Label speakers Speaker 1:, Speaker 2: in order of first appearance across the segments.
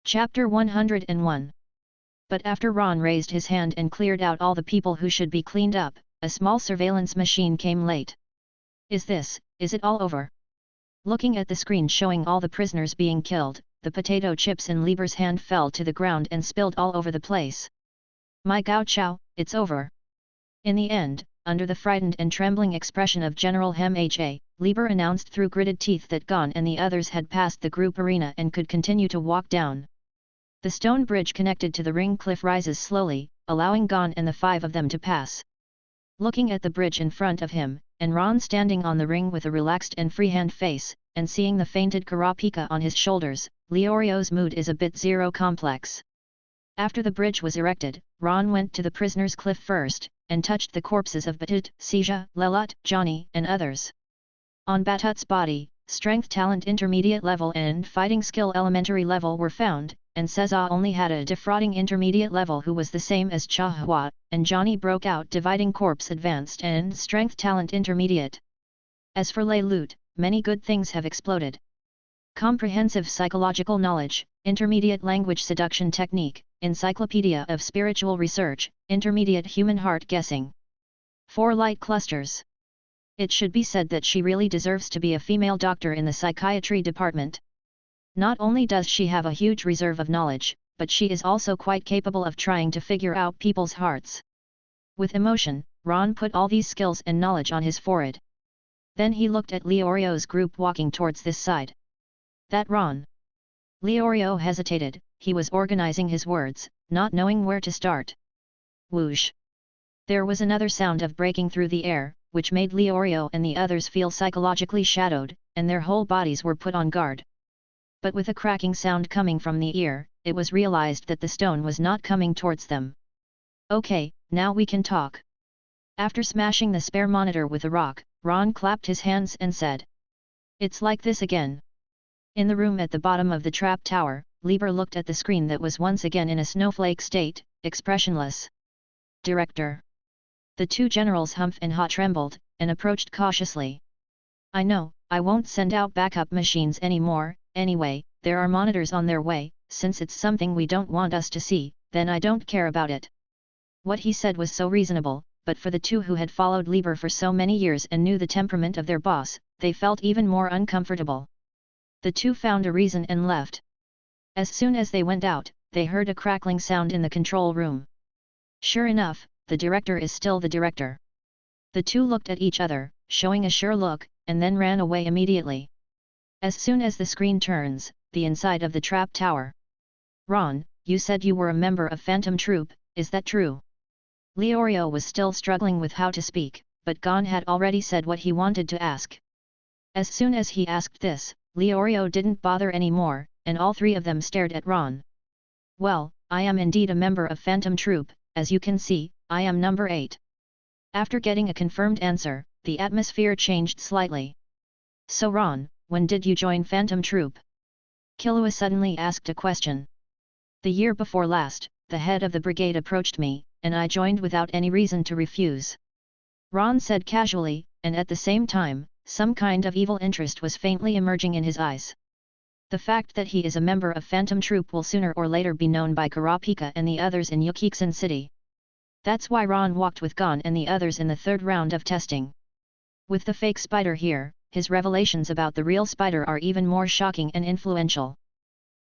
Speaker 1: Chapter 101. But after Ron raised his hand and cleared out all the people who should be cleaned up, a small surveillance machine came late. Is it all over? Looking at the screen showing all the prisoners being killed, the potato chips in Lieber's hand fell to the ground and spilled all over the place. My Gao Chao, it's over. In the end, under the frightened and trembling expression of General Hem Ha, Lieber announced through gritted teeth that Gon and the others had passed the group arena and could continue to walk down. The stone bridge connected to the ring cliff rises slowly, allowing Gon and the five of them to pass. Looking at the bridge in front of him, and Ron standing on the ring with a relaxed and freehand face, and seeing the fainted Karapika on his shoulders, Leorio's mood is a bit zero complex. After the bridge was erected, Ron went to the prisoners' cliff first, and touched the corpses of Batut, Sija, Lelat, Johnny, and others. On Batut's body, strength talent intermediate level and fighting skill elementary level were found, and Seza only had a defrauding intermediate level who was the same as Chahua, and Johnny broke out dividing corpse advanced and strength talent intermediate. As for Lei Lut, many good things have exploded. Comprehensive psychological knowledge, intermediate language seduction technique, encyclopedia of spiritual research, intermediate human heart guessing. 4 light clusters. It should be said that she really deserves to be a female doctor in the psychiatry department. Not only does she have a huge reserve of knowledge, but she is also quite capable of trying to figure out people's hearts. With emotion, Ron put all these skills and knowledge on his forehead. Then he looked at Leorio's group walking towards this side. That Ron. Leorio hesitated, he was organizing his words, not knowing where to start. Whoosh! There was another sound of breaking through the air, which made Leorio and the others feel psychologically shadowed, and their whole bodies were put on guard. But with a cracking sound coming from the ear, it was realized that the stone was not coming towards them. Okay, now we can talk. After smashing the spare monitor with a rock, Ron clapped his hands and said. It's like this again. In the room at the bottom of the trap tower, Lieber looked at the screen that was once again in a snowflake state, expressionless. Director. The two generals Humph and Ha trembled, and approached cautiously. I know, I won't send out backup machines anymore, anyway, there are monitors on their way, since it's something we don't want us to see, then I don't care about it. What he said was so reasonable, but for the two who had followed Lieber for so many years and knew the temperament of their boss, they felt even more uncomfortable. The two found a reason and left. As soon as they went out, they heard a crackling sound in the control room. Sure enough, the director is still the director. The two looked at each other, showing a sure look, and then ran away immediately. As soon as the screen turns, the inside of the trap tower. Ron, you said you were a member of Phantom Troop, is that true? Leorio was still struggling with how to speak, but Gon had already said what he wanted to ask. As soon as he asked this, Leorio didn't bother anymore, and all three of them stared at Ron. Well, I am indeed a member of Phantom Troop, as you can see, I am number 8. After getting a confirmed answer, the atmosphere changed slightly. So Ron, when did you join Phantom Troop? Killua suddenly asked a question. The year before last, the head of the brigade approached me, and I joined without any reason to refuse. Ron said casually, and at the same time, some kind of evil interest was faintly emerging in his eyes. The fact that he is a member of Phantom Troop will sooner or later be known by Karapika and the others in Yukiksen City. That's why Ron walked with Gon and the others in the 3rd round of testing. With the fake spider here, his revelations about the real spider are even more shocking and influential.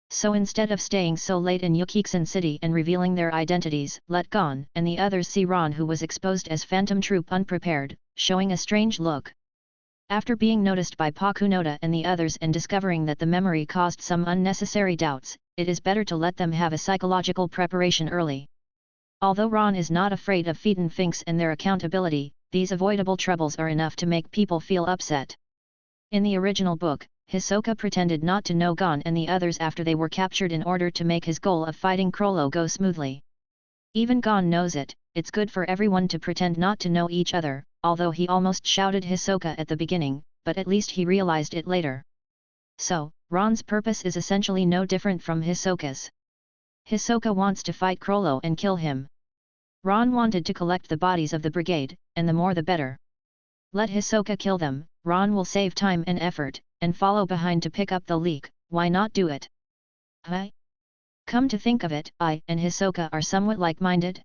Speaker 1: So instead of staying so late in Yukiksen City and revealing their identities, let Gon and the others see Ron, who was exposed as Phantom Troop unprepared, showing a strange look. After being noticed by Pakunoda and the others and discovering that the memory caused some unnecessary doubts, it is better to let them have a psychological preparation early. Although Ron is not afraid of Phaeton Finks and their accountability, these avoidable troubles are enough to make people feel upset. In the original book, Hisoka pretended not to know Gon and the others after they were captured in order to make his goal of fighting Crollo go smoothly. Even Gon knows it, it's good for everyone to pretend not to know each other, although he almost shouted Hisoka at the beginning, but at least he realized it later. So, Ron's purpose is essentially no different from Hisoka's. Hisoka wants to fight Crollo and kill him. Ron wanted to collect the bodies of the brigade, and the more the better. Let Hisoka kill them, Ron will save time and effort, and follow behind to pick up the leak, why not do it? Huh? Come to think of it, I and Hisoka are somewhat like-minded?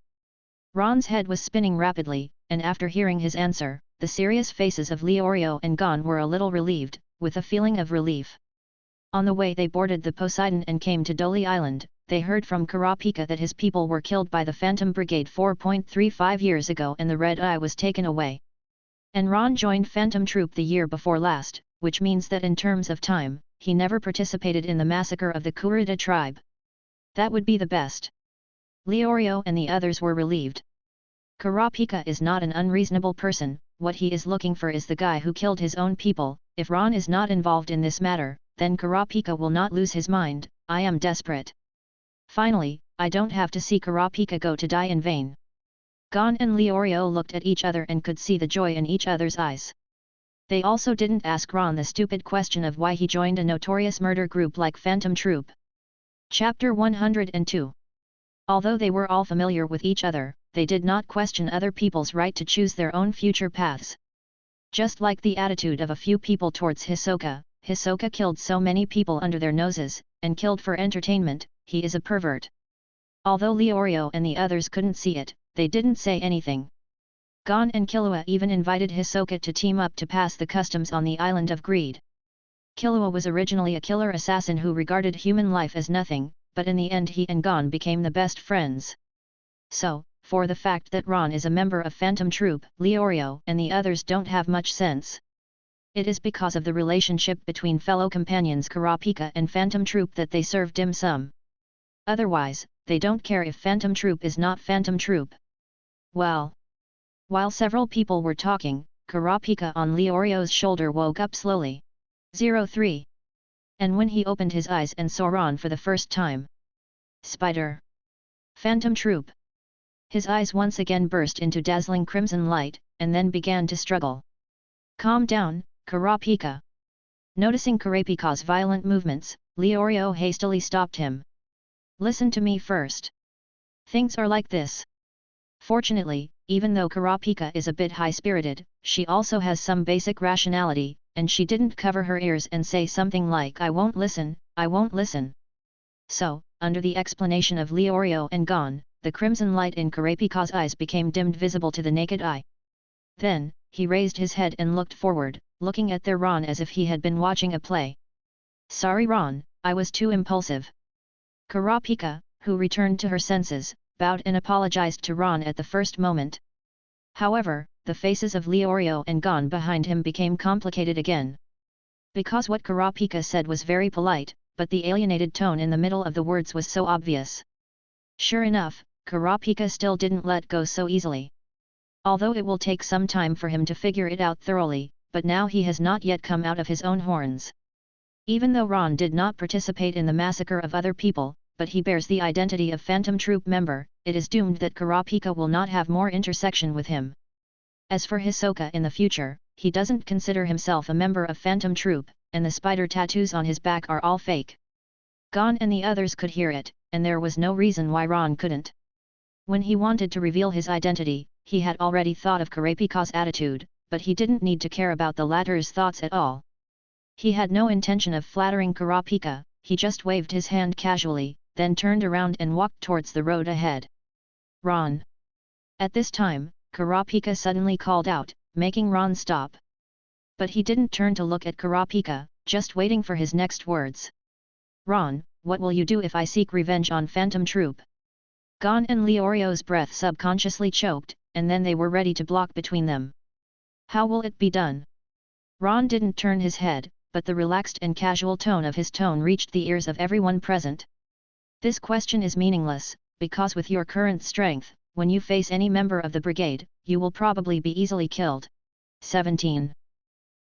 Speaker 1: Ron's head was spinning rapidly, and after hearing his answer, the serious faces of Leorio and Gon were a little relieved, with a feeling of relief. On the way they boarded the Poseidon and came to Doli Island, they heard from Kurapika that his people were killed by the Phantom Brigade 4.35 years ago and the Red Eye was taken away. And Ron joined Phantom Troop the year before last, which means that in terms of time, he never participated in the massacre of the Kurita tribe. That would be the best. Leorio and the others were relieved. Kurapika is not an unreasonable person, what he is looking for is the guy who killed his own people. If Ron is not involved in this matter, then Kurapika will not lose his mind. I am desperate. Finally, I don't have to see Kurapika go to die in vain. Gon and Leorio looked at each other and could see the joy in each other's eyes. They also didn't ask Ron the stupid question of why he joined a notorious murder group like Phantom Troop. Chapter 102. Although they were all familiar with each other, they did not question other people's right to choose their own future paths. Just like the attitude of a few people towards Hisoka, Hisoka killed so many people under their noses, and killed for entertainment, he is a pervert. Although Leorio and the others couldn't see it, they didn't say anything. Gon and Killua even invited Hisoka to team up to pass the customs on the Island of Greed. Killua was originally a killer assassin who regarded human life as nothing, but in the end he and Gon became the best friends. So, for the fact that Ron is a member of Phantom Troop, Leorio and the others don't have much sense. It is because of the relationship between fellow companions Kurapika and Phantom Troop that they serve dim sum. Otherwise, they don't care if Phantom Troop is not Phantom Troop. Well. While several people were talking, Kurapika on Leorio's shoulder woke up slowly. 03. And when he opened his eyes and saw Ron for the first time. Spider. Phantom Troop. His eyes once again burst into dazzling crimson light, and then began to struggle. Calm down, Kurapika. Noticing Kurapika's violent movements, Leorio hastily stopped him. Listen to me first. Things are like this. Fortunately, even though Kurapika is a bit high-spirited, she also has some basic rationality, and she didn't cover her ears and say something like I won't listen, I won't listen. So, under the explanation of Leorio and Gon, the crimson light in Kurapika's eyes became dimmed visible to the naked eye. Then, he raised his head and looked forward, looking at their Ron as if he had been watching a play. Sorry Ron, I was too impulsive. Kurapika, who returned to her senses, bowed and apologized to Ron at the first moment. However, the faces of Leorio and Gon behind him became complicated again. Because what Kurapika said was very polite, but the alienated tone in the middle of the words was so obvious. Sure enough, Kurapika still didn't let go so easily. Although it will take some time for him to figure it out thoroughly, but now he has not yet come out of his own horns. Even though Ron did not participate in the massacre of other people, but he bears the identity of Phantom Troop member, it is doomed that Kurapika will not have more intersection with him. As for Hisoka in the future, he doesn't consider himself a member of Phantom Troop, and the spider tattoos on his back are all fake. Gon and the others could hear it, and there was no reason why Ron couldn't. When he wanted to reveal his identity, he had already thought of Kurapika's attitude, but he didn't need to care about the latter's thoughts at all. He had no intention of flattering Kurapika, he just waved his hand casually, then turned around and walked towards the road ahead. Ron. At this time, Kurapika suddenly called out, making Ron stop. But he didn't turn to look at Kurapika, just waiting for his next words. Ron, what will you do if I seek revenge on Phantom Troop? Gon and Leorio's breath subconsciously choked, and then they were ready to block between them. How will it be done? Ron didn't turn his head, but the relaxed and casual tone of his tone reached the ears of everyone present. This question is meaningless, because with your current strength, when you face any member of the brigade, you will probably be easily killed. 17.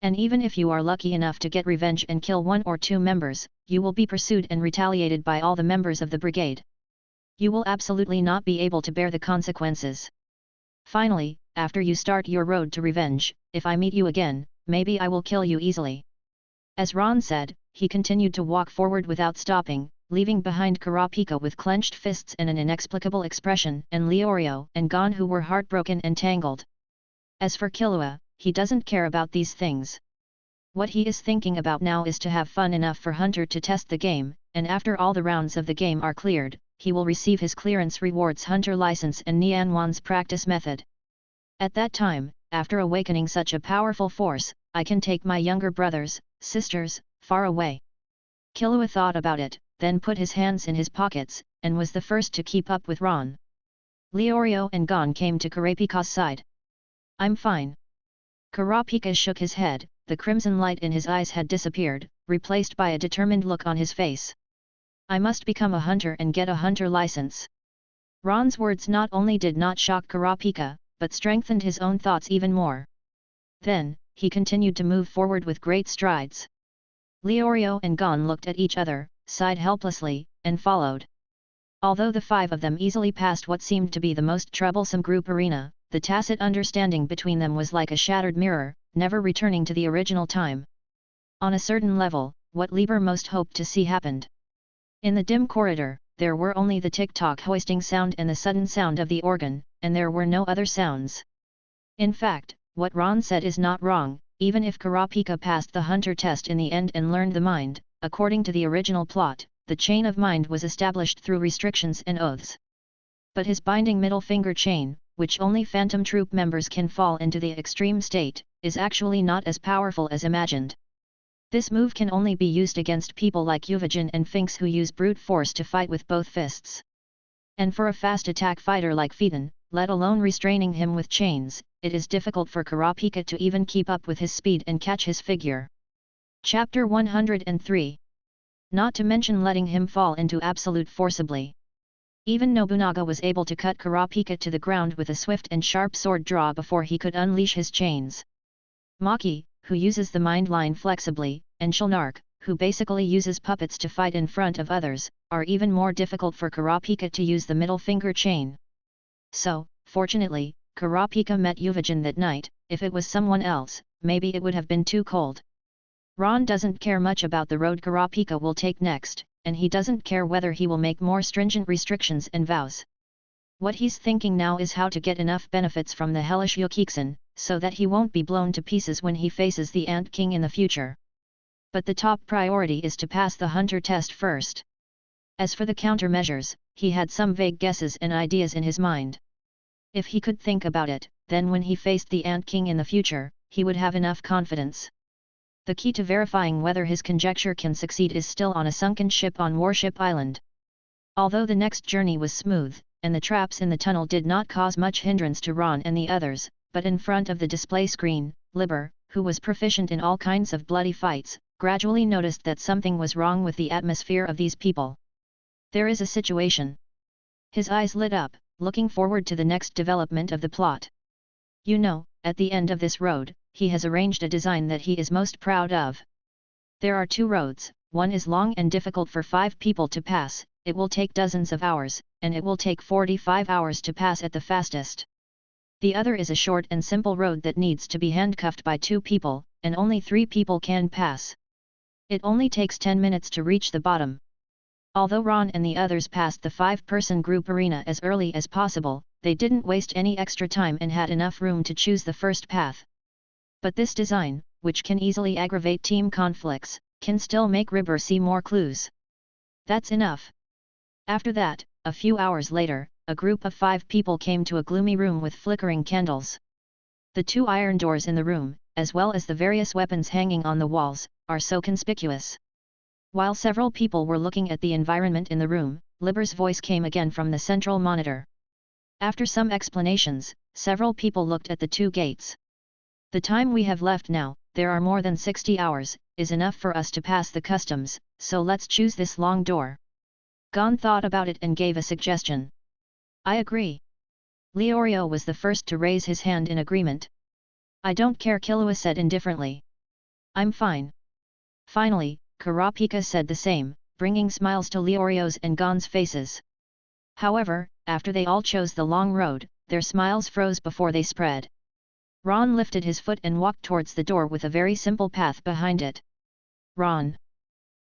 Speaker 1: And even if you are lucky enough to get revenge and kill one or two members, you will be pursued and retaliated by all the members of the brigade. You will absolutely not be able to bear the consequences. Finally, after you start your road to revenge, if I meet you again, maybe I will kill you easily. As Ron said, he continued to walk forward without stopping, leaving behind Kurapika with clenched fists and an inexplicable expression, and Leorio and Gon who were heartbroken and tangled. As for Killua, he doesn't care about these things. What he is thinking about now is to have fun enough for Hunter to test the game, and after all the rounds of the game are cleared, he will receive his clearance rewards hunter license and Nianwan's practice method. At that time, after awakening such a powerful force, I can take my younger brothers, sisters, far away. Killua thought about it, then put his hands in his pockets, and was the first to keep up with Ron. Leorio and Gon came to Kurapika's side. I'm fine. Kurapika shook his head, the crimson light in his eyes had disappeared, replaced by a determined look on his face. I must become a hunter and get a hunter license. Ron's words not only did not shock Kurapika, but strengthened his own thoughts even more. Then, he continued to move forward with great strides. Leorio and Gon looked at each other, sighed helplessly, and followed. Although the five of them easily passed what seemed to be the most troublesome group arena, the tacit understanding between them was like a shattered mirror, never returning to the original time. On a certain level, what Lieber most hoped to see happened. In the dim corridor, there were only the tick-tock hoisting sound and the sudden sound of the organ, and there were no other sounds. In fact, what Ron said is not wrong, even if Kurapika passed the hunter test in the end and learned the mind, according to the original plot, the chain of mind was established through restrictions and oaths. But his binding middle finger chain, which only Phantom Troop members can fall into the extreme state, is actually not as powerful as imagined. This move can only be used against people like Yuvajin and Finks who use brute force to fight with both fists. And for a fast attack fighter like Phaeton, let alone restraining him with chains, it is difficult for Kurapika to even keep up with his speed and catch his figure. Chapter 103. Not to mention letting him fall into absolute forcibly. Even Nobunaga was able to cut Kurapika to the ground with a swift and sharp sword draw before he could unleash his chains. Maki, who uses the mind line flexibly, and Shulnark, who basically uses puppets to fight in front of others, are even more difficult for Kurapika to use the middle finger chain. So, fortunately, Kurapika met Yuvajin that night. If it was someone else, maybe it would have been too cold. Ron doesn't care much about the road Kurapika will take next, and he doesn't care whether he will make more stringent restrictions and vows. What he's thinking now is how to get enough benefits from the hellish Yukiksen, so that he won't be blown to pieces when he faces the Ant King in the future. But the top priority is to pass the hunter test first. As for the countermeasures, he had some vague guesses and ideas in his mind. If he could think about it, then when he faced the Ant King in the future, he would have enough confidence. The key to verifying whether his conjecture can succeed is still on a sunken ship on Warship Island. Although the next journey was smooth, and the traps in the tunnel did not cause much hindrance to Ron and the others, but in front of the display screen, Liber, who was proficient in all kinds of bloody fights, gradually noticed that something was wrong with the atmosphere of these people. There is a situation. His eyes lit up, looking forward to the next development of the plot. You know, at the end of this road, he has arranged a design that he is most proud of. There are two roads, one is long and difficult for 5 people to pass, it will take dozens of hours, and it will take 45 hours to pass at the fastest. The other is a short and simple road that needs to be handcuffed by 2 people, and only 3 people can pass. It only takes 10 minutes to reach the bottom. Although Ron and the others passed the 5-person group arena as early as possible, they didn't waste any extra time and had enough room to choose the first path. But this design, which can easily aggravate team conflicts, can still make Ribber see more clues. That's enough. After that, a few hours later, a group of 5 people came to a gloomy room with flickering candles. The 2 iron doors in the room, as well as the various weapons hanging on the walls, are so conspicuous. While several people were looking at the environment in the room, Liber's voice came again from the central monitor. After some explanations, several people looked at the 2 gates. The time we have left now, there are more than 60 hours, is enough for us to pass the customs, so let's choose this long door. Gon thought about it and gave a suggestion. I agree. Leorio was the first to raise his hand in agreement. I don't care, Killua said indifferently. I'm fine. Finally, Kurapika said the same, bringing smiles to Leorio's and Gon's faces. However, after they all chose the long road, their smiles froze before they spread. Ron lifted his foot and walked towards the door with a very simple path behind it. Ron?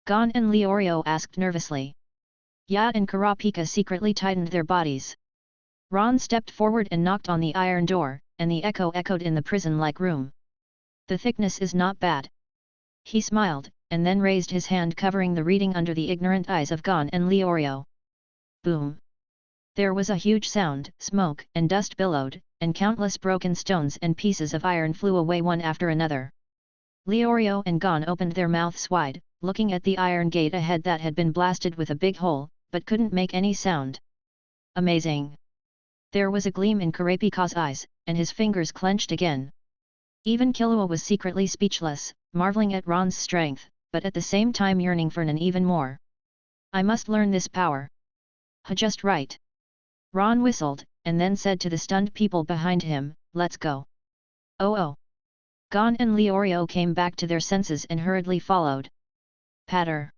Speaker 1: Gon and Leorio asked nervously. Ya and Kurapika secretly tightened their bodies. Ron stepped forward and knocked on the iron door, and the echo echoed in the prison-like room. The thickness is not bad. He smiled, and then raised his hand covering the reading under the ignorant eyes of Gon and Leorio. Boom! There was a huge sound, smoke and dust billowed, and countless broken stones and pieces of iron flew away one after another. Leorio and Gon opened their mouths wide, looking at the iron gate ahead that had been blasted with a big hole, but couldn't make any sound. Amazing! There was a gleam in Kurapika's eyes, and his fingers clenched again. Even Killua was secretly speechless, marveling at Ron's strength, but at the same time yearning for an even more. I must learn this power. Just right. Ron whistled, and then said to the stunned people behind him, let's go. Oh! Gon and Leorio came back to their senses and hurriedly followed. Patter!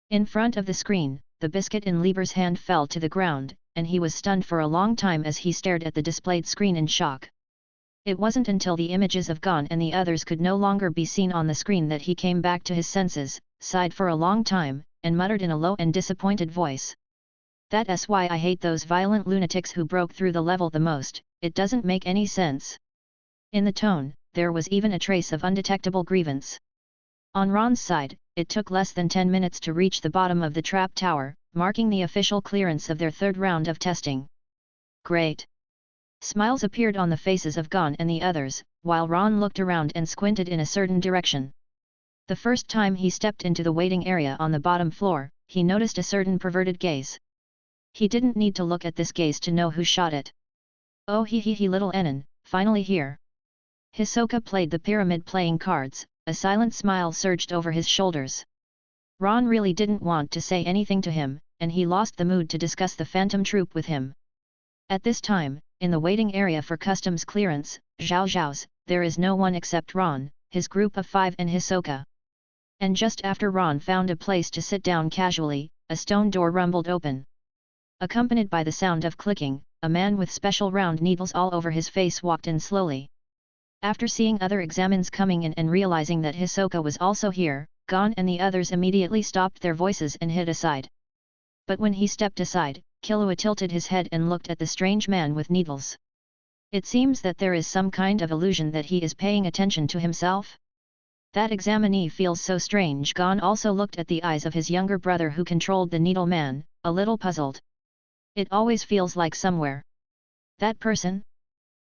Speaker 1: In front of the screen, the biscuit in Lieber's hand fell to the ground, and he was stunned for a long time as he stared at the displayed screen in shock. It wasn't until the images of Gon and the others could no longer be seen on the screen that he came back to his senses, sighed for a long time, and muttered in a low and disappointed voice. That's why I hate those violent lunatics who broke through the level the most, it doesn't make any sense. In the tone, there was even a trace of undetectable grievance. On Ron's side, it took less than 10 minutes to reach the bottom of the trap tower, marking the official clearance of their third round of testing. Great! Smiles appeared on the faces of Gon and the others, while Ron looked around and squinted in a certain direction. The first time he stepped into the waiting area on the bottom floor, he noticed a certain perverted gaze. He didn't need to look at this gaze to know who shot it. Oh he little Enon, finally here. Hisoka played the pyramid playing cards, a silent smile surged over his shoulders. Ron really didn't want to say anything to him, and he lost the mood to discuss the phantom troop with him. At this time, in the waiting area for customs clearance, Zhao's, there is no one except Ron, his group of 5 and Hisoka. And just after Ron found a place to sit down casually, a stone door rumbled open. Accompanied by the sound of clicking, a man with special round needles all over his face walked in slowly. After seeing other examines coming in and realizing that Hisoka was also here, Gon and the others immediately stopped their voices and hid aside. But when he stepped aside, Killua tilted his head and looked at the strange man with needles. It seems that there is some kind of illusion that he is paying attention to himself. That examinee feels so strange. Gon also looked at the eyes of his younger brother who controlled the needle man, a little puzzled. It always feels like somewhere. That person?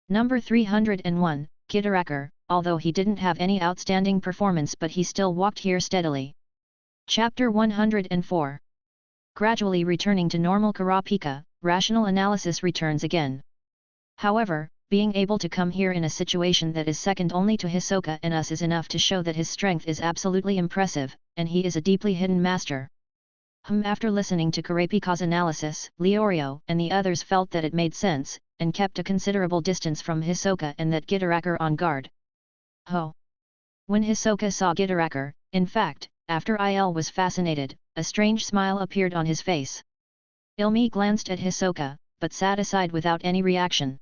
Speaker 1: Number 301, Kitaraker, although he didn't have any outstanding performance but he still walked here steadily. Chapter 104. Gradually returning to normal Kurapika, rational analysis returns again. However, being able to come here in a situation that is second only to Hisoka and us is enough to show that his strength is absolutely impressive, and he is a deeply hidden master. After listening to Kurapika's analysis, Leorio and the others felt that it made sense, and kept a considerable distance from Hisoka and that Kitaraker on guard. When Hisoka saw Kitaraker, in fact, after Il was fascinated, a strange smile appeared on his face. Ilmi glanced at Hisoka, but sat aside without any reaction.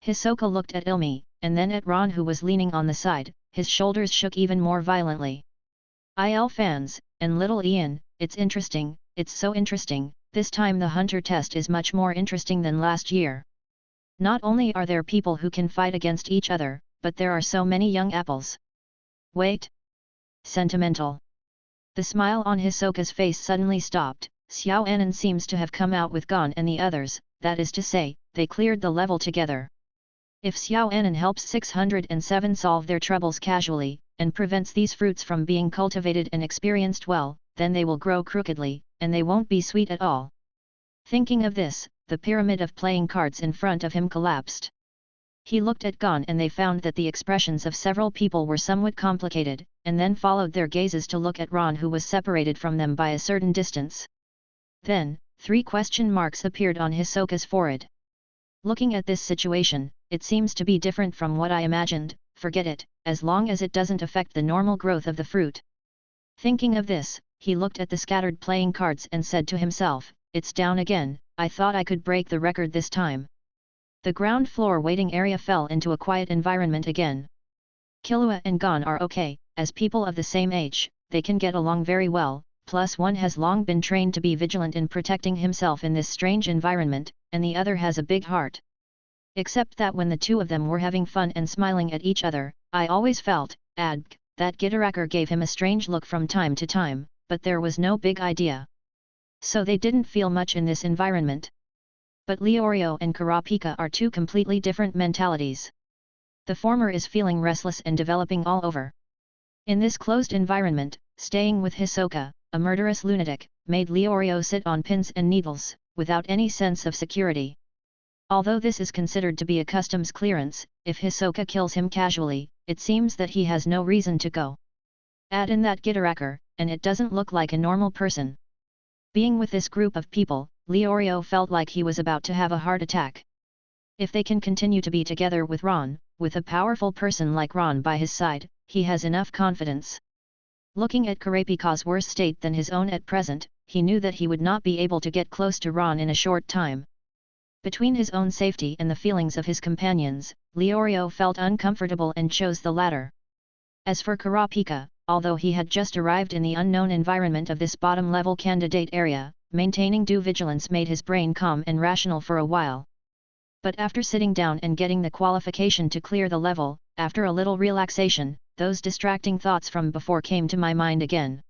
Speaker 1: Hisoka looked at Ilmi, and then at Ron who was leaning on the side, his shoulders shook even more violently. Il fans, and little Ian, it's interesting, it's so interesting, this time the hunter test is much more interesting than last year. Not only are there people who can fight against each other, but there are so many young apples. Wait. Sentimental. The smile on Hisoka's face suddenly stopped. Xiao Anan seems to have come out with Gon and the others, that is to say, they cleared the level together. If Xiao Anan helps 607 solve their troubles casually, and prevents these fruits from being cultivated and experienced well, then they will grow crookedly, and they won't be sweet at all. Thinking of this, the pyramid of playing cards in front of him collapsed. He looked at Gon and they found that the expressions of several people were somewhat complicated, and then followed their gazes to look at Ron who was separated from them by a certain distance. Then, 3 question marks appeared on Hisoka's forehead. Looking at this situation, it seems to be different from what I imagined, forget it, as long as it doesn't affect the normal growth of the fruit. Thinking of this, he looked at the scattered playing cards and said to himself, it's down again, I thought I could break the record this time. The ground floor waiting area fell into a quiet environment again. Killua and Gon are okay, as people of the same age, they can get along very well, plus one has long been trained to be vigilant in protecting himself in this strange environment, and the other has a big heart. Except that when the two of them were having fun and smiling at each other, I always felt, that Gitaracker gave him a strange look from time to time, but there was no big idea. So they didn't feel much in this environment. But Leorio and Kurapika are two completely different mentalities. The former is feeling restless and developing all over. In this closed environment, staying with Hisoka, a murderous lunatic, made Leorio sit on pins and needles, without any sense of security. Although this is considered to be a customs clearance, if Hisoka kills him casually, it seems that he has no reason to go. Add in that Gitaracker, and it doesn't look like a normal person. Being with this group of people, Leorio felt like he was about to have a heart attack. If they can continue to be together with Ron, with a powerful person like Ron by his side, he has enough confidence. Looking at Kurapika's worse state than his own at present, he knew that he would not be able to get close to Ron in a short time. Between his own safety and the feelings of his companions, Leorio felt uncomfortable and chose the latter. As for Kurapika, although he had just arrived in the unknown environment of this bottom-level candidate area, maintaining due vigilance made his brain calm and rational for a while. But after sitting down and getting the qualification to clear the level, after a little relaxation, those distracting thoughts from before came to my mind again.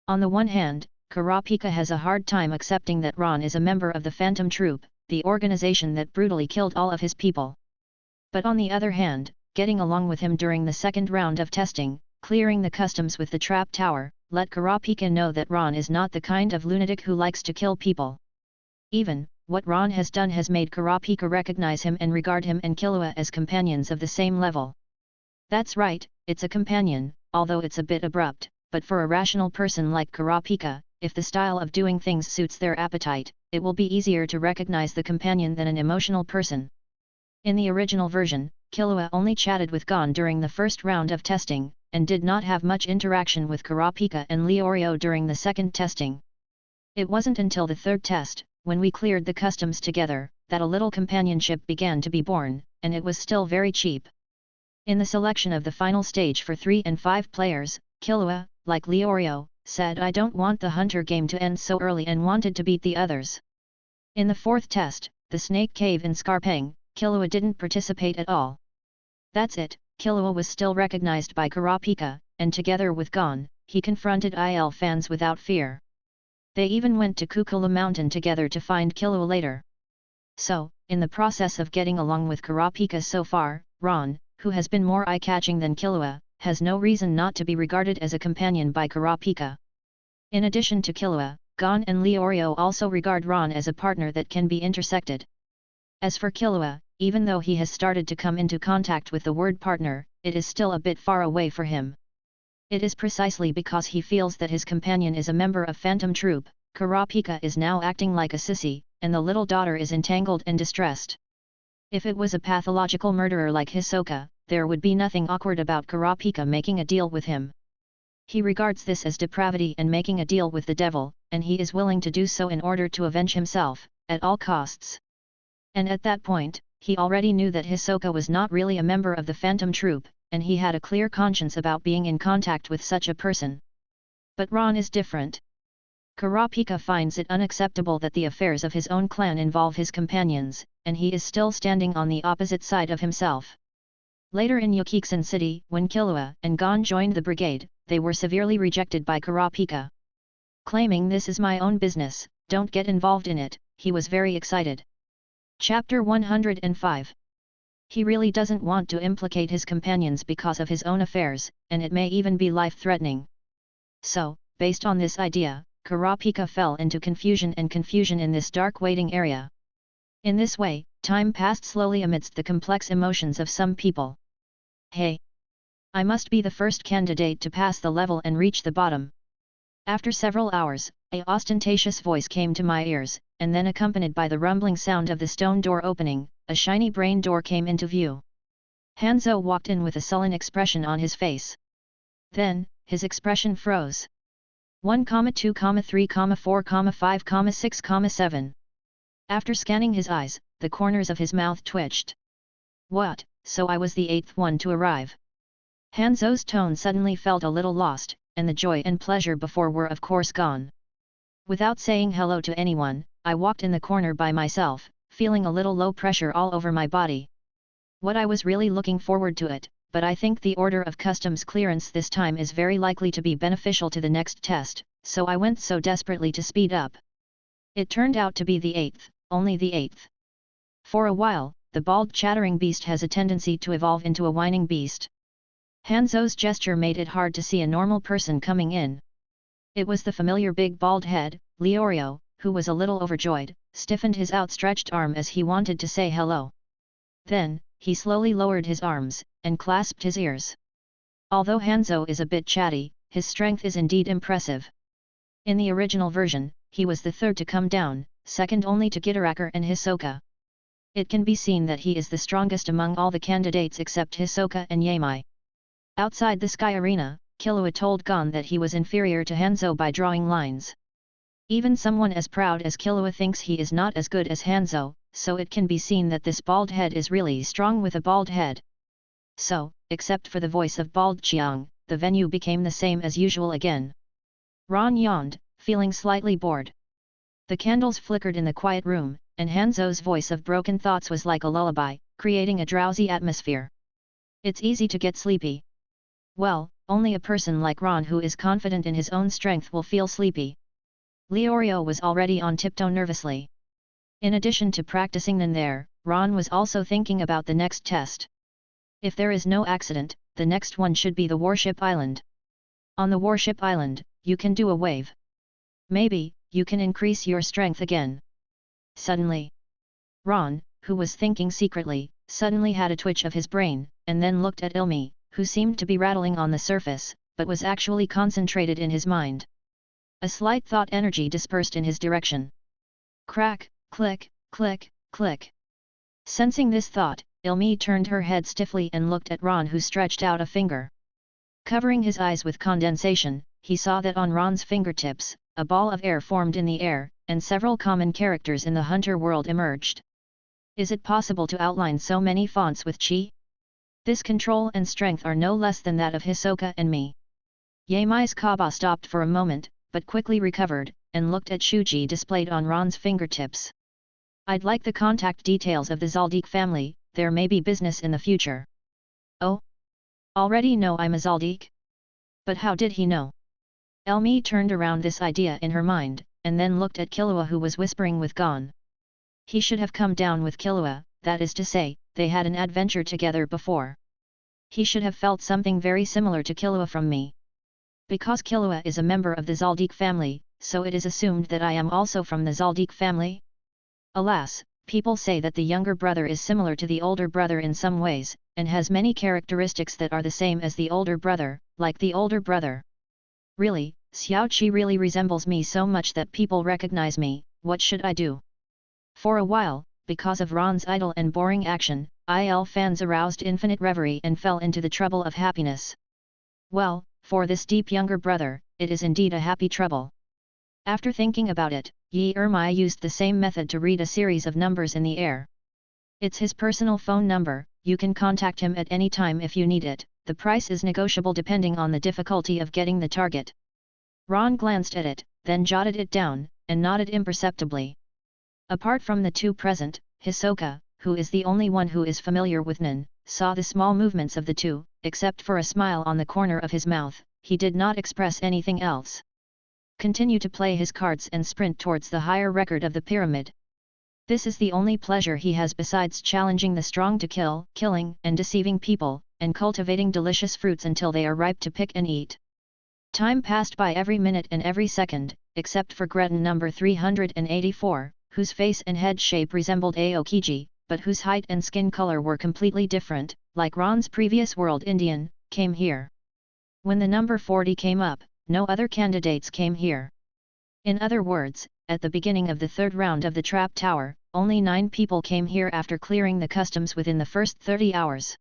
Speaker 1: On the one hand, Kurapika has a hard time accepting that Ron is a member of the Phantom Troop, the organization that brutally killed all of his people. But on the other hand, getting along with him during the second round of testing, clearing the customs with the trap tower, let Kurapika know that Ron is not the kind of lunatic who likes to kill people. Even, what Ron has done has made Kurapika recognize him and regard him and Killua as companions of the same level. That's right, it's a companion, although it's a bit abrupt, but for a rational person like Kurapika, if the style of doing things suits their appetite, it will be easier to recognize the companion than an emotional person. In the original version, Killua only chatted with Gon during the first round of testing, and did not have much interaction with Kurapika and Leorio during the second testing. It wasn't until the third test, when we cleared the customs together, that a little companionship began to be born, and it was still very cheap. In the selection of the final stage for 3 and 5 players, Killua, like Leorio, said I don't want the hunter game to end so early and wanted to beat the others. In the fourth test, the Snake Cave in Scarpang, Killua didn't participate at all. That's it, Killua was still recognized by Kurapika, and together with Gon, he confronted IL fans without fear. They even went to Kukula Mountain together to find Killua later. So, in the process of getting along with Kurapika so far, Ron, who has been more eye-catching than Killua, has no reason not to be regarded as a companion by Kurapika. In addition to Killua, Gon and Leorio also regard Ron as a partner that can be intersected. As for Killua, even though he has started to come into contact with the word partner, it is still a bit far away for him. It is precisely because he feels that his companion is a member of Phantom Troop, Kurapika is now acting like a sissy, and the little daughter is entangled and distressed. If it was a pathological murderer like Hisoka, there would be nothing awkward about Kurapika making a deal with him. He regards this as depravity and making a deal with the devil, and he is willing to do so in order to avenge himself, at all costs. And at that point, he already knew that Hisoka was not really a member of the Phantom Troop, and he had a clear conscience about being in contact with such a person. But Ron is different. Kurapika finds it unacceptable that the affairs of his own clan involve his companions, and he is still standing on the opposite side of himself. Later in Yukiksen City, when Killua and Gon joined the brigade, they were severely rejected by Kurapika. Claiming this is my own business, don't get involved in it, he was very excited. Chapter 105. He really doesn't want to implicate his companions because of his own affairs, and it may even be life-threatening. So, based on this idea, Kurapika fell into confusion in this dark waiting area. In this way, time passed slowly amidst the complex emotions of some people. Hey! I must be the first candidate to pass the level and reach the bottom. After several hours, a ostentatious voice came to my ears, and then accompanied by the rumbling sound of the stone door opening, a shiny brain door came into view. Hanzo walked in with a sullen expression on his face. Then, his expression froze. 1, 2, 3, 4, 5, 6, 7. After scanning his eyes, the corners of his mouth twitched. What, so I was the 8th one to arrive? Hanzo's tone suddenly felt a little lost, and the joy and pleasure before were of course gone. Without saying hello to anyone, I walked in the corner by myself, feeling a little low pressure all over my body. What I was really looking forward to it, but I think the order of customs clearance this time is very likely to be beneficial to the next test, so I went so desperately to speed up. It turned out to be the 8th, only the 8th. For a while, the bald chattering beast has a tendency to evolve into a whining beast. Hanzo's gesture made it hard to see a normal person coming in. It was the familiar big bald head, Leorio, who was a little overjoyed, stiffened his outstretched arm as he wanted to say hello. Then, he slowly lowered his arms, and clasped his ears. Although Hanzo is a bit chatty, his strength is indeed impressive. In the original version, he was the third to come down, second only to Gitarakar and Hisoka. It can be seen that he is the strongest among all the candidates except Hisoka and Yamai. Outside the Sky Arena, Killua told Gon that he was inferior to Hanzo by drawing lines. Even someone as proud as Killua thinks he is not as good as Hanzo, so it can be seen that this bald head is really strong with a bald head. So, except for the voice of Bald Chiang, the venue became the same as usual again. Ron yawned, feeling slightly bored. The candles flickered in the quiet room, and Hanzo's voice of broken thoughts was like a lullaby, creating a drowsy atmosphere. It's easy to get sleepy. Well, only a person like Ron who is confident in his own strength will feel sleepy. Leorio was already on tiptoe nervously. In addition to practicing in there, Ron was also thinking about the next test. If there is no accident, the next one should be the Warship Island. On the Warship Island, you can do a wave. Maybe, you can increase your strength again. Suddenly, Ron, who was thinking secretly, suddenly had a twitch of his brain, and then looked at Ilmi, who seemed to be rattling on the surface, but was actually concentrated in his mind. A slight thought energy dispersed in his direction. Crack, click, click, click. Sensing this thought, Ilmi turned her head stiffly and looked at Ron, who stretched out a finger. Covering his eyes with condensation, he saw that on Ron's fingertips, a ball of air formed in the air, and several common characters in the hunter world emerged. Is it possible to outline so many fonts with chi? This control and strength are no less than that of Hisoka and me. Yamai's Kaba stopped for a moment, but quickly recovered, and looked at Shuji displayed on Ron's fingertips. I'd like the contact details of the Zaldik family, there may be business in the future. Oh? Already know I'm a Zaldik? But how did he know? Elmi turned around this idea in her mind, and then looked at Killua, who was whispering with Gon. He should have come down with Killua, that is to say, they had an adventure together before. He should have felt something very similar to Killua from me. Because Killua is a member of the Zaldik family, so it is assumed that I am also from the Zaldik family? Alas, people say that the younger brother is similar to the older brother in some ways, and has many characteristics that are the same as the older brother, like the older brother. Really, Xiao Qi really resembles me so much that people recognize me, what should I do? For a while, because of Ron's idle and boring action, IL fans aroused infinite reverie and fell into the trouble of happiness. Well, for this deep younger brother, it is indeed a happy trouble. After thinking about it, Yi Ermai used the same method to read a series of numbers in the air. It's his personal phone number, you can contact him at any time if you need it, the price is negotiable depending on the difficulty of getting the target. Ron glanced at it, then jotted it down, and nodded imperceptibly. Apart from the two present, Hisoka, who is the only one who is familiar with Nin, saw the small movements of the two, except for a smile on the corner of his mouth, he did not express anything else. Continue to play his cards and sprint towards the higher record of the pyramid. This is the only pleasure he has besides challenging the strong to kill, killing and deceiving people, and cultivating delicious fruits until they are ripe to pick and eat. Time passed by every minute and every second, except for Gretin number 384, whose face and head shape resembled Aokiji, but whose height and skin color were completely different, like Ron's previous world Indian, came here. When the number 40 came up, no other candidates came here. In other words, at the beginning of the third round of the Trap Tower, only 9 people came here after clearing the customs within the first 30 hours.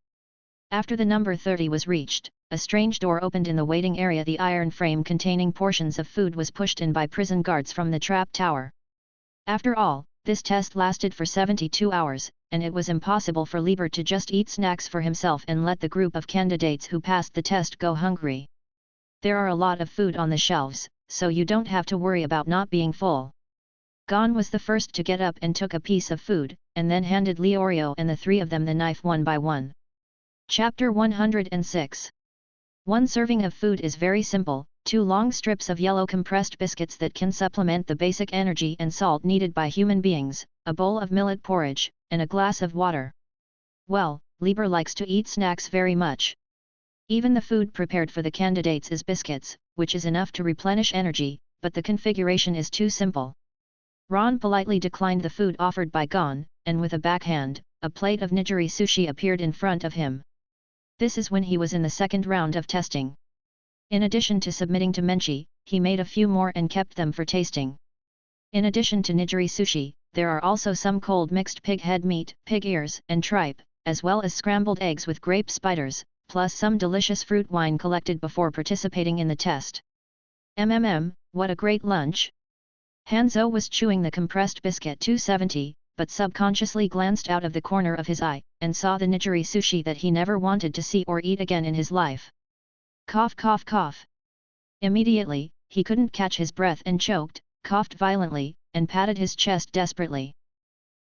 Speaker 1: After the number 30 was reached, a strange door opened in the waiting area. The iron frame containing portions of food was pushed in by prison guards from the Trap Tower. After all, this test lasted for 72 hours, and it was impossible for Lieber to just eat snacks for himself and let the group of candidates who passed the test go hungry. There are a lot of food on the shelves, so you don't have to worry about not being full. Gon was the first to get up and took a piece of food, and then handed Leorio and the 3 of them the knife one by one. Chapter 106. One serving of food is very simple, 2 long strips of yellow compressed biscuits that can supplement the basic energy and salt needed by human beings, a bowl of millet porridge, and a glass of water. Well, Lieber likes to eat snacks very much. Even the food prepared for the candidates is biscuits, which is enough to replenish energy, but the configuration is too simple. Ron politely declined the food offered by Gon, and with a backhand, a plate of nigiri sushi appeared in front of him. This is when he was in the second round of testing. In addition to submitting to Menchi, he made a few more and kept them for tasting. In addition to nigiri sushi, there are also some cold mixed pig head meat, pig ears, and tripe, as well as scrambled eggs with grape spiders, plus some delicious fruit wine collected before participating in the test. What a great lunch! Hanzo was chewing the compressed biscuit 270, but subconsciously glanced out of the corner of his eye, and saw the nigiri sushi that he never wanted to see or eat again in his life. Cough cough cough. Immediately, he couldn't catch his breath and choked, coughed violently, and patted his chest desperately.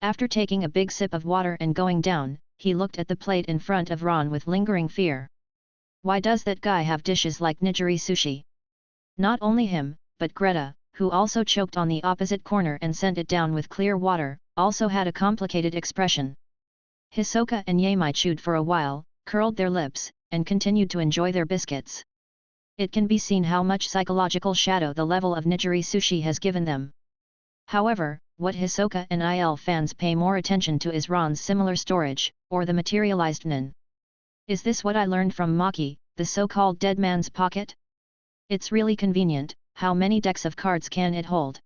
Speaker 1: After taking a big sip of water and going down, he looked at the plate in front of Ron with lingering fear. Why does that guy have dishes like nigiri sushi? Not only him, but Greta, who also choked on the opposite corner and sent it down with clear water, also had a complicated expression. Hisoka and Yamai chewed for a while, curled their lips, and continued to enjoy their biscuits. It can be seen how much psychological shadow the level of nigiri sushi has given them. However, what Hisoka and IL fans pay more attention to is Ron's similar storage, or the materialized nin. Is this what I learned from Maki, the so-called dead man's pocket? It's really convenient. How many decks of cards can it hold?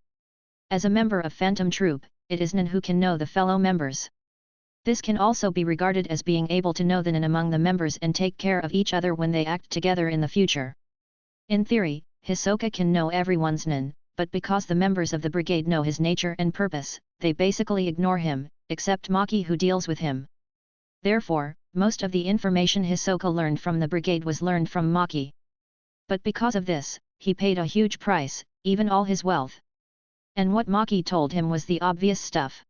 Speaker 1: As a member of Phantom Troop, it is Nin who can know the fellow members. This can also be regarded as being able to know the Nin among the members and take care of each other when they act together in the future. In theory, Hisoka can know everyone's Nin, but because the members of the brigade know his nature and purpose, they basically ignore him, except Maki who deals with him. Therefore, most of the information Hisoka learned from the brigade was learned from Maki. But because of this, he paid a huge price, even all his wealth. And what Maki told him was the obvious stuff.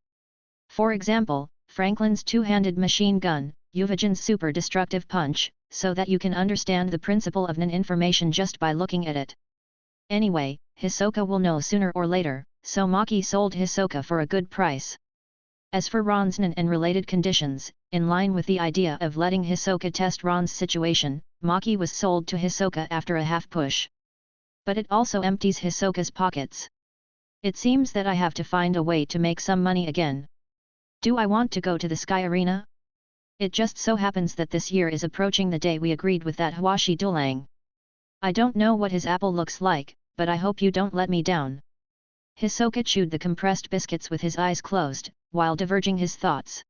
Speaker 1: For example, Franklin's two-handed machine gun, Yuvajan's super destructive punch, so that you can understand the principle of Nin information just by looking at it. Anyway, Hisoka will know sooner or later, so Maki sold Hisoka for a good price. As for Ron's Nin and related conditions, in line with the idea of letting Hisoka test Ron's situation, Maki was sold to Hisoka after a half push. But it also empties Hisoka's pockets. It seems that I have to find a way to make some money again. Do I want to go to the Sky Arena? It just so happens that this year is approaching the day we agreed with that Hwashi Dulang. I don't know what his apple looks like, but I hope you don't let me down. Hisoka chewed the compressed biscuits with his eyes closed, while diverging his thoughts.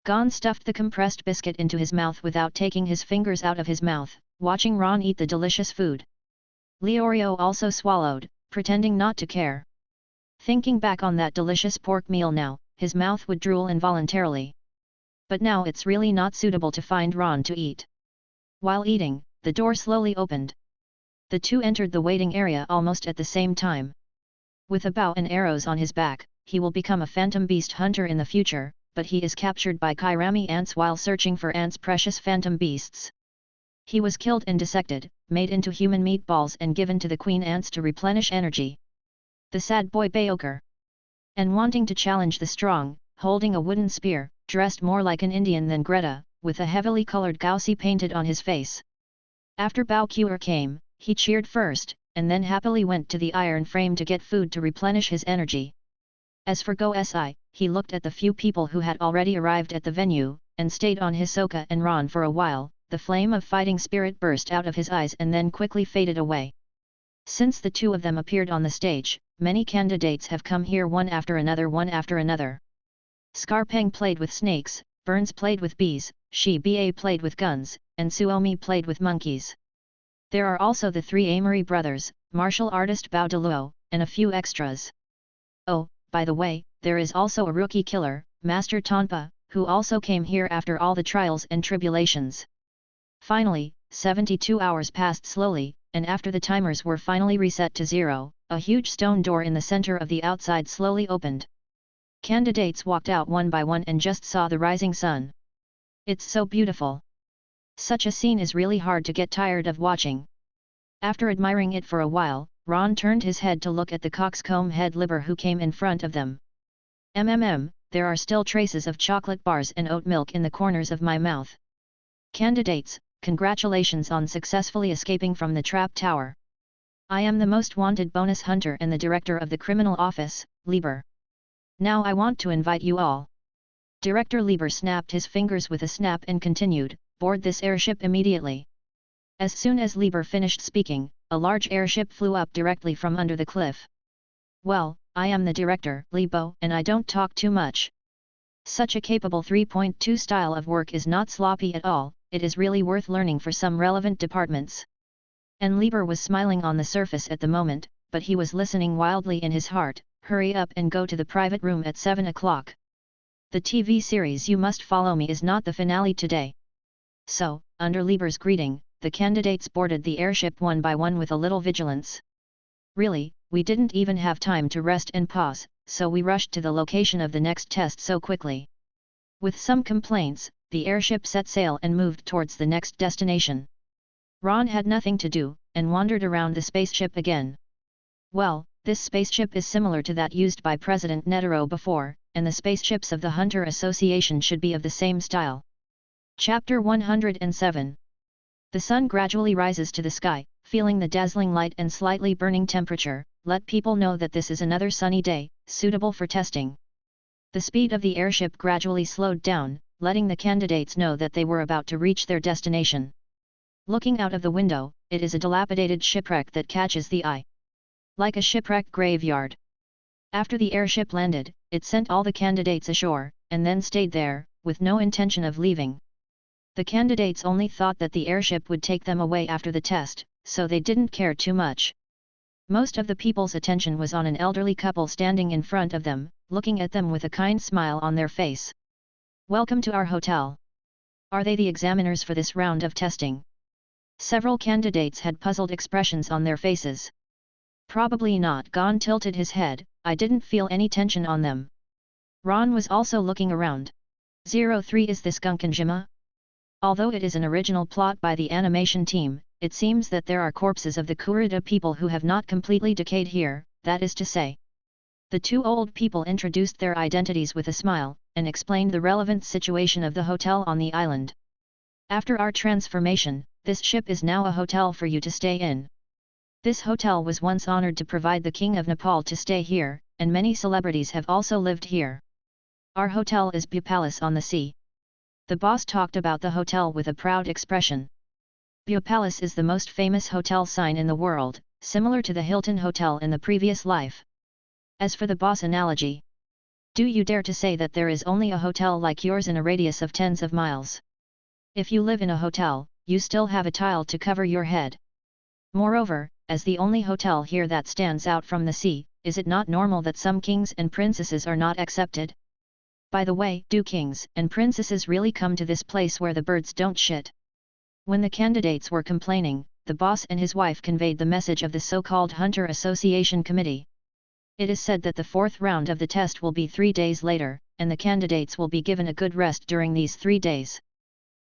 Speaker 1: Gon stuffed the compressed biscuit into his mouth without taking his fingers out of his mouth, watching Ron eat the delicious food. Leorio also swallowed, pretending not to care. Thinking back on that delicious pork meal now, his mouth would drool involuntarily. But now it's really not suitable to find Ron to eat. While eating, the door slowly opened. The two entered the waiting area almost at the same time. With a bow and arrows on his back, he will become a phantom beast hunter in the future, but he is captured by Kairami ants while searching for ants' precious phantom beasts. He was killed and dissected, made into human meatballs and given to the queen ants to replenish energy. The sad boy Bayoker. And wanting to challenge the strong, holding a wooden spear, dressed more like an Indian than Greta, with a heavily colored gauzy painted on his face. After Baokuer came, he cheered first, and then happily went to the iron frame to get food to replenish his energy. As for Go-Si, he looked at the few people who had already arrived at the venue, and stayed on Hisoka and Ron for a while. The flame of fighting spirit burst out of his eyes and then quickly faded away. Since the two of them appeared on the stage, many candidates have come here one after another. Scarpeng played with snakes, Burns played with bees, Shiba played with guns, and Suomi played with monkeys. There are also the three Amory brothers, martial artist Bao Deluo, and a few extras. Oh, by the way, there is also a rookie killer, Master Tonpa, who also came here after all the trials and tribulations. Finally, 72 hours passed slowly, and after the timers were finally reset to 0, a huge stone door in the center of the outside slowly opened. Candidates walked out one by one and just saw the rising sun. It's so beautiful. Such a scene is really hard to get tired of watching. After admiring it for a while, Ron turned his head to look at the coxcomb head Libber who came in front of them. There are still traces of chocolate bars and oat milk in the corners of my mouth. Candidates, congratulations on successfully escaping from the trap tower. I am the most wanted bonus hunter and the director of the criminal office, Lieber. Now I want to invite you all. Director Lieber snapped his fingers with a snap and continued, board this airship immediately. As soon as Lieber finished speaking, a large airship flew up directly from under the cliff. Well, I am the director, Libo, and I don't talk too much. Such a capable 3.2 style of work is not sloppy at all, it is really worth learning for some relevant departments. And Lieber was smiling on the surface at the moment, but he was listening wildly in his heart, hurry up and go to the private room at 7 o'clock. The TV series You Must Follow Me is not the finale today. So, under Lieber's greeting, the candidates boarded the airship one by one with a little vigilance. Really, we didn't even have time to rest and pause, so we rushed to the location of the next test so quickly. With some complaints, the airship set sail and moved towards the next destination. Ron had nothing to do, and wandered around the spaceship again. Well, this spaceship is similar to that used by President Netero before, and the spaceships of the Hunter Association should be of the same style. Chapter 107. The sun gradually rises to the sky, feeling the dazzling light and slightly burning temperature, let people know that this is another sunny day, suitable for testing. The speed of the airship gradually slowed down, letting the candidates know that they were about to reach their destination. Looking out of the window, it is a dilapidated shipwreck that catches the eye. Like a shipwreck graveyard. After the airship landed, it sent all the candidates ashore, and then stayed there, with no intention of leaving. The candidates only thought that the airship would take them away after the test, so they didn't care too much. Most of the people's attention was on an elderly couple standing in front of them, looking at them with a kind smile on their face. Welcome to our hotel. Are they the examiners for this round of testing? Several candidates had puzzled expressions on their faces. Probably not. Gon tilted his head, I didn't feel any tension on them. Ron was also looking around. 03 Is this Gunkanjima? Although it is an original plot by the animation team, it seems that there are corpses of the Kurita people who have not completely decayed here, that is to say. The two old people introduced their identities with a smile, and explained the relevant situation of the hotel on the island. After our transformation, this ship is now a hotel for you to stay in. This hotel was once honored to provide the King of Nepal to stay here, and many celebrities have also lived here. Our hotel is Bupalace on the sea. The boss talked about the hotel with a proud expression. Bupalace is the most famous hotel sign in the world, similar to the Hilton Hotel in the previous life. As for the boss analogy, do you dare to say that there is only a hotel like yours in a radius of tens of miles? If you live in a hotel, you still have a tile to cover your head. Moreover, as the only hotel here that stands out from the sea, is it not normal that some kings and princesses are not accepted? By the way, do kings and princesses really come to this place where the birds don't shit? When the candidates were complaining, the boss and his wife conveyed the message of the so-called Hunter Association Committee. It is said that the fourth round of the test will be 3 days later, and the candidates will be given a good rest during these 3 days.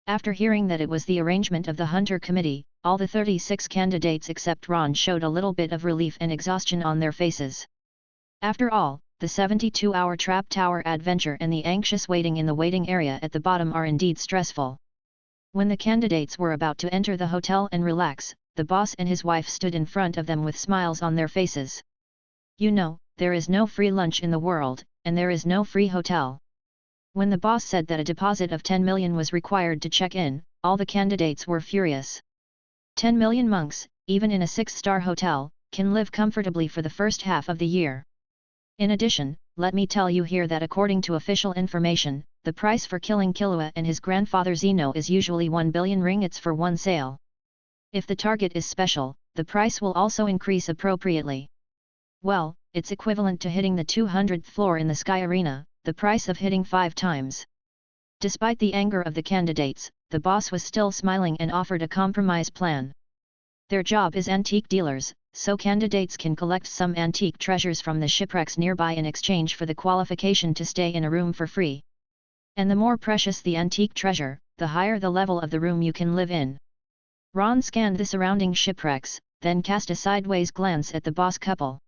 Speaker 1: After hearing that it was the arrangement of the Hunter Committee, all the 36 candidates except Ron showed a little bit of relief and exhaustion on their faces. After all, the 72-hour trap tower adventure and the anxious waiting in the waiting area at the bottom are indeed stressful. When the candidates were about to enter the hotel and relax, the boss and his wife stood in front of them with smiles on their faces. You know, there is no free lunch in the world, and there is no free hotel. When the boss said that a deposit of 10 million was required to check in, all the candidates were furious. 10 million monks, even in a 6-star hotel, can live comfortably for the first half of the year. In addition, let me tell you here that according to official information, the price for killing Killua and his grandfather Zeno is usually 1 billion ringgits for one sale. If the target is special, the price will also increase appropriately. Well, it's equivalent to hitting the 200th floor in the Sky Arena, the price of hitting 5 times. Despite the anger of the candidates, the boss was still smiling and offered a compromise plan. Their job is antique dealers, so candidates can collect some antique treasures from the shipwrecks nearby in exchange for the qualification to stay in a room for free. And the more precious the antique treasure, the higher the level of the room you can live in. Ron scanned the surrounding shipwrecks, then cast a sideways glance at the boss couple.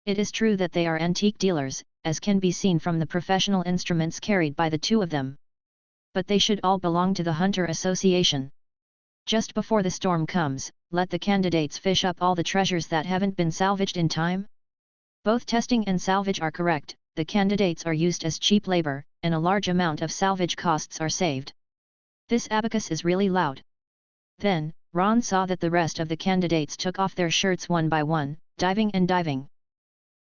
Speaker 1: It is true that they are antique dealers, as can be seen from the professional instruments carried by the two of them. But they should all belong to the Hunter Association. Just before the storm comes, let the candidates fish up all the treasures that haven't been salvaged in time. Both testing and salvage are correct, the candidates are used as cheap labor, and a large amount of salvage costs are saved. This abacus is really loud. Then, Ron saw that the rest of the candidates took off their shirts one by one, diving and diving.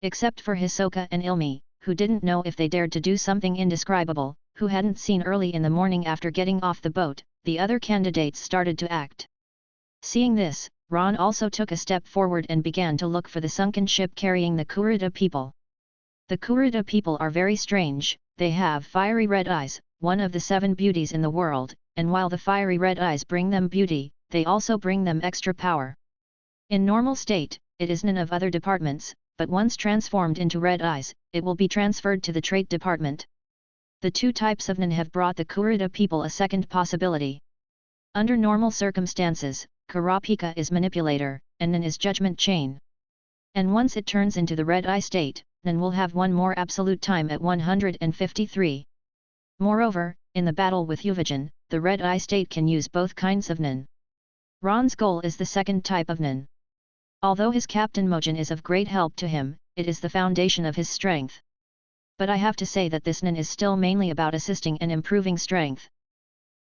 Speaker 1: Except for Hisoka and Ilmi, who didn't know if they dared to do something indescribable, who hadn't seen early in the morning after getting off the boat, the other candidates started to act. Seeing this, Ron also took a step forward and began to look for the sunken ship carrying the Kurita people. The Kurita people are very strange, they have fiery red eyes, one of the 7 beauties in the world, and while the fiery red eyes bring them beauty, they also bring them extra power. In normal state, it is none of other departments, but once transformed into red eyes, it will be transferred to the trait department. The two types of Nin have brought the Kurita people a second possibility. Under normal circumstances, Kurapika is manipulator, and Nin is judgment chain. And once it turns into the red eye state, Nin will have one more absolute time at 153. Moreover, in the battle with Uvajin, the red eye state can use both kinds of Nin. Ron's goal is the second type of Nin. Although his Captain Mojin is of great help to him, it is the foundation of his strength. But I have to say that this Nin is still mainly about assisting and improving strength.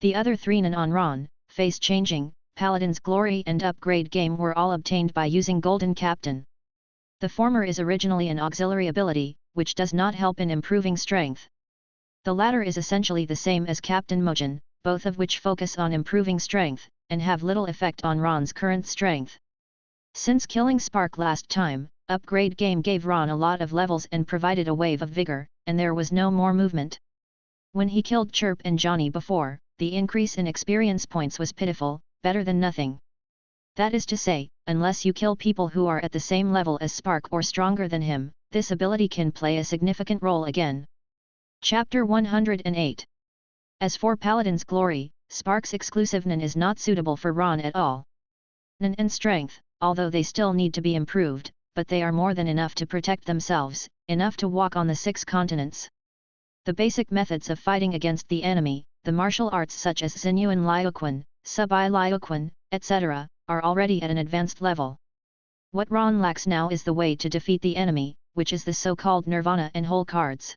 Speaker 1: The other 3 Nin on Ron, Face Changing, Paladin's Glory and Upgrade Game were all obtained by using Golden Captain. The former is originally an auxiliary ability, which does not help in improving strength. The latter is essentially the same as Captain Mojin, both of which focus on improving strength, and have little effect on Ron's current strength. Since killing Spark last time, Upgrade Game gave Ron a lot of levels and provided a wave of vigor, and there was no more movement. When he killed Chirp and Johnny before, the increase in experience points was pitiful, better than nothing. That is to say, unless you kill people who are at the same level as Spark or stronger than him, this ability can play a significant role again. Chapter 108. As for Paladin's Glory, Spark's exclusive Nin is not suitable for Ron at all. Nin and Strength, although they still need to be improved, but they are more than enough to protect themselves, enough to walk on the 6 continents. The basic methods of fighting against the enemy, the martial arts such as Xinyuan Liuquan, Subai Liuquan, etc., are already at an advanced level. What Ron lacks now is the way to defeat the enemy, which is the so-called Nirvana and Whole cards.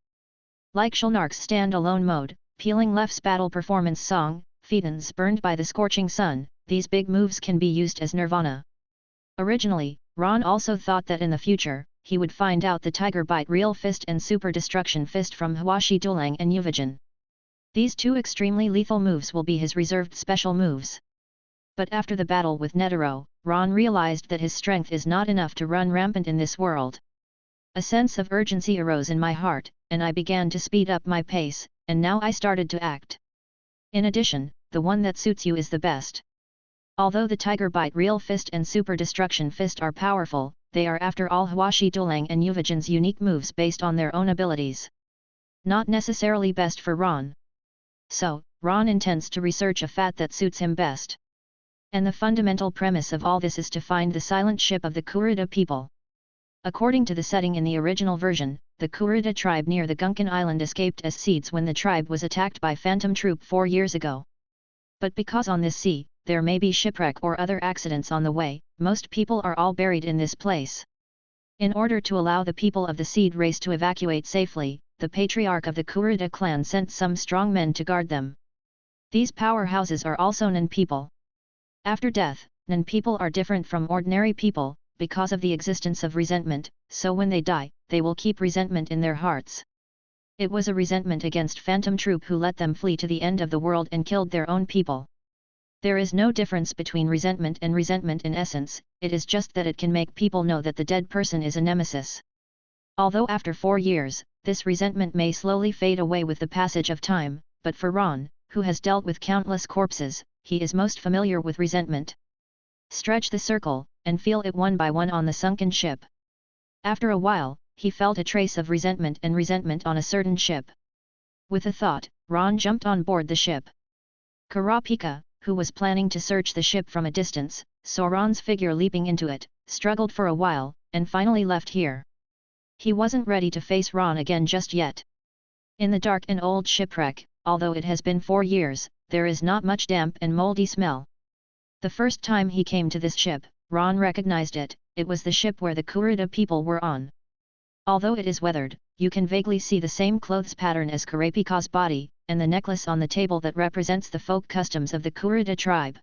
Speaker 1: Like Shulnark's stand-alone mode, Peeling Left's battle performance song, Phaetons Burned by the Scorching Sun, these big moves can be used as Nirvana. Originally, Ron also thought that in the future, he would find out the Tiger Bite Real Fist and Super Destruction Fist from Hawashi Dulang and Uvajin. These 2 extremely lethal moves will be his reserved special moves. But after the battle with Netero, Ron realized that his strength is not enough to run rampant in this world. A sense of urgency arose in my heart, and I began to speed up my pace, and now I started to act. In addition, the one that suits you is the best. Although the Tiger Bite Real Fist and Super Destruction Fist are powerful, they are after all Hawashi Dulang and Uvajin's unique moves based on their own abilities. Not necessarily best for Ron. So, Ron intends to research a fat that suits him best. And the fundamental premise of all this is to find the silent ship of the Kurita people. According to the setting in the original version, the Kurita tribe near the Gunkan Island escaped as seeds when the tribe was attacked by Phantom Troop 4 years ago. But because on this sea, there may be shipwreck or other accidents on the way, most people are all buried in this place. In order to allow the people of the seed race to evacuate safely, the patriarch of the Kurita clan sent some strong men to guard them. These powerhouses are also Nin people. After death, Nin people are different from ordinary people, because of the existence of resentment, so when they die, they will keep resentment in their hearts. It was a resentment against Phantom Troop who let them flee to the end of the world and killed their own people. There is no difference between resentment and resentment in essence, it is just that it can make people know that the dead person is a nemesis. Although after 4 years, this resentment may slowly fade away with the passage of time, but for Ron, who has dealt with countless corpses, he is most familiar with resentment. Stretch the circle, and feel it one by one on the sunken ship. After a while, he felt a trace of resentment on a certain ship. With a thought, Ron jumped on board the ship. Kurapika, who was planning to search the ship from a distance, saw Ron's figure leaping into it, struggled for a while, and finally left here. He wasn't ready to face Ron again just yet. In the dark and old shipwreck, although it has been 4 years, there is not much damp and moldy smell. The first time he came to this ship, Ron recognized it. It was the ship where the Kurita people were on. Although it is weathered, you can vaguely see the same clothes pattern as Kurapika's body, and the necklace on the table that represents the folk customs of the Kurita tribe.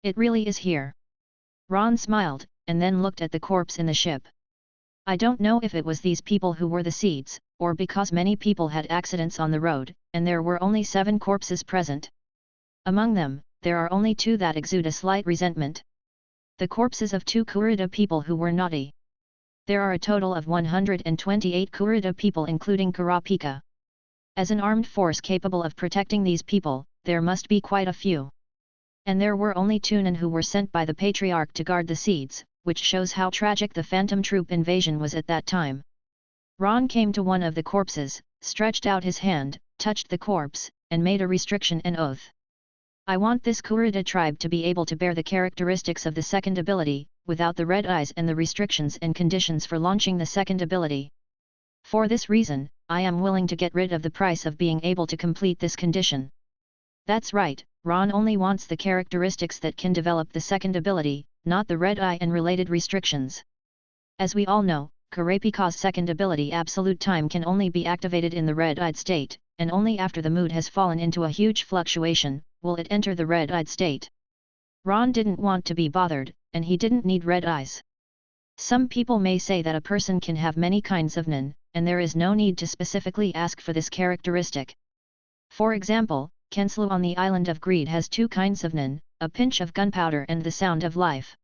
Speaker 1: It really is here. Ron smiled, and then looked at the corpse in the ship. I don't know if it was these people who were the seeds, or because many people had accidents on the road, and there were only 7 corpses present. Among them, there are only 2 that exude a slight resentment. The corpses of 2 Kurita people who were naughty. There are a total of 128 Kurita people including Kurapika. As an armed force capable of protecting these people, there must be quite a few. And there were only 2 Nin who were sent by the Patriarch to guard the seeds, which shows how tragic the Phantom Troop invasion was at that time. Ron came to one of the corpses, stretched out his hand, touched the corpse, and made a restriction and oath. I want this Kurita tribe to be able to bear the characteristics of the second ability, without the red eyes and the restrictions and conditions for launching the second ability. For this reason, I am willing to get rid of the price of being able to complete this condition. That's right, Ron only wants the characteristics that can develop the second ability, not the red eye and related restrictions. As we all know, Kurapika's second ability Absolute Time can only be activated in the red-eyed state, and only after the mood has fallen into a huge fluctuation, will it enter the red-eyed state. Ron didn't want to be bothered, and he didn't need red eyes. Some people may say that a person can have many kinds of Nin, and there is no need to specifically ask for this characteristic. For example, Kenslu on the island of Greed has 2 kinds of Nin, a pinch of gunpowder and the sound of life.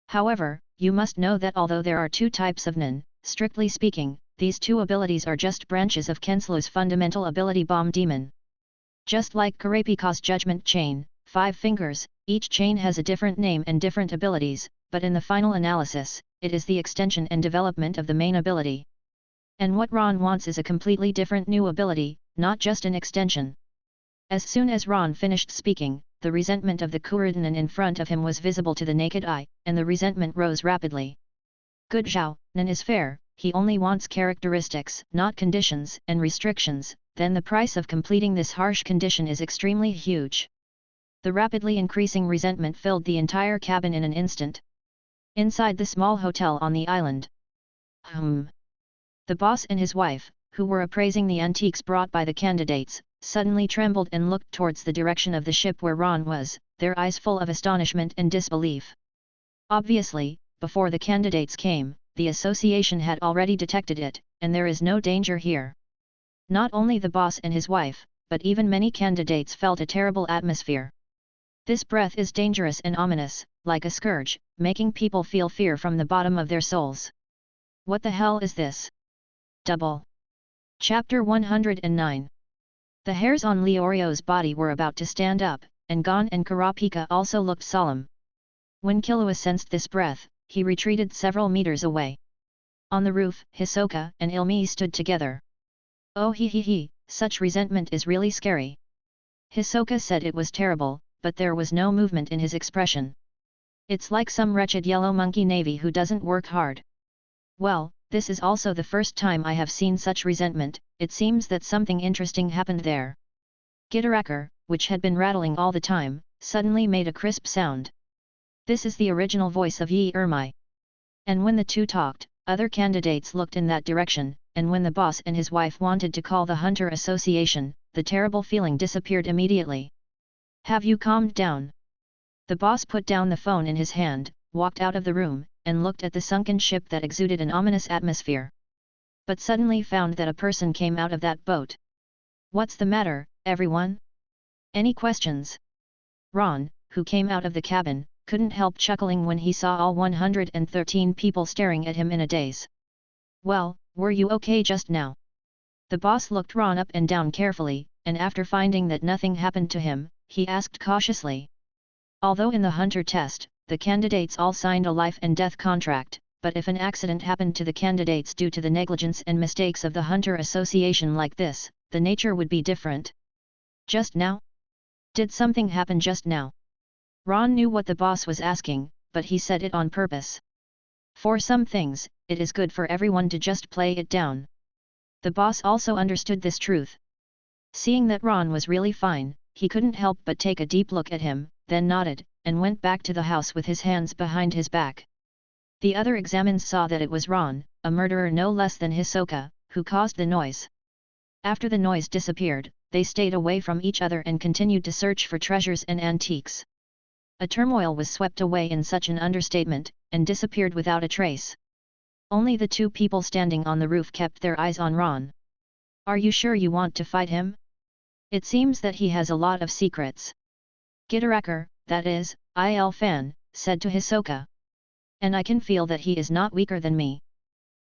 Speaker 1: However, you must know that although there are 2 types of Nin, strictly speaking, these 2 abilities are just branches of Kenslu's fundamental ability Bomb Demon. Just like Kurapika's Judgment Chain, 5 fingers, each chain has a different name and different abilities, but in the final analysis, it is the extension and development of the main ability. And what Ron wants is a completely different new ability, not just an extension. As soon as Ron finished speaking, the resentment of the Kuritanin in front of him was visible to the naked eye, and the resentment rose rapidly. Good Zhao, Nin is fair, he only wants characteristics, not conditions and restrictions, then the price of completing this harsh condition is extremely huge. The rapidly increasing resentment filled the entire cabin in an instant. Inside the small hotel on the island. The boss and his wife, who were appraising the antiques brought by the candidates, suddenly trembled and looked towards the direction of the ship where Ron was, their eyes full of astonishment and disbelief. Obviously, before the candidates came, the association had already detected it, and there is no danger here. Not only the boss and his wife, but even many candidates felt a terrible atmosphere. This breath is dangerous and ominous, like a scourge, making people feel fear from the bottom of their souls. What the hell is this? Double. Chapter 109. The hairs on Leorio's body were about to stand up, and Gon and Kurapika also looked solemn. When Killua sensed this breath, he retreated several meters away. On the roof, Hisoka and Ilmi stood together. Oh he, such resentment is really scary. Hisoka said it was terrible, but there was no movement in his expression. It's like some wretched yellow monkey navy who doesn't work hard. Well, this is also the first time I have seen such resentment. It seems that something interesting happened there. Gitaracker, which had been rattling all the time, suddenly made a crisp sound. This is the original voice of Yi Ermai. And when the two talked, other candidates looked in that direction, and when the boss and his wife wanted to call the Hunter Association, the terrible feeling disappeared immediately. Have you calmed down? The boss put down the phone in his hand, walked out of the room, and looked at the sunken ship that exuded an ominous atmosphere. But suddenly found that a person came out of that boat. What's the matter, everyone? Any questions? Ron, who came out of the cabin, couldn't help chuckling when he saw all 113 people staring at him in a daze. Well, were you okay just now? The boss looked Ron up and down carefully, and after finding that nothing happened to him, he asked cautiously. Although in the Hunter test, the candidates all signed a life and death contract, but if an accident happened to the candidates due to the negligence and mistakes of the Hunter Association like this, the nature would be different. Just now? Did something happen just now? Ron knew what the boss was asking, but he said it on purpose. For some things, it is good for everyone to just play it down. The boss also understood this truth. Seeing that Ron was really fine, he couldn't help but take a deep look at him, then nodded, and went back to the house with his hands behind his back. The other examines saw that it was Ron, a murderer no less than Hisoka, who caused the noise. After the noise disappeared, they stayed away from each other and continued to search for treasures and antiques. A turmoil was swept away in such an understatement, and disappeared without a trace. Only the two people standing on the roof kept their eyes on Ron. Are you sure you want to fight him? It seems that he has a lot of secrets. Gitaraker, that is, Fan, said to Hisoka. And I can feel that he is not weaker than me.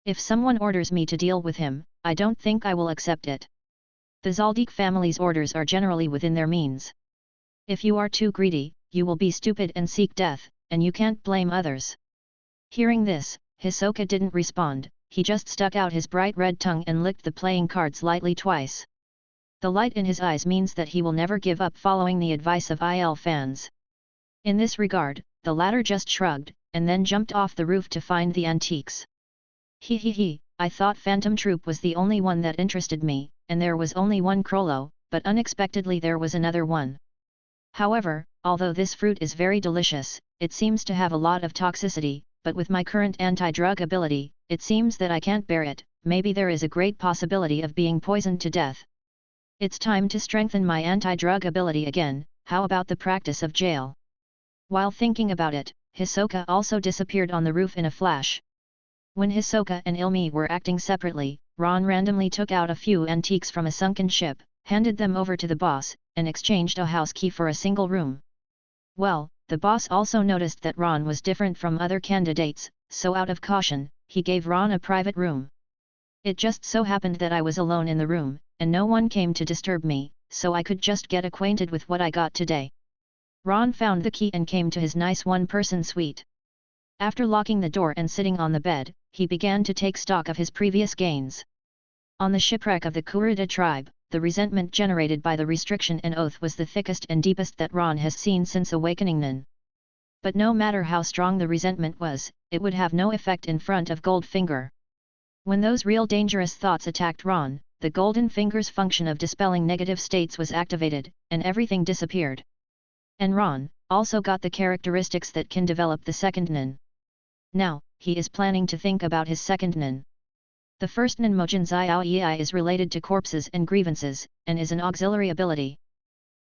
Speaker 1: If someone orders me to deal with him, I don't think I will accept it. The Zaldik family's orders are generally within their means. If you are too greedy, you will be stupid and seek death, and you can't blame others. Hearing this, Hisoka didn't respond, he just stuck out his bright red tongue and licked the playing cards lightly twice. The light in his eyes means that he will never give up following the advice of fans. In this regard, the latter just shrugged, and then jumped off the roof to find the antiques. He, I thought Phantom Troop was the only one that interested me, and there was only one Crollo, but unexpectedly there was another one. However, although this fruit is very delicious, it seems to have a lot of toxicity, but with my current anti-drug ability, it seems that I can't bear it. Maybe there is a great possibility of being poisoned to death. It's time to strengthen my anti-drug ability again. How about the practice of jail? While thinking about it, Hisoka also disappeared on the roof in a flash. When Hisoka and Ilmi were acting separately, Ron randomly took out a few antiques from a sunken ship, handed them over to the boss, and exchanged a house key for a single room. Well, the boss also noticed that Ron was different from other candidates, so out of caution, he gave Ron a private room. It just so happened that I was alone in the room, and no one came to disturb me, so I could just get acquainted with what I got today. Ron found the key and came to his nice one-person suite. After locking the door and sitting on the bed, he began to take stock of his previous gains. On the shipwreck of the Kurita tribe, the resentment generated by the restriction and oath was the thickest and deepest that Ron has seen since awakening Nin. But no matter how strong the resentment was, it would have no effect in front of Goldfinger. When those real dangerous thoughts attacked Ron, the Golden Finger's function of dispelling negative states was activated, and everything disappeared. And Ron also got the characteristics that can develop the second Nin. Now, he is planning to think about his second Nin. The first Nin Mojin Zai is related to corpses and grievances, and is an auxiliary ability.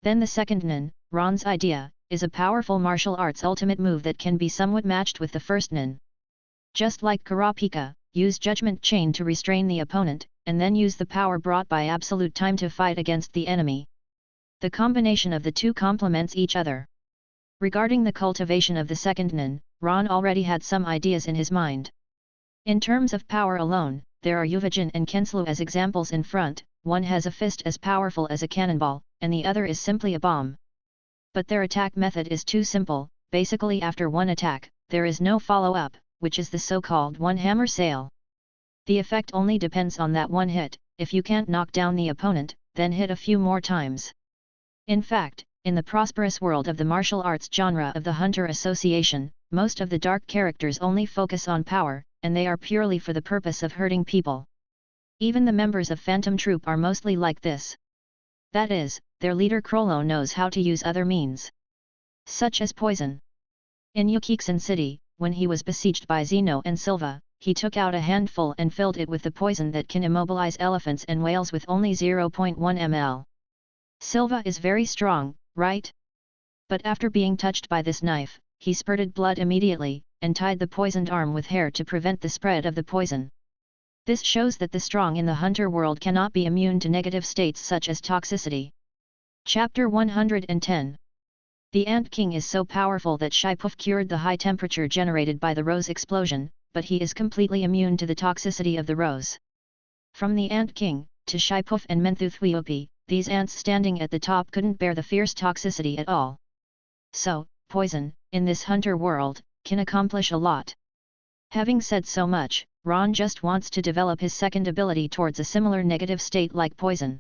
Speaker 1: Then the second Nin, Ron's idea, is a powerful martial arts ultimate move that can be somewhat matched with the first Nin. Just like Kurapika, use Judgment Chain to restrain the opponent, and then use the power brought by absolute time to fight against the enemy. The combination of the two complements each other. Regarding the cultivation of the second Nin, Ron already had some ideas in his mind. In terms of power alone, there are Yuvajin and Kenslu as examples in front. One has a fist as powerful as a cannonball, and the other is simply a bomb. But their attack method is too simple. Basically after one attack, there is no follow-up, which is the so-called one-hammer sale. The effect only depends on that one hit. If you can't knock down the opponent, then hit a few more times. In fact, in the prosperous world of the martial arts genre of the Hunter Association, most of the dark characters only focus on power, and they are purely for the purpose of hurting people. Even the members of Phantom Troop are mostly like this. That is, their leader Crollo knows how to use other means. Such as poison. In Yukiksen City, when he was besieged by Zeno and Silva, he took out a handful and filled it with the poison that can immobilize elephants and whales with only 0.1 ml. Silva is very strong, right? But after being touched by this knife, he spurted blood immediately, and tied the poisoned arm with hair to prevent the spread of the poison. This shows that the strong in the hunter world cannot be immune to negative states such as toxicity. Chapter 110. The Ant King is so powerful that Shipuff cured the high temperature generated by the rose explosion, but he is completely immune to the toxicity of the rose. From the Ant King, to Shipuff and Menthuthweopi, these ants standing at the top couldn't bear the fierce toxicity at all. So, poison, in this hunter world, can accomplish a lot. Having said so much, Ron just wants to develop his second ability towards a similar negative state like poison.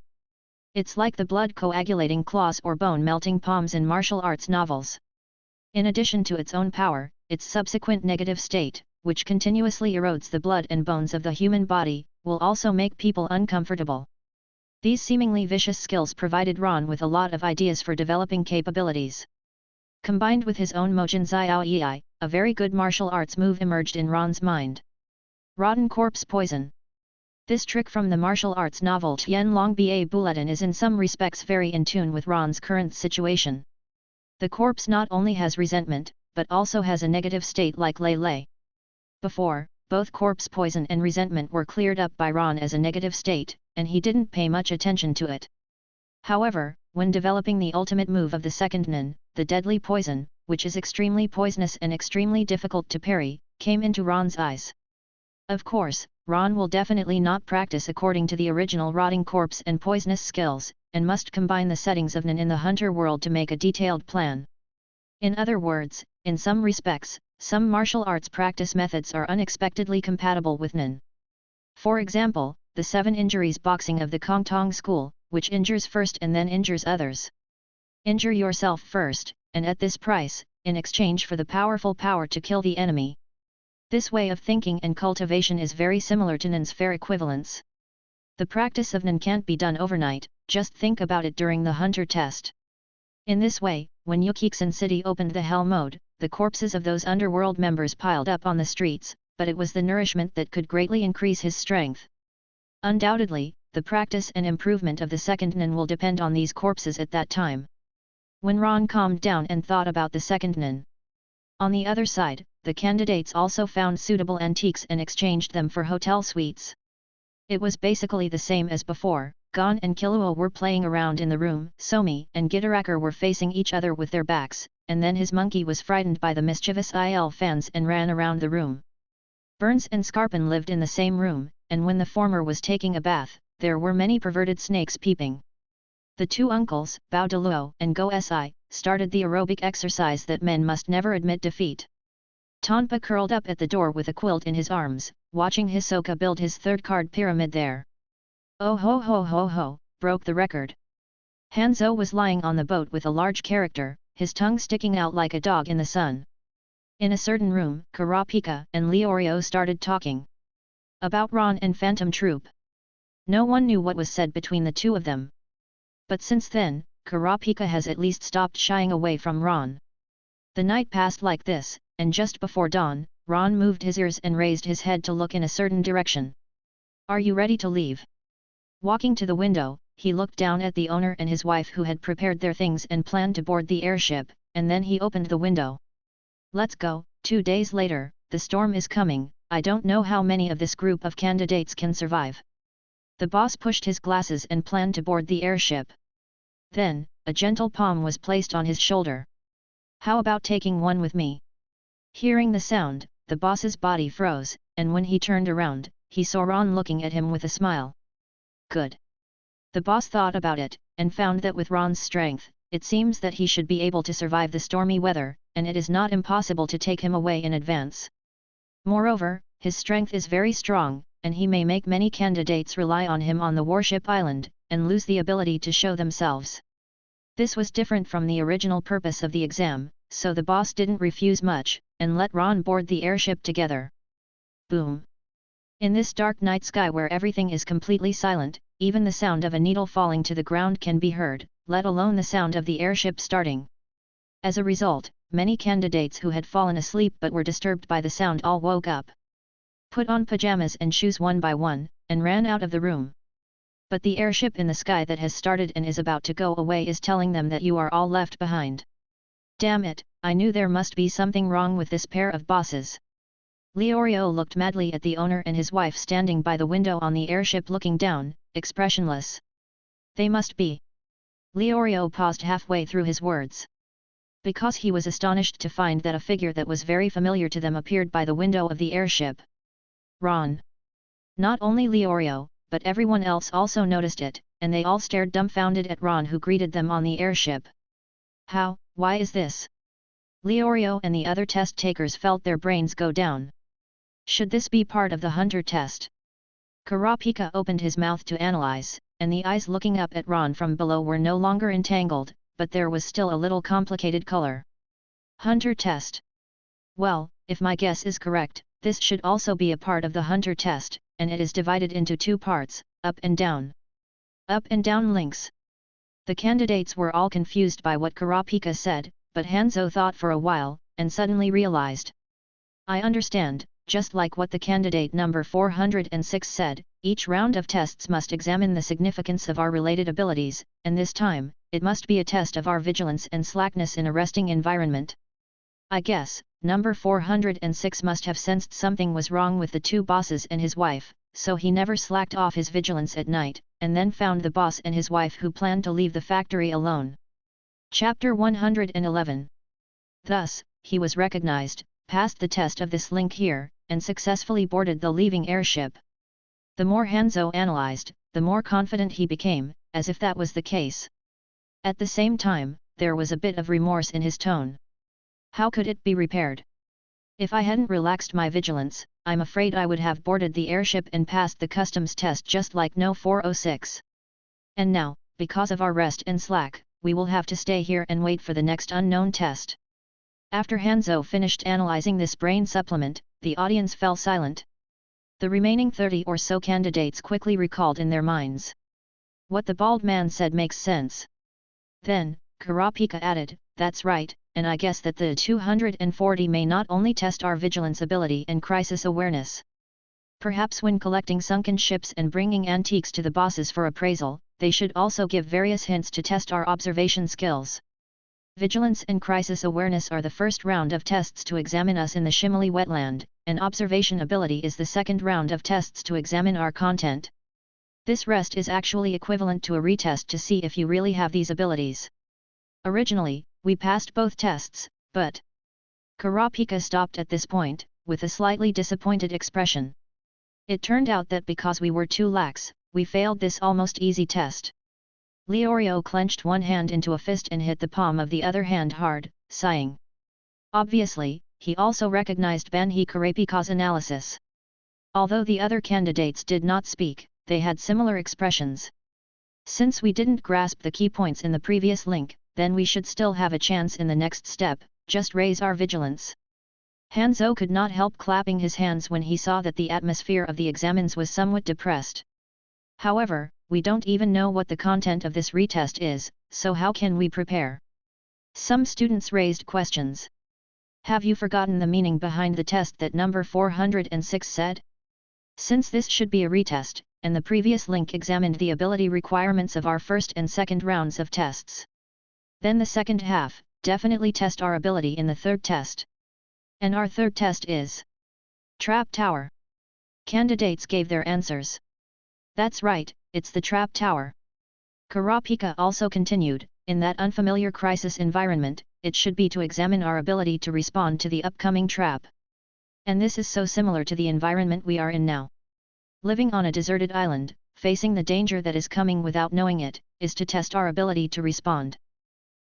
Speaker 1: It's like the blood-coagulating claws or bone-melting palms in martial arts novels. In addition to its own power, its subsequent negative state, which continuously erodes the blood and bones of the human body, will also make people uncomfortable. These seemingly vicious skills provided Ron with a lot of ideas for developing capabilities. Combined with his own Mojin Xiao Yi, a very good martial arts move emerged in Ron's mind. Rotten corpse poison. This trick from the martial arts novel Tian Long Ba Bulletin is in some respects very in tune with Ron's current situation. The corpse not only has resentment, but also has a negative state like Lei Lei. Before, both corpse poison and resentment were cleared up by Ron as a negative state, and he didn't pay much attention to it. However, when developing the ultimate move of the second nin, the deadly poison, which is extremely poisonous and extremely difficult to parry, came into Ron's eyes. Of course, Ron will definitely not practice according to the original rotting corpse and poisonous skills, and must combine the settings of nin in the hunter world to make a detailed plan. In other words, in some respects, some martial arts practice methods are unexpectedly compatible with nin. For example, the 7 injuries boxing of the Kongtong school, which injures first and then injures others. Injure yourself first, and at this price, in exchange for the powerful power to kill the enemy. This way of thinking and cultivation is very similar to nin's fair equivalence. The practice of nin can't be done overnight, just think about it during the hunter test. In this way, when Yukixin City opened the Hell mode, the corpses of those underworld members piled up on the streets, but it was the nourishment that could greatly increase his strength. Undoubtedly, the practice and improvement of the second nin will depend on these corpses at that time. When Ron calmed down and thought about the second nin. On the other side, the candidates also found suitable antiques and exchanged them for hotel suites. It was basically the same as before. Gon and Killua were playing around in the room, Somi and Gitarakar were facing each other with their backs, and then his monkey was frightened by the mischievous IL fans and ran around the room. Burns and Scarpin lived in the same room, and when the former was taking a bath, there were many perverted snakes peeping. The two uncles, Bao Deluo and Go Si, started the aerobic exercise that men must never admit defeat. Tonpa curled up at the door with a quilt in his arms, watching Hisoka build his third card pyramid there. Oh ho ho ho ho, broke the record. Hanzo was lying on the boat with a large character, his tongue sticking out like a dog in the sun. In a certain room, Kurapika and Leorio started talking about Ron and Phantom Troop. No one knew what was said between the two of them. But since then, Kurapika has at least stopped shying away from Ron. The night passed like this, and just before dawn, Ron moved his ears and raised his head to look in a certain direction. Are you ready to leave? Walking to the window, he looked down at the owner and his wife who had prepared their things and planned to board the airship, and then he opened the window. Let's go. 2 days later, the storm is coming, I don't know how many of this group of candidates can survive. The boss pushed his glasses and planned to board the airship. Then, a gentle palm was placed on his shoulder. How about taking one with me? Hearing the sound, the boss's body froze, and when he turned around, he saw Ron looking at him with a smile. Good. The boss thought about it, and found that with Ron's strength, it seems that he should be able to survive the stormy weather, and it is not impossible to take him away in advance. Moreover, his strength is very strong, and he may make many candidates rely on him on the warship island, and lose the ability to show themselves. This was different from the original purpose of the exam, so the boss didn't refuse much, and let Ron board the airship together. Boom! In this dark night sky where everything is completely silent, even the sound of a needle falling to the ground can be heard, let alone the sound of the airship starting. As a result, many candidates who had fallen asleep but were disturbed by the sound all woke up, put on pajamas and shoes one by one, and ran out of the room. But the airship in the sky that has started and is about to go away is telling them that you are all left behind. Damn it, I knew there must be something wrong with this pair of bosses. Leorio looked madly at the owner and his wife standing by the window on the airship looking down, expressionless. They must be. Leorio paused halfway through his words. Because he was astonished to find that a figure that was very familiar to them appeared by the window of the airship. Ron. Not only Leorio, but everyone else also noticed it, and they all stared dumbfounded at Ron who greeted them on the airship. How, why is this? Leorio and the other test takers felt their brains go down. Should this be part of the hunter test? Kurapika opened his mouth to analyze, and the eyes looking up at Ron from below were no longer entangled, but there was still a little complicated color. Hunter test. Well, if my guess is correct, this should also be a part of the Hunter test, and it is divided into two parts, up and down. Up and down links. The candidates were all confused by what Kurapika said, but Hanzo thought for a while, and suddenly realized. I understand, just like what the candidate number 406 said, each round of tests must examine the significance of our related abilities, and this time, it must be a test of our vigilance and slackness in a resting environment. I guess, number 406 must have sensed something was wrong with the two bosses and his wife, so he never slacked off his vigilance at night, and then found the boss and his wife who planned to leave the factory alone. Chapter 111. Thus, he was recognized, passed the test of this link here, and successfully boarded the leaving airship. The more Hanzo analyzed, the more confident he became, as if that was the case. At the same time, there was a bit of remorse in his tone. How could it be repaired? If I hadn't relaxed my vigilance, I'm afraid I would have boarded the airship and passed the customs test just like No 406. And now, because of our rest and slack, we will have to stay here and wait for the next unknown test. After Hanzo finished analyzing this brain supplement, the audience fell silent. The remaining 30 or so candidates quickly recalled in their minds. What the bald man said makes sense. Then, Kurapika added, that's right, and I guess that the 240 may not only test our vigilance ability and crisis awareness. Perhaps when collecting sunken ships and bringing antiques to the bosses for appraisal, they should also give various hints to test our observation skills. Vigilance and crisis awareness are the first round of tests to examine us in the Shimoli wetland, and observation ability is the second round of tests to examine our content. This rest is actually equivalent to a retest to see if you really have these abilities. Originally, we passed both tests, but... Kurapika stopped at this point, with a slightly disappointed expression. It turned out that because we were too lax, we failed this almost easy test. Leorio clenched one hand into a fist and hit the palm of the other hand hard, sighing. Obviously, he also recognized Banhi Kurapika's analysis. Although the other candidates did not speak, they had similar expressions. Since we didn't grasp the key points in the previous link, then we should still have a chance in the next step, just raise our vigilance. Hanzo could not help clapping his hands when he saw that the atmosphere of the examines was somewhat depressed. However, we don't even know what the content of this retest is, so how can we prepare? Some students raised questions. Have you forgotten the meaning behind the test that number 406 said? Since this should be a retest, and the previous link examined the ability requirements of our first and second rounds of tests. Then the second half, definitely test our ability in the third test. And our third test is Trap Tower. Candidates gave their answers. That's right, it's the Trap Tower. Kurapika also continued, in that unfamiliar crisis environment, it should be to examine our ability to respond to the upcoming trap. And this is so similar to the environment we are in now. Living on a deserted island, facing the danger that is coming without knowing it, is to test our ability to respond.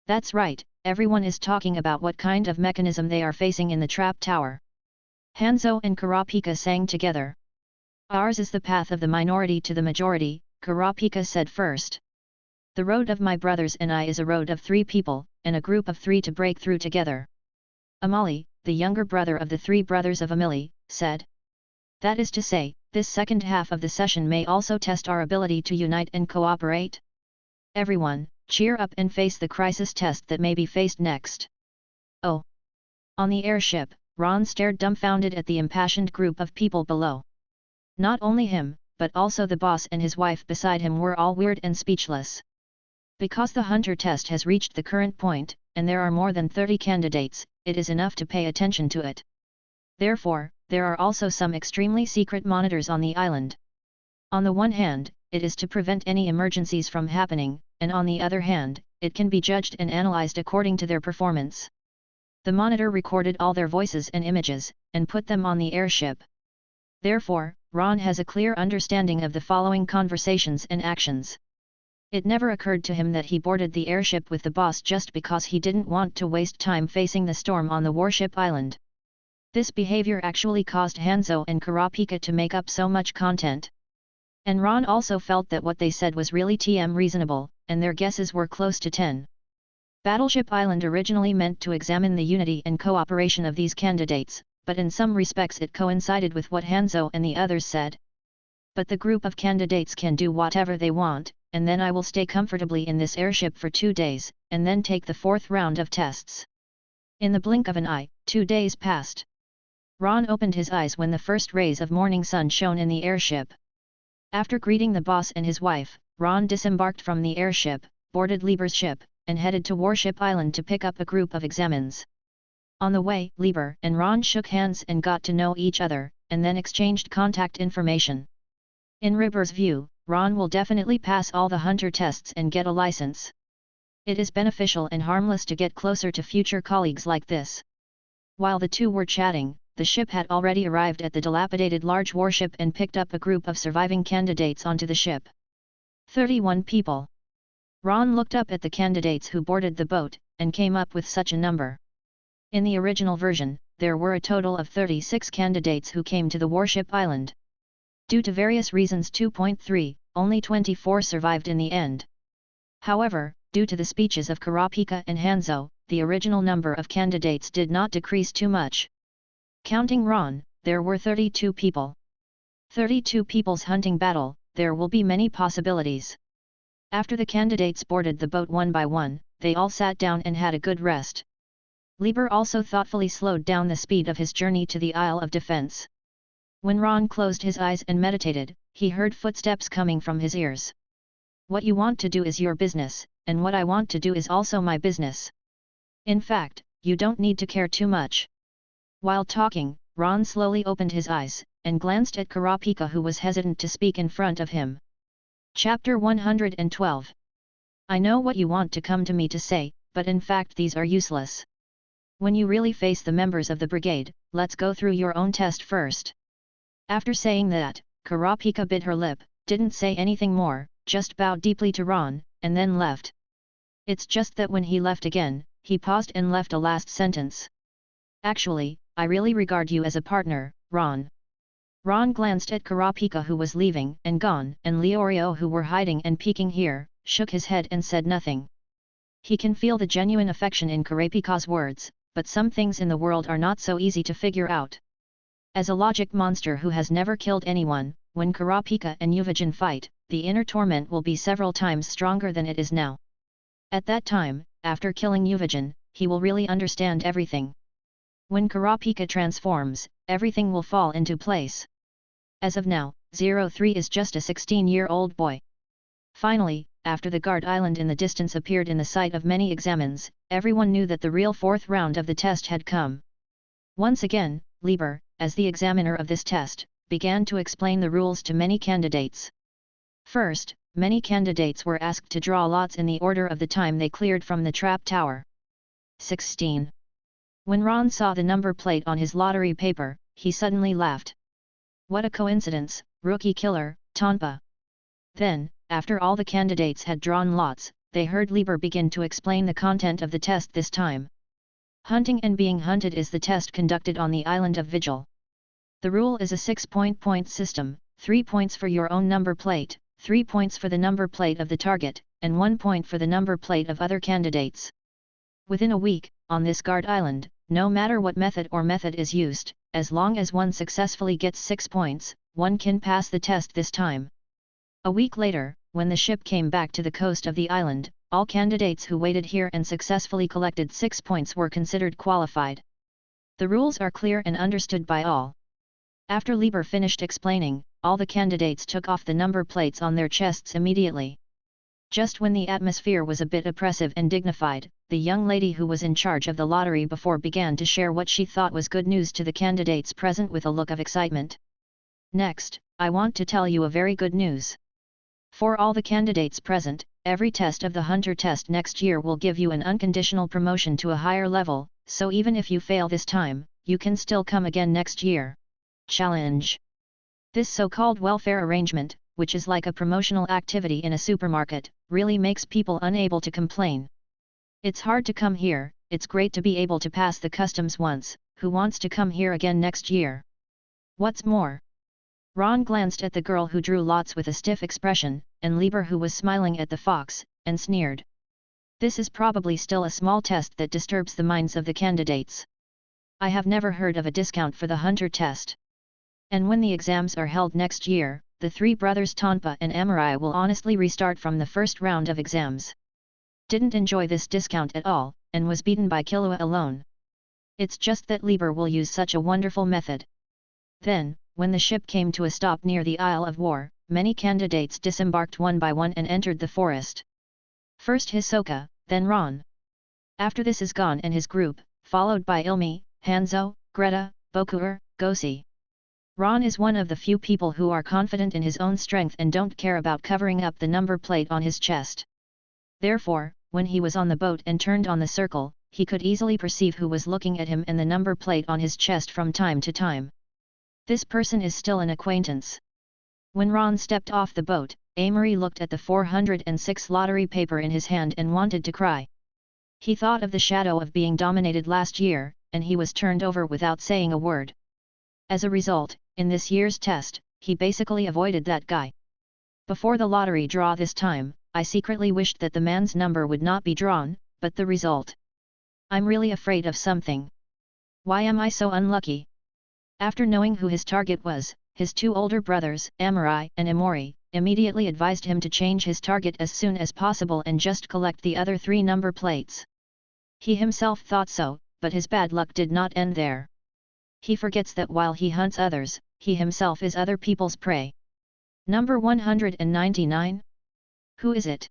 Speaker 1: That's right, everyone is talking about what kind of mechanism they are facing in the Trap Tower. Hanzo and Kurapika sang together. Ours is the path of the minority to the majority, Kurapika said first. The road of my brothers and I is a road of 3 people, and a group of 3 to break through together. Amali, the younger brother of the 3 brothers of Amili, said. That is to say, this second half of the session may also test our ability to unite and cooperate. Everyone, cheer up and face the crisis test that may be faced next. Oh! On the airship, Ron stared dumbfounded at the impassioned group of people below. Not only him, but also the boss and his wife beside him were all weird and speechless. Because the Hunter test has reached the current point, and there are more than 30 candidates, it is enough to pay attention to it. Therefore, there are also some extremely secret monitors on the island. On the one hand, it is to prevent any emergencies from happening, and on the other hand, it can be judged and analyzed according to their performance. The monitor recorded all their voices and images, and put them on the airship. Therefore, Ron has a clear understanding of the following conversations and actions. It never occurred to him that he boarded the airship with the boss just because he didn't want to waste time facing the storm on the warship island. This behavior actually caused Hanzo and Kurapika to make up so much content. And Ron also felt that what they said was really reasonable, and their guesses were close to 10. Battleship Island originally meant to examine the unity and cooperation of these candidates, but in some respects it coincided with what Hanzo and the others said. But the group of candidates can do whatever they want, and then I will stay comfortably in this airship for 2 days, and then take the 4th round of tests. In the blink of an eye, 2 days passed. Ron opened his eyes when the first rays of morning sun shone in the airship. After greeting the boss and his wife, Ron disembarked from the airship, boarded Lieber's ship, and headed to Warship Island to pick up a group of examines. On the way, Lieber and Ron shook hands and got to know each other, and then exchanged contact information. In Lieber's view, Ron will definitely pass all the hunter tests and get a license. It is beneficial and harmless to get closer to future colleagues like this. While the two were chatting, the ship had already arrived at the dilapidated large warship and picked up a group of surviving candidates onto the ship. 31 people. Ron looked up at the candidates who boarded the boat, and came up with such a number. In the original version, there were a total of 36 candidates who came to the Warship Island. Due to various reasons 2.3, only 24 survived in the end. However, due to the speeches of Kurapika and Hanzo, the original number of candidates did not decrease too much. Counting Ron, there were 32 people. 32 people's hunting battle, there will be many possibilities. After the candidates boarded the boat one by one, they all sat down and had a good rest. Lieber also thoughtfully slowed down the speed of his journey to the Isle of Defense. When Ron closed his eyes and meditated, he heard footsteps coming from his ears. What you want to do is your business, and what I want to do is also my business. In fact, you don't need to care too much. While talking, Ron slowly opened his eyes, and glanced at Kurapika, who was hesitant to speak in front of him. Chapter 112. I know what you want to come to me to say, but in fact these are useless. When you really face the members of the brigade, let's go through your own test first. After saying that, Kurapika bit her lip, didn't say anything more, just bowed deeply to Ron, and then left. It's just that when he left again, he paused and left a last sentence. Actually, I really regard you as a partner, Ron. Ron glanced at Kurapika, who was leaving and gone, and Leorio, who were hiding and peeking here, shook his head and said nothing. He can feel the genuine affection in Kurapika's words, but some things in the world are not so easy to figure out. As a logic monster who has never killed anyone, when Kurapika and Yuvajin fight, the inner torment will be several times stronger than it is now. At that time, after killing Yuvajin, he will really understand everything. When Kurapika transforms, everything will fall into place. As of now, 03 is just a 16-year-old boy. Finally, after the guard island in the distance appeared in the sight of many examines, everyone knew that the real 4th round of the test had come. Once again, Lieber, as the examiner of this test, began to explain the rules to many candidates. First, many candidates were asked to draw lots in the order of the time they cleared from the trap tower. 16. When Ron saw the number plate on his lottery paper, he suddenly laughed. What a coincidence, rookie killer, Tonpa. Then, after all the candidates had drawn lots, they heard Lieber begin to explain the content of the test this time. Hunting and being hunted is the test conducted on the island of Vigil. The rule is a 6-point system, 3 points for your own number plate, 3 points for the number plate of the target, and 1 point for the number plate of other candidates. Within a week, on this guard island, no matter what method is used, as long as one successfully gets 6 points, one can pass the test this time. A week later, when the ship came back to the coast of the island, all candidates who waited here and successfully collected 6 points were considered qualified. The rules are clear and understood by all. After Lieber finished explaining, all the candidates took off the number plates on their chests immediately. Just when the atmosphere was a bit oppressive and dignified, the young lady who was in charge of the lottery before began to share what she thought was good news to the candidates present with a look of excitement. Next, I want to tell you a very good news. For all the candidates present, every test of the Hunter test next year will give you an unconditional promotion to a higher level, so even if you fail this time, you can still come again next year. Challenge. This so-called welfare arrangement, which is like a promotional activity in a supermarket, really makes people unable to complain. It's hard to come here, it's great to be able to pass the customs once, who wants to come here again next year? What's more? Ron glanced at the girl who drew lots with a stiff expression, and Lieber who was smiling at the fox, and sneered. This is probably still a small test that disturbs the minds of the candidates. I have never heard of a discount for the hunter test. And when the exams are held next year, the three brothers Tonpa and Amurai will honestly restart from the first round of exams. Didn't enjoy this discount at all, and was beaten by Killua alone. It's just that Lieber will use such a wonderful method. Then, when the ship came to a stop near the Isle of War, many candidates disembarked one by one and entered the forest. First Hisoka, then Ron. After this is Gon and his group, followed by Ilmi, Hanzo, Greta, Bokuer, Gosi. Ron is one of the few people who are confident in his own strength and don't care about covering up the number plate on his chest. Therefore, when he was on the boat and turned on the circle, he could easily perceive who was looking at him and the number plate on his chest from time to time. This person is still an acquaintance. When Ron stepped off the boat, Amory looked at the 406 lottery paper in his hand and wanted to cry. He thought of the shadow of being dominated last year, and he was turned over without saying a word. As a result, in this year's test, he basically avoided that guy. Before the lottery draw this time, I secretly wished that the man's number would not be drawn, but the result. I'm really afraid of something. Why am I so unlucky? After knowing who his target was, his two older brothers, Amurai and Emori, immediately advised him to change his target as soon as possible and just collect the other three number plates. He himself thought so, but his bad luck did not end there. He forgets that while he hunts others, he himself is other people's prey. Number 199? Who is it?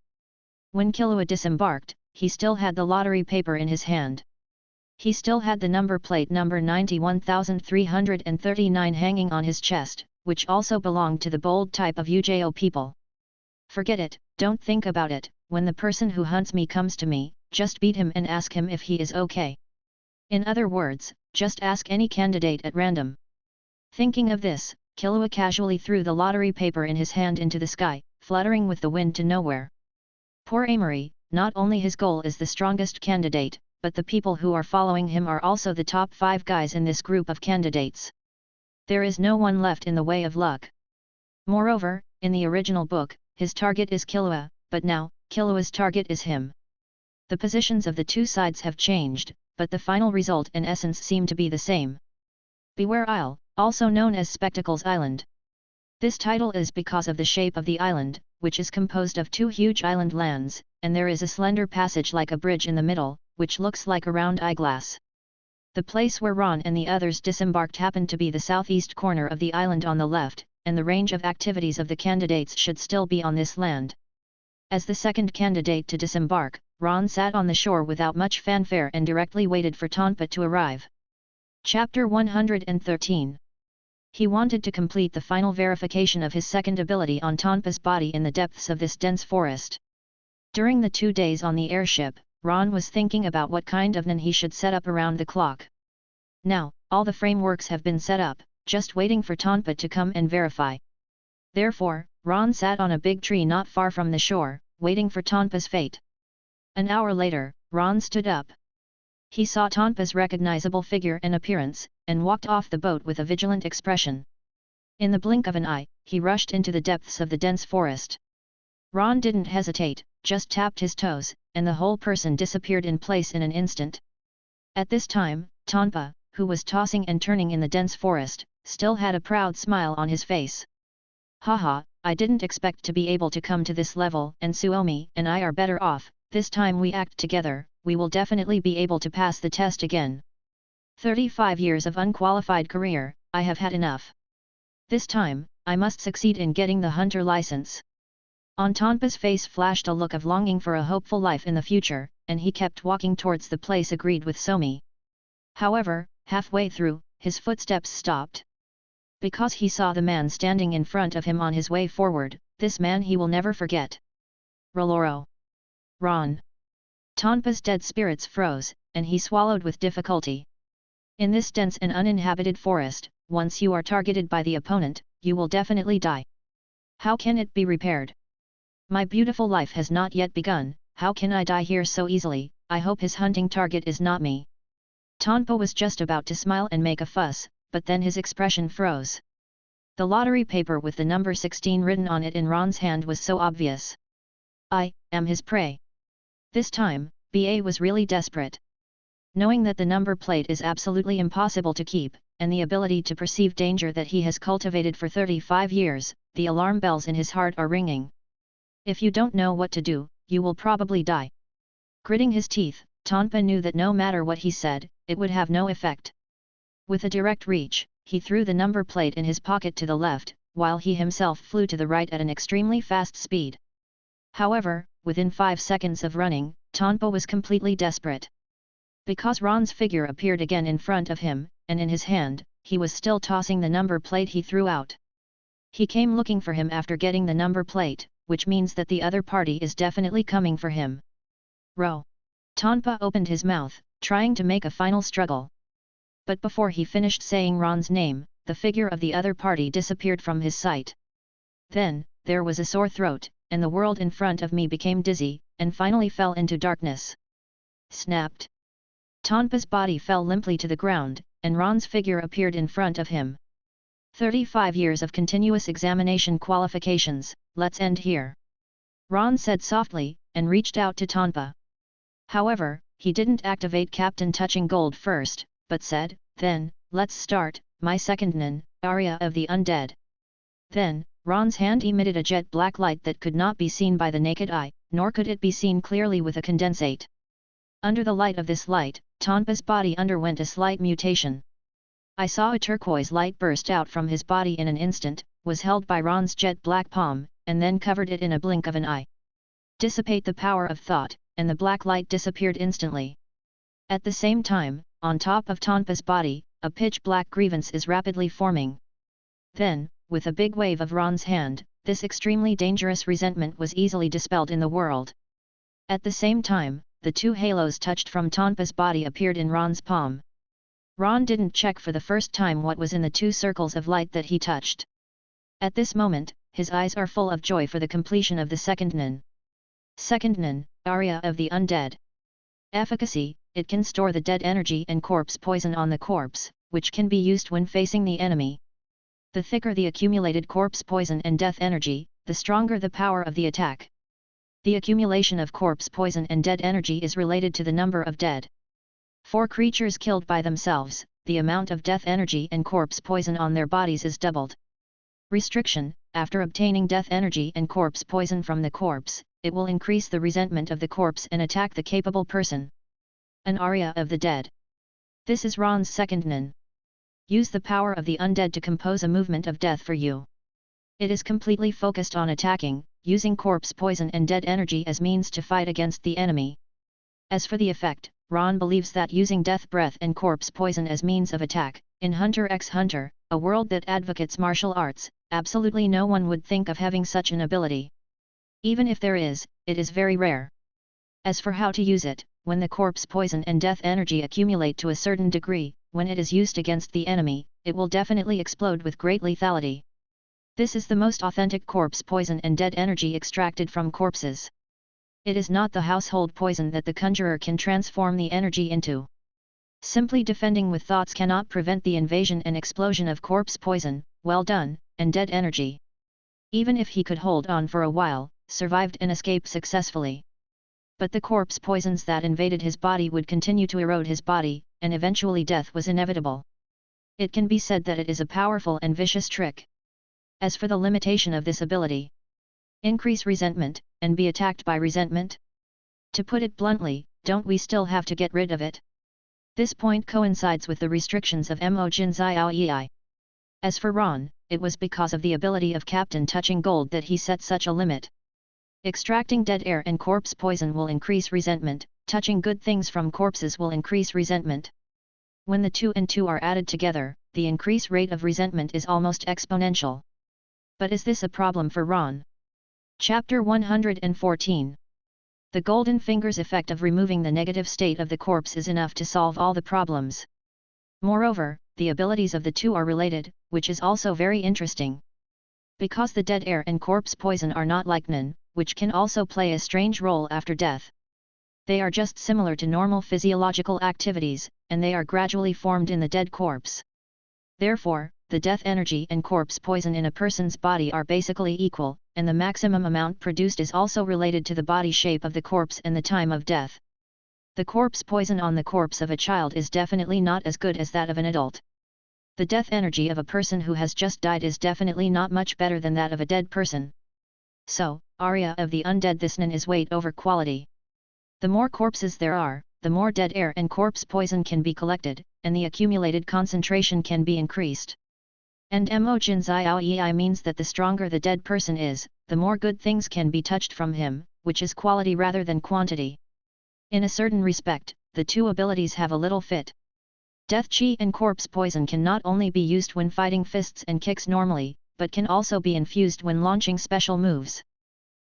Speaker 1: When Killua disembarked, he still had the lottery paper in his hand. He still had the number plate number 91,339 hanging on his chest, which also belonged to the bold type of Ujo people. Forget it, don't think about it, when the person who hunts me comes to me, just beat him and ask him if he is okay. In other words, just ask any candidate at random. Thinking of this, Killua casually threw the lottery paper in his hand into the sky, fluttering with the wind to nowhere. Poor Amory, not only his goal is the strongest candidate, but the people who are following him are also the top 5 guys in this group of candidates. There is no one left in the way of luck. Moreover, in the original book, his target is Killua, but now, Killua's target is him. The positions of the two sides have changed, but the final result and essence seem to be the same. Beware Isle, also known as Spectacles Island. This title is because of the shape of the island, which is composed of 2 huge island lands, and there is a slender passage like a bridge in the middle, which looks like a round eyeglass. The place where Ron and the others disembarked happened to be the southeast corner of the island on the left, and the range of activities of the candidates should still be on this land. As the second candidate to disembark, Ron sat on the shore without much fanfare and directly waited for Tonpa to arrive. Chapter 113. He wanted to complete the final verification of his second ability on Tonpa's body in the depths of this dense forest. During the 2 days on the airship, Ron was thinking about what kind of nan he should set up around the clock. Now, all the frameworks have been set up, just waiting for Tonpa to come and verify. Therefore, Ron sat on a big tree not far from the shore, waiting for Tonpa's fate. An hour later, Ron stood up. He saw Tonpa's recognizable figure and appearance, and walked off the boat with a vigilant expression. In the blink of an eye, he rushed into the depths of the dense forest. Ron didn't hesitate, just tapped his toes, and the whole person disappeared in place in an instant. At this time, Tonpa, who was tossing and turning in the dense forest, still had a proud smile on his face. Haha, I didn't expect to be able to come to this level, and Suomi and I are better off. This time we act together, we will definitely be able to pass the test again. 35 years of unqualified career, I have had enough. This time, I must succeed in getting the hunter license. On Tonpa's face flashed a look of longing for a hopeful life in the future, and he kept walking towards the place agreed with Somi. However, halfway through, his footsteps stopped. Because he saw the man standing in front of him on his way forward, this man he will never forget. Roloro. Ron. Tonpa's dead spirits froze, and he swallowed with difficulty. In this dense and uninhabited forest, once you are targeted by the opponent, you will definitely die. How can it be repaired? My beautiful life has not yet begun, how can I die here so easily? I hope his hunting target is not me. Tonpa was just about to smile and make a fuss, but then his expression froze. The lottery paper with the number 16 written on it in Ron's hand was so obvious. I am his prey. This time, BA was really desperate. Knowing that the number plate is absolutely impossible to keep, and the ability to perceive danger that he has cultivated for 35 years, the alarm bells in his heart are ringing. If you don't know what to do, you will probably die. Gritting his teeth, Tonpa knew that no matter what he said, it would have no effect. With a direct reach, he threw the number plate in his pocket to the left, while he himself flew to the right at an extremely fast speed. However, within 5 seconds of running, Tonpa was completely desperate. Because Ron's figure appeared again in front of him, and in his hand, he was still tossing the number plate he threw out. He came looking for him after getting the number plate, which means that the other party is definitely coming for him. Row. Tonpa opened his mouth, trying to make a final struggle. But before he finished saying Ron's name, the figure of the other party disappeared from his sight. Then, there was a sore throat, and the world in front of me became dizzy, and finally fell into darkness. Snapped. Tonpa's body fell limply to the ground, and Ron's figure appeared in front of him. 35 years of continuous examination qualifications, let's end here. Ron said softly, and reached out to Tonpa. However, he didn't activate Captain Touching Gold first, but said, then, let's start, my second nin, Aria of the Undead. Then, Ron's hand emitted a jet black light that could not be seen by the naked eye, nor could it be seen clearly with a condensate. Under the light of this light, Tonpa's body underwent a slight mutation. I saw a turquoise light burst out from his body in an instant, was held by Ron's jet black palm, and then covered it in a blink of an eye. Dissipate the power of thought, and the black light disappeared instantly. At the same time, on top of Tonpa's body, a pitch-black grievance is rapidly forming. Then, with a big wave of Ron's hand, this extremely dangerous resentment was easily dispelled in the world. At the same time, the two halos touched from Tonpa's body appeared in Ron's palm. Ron didn't check for the first time what was in the two circles of light that he touched. At this moment, his eyes are full of joy for the completion of the second nin. Second nin, Aria of the Undead. Efficacy, it can store the dead energy and corpse poison on the corpse, which can be used when facing the enemy. The thicker the accumulated corpse poison and death energy, the stronger the power of the attack. The accumulation of corpse poison and dead energy is related to the number of dead. For creatures killed by themselves, the amount of death energy and corpse poison on their bodies is doubled. Restriction, after obtaining death energy and corpse poison from the corpse, it will increase the resentment of the corpse and attack the capable person. An Aria of the Dead. This is Ron's second nin. Use the power of the undead to compose a movement of death for you. It is completely focused on attacking, using corpse poison and dead energy as means to fight against the enemy. As for the effect, Ron believes that using death breath and corpse poison as means of attack, in Hunter x Hunter, a world that advocates martial arts, absolutely no one would think of having such an ability. Even if there is, it is very rare. As for how to use it, when the corpse poison and death energy accumulate to a certain degree, when it is used against the enemy, it will definitely explode with great lethality. This is the most authentic corpse poison and dead energy extracted from corpses. It is not the household poison that the conjurer can transform the energy into. Simply defending with thoughts cannot prevent the invasion and explosion of corpse poison, well done, and dead energy. Even if he could hold on for a while, survived and escape successfully. But the corpse poisons that invaded his body would continue to erode his body, and eventually death was inevitable. It can be said that it is a powerful and vicious trick. As for the limitation of this ability, increase resentment, and be attacked by resentment? To put it bluntly, don't we still have to get rid of it? This point coincides with the restrictions of Mo Jinzai Aoei. As for Ron, it was because of the ability of Captain Touching Gold that he set such a limit. Extracting dead air and corpse poison will increase resentment, touching good things from corpses will increase resentment. When the 2 and 2 are added together, the increase rate of resentment is almost exponential. But is this a problem for Ron? Chapter 114. The Golden Finger's effect of removing the negative state of the corpse is enough to solve all the problems. Moreover, the abilities of the two are related, which is also very interesting. Because the dead air and corpse poison are not like nin, which can also play a strange role after death. They are just similar to normal physiological activities, and they are gradually formed in the dead corpse. Therefore, the death energy and corpse poison in a person's body are basically equal, and the maximum amount produced is also related to the body shape of the corpse and the time of death. The corpse poison on the corpse of a child is definitely not as good as that of an adult. The death energy of a person who has just died is definitely not much better than that of a dead person. So, area of the undead thisnan is weight over quality. The more corpses there are, the more dead air and corpse poison can be collected, and the accumulated concentration can be increased. And mo jinzai means that the stronger the dead person is, the more good things can be touched from him, which is quality rather than quantity. In a certain respect, the two abilities have a little fit. Death chi and corpse poison can not only be used when fighting fists and kicks normally, but can also be infused when launching special moves.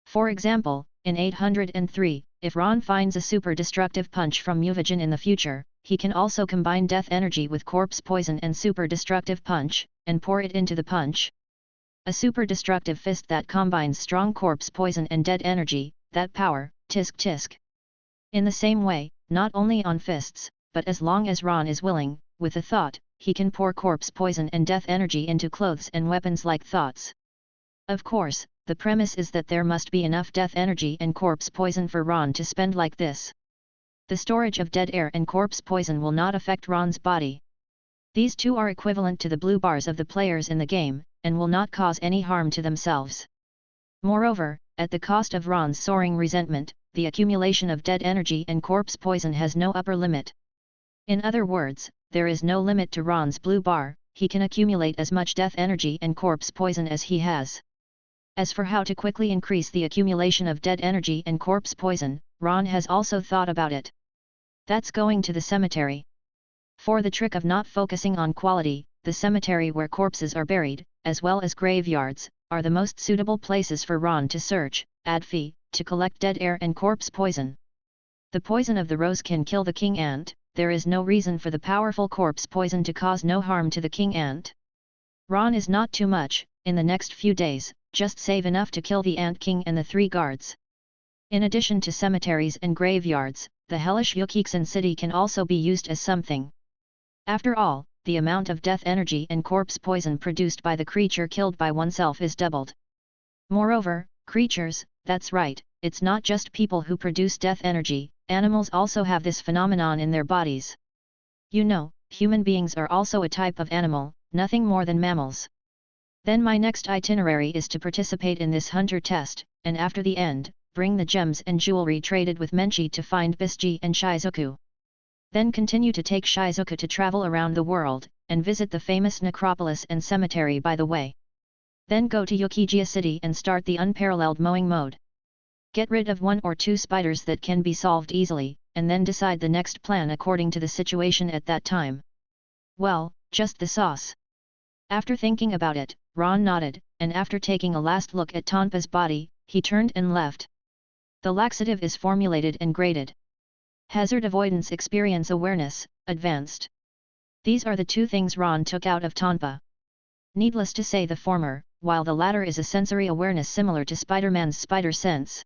Speaker 1: For example, in 803, if Ron finds a super destructive punch from Muvajin in the future, he can also combine death energy with corpse poison and super destructive punch, and pour it into the punch. A super destructive fist that combines strong corpse poison and dead energy, that power, tisk tisk. In the same way, not only on fists, but as long as Ron is willing, with a thought, he can pour corpse poison and death energy into clothes and weapons like thoughts. Of course, the premise is that there must be enough death energy and corpse poison for Ron to spend like this. The storage of dead air and corpse poison will not affect Ron's body. These two are equivalent to the blue bars of the players in the game, and will not cause any harm to themselves. Moreover, at the cost of Ron's soaring resentment, the accumulation of dead energy and corpse poison has no upper limit. In other words, there is no limit to Ron's blue bar, he can accumulate as much death energy and corpse poison as he has. As for how to quickly increase the accumulation of dead energy and corpse poison, Ron has also thought about it. That's going to the cemetery. For the trick of not focusing on quality, the cemetery where corpses are buried, as well as graveyards, are the most suitable places for Ron to search, to collect dead air and corpse poison. The poison of the rose can kill the king ant, there is no reason for the powerful corpse poison to cause no harm to the king ant. Ron is not too much, in the next few days, just save enough to kill the ant king and the 3 guards. In addition to cemeteries and graveyards, the hellish Yukiksan city can also be used as something. After all, the amount of death energy and corpse poison produced by the creature killed by oneself is doubled. Moreover, creatures, that's right, it's not just people who produce death energy, animals also have this phenomenon in their bodies. You know, human beings are also a type of animal, nothing more than mammals. Then my next itinerary is to participate in this hunter test, and after the end, bring the gems and jewelry traded with Menchi to find Bisji and Shizuku. Then continue to take Shizuku to travel around the world, and visit the famous necropolis and cemetery by the way. Then go to Yukijia City and start the unparalleled mowing mode. Get rid of 1 or 2 spiders that can be solved easily, and then decide the next plan according to the situation at that time. Well, just the sauce. After thinking about it, Ron nodded, and after taking a last look at Tonpa's body, he turned and left. The laxative is formulated and graded. Hazard avoidance experience awareness, advanced. These are the 2 things Ron took out of Tonpa. Needless to say the former, while the latter is a sensory awareness similar to Spider-Man's spider sense.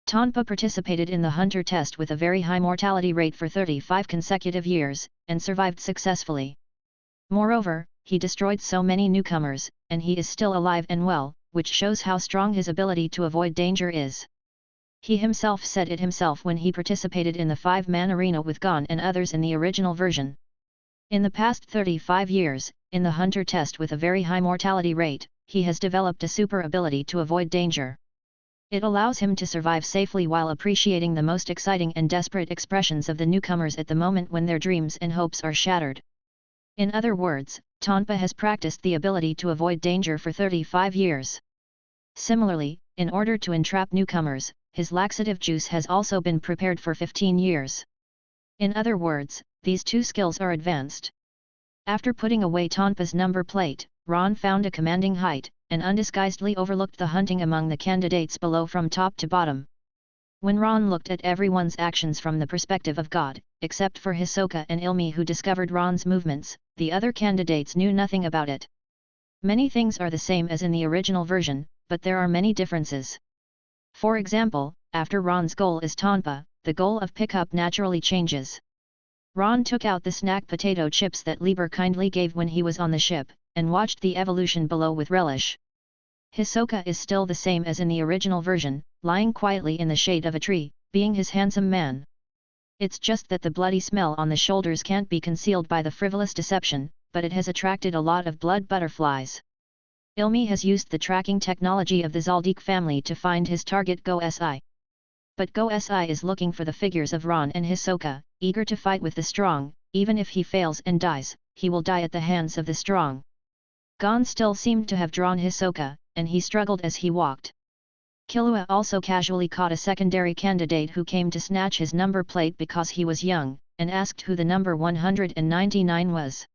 Speaker 1: Tonpa participated in the hunter test with a very high mortality rate for 35 consecutive years, and survived successfully. Moreover, he destroyed so many newcomers, and he is still alive and well, which shows how strong his ability to avoid danger is. He himself said it himself when he participated in the 5-man arena with Gon and others in the original version. In the past 35 years, in the hunter test with a very high mortality rate, he has developed a super ability to avoid danger. It allows him to survive safely while appreciating the most exciting and desperate expressions of the newcomers at the moment when their dreams and hopes are shattered. In other words, Tonpa has practiced the ability to avoid danger for 35 years. Similarly, in order to entrap newcomers, his laxative juice has also been prepared for 15 years. In other words, these 2 skills are advanced. After putting away Tonpa's number plate, Ron found a commanding height, and undisguisedly overlooked the hunting among the candidates below from top to bottom. When Ron looked at everyone's actions from the perspective of God, except for Hisoka and Ilmi who discovered Ron's movements, the other candidates knew nothing about it. Many things are the same as in the original version, but there are many differences. For example, after Ron's goal is Tonpa, the goal of pickup naturally changes. Ron took out the snack potato chips that Lieber kindly gave when he was on the ship, and watched the evolution below with relish. Hisoka is still the same as in the original version, lying quietly in the shade of a tree, being his handsome man. It's just that the bloody smell on the shoulders can't be concealed by the frivolous deception, but it has attracted a lot of blood butterflies. Ilmi has used the tracking technology of the Zaldik family to find his target Go-Si. But Go-Si is looking for the figures of Ron and Hisoka, eager to fight with the strong. Even if he fails and dies, he will die at the hands of the strong. Gon still seemed to have drawn Hisoka, and he struggled as he walked. Killua also casually caught a secondary candidate who came to snatch his number plate because he was young, and asked who the number 199 was.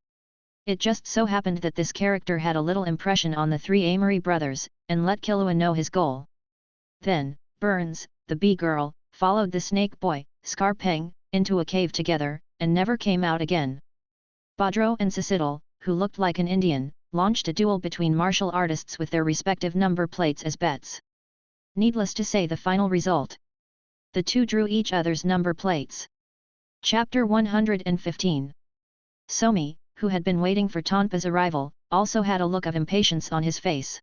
Speaker 1: It just so happened that this character had a little impression on the three Amory brothers, and let Killua know his goal. Then, Burns, the bee girl, followed the snake boy, Scarpeng, into a cave together, and never came out again. Badro and Cecil, who looked like an Indian, launched a duel between martial artists with their respective number plates as bets. Needless to say the final result. The two drew each other's number plates. Chapter 115. Somi, who had been waiting for Tonpa's arrival, also had a look of impatience on his face.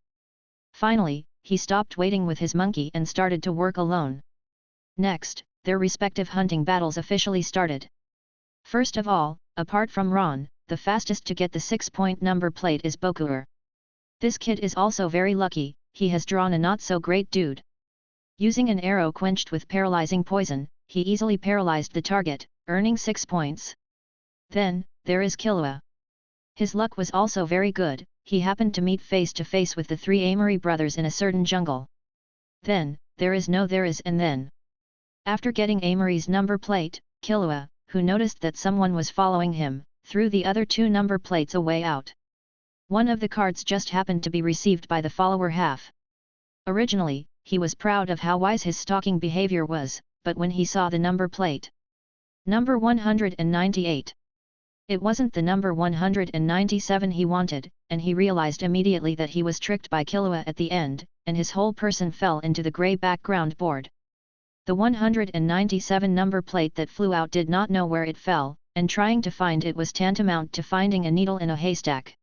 Speaker 1: Finally, he stopped waiting with his monkey and started to work alone. Next, their respective hunting battles officially started. First of all, apart from Ron, the fastest to get the 6-point number plate is Bokuer. This kid is also very lucky, he has drawn a not-so-great dude. Using an arrow quenched with paralyzing poison, he easily paralyzed the target, earning 6 points. Then, there is Killua. His luck was also very good, he happened to meet face-to-face with the three Amory brothers in a certain jungle. Then, there is and then. After getting Amory's number plate, Killua, who noticed that someone was following him, threw the other two number plates away out. One of the cards just happened to be received by the follower half. Originally, he was proud of how wise his stalking behavior was, but when he saw the number plate, number 198, it wasn't the number 197 he wanted, and he realized immediately that he was tricked by Killua at the end, and his whole person fell into the grey background board. The 197 number plate that flew out did not know where it fell, and trying to find it was tantamount to finding a needle in a haystack.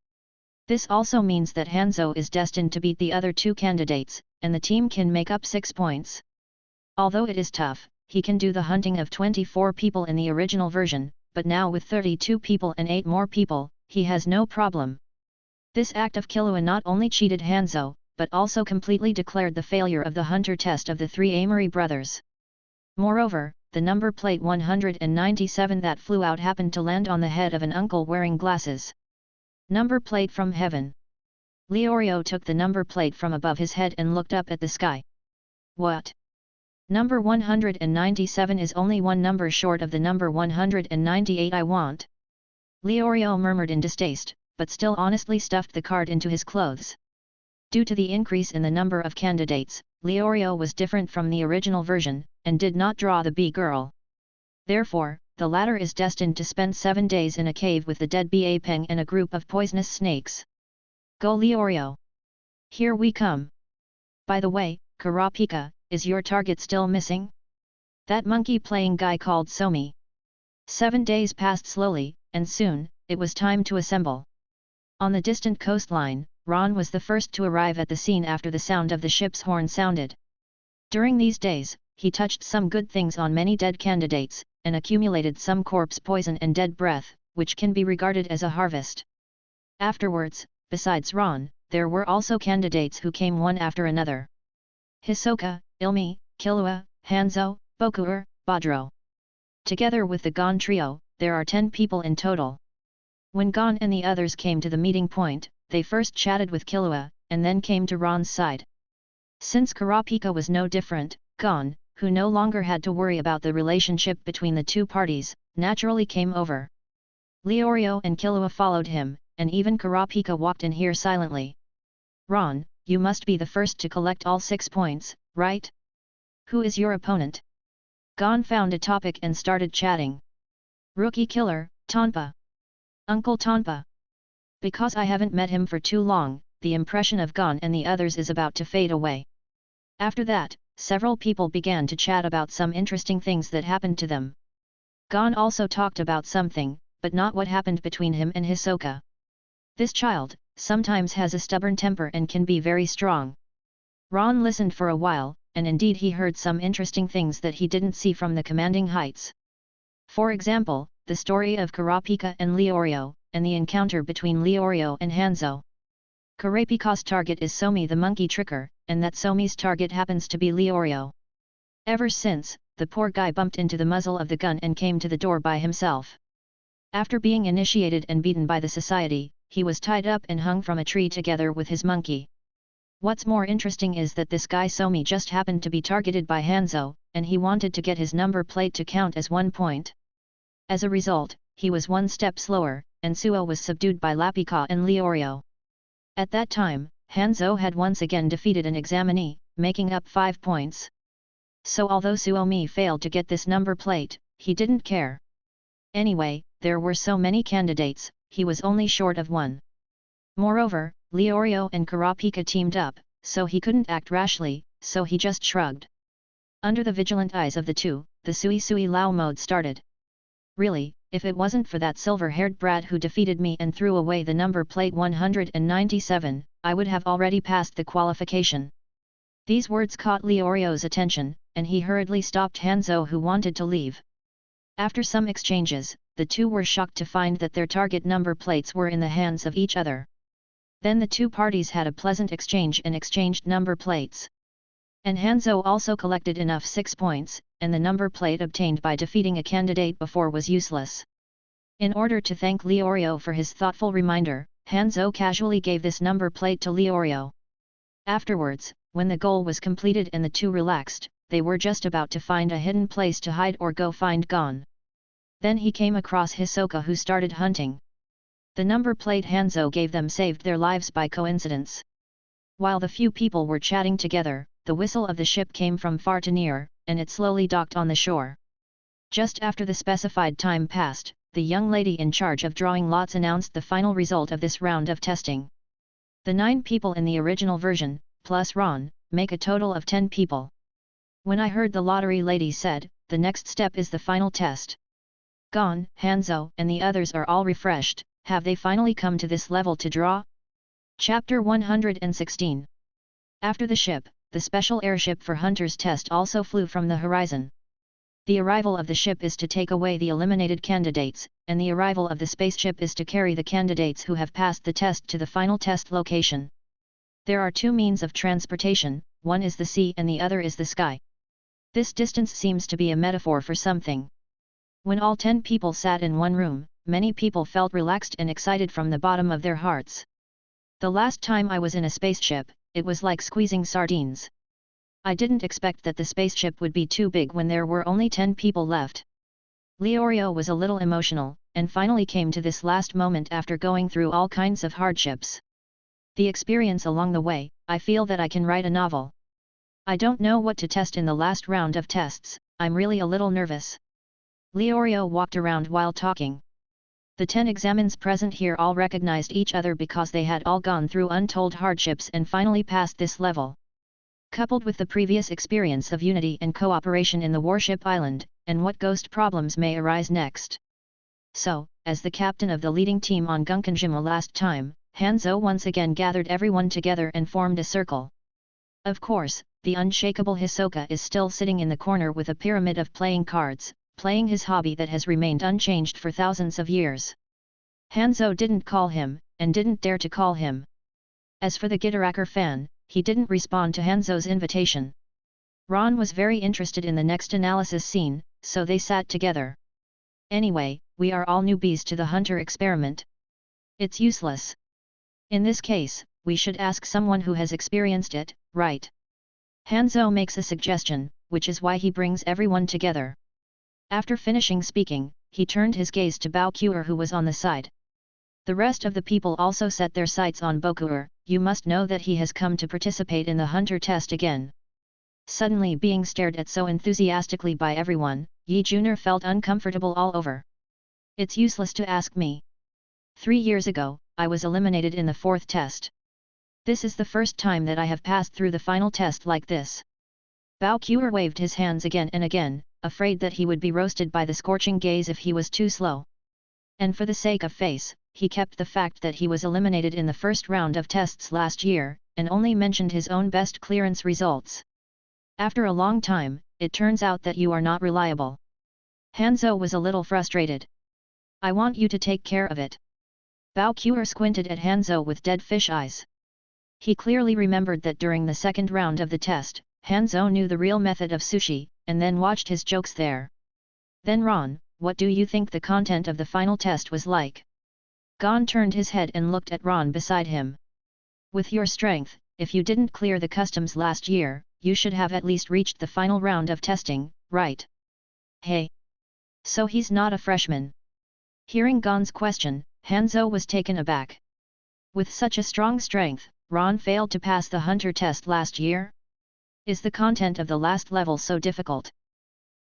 Speaker 1: This also means that Hanzo is destined to beat the other two candidates, and the team can make up 6 points. Although it is tough, he can do the hunting of 24 people in the original version, but now with 32 people and 8 more people, he has no problem. This act of Killua not only cheated Hanzo, but also completely declared the failure of the hunter test of the three Amory brothers. Moreover, the number plate 197 that flew out happened to land on the head of an uncle wearing glasses. Number plate from heaven. Leorio took the number plate from above his head and looked up at the sky. What? Number 197 is only one number short of the number 198 I want. Leorio murmured in distaste, but still honestly stuffed the card into his clothes. Due to the increase in the number of candidates, Leorio was different from the original version, and did not draw the bee girl. Therefore, the latter is destined to spend 7 days in a cave with the dead Ba Peng and a group of poisonous snakes. Go Leorio! Here we come! By the way, Kurapika, is your target still missing? That monkey-playing guy called Somi. 7 days passed slowly, and soon, it was time to assemble. On the distant coastline, Ron was the first to arrive at the scene after the sound of the ship's horn sounded. During these days, he touched some good things on many dead candidates, and accumulated some corpse poison and dead breath, which can be regarded as a harvest. Afterwards, besides Ron, there were also candidates who came one after another. Hisoka, Ilmi, Killua, Hanzo, Bokuer, Badro. Together with the Gon trio, there are 10 people in total. When Gon and the others came to the meeting point, they first chatted with Killua, and then came to Ron's side. Since Kurapika was no different, Gon, who no longer had to worry about the relationship between the two parties, naturally came over. Leorio and Killua followed him, and even Kurapika walked in here silently. Ron, you must be the first to collect all 6 points, right? Who is your opponent? Gon found a topic and started chatting. Rookie killer, Tonpa. Uncle Tonpa. Because I haven't met him for too long, the impression of Gon and the others is about to fade away. After that, several people began to chat about some interesting things that happened to them. Gon also talked about something, but not what happened between him and Hisoka. This child, sometimes has a stubborn temper and can be very strong. Ron listened for a while, and indeed he heard some interesting things that he didn't see from the commanding heights. For example, the story of Kurapika and Leorio, and the encounter between Leorio and Hanzo. Kurapika's target is Somi the monkey tricker, and that Somi's target happens to be Leorio. Ever since, the poor guy bumped into the muzzle of the gun and came to the door by himself. After being initiated and beaten by the society, he was tied up and hung from a tree together with his monkey. What's more interesting is that this guy Somi just happened to be targeted by Hanzo, and he wanted to get his number plate to count as 1 point. As a result, he was 1 step slower, and Suo was subdued by Lapika and Leorio. At that time, Hanzo had once again defeated an examinee, making up 5 points. So although Suomi failed to get this number plate, he didn't care. Anyway, there were so many candidates, he was only short of 1. Moreover, Leorio and Kurapika teamed up, so he couldn't act rashly, so he just shrugged. Under the vigilant eyes of the two, the Sui Sui Lao mode started. Really, if it wasn't for that silver-haired brat who defeated me and threw away the number plate 197, I would have already passed the qualification. These words caught Leorio's attention, and he hurriedly stopped Hanzo who wanted to leave. After some exchanges, the two were shocked to find that their target number plates were in the hands of each other. Then the two parties had a pleasant exchange and exchanged number plates. And Hanzo also collected enough 6 points, and the number plate obtained by defeating a candidate before was useless. In order to thank Leorio for his thoughtful reminder, Hanzo casually gave this number plate to Leorio. Afterwards, when the goal was completed and the two relaxed, they were just about to find a hidden place to hide or go find Gon. Then he came across Hisoka who started hunting. The number plate Hanzo gave them saved their lives by coincidence. While the few people were chatting together, the whistle of the ship came from far to near, and it slowly docked on the shore. Just after the specified time passed, the young lady in charge of drawing lots announced the final result of this round of testing. The 9 people in the original version, plus Ron, make a total of 10 people. When I heard the lottery lady said, the next step is the final test. Gon, Hanzo, and the others are all refreshed. Have they finally come to this level to draw? Chapter 116. After the ship, the special airship for Hunter's test also flew from the horizon. The arrival of the ship is to take away the eliminated candidates, and the arrival of the spaceship is to carry the candidates who have passed the test to the final test location. There are 2 means of transportation, one is the sea and the other is the sky. This distance seems to be a metaphor for something. When all 10 people sat in one room, many people felt relaxed and excited from the bottom of their hearts. The last time I was in a spaceship, it was like squeezing sardines. I didn't expect that the spaceship would be too big when there were only 10 people left. Leorio was a little emotional, and finally came to this last moment after going through all kinds of hardships. The experience along the way, I feel that I can write a novel. I don't know what to test in the last round of tests, I'm really a little nervous. Leorio walked around while talking. The 10 examines present here all recognized each other because they had all gone through untold hardships and finally passed this level. Coupled with the previous experience of unity and cooperation in the warship island, and what ghost problems may arise next. So, as the captain of the leading team on Gunkanjima last time, Hanzo once again gathered everyone together and formed a circle. Of course, the unshakable Hisoka is still sitting in the corner with a pyramid of playing cards, playing his hobby that has remained unchanged for thousands of years. Hanzo didn't call him, and didn't dare to call him. As for the Gitaraker fan, he didn't respond to Hanzo's invitation. Ron was very interested in the next analysis scene, so they sat together. Anyway, we are all newbies to the Hunter experiment. It's useless. In this case, we should ask someone who has experienced it, right? Hanzo makes a suggestion, which is why he brings everyone together. After finishing speaking, he turned his gaze to Baokuer who was on the side. The rest of the people also set their sights on Bokuer. You must know that he has come to participate in the Hunter test again. Suddenly being stared at so enthusiastically by everyone, Yi Junior felt uncomfortable all over. It's useless to ask me. 3 years ago, I was eliminated in the 4th test. This is the first time that I have passed through the final test like this. Baokuer waved his hands again and again, afraid that he would be roasted by the scorching gaze if he was too slow. And for the sake of face, he kept the fact that he was eliminated in the first round of tests last year, and only mentioned his own best clearance results. After a long time, it turns out that you are not reliable. Hanzo was a little frustrated. I want you to take care of it. Bao Kuer squinted at Hanzo with dead fish eyes. He clearly remembered that during the second round of the test, Hanzo knew the real method of sushi, and then watched his jokes there. Then Ron, what do you think the content of the final test was like? Gon turned his head and looked at Ron beside him. With your strength, if you didn't clear the customs last year, you should have at least reached the final round of testing, right? Hey! So he's not a freshman. Hearing Gon's question, Hanzo was taken aback. With such a strong strength, Ron failed to pass the hunter test last year? Is the content of the last level so difficult?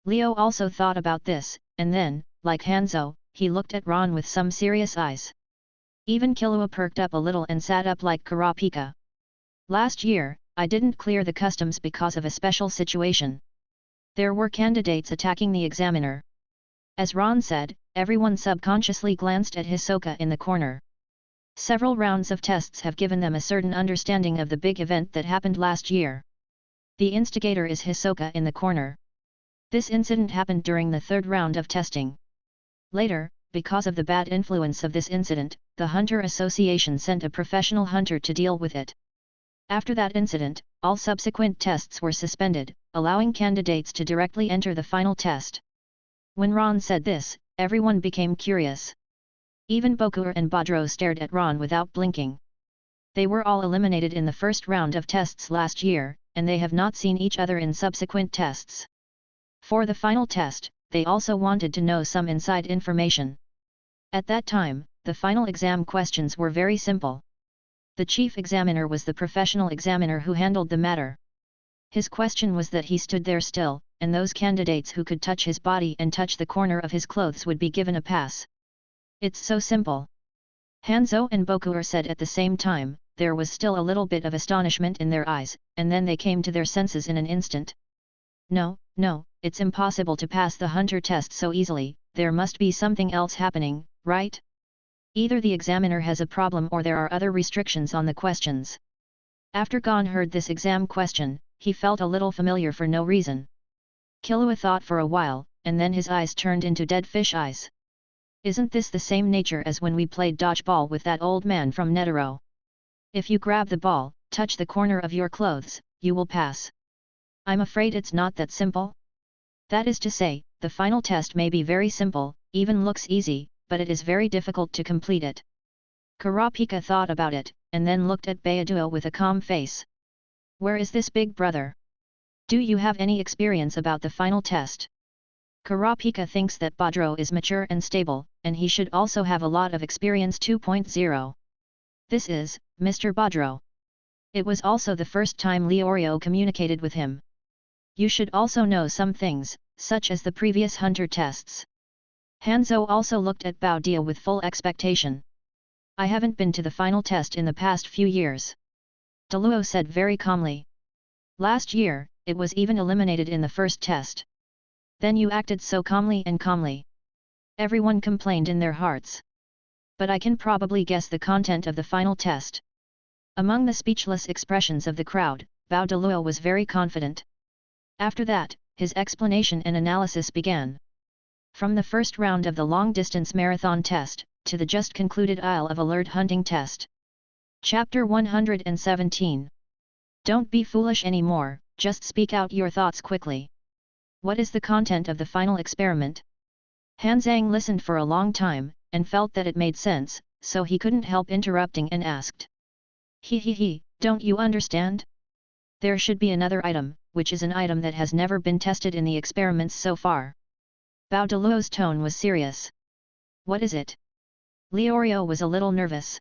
Speaker 1: Leo also thought about this, and then, like Hanzo, he looked at Ron with some serious eyes. Even Killua perked up a little and sat up like Kurapika. Last year, I didn't clear the customs because of a special situation. There were candidates attacking the examiner. As Ron said, everyone subconsciously glanced at Hisoka in the corner. Several rounds of tests have given them a certain understanding of the big event that happened last year. The instigator is Hisoka in the corner. This incident happened during the third round of testing. Later, because of the bad influence of this incident, the Hunter Association sent a professional hunter to deal with it. After that incident, all subsequent tests were suspended, allowing candidates to directly enter the final test. When Ron said this, everyone became curious. Even Bokuer and Badro stared at Ron without blinking. They were all eliminated in the first round of tests last year, and they have not seen each other in subsequent tests. For the final test, they also wanted to know some inside information. At that time, the final exam questions were very simple. The chief examiner was the professional examiner who handled the matter. His question was that he stood there still, and those candidates who could touch his body and touch the corner of his clothes would be given a pass. It's so simple. Hanzo and Bokuer said at the same time. There was still a little bit of astonishment in their eyes, and then they came to their senses in an instant. No, it's impossible to pass the hunter test so easily, there must be something else happening, right? Either the examiner has a problem or there are other restrictions on the questions. After Gon heard this exam question, he felt a little familiar for no reason. Killua thought for a while, and then his eyes turned into dead fish eyes. Isn't this the same nature as when we played dodgeball with that old man from Netero? If you grab the ball, touch the corner of your clothes, you will pass. I'm afraid it's not that simple. That is to say, the final test may be very simple, even looks easy, but it is very difficult to complete it. Kurapika thought about it, and then looked at Beaduo with a calm face. Where is this big brother? Do you have any experience about the final test? Kurapika thinks that Badro is mature and stable, and he should also have a lot of experience 2.0. This is, Mr. Badro. It was also the first time Leorio communicated with him. You should also know some things, such as the previous hunter tests. Hanzo also looked at Bao Dia with full expectation. I haven't been to the final test in the past few years. Deluo said very calmly. Last year, it was even eliminated in the first test. Then you acted so calmly and calmly. Everyone complained in their hearts. But I can probably guess the content of the final test. Among the speechless expressions of the crowd, Bao Deluo was very confident. After that, his explanation and analysis began. From the first round of the long-distance marathon test, to the just concluded Isle of Alert hunting test. Chapter 117. Don't be foolish anymore, just speak out your thoughts quickly. What is the content of the final experiment? Hanzang listened for a long time, and felt that it made sense, so he couldn't help interrupting and asked. Don't you understand? There should be another item, which is an item that has never been tested in the experiments so far. Bao Deluo's tone was serious. What is it? Leorio was a little nervous.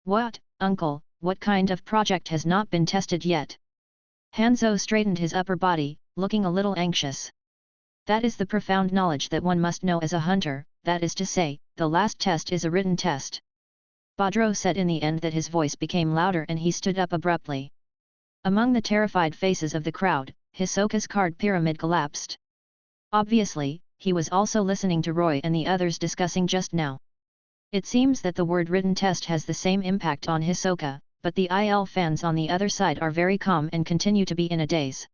Speaker 1: What, uncle, what kind of project has not been tested yet? Hanzo straightened his upper body, looking a little anxious. That is the profound knowledge that one must know as a hunter, that is to say, the last test is a written test. Badro said in the end that his voice became louder and he stood up abruptly. Among the terrified faces of the crowd, Hisoka's card pyramid collapsed. Obviously, he was also listening to Roy and the others discussing just now. It seems that the word written test has the same impact on Hisoka, but the IL fans on the other side are very calm and continue to be in a daze.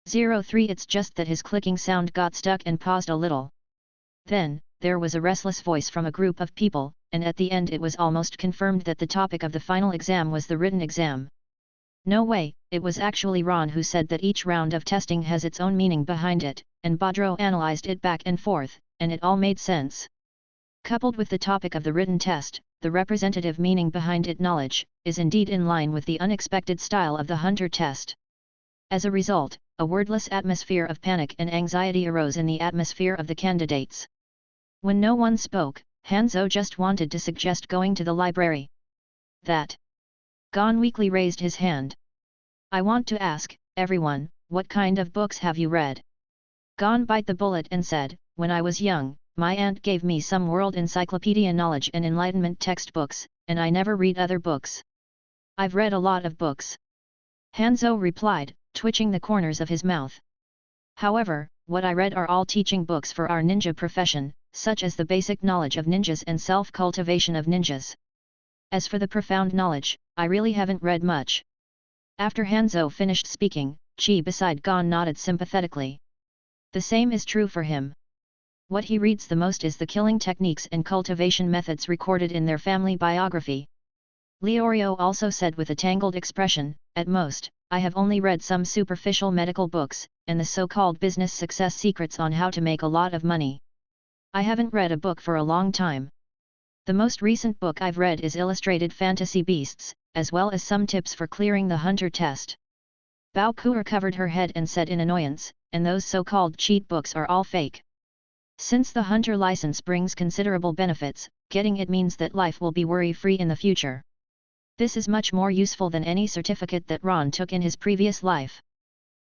Speaker 1: 03 It's just that his clicking sound got stuck and paused a little. Then, there was a restless voice from a group of people, and at the end it was almost confirmed that the topic of the final exam was the written exam. No way, it was actually Ron who said that each round of testing has its own meaning behind it, and Bodro analyzed it back and forth, and it all made sense. Coupled with the topic of the written test, the representative meaning behind it knowledge, is indeed in line with the unexpected style of the Hunter test. As a result, a wordless atmosphere of panic and anxiety arose in the atmosphere of the candidates. When no one spoke, Hanzo just wanted to suggest going to the library. That. Gon weakly raised his hand. I want to ask, everyone, what kind of books have you read? Gon bite the bullet and said, when I was young, my aunt gave me some world encyclopedia knowledge and enlightenment textbooks, and I never read other books. I've read a lot of books. Hanzo replied, twitching the corners of his mouth. However, what I read are all teaching books for our ninja profession, such as the basic knowledge of ninjas and self-cultivation of ninjas. As for the profound knowledge, I really haven't read much. After Hanzo finished speaking, Chi beside Gon nodded sympathetically. The same is true for him. What he reads the most is the killing techniques and cultivation methods recorded in their family biography. Leorio also said with a tangled expression, at most, I have only read some superficial medical books, and the so-called business success secrets on how to make a lot of money. I haven't read a book for a long time. The most recent book I've read is Illustrated Fantasy Beasts, as well as some tips for clearing the Hunter test. Bao Kuer covered her head and said in annoyance, and those so-called cheat books are all fake. Since the Hunter license brings considerable benefits, getting it means that life will be worry-free in the future. This is much more useful than any certificate that Ron took in his previous life.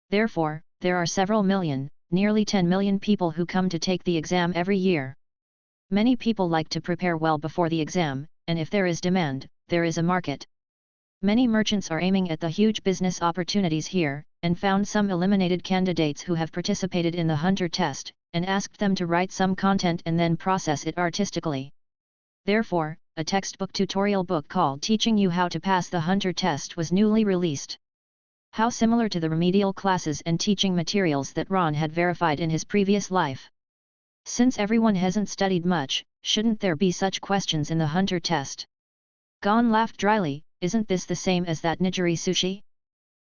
Speaker 1: Therefore, there are several million, nearly 10 million people who come to take the exam every year. Many people like to prepare well before the exam, and if there is demand, there is a market. Many merchants are aiming at the huge business opportunities here, and found some eliminated candidates who have participated in the Hunter test, and asked them to write some content and then process it artistically. Therefore, a textbook tutorial book called Teaching You How to Pass the Hunter Test was newly released. How similar to the remedial classes and teaching materials that Ron had verified in his previous life. Since everyone hasn't studied much, shouldn't there be such questions in the Hunter test? Gon laughed dryly, isn't this the same as that nigiri sushi?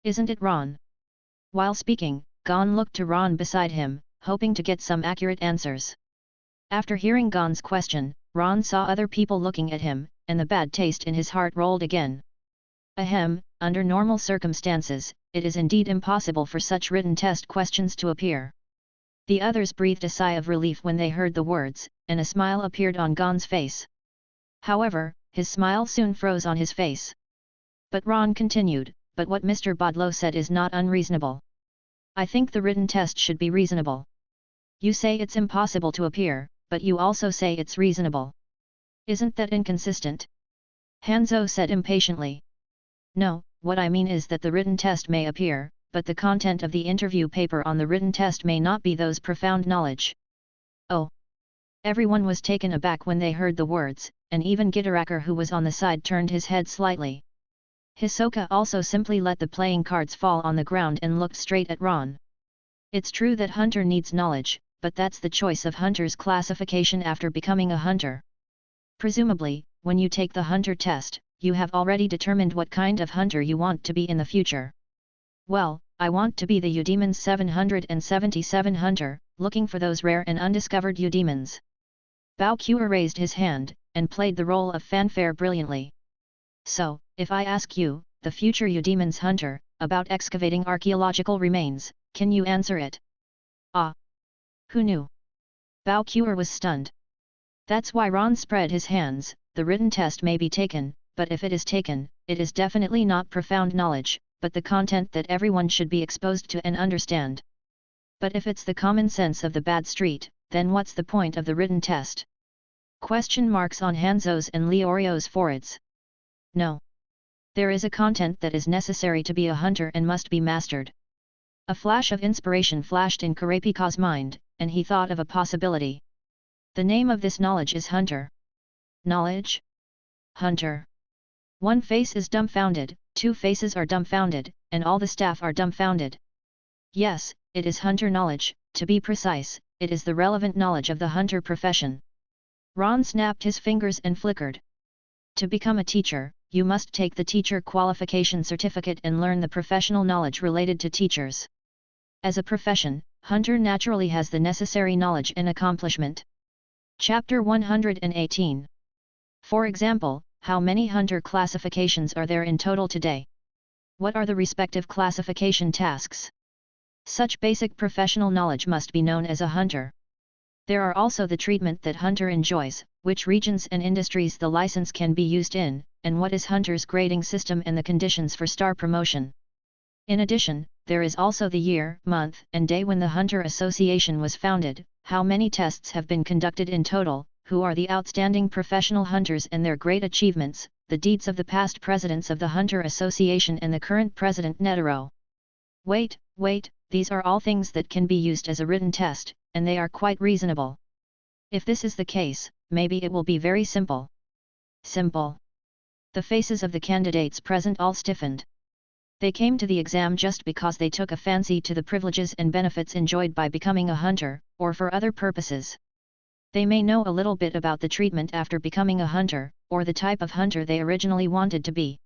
Speaker 1: Isn't it Ron? While speaking, Gon looked to Ron beside him, hoping to get some accurate answers. After hearing Gon's question, Ron saw other people looking at him, and the bad taste in his heart rolled again. Ahem, under normal circumstances, it is indeed impossible for such written test questions to appear. The others breathed a sigh of relief when they heard the words, and a smile appeared on Gon's face. However, his smile soon froze on his face. But Ron continued, but what Mr. Bodlo said is not unreasonable. I think the written test should be reasonable. You say it's impossible to appear, but you also say it's reasonable. Isn't that inconsistent? Hanzo said impatiently. No, what I mean is that the written test may appear, but the content of the interview paper on the written test may not be those profound knowledge. Oh! Everyone was taken aback when they heard the words, and even Gitaraker who was on the side turned his head slightly. Hisoka also simply let the playing cards fall on the ground and looked straight at Ron. It's true that Hunter needs knowledge, but that's the choice of Hunter's classification after becoming a Hunter. Presumably, when you take the Hunter test, you have already determined what kind of Hunter you want to be in the future. Well, I want to be the Eudemons 777 Hunter, looking for those rare and undiscovered Eudemons. Bao Kuer raised his hand, and played the role of fanfare brilliantly. So, if I ask you, the future Eudemons Hunter, about excavating archaeological remains, can you answer it? Ah! Who knew? Bao Kuer was stunned. That's why Ron spread his hands. The written test may be taken, but if it is taken, it is definitely not profound knowledge, but the content that everyone should be exposed to and understand. But if it's the common sense of the bad street, then what's the point of the written test? Question marks on Hanzo's and Leorio's foreheads. No. There is a content that is necessary to be a Hunter and must be mastered. A flash of inspiration flashed in Kurapika's mind, and he thought of a possibility. The name of this knowledge is Hunter. Knowledge? Hunter. One face is dumbfounded, two faces are dumbfounded, and all the staff are dumbfounded. Yes, it is hunter knowledge, to be precise, it is the relevant knowledge of the hunter profession. Ron snapped his fingers and flickered. To become a teacher, you must take the teacher qualification certificate and learn the professional knowledge related to teachers. As a profession, hunter naturally has the necessary knowledge and accomplishment. Chapter 118. For example, how many hunter classifications are there in total today? What are the respective classification tasks? Such basic professional knowledge must be known as a hunter. There are also the treatment that hunter enjoys, which regions and industries the license can be used in, and what is hunter's grading system and the conditions for star promotion. In addition, there is also the year, month, and day when the Hunter Association was founded, how many tests have been conducted in total, who are the outstanding professional hunters and their great achievements, the deeds of the past presidents of the Hunter Association and the current president Netero. Wait, these are all things that can be used as a written test, and they are quite reasonable. If this is the case, maybe it will be very simple. Simple. The faces of the candidates present all stiffened. They came to the exam just because they took a fancy to the privileges and benefits enjoyed by becoming a hunter, or for other purposes. They may know a little bit about the treatment after becoming a hunter, or the type of hunter they originally wanted to be.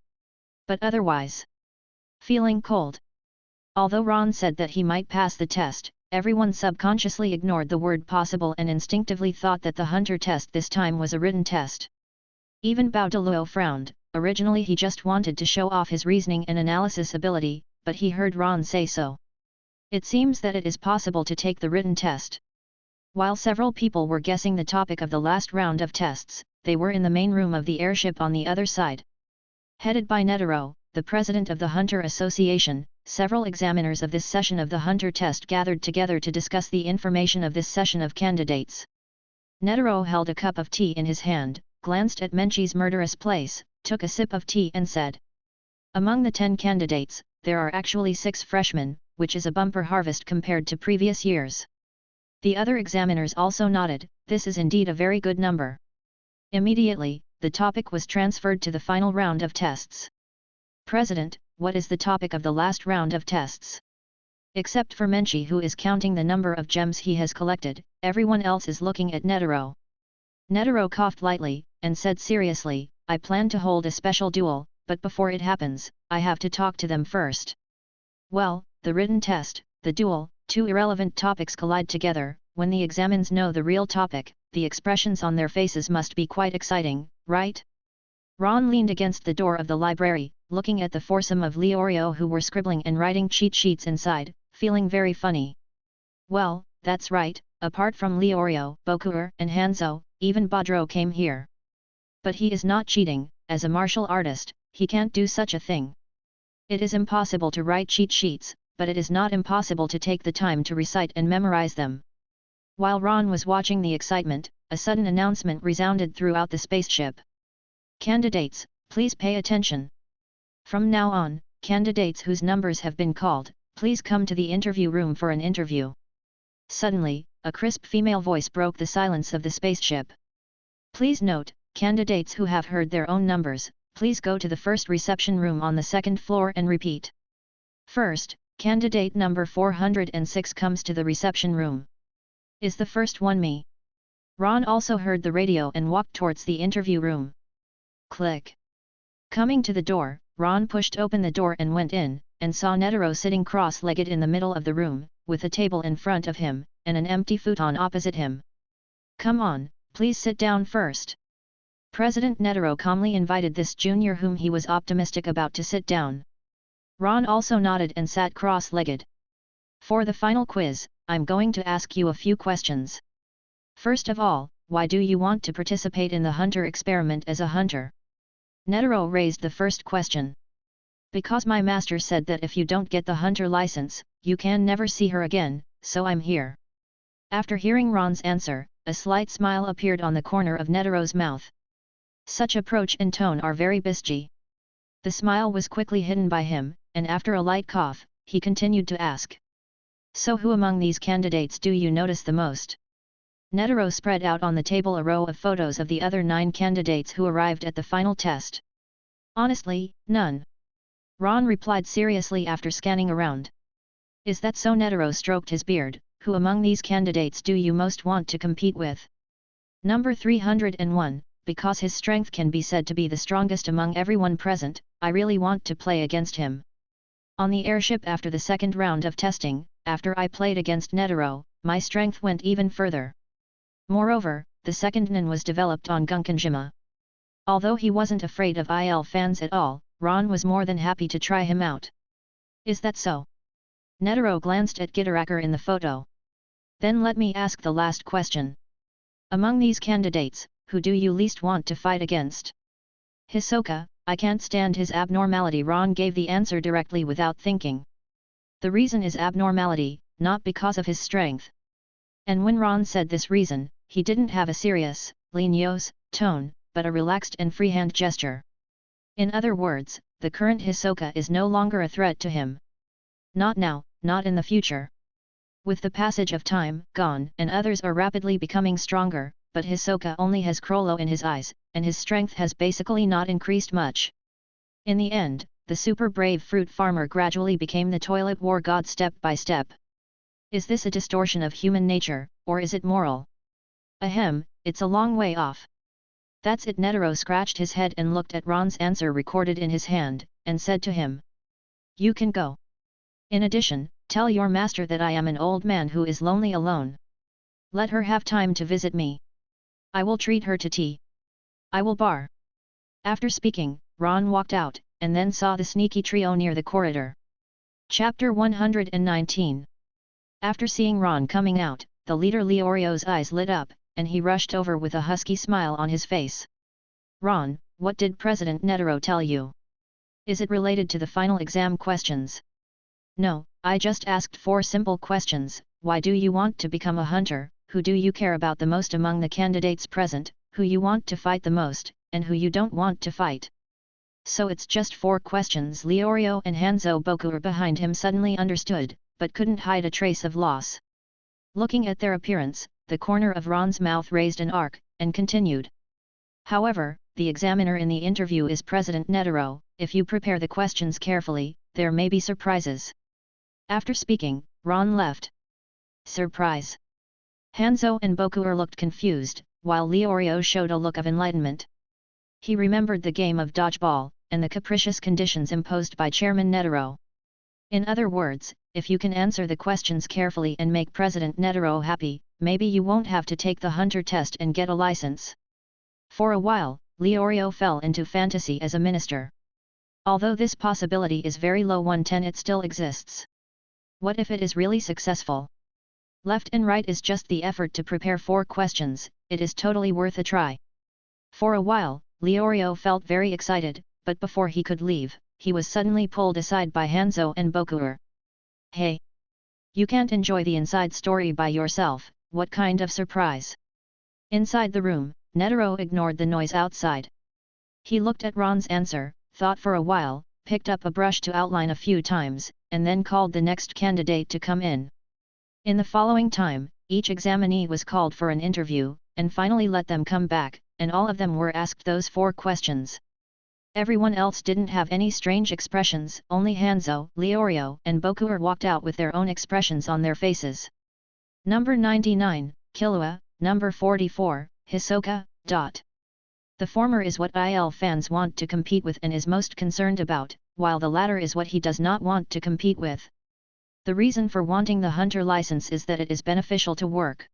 Speaker 1: But otherwise, feeling cold. Although Ron said that he might pass the test, everyone subconsciously ignored the word possible and instinctively thought that the hunter test this time was a written test. Even Baudelaire frowned. Originally he just wanted to show off his reasoning and analysis ability, but he heard Ron say so. It seems that it is possible to take the written test. While several people were guessing the topic of the last round of tests, they were in the main room of the airship on the other side. Headed by Netero, the president of the Hunter Association, several examiners of this session of the Hunter test gathered together to discuss the information of this session of candidates. Netero held a cup of tea in his hand, glanced at Menchie's murderous place, took a sip of tea and said, "Among the 10 candidates, there are actually 6 freshmen, which is a bumper harvest compared to previous years." The other examiners also nodded, "This is indeed a very good number." Immediately, the topic was transferred to the final round of tests. "President, what is the topic of the last round of tests?" Except for Menchie, who is counting the number of gems he has collected, everyone else is looking at Netero. Netero coughed lightly, and said seriously, "I plan to hold a special duel, but before it happens, I have to talk to them first." Well, the written test, the duel, 2 irrelevant topics collide together. When the examines know the real topic, the expressions on their faces must be quite exciting, right? Ron leaned against the door of the library, looking at the foursome of Leorio who were scribbling and writing cheat sheets inside, feeling very funny. Well, that's right, apart from Leorio, Bokur, and Hanzo, even Bodro came here. But he is not cheating, as a martial artist, he can't do such a thing. It is impossible to write cheat sheets, but it is not impossible to take the time to recite and memorize them. While Ron was watching the excitement, a sudden announcement resounded throughout the spaceship. "Candidates, please pay attention. From now on, candidates whose numbers have been called, please come to the interview room for an interview." Suddenly, a crisp female voice broke the silence of the spaceship. "Please note, candidates who have heard their own numbers, please go to the first reception room on the 2nd floor and repeat. First, candidate number 406 comes to the reception room. Is the first one me?" Ron also heard the radio and walked towards the interview room. Click. Coming to the door, Ron pushed open the door and went in, and saw Netero sitting cross-legged in the middle of the room, with a table in front of him, and an empty futon opposite him. "Come on, please sit down first." President Netero calmly invited this junior whom he was optimistic about to sit down. Ron also nodded and sat cross-legged. "For the final quiz, I'm going to ask you a few questions. First of all, why do you want to participate in the hunter experiment as a hunter?" Netero raised the first question. "Because my master said that if you don't get the hunter license, you can never see her again, so I'm here." After hearing Ron's answer, a slight smile appeared on the corner of Netero's mouth. Such approach and tone are very bisgy. The smile was quickly hidden by him, and after a light cough, he continued to ask. "So who among these candidates do you notice the most?" Netero spread out on the table a row of photos of the other 9 candidates who arrived at the final test. Honestly, none. Ron replied seriously after scanning around. Is that so? Netero stroked his beard. Who among these candidates do you most want to compete with? Number 301, because his strength can be said to be the strongest among everyone present, I really want to play against him. On the airship after the second round of testing, after I played against Netero, my strength went even further. Moreover, the second nin was developed on Gunkanjima. Although he wasn't afraid of IL fans at all, Ron was more than happy to try him out. Is that so? Netero glanced at Gitaracker in the photo. Then let me ask the last question. Among these candidates, who do you least want to fight against? Hisoka, I can't stand his abnormality. Ron gave the answer directly without thinking. The reason is abnormality, not because of his strength. And when Ron said this reason, he didn't have a serious, lenyos, tone, but a relaxed and freehand gesture. In other words, the current Hisoka is no longer a threat to him. Not now, not in the future. With the passage of time, Gon and others are rapidly becoming stronger, but Hisoka only has Crollo in his eyes, and his strength has basically not increased much. In the end, the super brave fruit farmer gradually became the toilet war god step by step. Is this a distortion of human nature, or is it moral? Ahem, it's a long way off. That's it. Netero scratched his head and looked at Ron's answer recorded in his hand, and said to him. You can go. In addition, tell your master that I am an old man who is lonely alone. Let her have time to visit me. I will treat her to tea. I will bar. After speaking, Ron walked out, and then saw the sneaky trio near the corridor. Chapter 119. After seeing Ron coming out, the leader Leorio's eyes lit up, and he rushed over with a husky smile on his face. Ron, what did President Netero tell you? Is it related to the final exam questions? No, I just asked 4 simple questions. Why do you want to become a hunter? Who do you care about the most among the candidates present? Who you want to fight the most, and who you don't want to fight? So it's just 4 questions. Leorio and Hanzo Bokure behind him suddenly understood, but couldn't hide a trace of loss. Looking at their appearance, the corner of Ron's mouth raised an arc, and continued. However, the examiner in the interview is President Netero. If you prepare the questions carefully, there may be surprises. After speaking, Ron left. Surprise! Hanzo and Bokure looked confused, while Leorio showed a look of enlightenment. He remembered the game of dodgeball, and the capricious conditions imposed by Chairman Netero. In other words, if you can answer the questions carefully and make President Netero happy, maybe you won't have to take the hunter test and get a license. For a while, Leorio fell into fantasy as a minister. Although this possibility is very low 1/10, it still exists. What if it is really successful? Left and right is just the effort to prepare 4 questions, it is totally worth a try. For a while, Leorio felt very excited, but before he could leave, he was suddenly pulled aside by Hanzo and Bokure. Hey! You can't enjoy the inside story by yourself, what kind of surprise? Inside the room, Netero ignored the noise outside. He looked at Ron's answer, thought for a while, picked up a brush to outline a few times, and then called the next candidate to come in. In the following time, each examinee was called for an interview, and finally let them come back, and all of them were asked those 4 questions. Everyone else didn't have any strange expressions, only Hanzo, Leorio and Bokure walked out with their own expressions on their faces. Number 99, Killua, number 44, Hisoka. The former is what IL fans want to compete with and is most concerned about, while the latter is what he does not want to compete with. The reason for wanting the hunter license is that it is beneficial to work.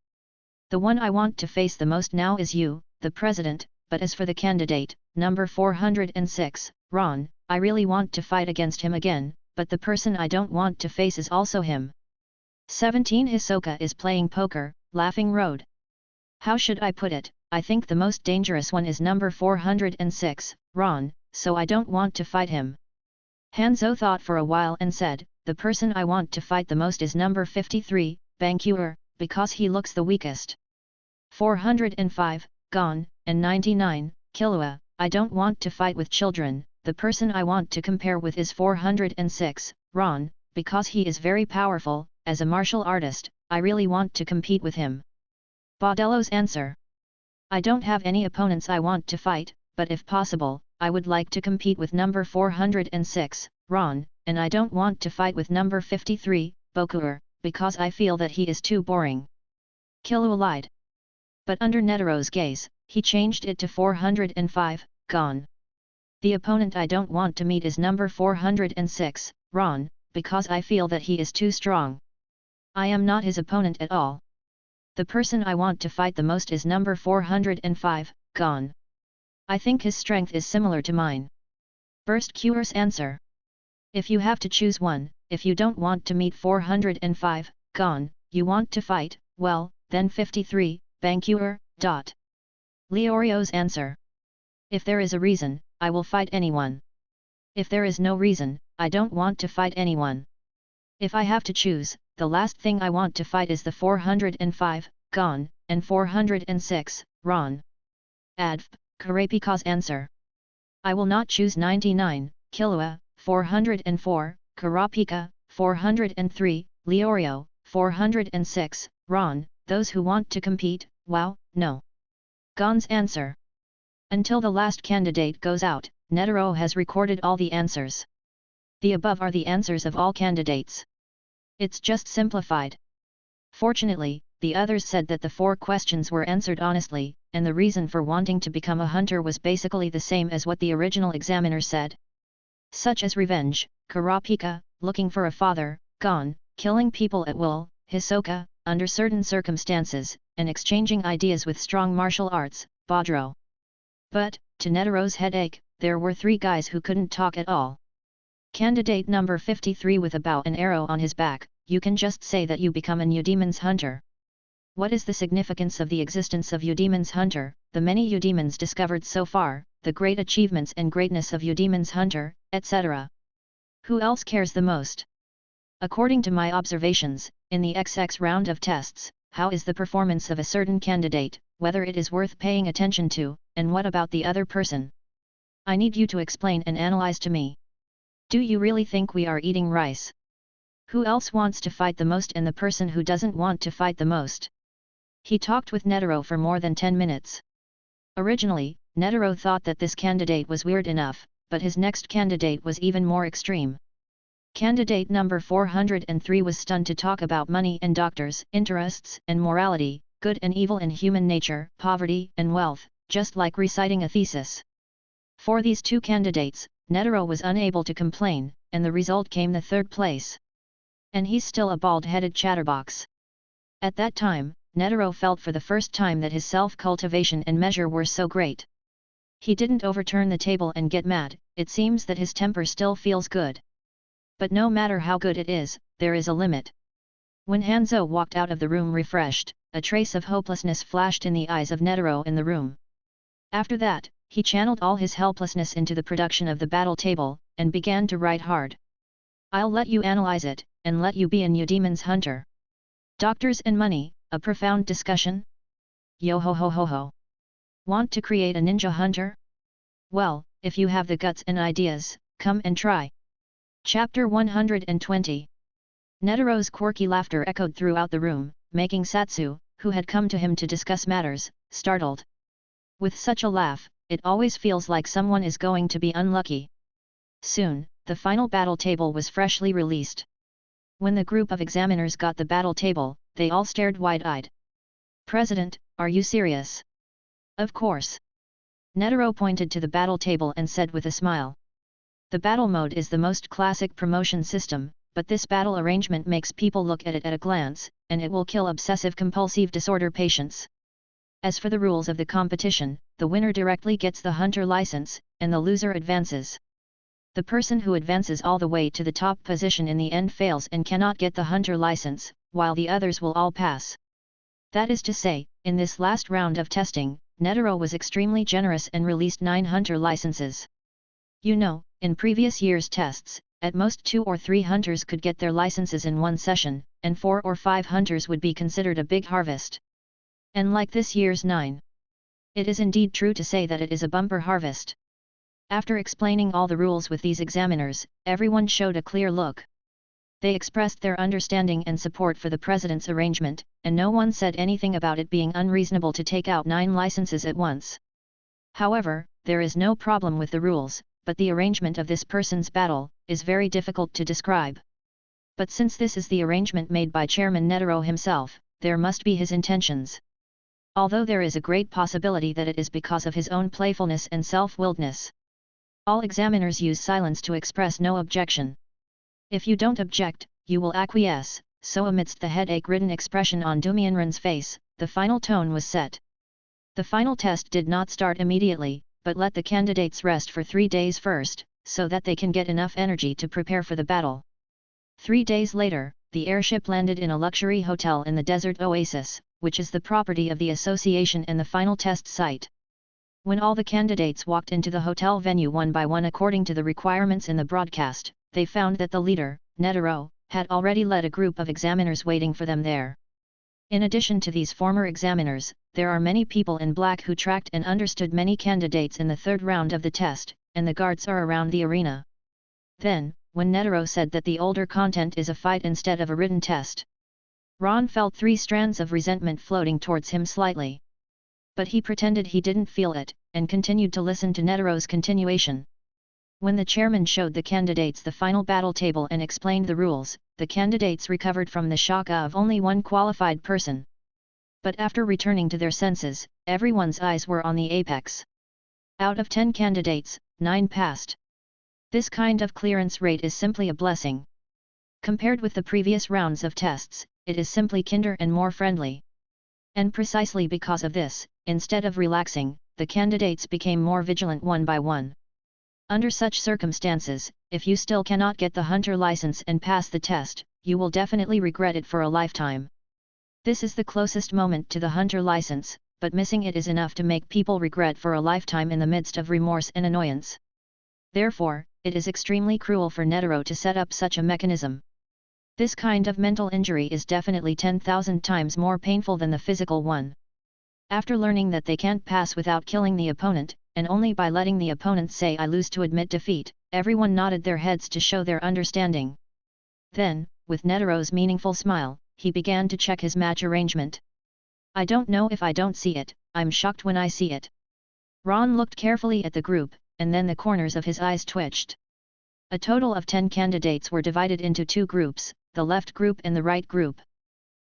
Speaker 1: The one I want to face the most now is you, the president, but as for the candidate, number 406, Ron, I really want to fight against him again, but the person I don't want to face is also him. 17 Hisoka is playing poker, Laughing Road. How should I put it? I think the most dangerous one is number 406, Ron, so I don't want to fight him. Hanzo thought for a while and said, the person I want to fight the most is number 53, Bankuer, because he looks the weakest. 405, Gon, and 99, Killua, I don't want to fight with children, the person I want to compare with is 406, Ron, because he is very powerful, as a martial artist, I really want to compete with him. Baudello's answer. I don't have any opponents I want to fight, but if possible, I would like to compete with number 406, Ron, and I don't want to fight with number 53, Bokuer, because I feel that he is too boring. Killua lied. But under Netero's gaze, he changed it to 405, Gon. The opponent I don't want to meet is number 406, Ron, because I feel that he is too strong. I am not his opponent at all. The person I want to fight the most is number 405, Gon. I think his strength is similar to mine. Burst Cure's answer. If you have to choose one, if you don't want to meet 405, Gon, you want to fight, well, then 53, Bancuer, dot. Leorio's answer. If there is a reason, I will fight anyone. If there is no reason, I don't want to fight anyone. If I have to choose, the last thing I want to fight is the 405, Gon, and 406, Ron. Adv, Karapika's answer. I will not choose 99, Killua, 404, Karapika, 403, Leorio, 406, Ron, those who want to compete, wow, no. Gon's answer. Until the last candidate goes out, Netero has recorded all the answers. The above are the answers of all candidates. It's just simplified. Fortunately, the others said that the 4 questions were answered honestly, and the reason for wanting to become a hunter was basically the same as what the original examiner said. Such as revenge, Kurapika, looking for a father, Gon, killing people at will, Hisoka, under certain circumstances, and exchanging ideas with strong martial arts, Bodro. But, to Netero's headache, there were 3 guys who couldn't talk at all. Candidate number 53 with a bow and arrow on his back, you can just say that you become a Eudemon's hunter. What is the significance of the existence of Eudemon's hunter, the many Eudemons discovered so far, the great achievements and greatness of Eudemon's hunter, etc.? Who else cares the most? According to my observations, in the XX round of tests, how is the performance of a certain candidate, whether it is worth paying attention to, and what about the other person? I need you to explain and analyze to me. Do you really think we are eating rice? Who else wants to fight the most and the person who doesn't want to fight the most? He talked with Netero for more than 10 minutes. Originally, Netero thought that this candidate was weird enough, but his next candidate was even more extreme. Candidate number 403 was stunned to talk about money and doctors, interests and morality, good and evil and human nature, poverty and wealth, just like reciting a thesis. For these 2 candidates, Netero was unable to complain, and the result came the 3rd place. And he's still a bald-headed chatterbox. At that time, Netero felt for the first time that his self-cultivation and measure were so great. He didn't overturn the table and get mad, it seems that his temper still feels good. But no matter how good it is, there is a limit. When Hanzo walked out of the room refreshed, a trace of hopelessness flashed in the eyes of Netero in the room. After that, he channeled all his helplessness into the production of the battle table, and began to write hard. I'll let you analyze it, and let you be an Eudemon's hunter. Doctors and money, a profound discussion? Yo ho ho ho ho. Want to create a ninja hunter? Well, if you have the guts and ideas, come and try. Chapter 120. Netero's quirky laughter echoed throughout the room, making Satsu, who had come to him to discuss matters, startled. With such a laugh, it always feels like someone is going to be unlucky. Soon, the final battle table was freshly released. When the group of examiners got the battle table, they all stared wide-eyed. President, are you serious? Of course. Netero pointed to the battle table and said with a smile. The battle mode is the most classic promotion system, but this battle arrangement makes people look at it at a glance, and it will kill obsessive-compulsive disorder patients. As for the rules of the competition, the winner directly gets the hunter license, and the loser advances. The person who advances all the way to the top position in the end fails and cannot get the hunter license, while the others will all pass. That is to say, in this last round of testing, Netero was extremely generous and released 9 hunter licenses. You know, in previous years' tests, at most 2 or 3 hunters could get their licenses in one session, and 4 or 5 hunters would be considered a big harvest. And like this year's 9. It is indeed true to say that it is a bumper harvest. After explaining all the rules with these examiners, everyone showed a clear look. They expressed their understanding and support for the president's arrangement, and no one said anything about it being unreasonable to take out 9 licenses at once. However, there is no problem with the rules, but the arrangement of this person's battle is very difficult to describe. But since this is the arrangement made by Chairman Netero himself, there must be his intentions. Although there is a great possibility that it is because of his own playfulness and self-willedness. All examiners use silence to express no objection. If you don't object, you will acquiesce, so amidst the headache-ridden expression on Dumianran's face, the final tone was set. The final test did not start immediately, but let the candidates rest for 3 days first, so that they can get enough energy to prepare for the battle. 3 days later, the airship landed in a luxury hotel in the desert oasis, which is the property of the association and the final test site. When all the candidates walked into the hotel venue one by one according to the requirements in the broadcast, they found that the leader, Netero, had already led a group of examiners waiting for them there. In addition to these former examiners, there are many people in black who tracked and understood many candidates in the 3rd round of the test, and the guards are around the arena. Then, when Netero said that the older content is a fight instead of a written test, Ron felt 3 strands of resentment floating towards him slightly. But he pretended he didn't feel it, and continued to listen to Netero's continuation. When the chairman showed the candidates the final battle table and explained the rules, the candidates recovered from the shock of only one qualified person. But after returning to their senses, everyone's eyes were on the apex. Out of 10 candidates, 9 passed. This kind of clearance rate is simply a blessing. Compared with the previous rounds of tests, it is simply kinder and more friendly. And precisely because of this, instead of relaxing, the candidates became more vigilant one by one. Under such circumstances, if you still cannot get the hunter license and pass the test, you will definitely regret it for a lifetime. This is the closest moment to the hunter license, but missing it is enough to make people regret for a lifetime in the midst of remorse and annoyance. Therefore, it is extremely cruel for Netero to set up such a mechanism. This kind of mental injury is definitely 10,000 times more painful than the physical one. After learning that they can't pass without killing the opponent, and only by letting the opponent say "I lose" to admit defeat, everyone nodded their heads to show their understanding. Then, with Netero's meaningful smile, he began to check his match arrangement. "I don't know if I don't see it, I'm shocked when I see it." Ron looked carefully at the group, and then the corners of his eyes twitched. A total of 10 candidates were divided into 2 groups, the left group and the right group.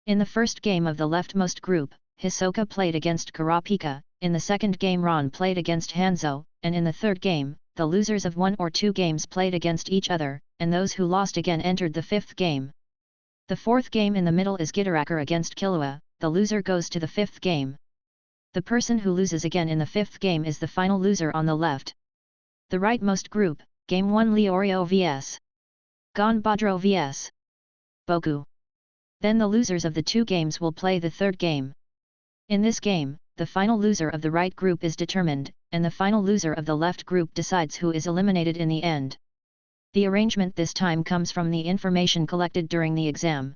Speaker 1: In the first game of the leftmost group, Hisoka played against Kurapika, in the second game Ron played against Hanzo, and in the third game, the losers of 1 or 2 games played against each other, and those who lost again entered the 5th game. The 4th game in the middle is Gitaraka against Killua, the loser goes to the 5th game. The person who loses again in the 5th game is the final loser on the left. The rightmost group, Game 1 Leorio vs. Gonbadro vs. Boku. Then the losers of the 2 games will play the 3rd game. In this game, the final loser of the right group is determined, and the final loser of the left group decides who is eliminated in the end. The arrangement this time comes from the information collected during the exam.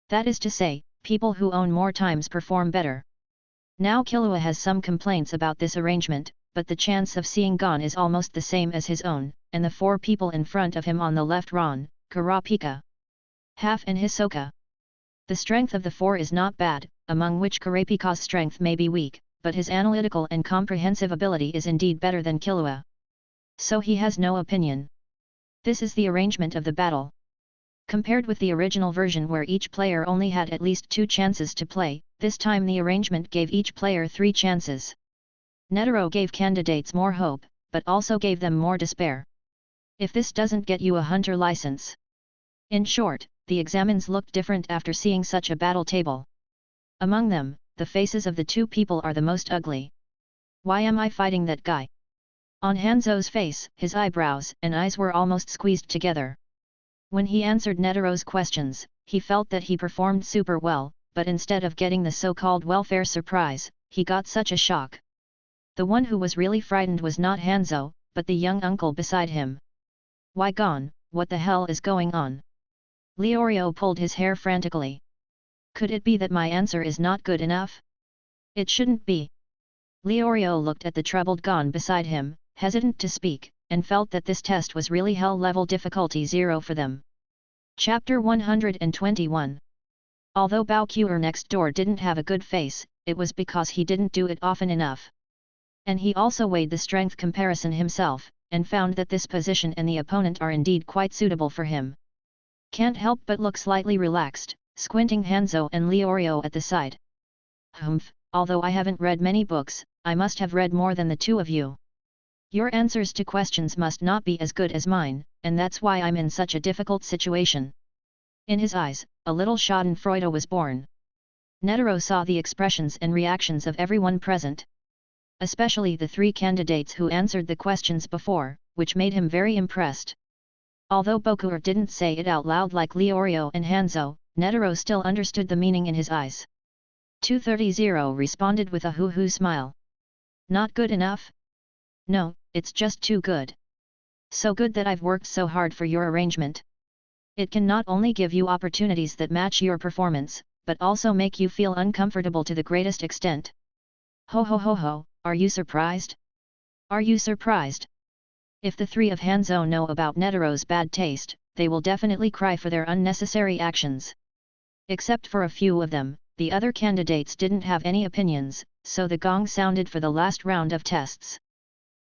Speaker 1: That is to say, people who own more times perform better. Now Killua has some complaints about this arrangement, but the chance of seeing Gon is almost the same as his own, and the 4 people in front of him on the left Ron, Kurapika, Half and Hisoka. The strength of the 4 is not bad, among which Kurapika's strength may be weak, but his analytical and comprehensive ability is indeed better than Killua. So he has no opinion. This is the arrangement of the battle. Compared with the original version where each player only had at least 2 chances to play, this time the arrangement gave each player 3 chances. Netero gave candidates more hope, but also gave them more despair. If this doesn't get you a hunter license. In short, the examines looked different after seeing such a battle table. Among them, the faces of the 2 people are the most ugly. Why am I fighting that guy? On Hanzo's face, his eyebrows and eyes were almost squeezed together. When he answered Netero's questions, he felt that he performed super well, but instead of getting the so-called welfare surprise, he got such a shock. The one who was really frightened was not Hanzo, but the young uncle beside him. Why Gon, what the hell is going on? Leorio pulled his hair frantically. Could it be that my answer is not good enough? It shouldn't be. Leorio looked at the troubled Gon beside him, hesitant to speak, and felt that this test was really hell-level difficulty 0 for them. Chapter 121. Although Bao next door didn't have a good face, it was because he didn't do it often enough. And he also weighed the strength comparison himself, and found that this position and the opponent are indeed quite suitable for him. Can't help but look slightly relaxed, squinting Hanzo and Leorio at the side. Humph, although I haven't read many books, I must have read more than the two of you. Your answers to questions must not be as good as mine, and that's why I'm in such a difficult situation. In his eyes, a little schadenfreude was born. Netero saw the expressions and reactions of everyone present. Especially the three candidates who answered the questions before, which made him very impressed. Although Bokuer didn't say it out loud like Leorio and Hanzo, Netero still understood the meaning in his eyes. 230 responded with a hoo-hoo smile. Not good enough? No, it's just too good. So good that I've worked so hard for your arrangement. It can not only give you opportunities that match your performance, but also make you feel uncomfortable to the greatest extent. Ho ho ho ho, are you surprised? Are you surprised? If the three of Hanzo know about Netero's bad taste, they will definitely cry for their unnecessary actions. Except for a few of them, the other candidates didn't have any opinions, so the gong sounded for the last round of tests.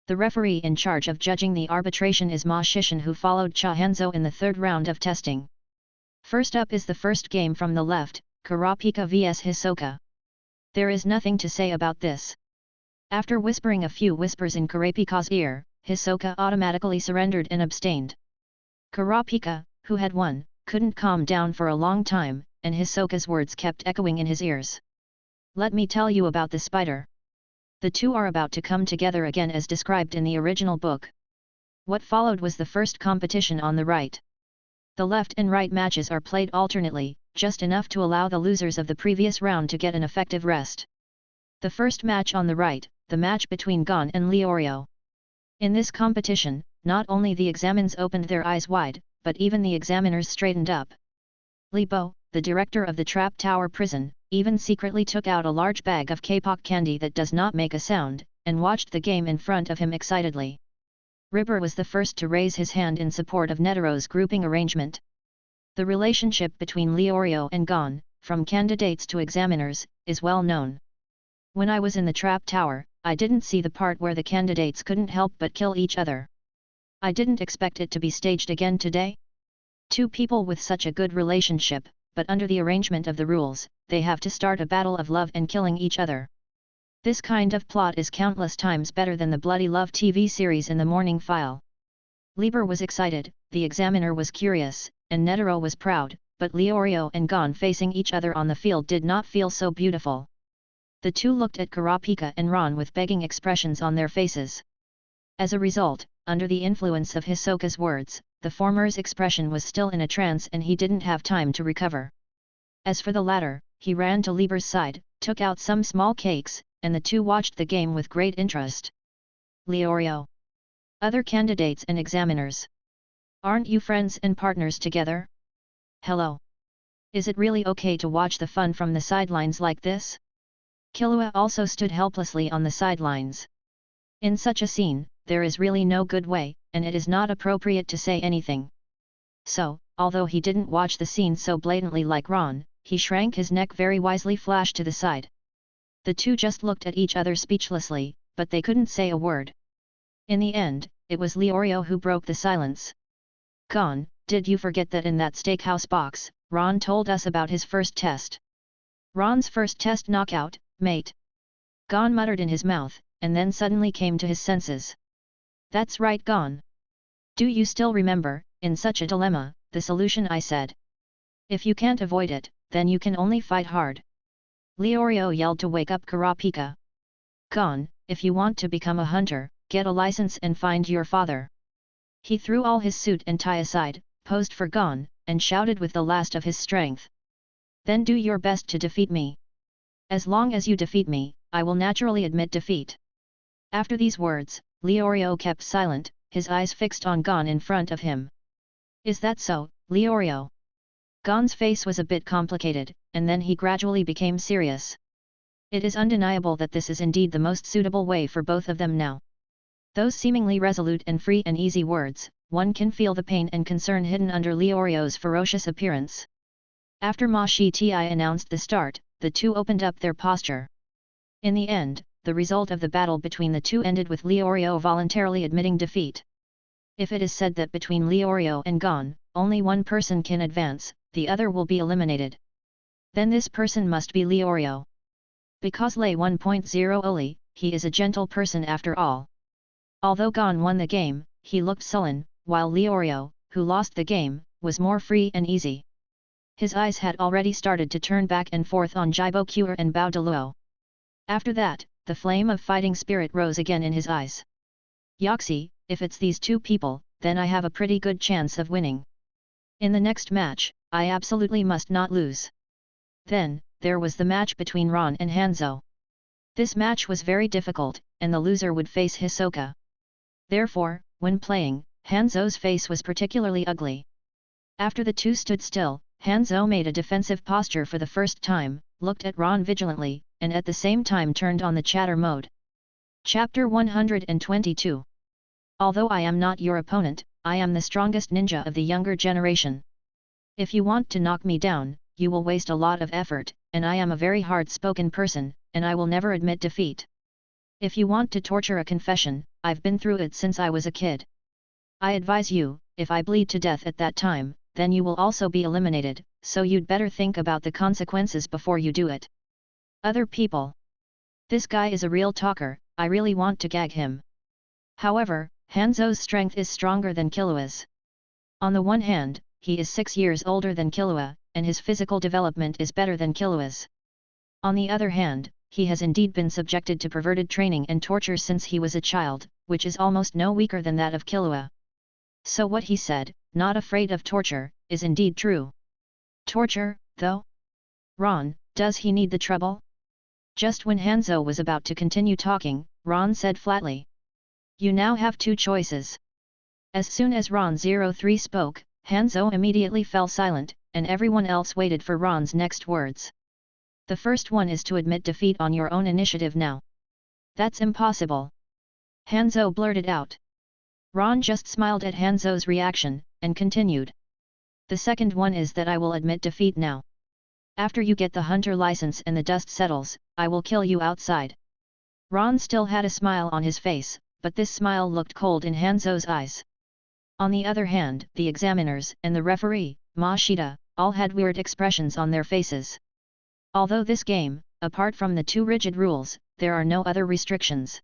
Speaker 1: The referee in charge of judging the arbitration is Ma Shishin, who followed Cha Hanzo in the third round of testing. First up is the first game from the left, Kurapika vs Hisoka. There is nothing to say about this. After whispering a few whispers in Kurapika's ear, Hisoka automatically surrendered and abstained. Kurapika, who had won, couldn't calm down for a long time, and Hisoka's words kept echoing in his ears. Let me tell you about the spider. The two are about to come together again as described in the original book. What followed was the first competition on the right. The left and right matches are played alternately, just enough to allow the losers of the previous round to get an effective rest. The first match on the right, the match between Gon and Leorio. In this competition, not only the examines opened their eyes wide, but even the examiners straightened up. Libo, the director of the Trap Tower prison, even secretly took out a large bag of K-pop candy that does not make a sound, and watched the game in front of him excitedly. Ribber was the first to raise his hand in support of Netero's grouping arrangement. The relationship between Leorio and Gon, from candidates to examiners, is well known. When I was in the Trap Tower, I didn't see the part where the candidates couldn't help but kill each other. I didn't expect it to be staged again today. Two people with such a good relationship, but under the arrangement of the rules, they have to start a battle of love and killing each other. This kind of plot is countless times better than the bloody love TV series in the Morning File. Lieber was excited, the examiner was curious, and Netero was proud, but Leorio and Gon facing each other on the field did not feel so beautiful. The two looked at Kurapika and Ron with begging expressions on their faces. As a result, under the influence of Hisoka's words, the former's expression was still in a trance and he didn't have time to recover. As for the latter, he ran to Lieber's side, took out some small cakes, and the two watched the game with great interest. Leorio. Other candidates and examiners. Aren't you friends and partners together? Hello. Is it really okay to watch the fun from the sidelines like this? Killua also stood helplessly on the sidelines. In such a scene, there is really no good way, and it is not appropriate to say anything. So, although he didn't watch the scene so blatantly like Ron, he shrank his neck very wisely, flashed to the side. The two just looked at each other speechlessly, but they couldn't say a word. In the end, it was Leorio who broke the silence. Gon, did you forget that in that steakhouse box, Ron told us about his first test? Ron's first test knockout, mate. Gon muttered in his mouth, and then suddenly came to his senses. That's right, Gon. Do you still remember, in such a dilemma, the solution I said? If you can't avoid it, then you can only fight hard. Leorio yelled to wake up Kurapika. Gon, if you want to become a hunter, get a license and find your father. He threw all his suit and tie aside, posed for Gon, and shouted with the last of his strength. Then do your best to defeat me. As long as you defeat me, I will naturally admit defeat. After these words, Leorio kept silent, his eyes fixed on Gon in front of him. Is that so, Leorio? Gon's face was a bit complicated, and then he gradually became serious. It is undeniable that this is indeed the most suitable way for both of them now. Those seemingly resolute and free and easy words, one can feel the pain and concern hidden under Leorio's ferocious appearance. After Ma Shi-ti announced the start, the two opened up their posture. In the end, the result of the battle between the two ended with Leorio voluntarily admitting defeat. If it is said that between Leorio and Gon, only one person can advance, the other will be eliminated. Then this person must be Leorio. Because Lei 1.0 Oli, he is a gentle person after all. Although Gon won the game, he looked sullen, while Leorio, who lost the game, was more free and easy. His eyes had already started to turn back and forth on Jibo Kuer and Bao Deluo. After that, the flame of fighting spirit rose again in his eyes. Yoxi, if it's these two people, then I have a pretty good chance of winning. In the next match, I absolutely must not lose. Then, there was the match between Ron and Hanzo. This match was very difficult, and the loser would face Hisoka. Therefore, when playing, Hanzo's face was particularly ugly. After the two stood still, Hanzo made a defensive posture for the first time, looked at Ron vigilantly, and at the same time turned on the chatter mode. Chapter 122. Although I am not your opponent, I am the strongest ninja of the younger generation. If you want to knock me down, you will waste a lot of effort, and I am a very hard-spoken person, and I will never admit defeat. If you want to torture a confession, I've been through it since I was a kid. I advise you, if I bleed to death at that time, then you will also be eliminated, so you'd better think about the consequences before you do it. Other people. This guy is a real talker, I really want to gag him. However, Hanzo's strength is stronger than Killua's. On the one hand, he is 6 years older than Killua, and his physical development is better than Killua's. On the other hand, he has indeed been subjected to perverted training and torture since he was a child, which is almost no weaker than that of Killua. So what he said, not afraid of torture, is indeed true. Torture, though? Ron, does he need the trouble? Just when Hanzo was about to continue talking, Ron said flatly. You now have two choices. As soon as Ron 03 spoke, Hanzo immediately fell silent, and everyone else waited for Ron's next words. The first one is to admit defeat on your own initiative now. That's impossible. Hanzo blurted out. Ron just smiled at Hanzo's reaction, and continued. The second one is that I will admit defeat now. After you get the hunter license and the dust settles, I will kill you outside. Ron still had a smile on his face, but this smile looked cold in Hanzo's eyes. On the other hand, the examiners and the referee, Mashita, all had weird expressions on their faces. Although this game, apart from the two rigid rules, there are no other restrictions.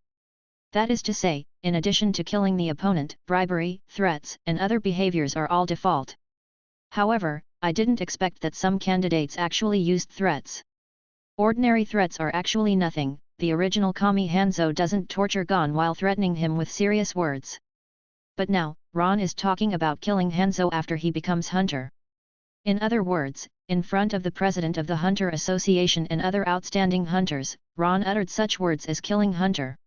Speaker 1: That is to say, in addition to killing the opponent, bribery, threats, and other behaviors are all default. However, I didn't expect that some candidates actually used threats. Ordinary threats are actually nothing. The original Kami Hanzo doesn't torture Gon while threatening him with serious words. But now, Ron is talking about killing Hanzo after he becomes hunter. In other words, in front of the president of the Hunter Association and other outstanding hunters, Ron uttered such words as killing hunter.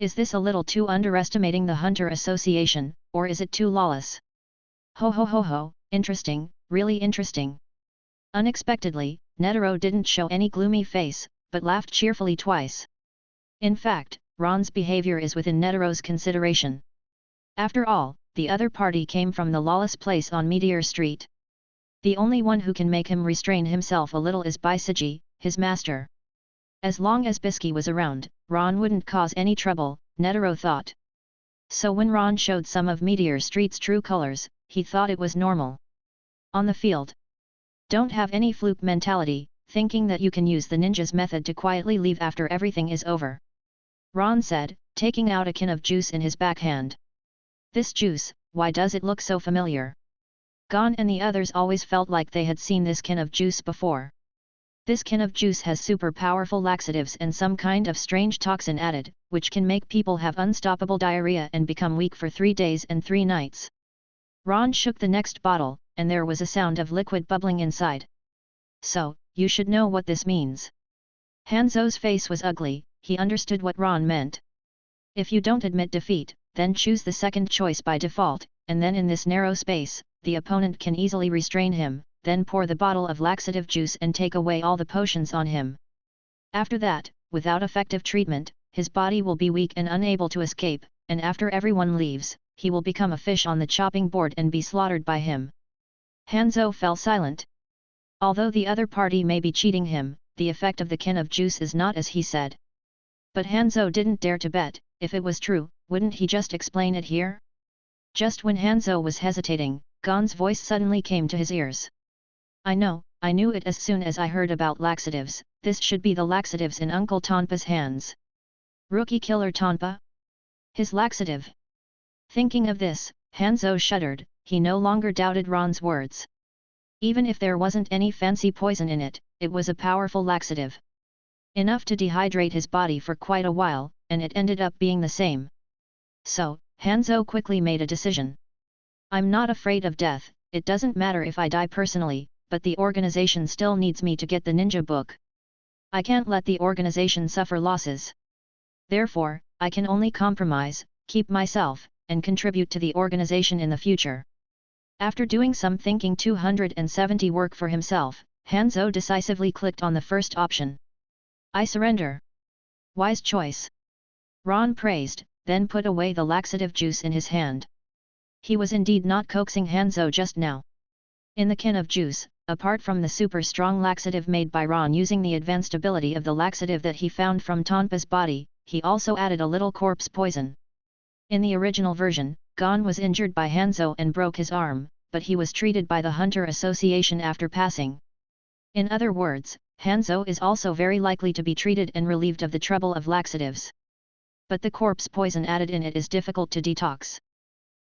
Speaker 1: Is this a little too underestimating the Hunter Association, or is it too lawless? Ho ho ho ho, interesting, really interesting. Unexpectedly, Netero didn't show any gloomy face, but laughed cheerfully twice. In fact, Ron's behavior is within Netero's consideration. After all, the other party came from the lawless place on Meteor Street. The only one who can make him restrain himself a little is Baisiji, his master. As long as Bisky was around, Ron wouldn't cause any trouble, Netero thought. So when Ron showed some of Meteor Street's true colors, he thought it was normal. On the field. Don't have any fluke mentality, thinking that you can use the ninja's method to quietly leave after everything is over. Ron said, taking out a can of juice in his backhand. This juice, why does it look so familiar? Gon and the others always felt like they had seen this can of juice before. This can of juice has super powerful laxatives and some kind of strange toxin added, which can make people have unstoppable diarrhea and become weak for 3 days and 3 nights. Ron shook the next bottle, and there was a sound of liquid bubbling inside. So, you should know what this means. Hanzo's face was ugly, he understood what Ron meant. If you don't admit defeat, then choose the second choice by default, and then in this narrow space, the opponent can easily restrain him, then pour the bottle of laxative juice and take away all the potions on him. After that, without effective treatment, his body will be weak and unable to escape, and after everyone leaves, he will become a fish on the chopping board and be slaughtered by him. Hanzo fell silent. Although the other party may be cheating him, the effect of the can of juice is not as he said. But Hanzo didn't dare to bet. If it was true, wouldn't he just explain it here? Just when Hanzo was hesitating, Gon's voice suddenly came to his ears. I knew it as soon as I heard about laxatives. This should be the laxatives in Uncle Tonpa's hands. Rookie killer Tonpa? His laxative. Thinking of this, Hanzo shuddered. He no longer doubted Ron's words. Even if there wasn't any fancy poison in it, it was a powerful laxative. Enough to dehydrate his body for quite a while, and it ended up being the same. So, Hanzo quickly made a decision. I'm not afraid of death, it doesn't matter if I die personally, but the organization still needs me to get the ninja book. I can't let the organization suffer losses. Therefore, I can only compromise, keep myself, and contribute to the organization in the future. After doing some thinking 270 work for himself, Hanzo decisively clicked on the first option. I surrender. Wise choice. Ron praised, then put away the laxative juice in his hand. He was indeed not coaxing Hanzo just now. In the can of juice, apart from the super strong laxative made by Ron using the advanced ability of the laxative that he found from Tonpa's body, he also added a little corpse poison. In the original version, Gon was injured by Hanzo and broke his arm, but he was treated by the Hunter Association after passing. In other words, Hanzo is also very likely to be treated and relieved of the trouble of laxatives. But the corpse poison added in it is difficult to detox.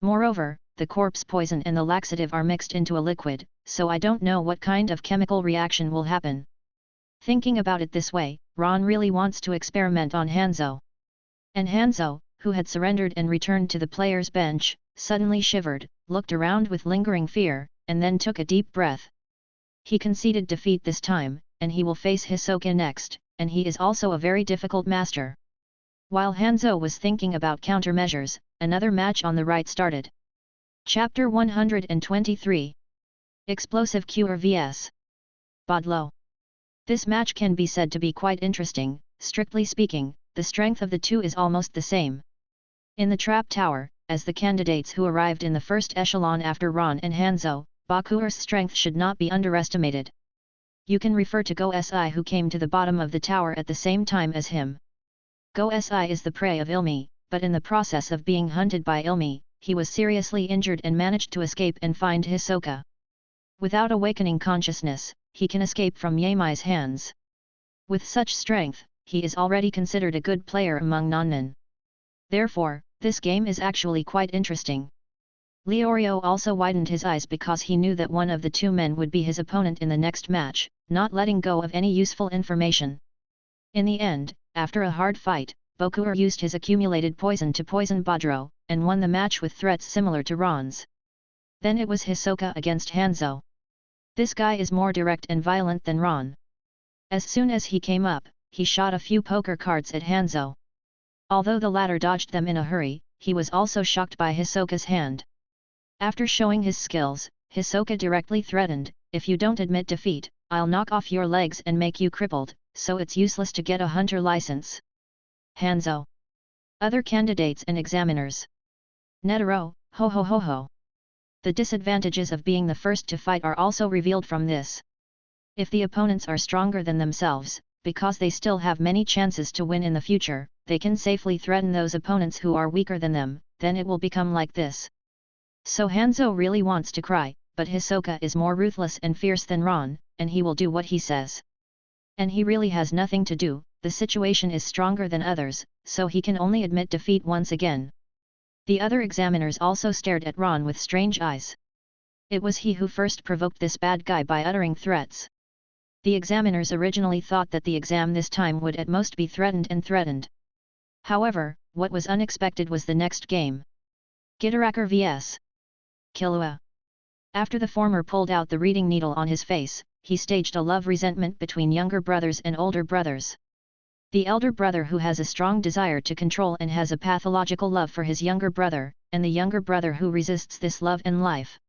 Speaker 1: Moreover, the corpse poison and the laxative are mixed into a liquid, so I don't know what kind of chemical reaction will happen. Thinking about it this way, Ron really wants to experiment on Hanzo. And Hanzo, who had surrendered and returned to the player's bench, suddenly shivered, looked around with lingering fear, and then took a deep breath. He conceded defeat this time, and he will face Hisoka next, and he is also a very difficult master. While Hanzo was thinking about countermeasures, another match on the right started. Chapter 123. Explosive Cure vs. Bodlo. This match can be said to be quite interesting. Strictly speaking, the strength of the two is almost the same. In the trap tower, as the candidates who arrived in the first echelon after Ron and Hanzo, Bakur's strength should not be underestimated. You can refer to Go Si who came to the bottom of the tower at the same time as him. Go Si is the prey of Ilmi, but in the process of being hunted by Ilmi, he was seriously injured and managed to escape and find Hisoka. Without awakening consciousness, he can escape from Yamai's hands. With such strength, he is already considered a good player among non-nin. Therefore, this game is actually quite interesting. Leorio also widened his eyes because he knew that one of the two men would be his opponent in the next match, not letting go of any useful information. In the end, after a hard fight, Bakur used his accumulated poison to poison Bodro, and won the match with threats similar to Ron's. Then it was Hisoka against Hanzo. This guy is more direct and violent than Ron. As soon as he came up, he shot a few poker cards at Hanzo. Although the latter dodged them in a hurry, he was also shocked by Hisoka's hand. After showing his skills, Hisoka directly threatened, "If you don't admit defeat, I'll knock off your legs and make you crippled, so it's useless to get a hunter license." Hanzo. Other candidates and examiners. Netero, ho ho ho ho. The disadvantages of being the first to fight are also revealed from this. If the opponents are stronger than themselves, because they still have many chances to win in the future, they can safely threaten those opponents who are weaker than them, then it will become like this. So Hanzo really wants to cry, but Hisoka is more ruthless and fierce than Ron, and he will do what he says. And he really has nothing to do, the situation is stronger than others, so he can only admit defeat once again. The other examiners also stared at Ron with strange eyes. It was he who first provoked this bad guy by uttering threats. The examiners originally thought that the exam this time would at most be threatened and threatened. However, what was unexpected was the next game. Gitaracker vs. Killua. After the former pulled out the reading needle on his face, he staged a love resentment between younger brothers and older brothers. The elder brother who has a strong desire to control and has a pathological love for his younger brother, and the younger brother who resists this love and life.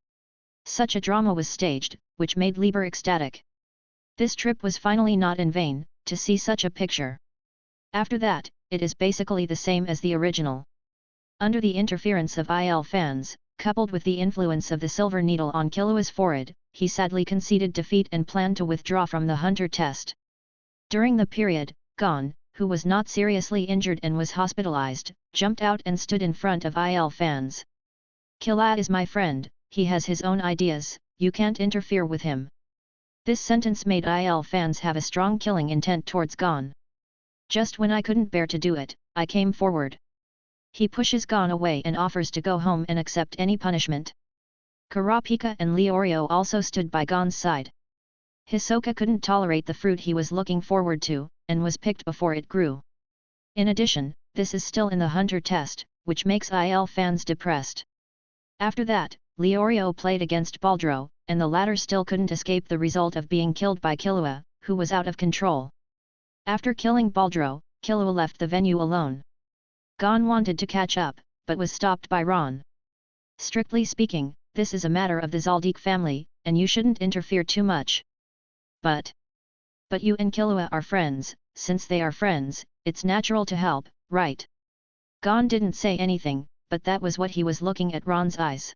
Speaker 1: Such a drama was staged, which made Lieber ecstatic. This trip was finally not in vain, to see such a picture. After that, it is basically the same as the original. Under the interference of IL fans, coupled with the influence of the silver needle on Killua's forehead, he sadly conceded defeat and planned to withdraw from the hunter test. During the period, Gon, who was not seriously injured and was hospitalized, jumped out and stood in front of IL fans. Killua is my friend, he has his own ideas, you can't interfere with him. This sentence made IL fans have a strong killing intent towards Gon. Just when I couldn't bear to do it, I came forward. He pushes Gon away and offers to go home and accept any punishment. Kurapika and Leorio also stood by Gon's side. Hisoka couldn't tolerate the fruit he was looking forward to, and was picked before it grew. In addition, this is still in the hunter test, which makes IL fans depressed. After that, Leorio played against Baldro, and the latter still couldn't escape the result of being killed by Killua, who was out of control. After killing Baldro, Killua left the venue alone. Gon wanted to catch up, but was stopped by Ron. Strictly speaking, this is a matter of the Zaldik family, and you shouldn't interfere too much. But you and Killua are friends, since they are friends, it's natural to help, right? Gon didn't say anything, but that was what he was looking at Ron's eyes.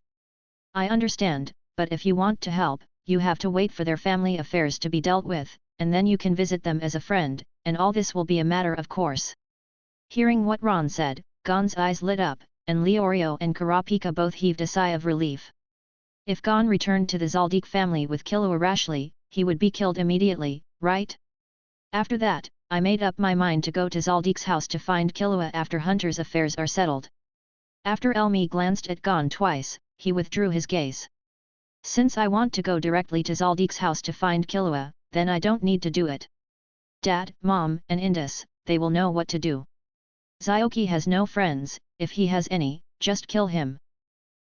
Speaker 1: I understand, but if you want to help, you have to wait for their family affairs to be dealt with, and then you can visit them as a friend, and all this will be a matter of course. Hearing what Ron said, Gon's eyes lit up, and Leorio and Kurapika both heaved a sigh of relief. If Gon returned to the Zaldik family with Killua rashly, he would be killed immediately, right? After that, I made up my mind to go to Zaldik's house to find Killua after Hunter's affairs are settled. After Elmi glanced at Gon twice, he withdrew his gaze. Since I want to go directly to Zaldik's house to find Killua, then I don't need to do it. Dad, Mom, and Indus, they will know what to do. Zyoki has no friends, if he has any, just kill him.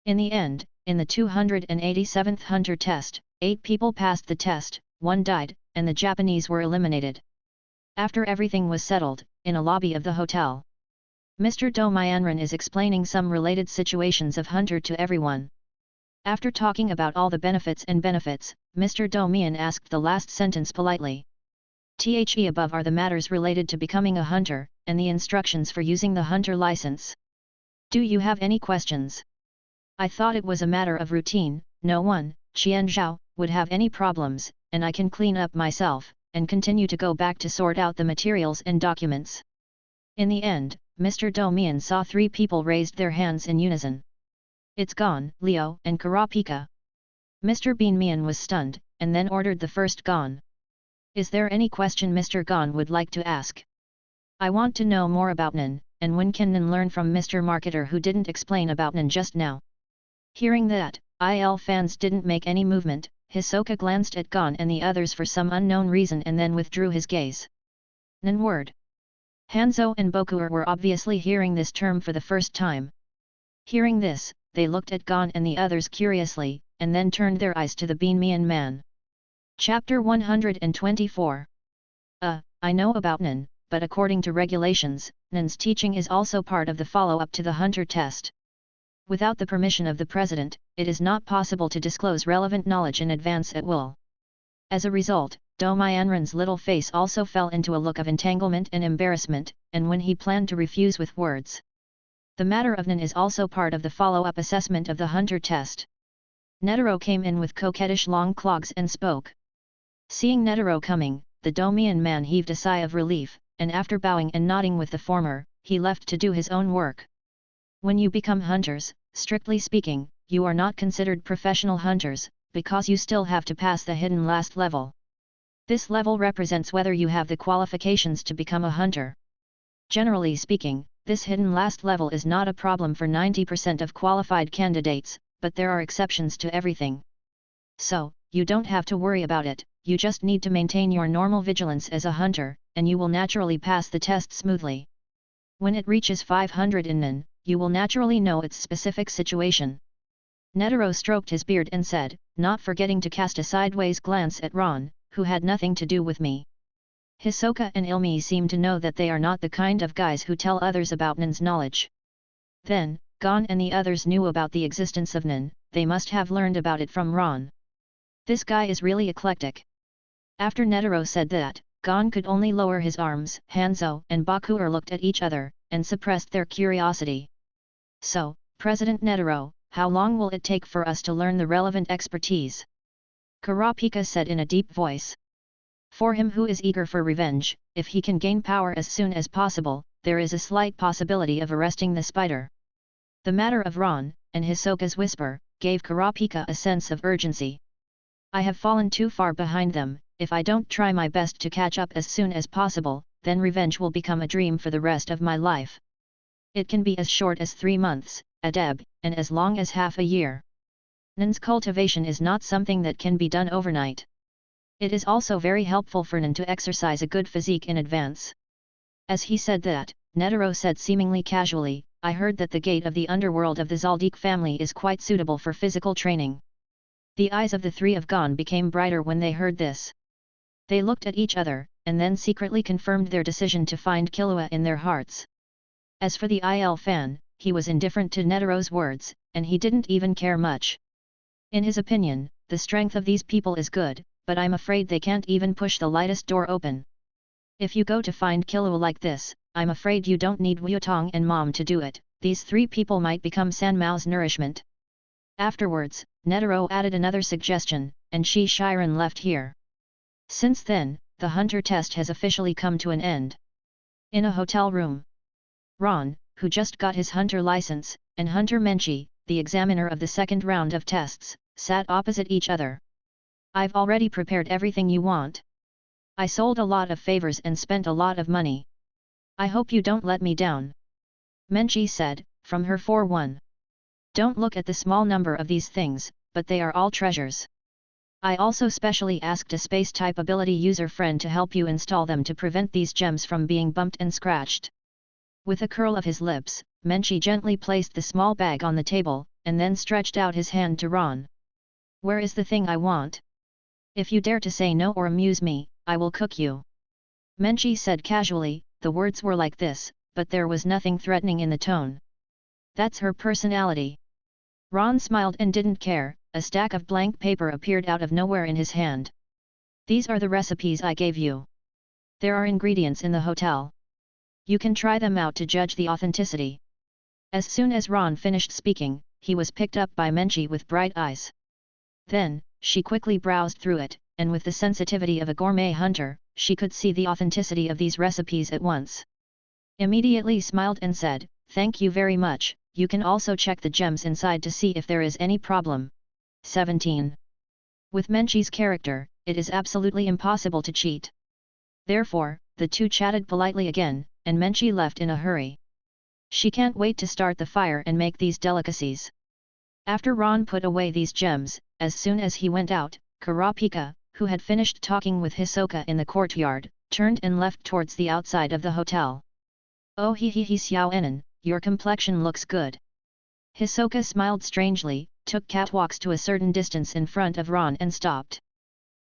Speaker 1: In the end, in the 287th Hunter test, 8 people passed the test, 1 died, and the Japanese were eliminated. After everything was settled, in a lobby of the hotel, Mr. Do Myanran is explaining some related situations of Hunter to everyone. After talking about all the benefits, Mr. Do Myan asked the last sentence politely. The above are the matters related to becoming a hunter, and the instructions for using the hunter license. Do you have any questions? I thought it was a matter of routine, no one, Qian Zhao, would have any problems, and I can clean up myself, and continue to go back to sort out the materials and documents. In the end, Mr. Do Myan saw 3 people raised their hands in unison. It's Gon, Leo, and Kurapika. Mr. Bean Myan was stunned, and then ordered the first Gon. Is there any question Mr. Gon would like to ask? I want to know more about Nin, and when can Nin learn from Mr. Marketer who didn't explain about Nin just now? Hearing that, IL fans didn't make any movement. Hisoka glanced at Gon and the others for some unknown reason and then withdrew his gaze. Nin word. Hanzo and Bokuer were obviously hearing this term for the first time. Hearing this, they looked at Gon and the others curiously, and then turned their eyes to the Bean Mian man. Chapter 124. I know about Nin, but according to regulations, Nin's teaching is also part of the follow-up to the Hunter test. Without the permission of the President, it is not possible to disclose relevant knowledge in advance at will. As a result, Do Myanran's little face also fell into a look of entanglement and embarrassment, and when he planned to refuse with words. The matter of Nin is also part of the follow-up assessment of the Hunter test. Netero came in with coquettish long clogs and spoke. Seeing Netero coming, the Domian man heaved a sigh of relief, and after bowing and nodding with the former, he left to do his own work. When you become hunters, strictly speaking, you are not considered professional hunters, because you still have to pass the hidden last level. This level represents whether you have the qualifications to become a hunter. Generally speaking, this hidden last level is not a problem for 90% of qualified candidates, but there are exceptions to everything. So, you don't have to worry about it, you just need to maintain your normal vigilance as a hunter, and you will naturally pass the test smoothly. When it reaches 500 in Nin, you will naturally know its specific situation. Netero stroked his beard and said, not forgetting to cast a sideways glance at Ron, who had nothing to do with me. Hisoka and Ilmi seem to know that they are not the kind of guys who tell others about Nin's knowledge. Then, Gon and the others knew about the existence of Nin, they must have learned about it from Ron. This guy is really eclectic. After Netero said that, Gon could only lower his arms. Hanzo and Bakuer looked at each other, and suppressed their curiosity. So, President Netero, how long will it take for us to learn the relevant expertise? Kurapika said in a deep voice. For him who is eager for revenge, if he can gain power as soon as possible, there is a slight possibility of arresting the spider. The matter of Ron, and Hisoka's whisper, gave Kurapika a sense of urgency. I have fallen too far behind them. If I don't try my best to catch up as soon as possible, then revenge will become a dream for the rest of my life. It can be as short as 3 months, a deb, and as long as half a year. Nin's cultivation is not something that can be done overnight. It is also very helpful for Nin to exercise a good physique in advance. As he said that, Netero said seemingly casually, I heard that the gate of the underworld of the Zaldik family is quite suitable for physical training. The eyes of the three of Gon became brighter when they heard this. They looked at each other, and then secretly confirmed their decision to find Killua in their hearts. As for the Il fan, he was indifferent to Netero's words, and he didn't even care much. In his opinion, the strength of these people is good, but I'm afraid they can't even push the lightest door open. If you go to find Killua like this, I'm afraid you don't need Wutong and Mom to do it, these 3 people might become Sanmao's nourishment. Afterwards, Netero added another suggestion, and Shiren left here. Since then, the hunter test has officially come to an end. In a hotel room, Ron, who just got his hunter license, and Hunter Menchi, the examiner of the second round of tests, sat opposite each other. I've already prepared everything you want. I sold a lot of favors and spent a lot of money. I hope you don't let me down. Menchi said, from her 4-1. Don't look at the small number of these things, but they are all treasures. I also specially asked a space-type ability user friend to help you install them to prevent these gems from being bumped and scratched. With a curl of his lips, Menchi gently placed the small bag on the table, and then stretched out his hand to Ron. Where is the thing I want? If you dare to say no or amuse me, I will cook you. Menchi said casually, the words were like this, but there was nothing threatening in the tone. That's her personality. Ron smiled and didn't care. A stack of blank paper appeared out of nowhere in his hand. These are the recipes I gave you. There are ingredients in the hotel. You can try them out to judge the authenticity. As soon as Ron finished speaking, he was picked up by Menchi with bright eyes. Then, she quickly browsed through it, and with the sensitivity of a gourmet hunter, she could see the authenticity of these recipes at once. Immediately smiled and said, thank you very much, you can also check the gems inside to see if there is any problem. 17. With Menchi's character, it is absolutely impossible to cheat. Therefore, the two chatted politely again, and Menchi left in a hurry. She can't wait to start the fire and make these delicacies. After Ron put away these gems, as soon as he went out, Kurapika, who had finished talking with Hisoka in the courtyard, turned and left towards the outside of the hotel. Oh he Xiao Enin, your complexion looks good. Hisoka smiled strangely, took catwalks to a certain distance in front of Ron and stopped.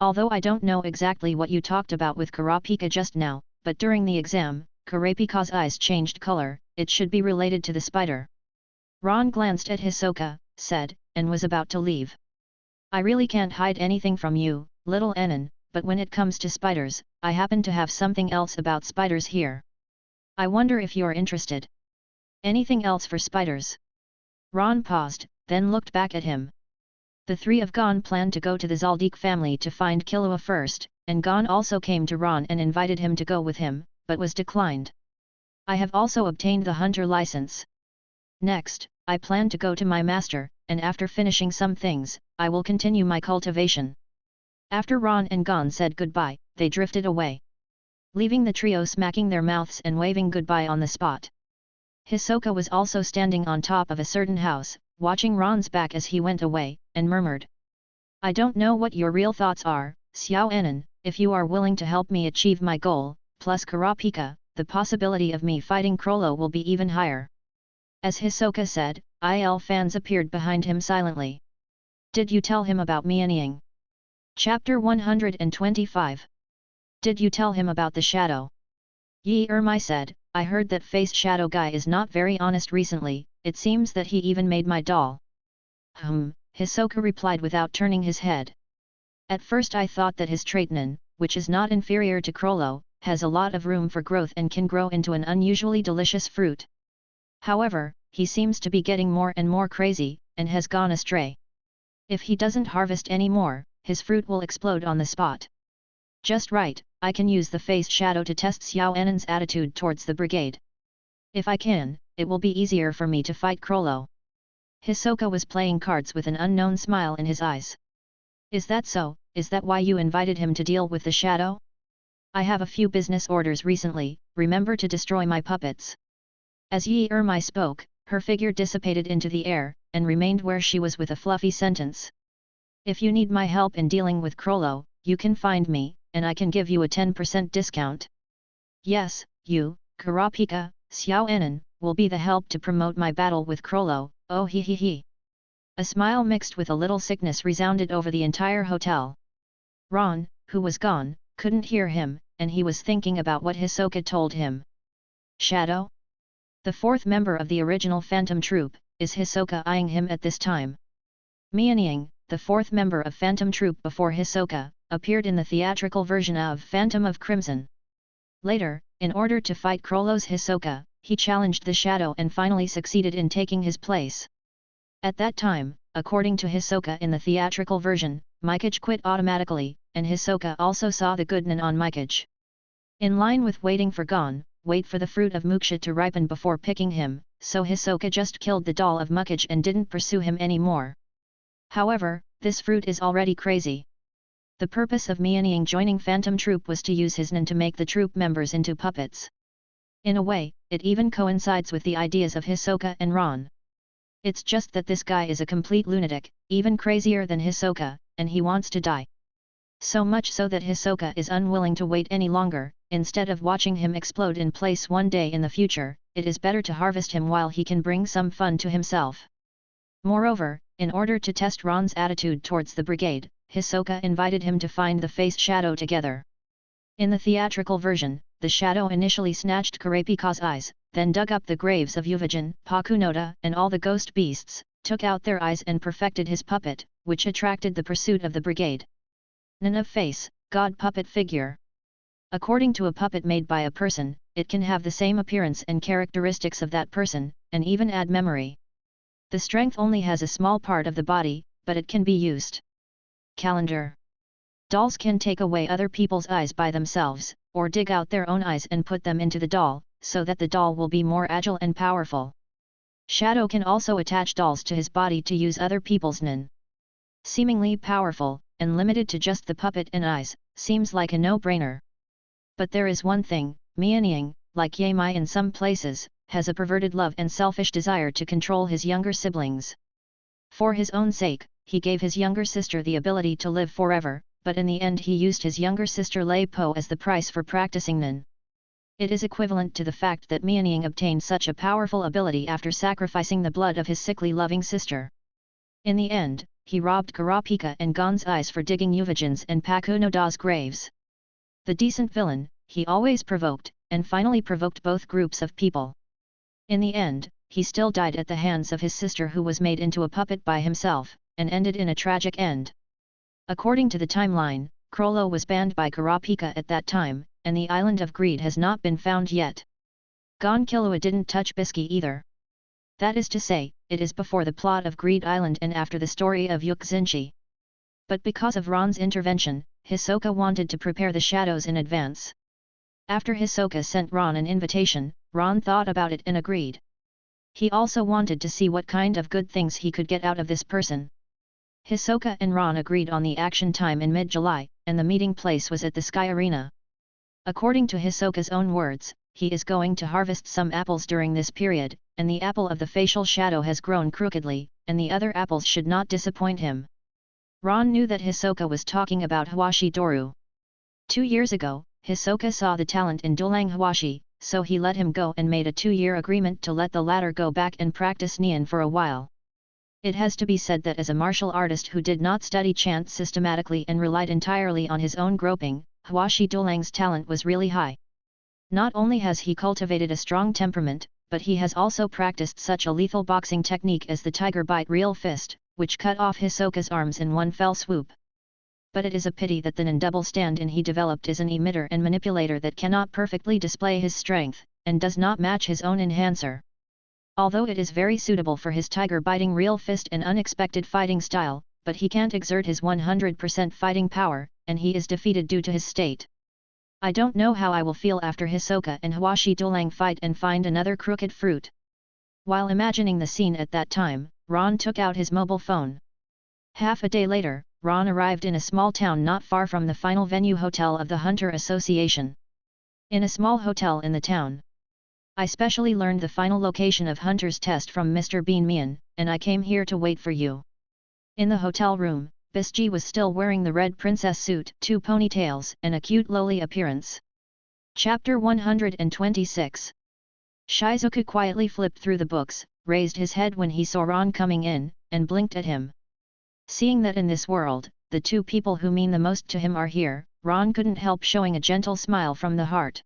Speaker 1: Although I don't know exactly what you talked about with Kurapika just now, but during the exam, Kurapika's eyes changed color, it should be related to the spider. Ron glanced at Hisoka, said, and was about to leave. I really can't hide anything from you, little Enin, but when it comes to spiders, I happen to have something else about spiders here. I wonder if you're interested. Anything else for spiders? Ron paused, then looked back at him. The 3 of Gon planned to go to the Zaldik family to find Killua first, and Gon also came to Ron and invited him to go with him, but was declined. I have also obtained the hunter license. Next, I plan to go to my master, and after finishing some things, I will continue my cultivation. After Ron and Gon said goodbye, they drifted away, leaving the trio smacking their mouths and waving goodbye on the spot. Hisoka was also standing on top of a certain house, watching Ron's back as he went away, and murmured. I don't know what your real thoughts are, Xiao Enin, if you are willing to help me achieve my goal, plus Kurapika, the possibility of me fighting Krollo will be even higher. As Hisoka said, Il fans appeared behind him silently. Did you tell him about Mianying? Chapter 125. Did you tell him about the shadow? Yi Ermai said, I heard that face shadow guy is not very honest recently, it seems that he even made my doll. Hisoka replied without turning his head. At first I thought that his trait Nin, which is not inferior to Krollo, has a lot of room for growth and can grow into an unusually delicious fruit. However, he seems to be getting more and more crazy, and has gone astray. If he doesn't harvest any more, his fruit will explode on the spot. Just right, I can use the face shadow to test Xiao Enen's attitude towards the brigade. If I can, it will be easier for me to fight Krollo. Hisoka was playing cards with an unknown smile in his eyes. Is that so? Is that why you invited him to deal with the shadow? I have a few business orders recently, remember to destroy my puppets. As Yi Ermai spoke, her figure dissipated into the air, and remained where she was with a fluffy sentence. If you need my help in dealing with Krollo, you can find me, and I can give you a 10% discount. Yes, you, Kurapika, Xiao Enen, will be the help to promote my battle with Krollo, oh he he he. A smile mixed with a little sickness resounded over the entire hotel. Ron, who was gone, couldn't hear him, and he was thinking about what Hisoka told him. Shadow? The fourth member of the original Phantom Troupe, is Hisoka eyeing him at this time. Mianying, the fourth member of Phantom Troupe before Hisoka, appeared in the theatrical version of Phantom of Crimson. Later, in order to fight Krollo's Hisoka, he challenged the shadow and finally succeeded in taking his place. At that time, according to Hisoka in the theatrical version, Mikage quit automatically, and Hisoka also saw the good Nin on Mikage. In line with waiting for Gon, wait for the fruit of Moksha to ripen before picking him, so Hisoka just killed the doll of Mikage and didn't pursue him anymore. However, this fruit is already crazy. The purpose of Mianying joining Phantom Troupe was to use his Nin to make the troupe members into puppets. In a way, it even coincides with the ideas of Hisoka and Ron. It's just that this guy is a complete lunatic, even crazier than Hisoka, and he wants to die. So much so that Hisoka is unwilling to wait any longer. Instead of watching him explode in place one day in the future, it is better to harvest him while he can bring some fun to himself. Moreover, in order to test Ron's attitude towards the brigade, Hisoka invited him to find the face shadow together. In the theatrical version, the shadow initially snatched Kurapika's eyes, then dug up the graves of Uvajin, Pakunoda and all the ghost beasts, took out their eyes and perfected his puppet, which attracted the pursuit of the brigade. Nin of face, god puppet figure. According to a puppet made by a person, it can have the same appearance and characteristics of that person, and even add memory. The strength only has a small part of the body, but it can be used. Calendar. Dolls can take away other people's eyes by themselves, or dig out their own eyes and put them into the doll, so that the doll will be more agile and powerful. Shadow can also attach dolls to his body to use other people's Nin. Seemingly powerful, and limited to just the puppet and eyes, seems like a no-brainer. But there is one thing, Mianying, like Yamai in some places, has a perverted love and selfish desire to control his younger siblings. For his own sake, he gave his younger sister the ability to live forever, but in the end he used his younger sister Lei Po as the price for practicing Nin. It is equivalent to the fact that Mianying obtained such a powerful ability after sacrificing the blood of his sickly loving sister. In the end, he robbed Kurapika and Gon's eyes for digging Uvajin's and Pakunoda's graves. The decent villain, he always provoked, and finally provoked both groups of people. In the end, he still died at the hands of his sister who was made into a puppet by himself, and ended in a tragic end. According to the timeline, Krollo was banned by Kurapika at that time, and the Island of Greed has not been found yet. Gon Killua didn't touch Bisky either. That is to say, it is before the plot of Greed Island and after the story of Yukzinchi. But because of Ron's intervention, Hisoka wanted to prepare the shadows in advance. After Hisoka sent Ron an invitation, Ron thought about it and agreed. He also wanted to see what kind of good things he could get out of this person. Hisoka and Ron agreed on the action time in mid-July, and the meeting place was at the Sky Arena. According to Hisoka's own words, he is going to harvest some apples during this period, and the apple of the facial shadow has grown crookedly, and the other apples should not disappoint him. Ron knew that Hisoka was talking about Hawashi Doru. 2 years ago, Hisoka saw the talent in Dulang Hawashi, so he let him go and made a 2-year agreement to let the latter go back and practice Nian for a while. It has to be said that as a martial artist who did not study chant systematically and relied entirely on his own groping, Hawashi Dolang's talent was really high. Not only has he cultivated a strong temperament, but he has also practiced such a lethal boxing technique as the Tiger Bite Real Fist, which cut off Hisoka's arms in one fell swoop. But it is a pity that the Nin double stand-in he developed is an emitter and manipulator that cannot perfectly display his strength, and does not match his own enhancer. Although it is very suitable for his tiger-biting real fist and unexpected fighting style, but he can't exert his 100% fighting power, and he is defeated due to his state. I don't know how I will feel after Hisoka and Hawashi Dulang fight and find another crooked fruit. While imagining the scene at that time, Ron took out his mobile phone. Half a day later, Ron arrived in a small town not far from the final venue hotel of the Hunter Association. In a small hotel in the town. I specially learned the final location of Hunter's test from Mr. Bean Mian, and I came here to wait for you. In the hotel room, Bisji was still wearing the red princess suit, 2 ponytails and a cute lowly appearance. Chapter 126. Shizuku quietly flipped through the books, raised his head when he saw Ron coming in, and blinked at him. Seeing that in this world, the 2 people who mean the most to him are here, Ron couldn't help showing a gentle smile from the heart.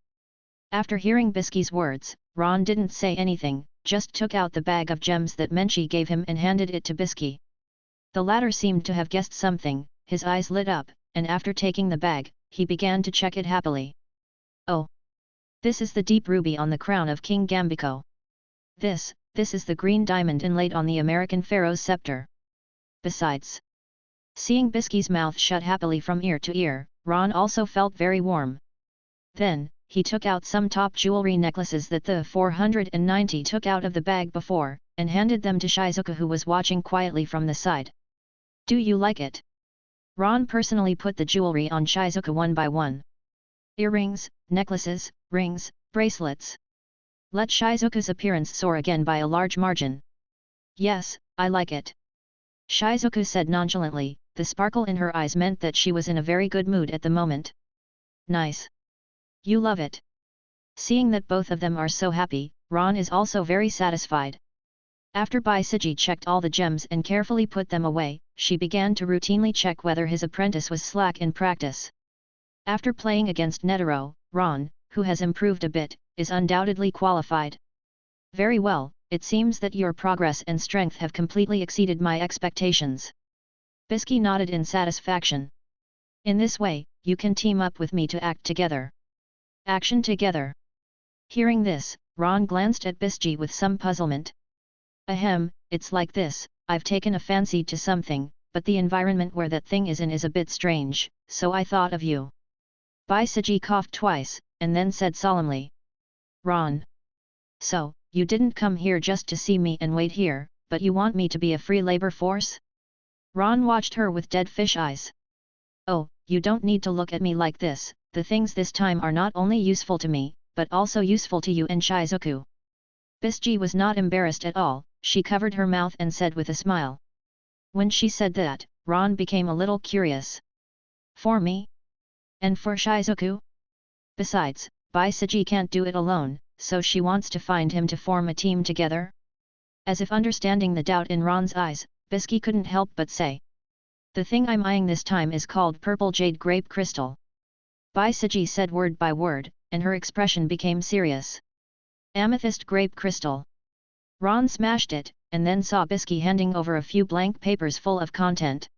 Speaker 1: After hearing Bisky's words, Ron didn't say anything, just took out the bag of gems that Menchi gave him and handed it to Bisky. The latter seemed to have guessed something, his eyes lit up, and after taking the bag, he began to check it happily. Oh! This is the deep ruby on the crown of King Gambiko. This is the green diamond inlaid on the American Pharaoh's scepter. Besides, seeing Bisky's mouth shut happily from ear to ear, Ron also felt very warm. Then, he took out some top jewelry necklaces that the 490 took out of the bag before, and handed them to Shizuka, who was watching quietly from the side. Do you like it? Ron personally put the jewelry on Shizuka one by one. Earrings, necklaces, rings, bracelets. Let Shizuka's appearance soar again by a large margin. Yes, I like it. Shizuka said nonchalantly, the sparkle in her eyes meant that she was in a very good mood at the moment. Nice. You love it. Seeing that both of them are so happy, Ron is also very satisfied. After Baisiji checked all the gems and carefully put them away, she began to routinely check whether his apprentice was slack in practice. After playing against Netero, Ron, who has improved a bit, is undoubtedly qualified. Very well, it seems that your progress and strength have completely exceeded my expectations. Bisky nodded in satisfaction. In this way, you can team up with me to act together. Action together. Hearing this, Ron glanced at Bisji with some puzzlement. Ahem, it's like this, I've taken a fancy to something, but the environment where that thing is in is a bit strange, so I thought of you. Baisiji coughed twice, and then said solemnly. Ron. So, you didn't come here just to see me and wait here, but you want me to be a free labor force? Ron watched her with dead fish eyes. Oh, you don't need to look at me like this, the things this time are not only useful to me, but also useful to you and Shizuku. Bisji was not embarrassed at all, she covered her mouth and said with a smile. When she said that, Ron became a little curious. For me? And for Shizuku? Besides, Baisiji can't do it alone, so she wants to find him to form a team together? As if understanding the doubt in Ron's eyes, Bisky couldn't help but say. The thing I'm eyeing this time is called purple jade grape crystal. Baisiji said word by word, and her expression became serious. Amethyst grape crystal. Ron smashed it, and then saw Bisky handing over a few blank papers full of content.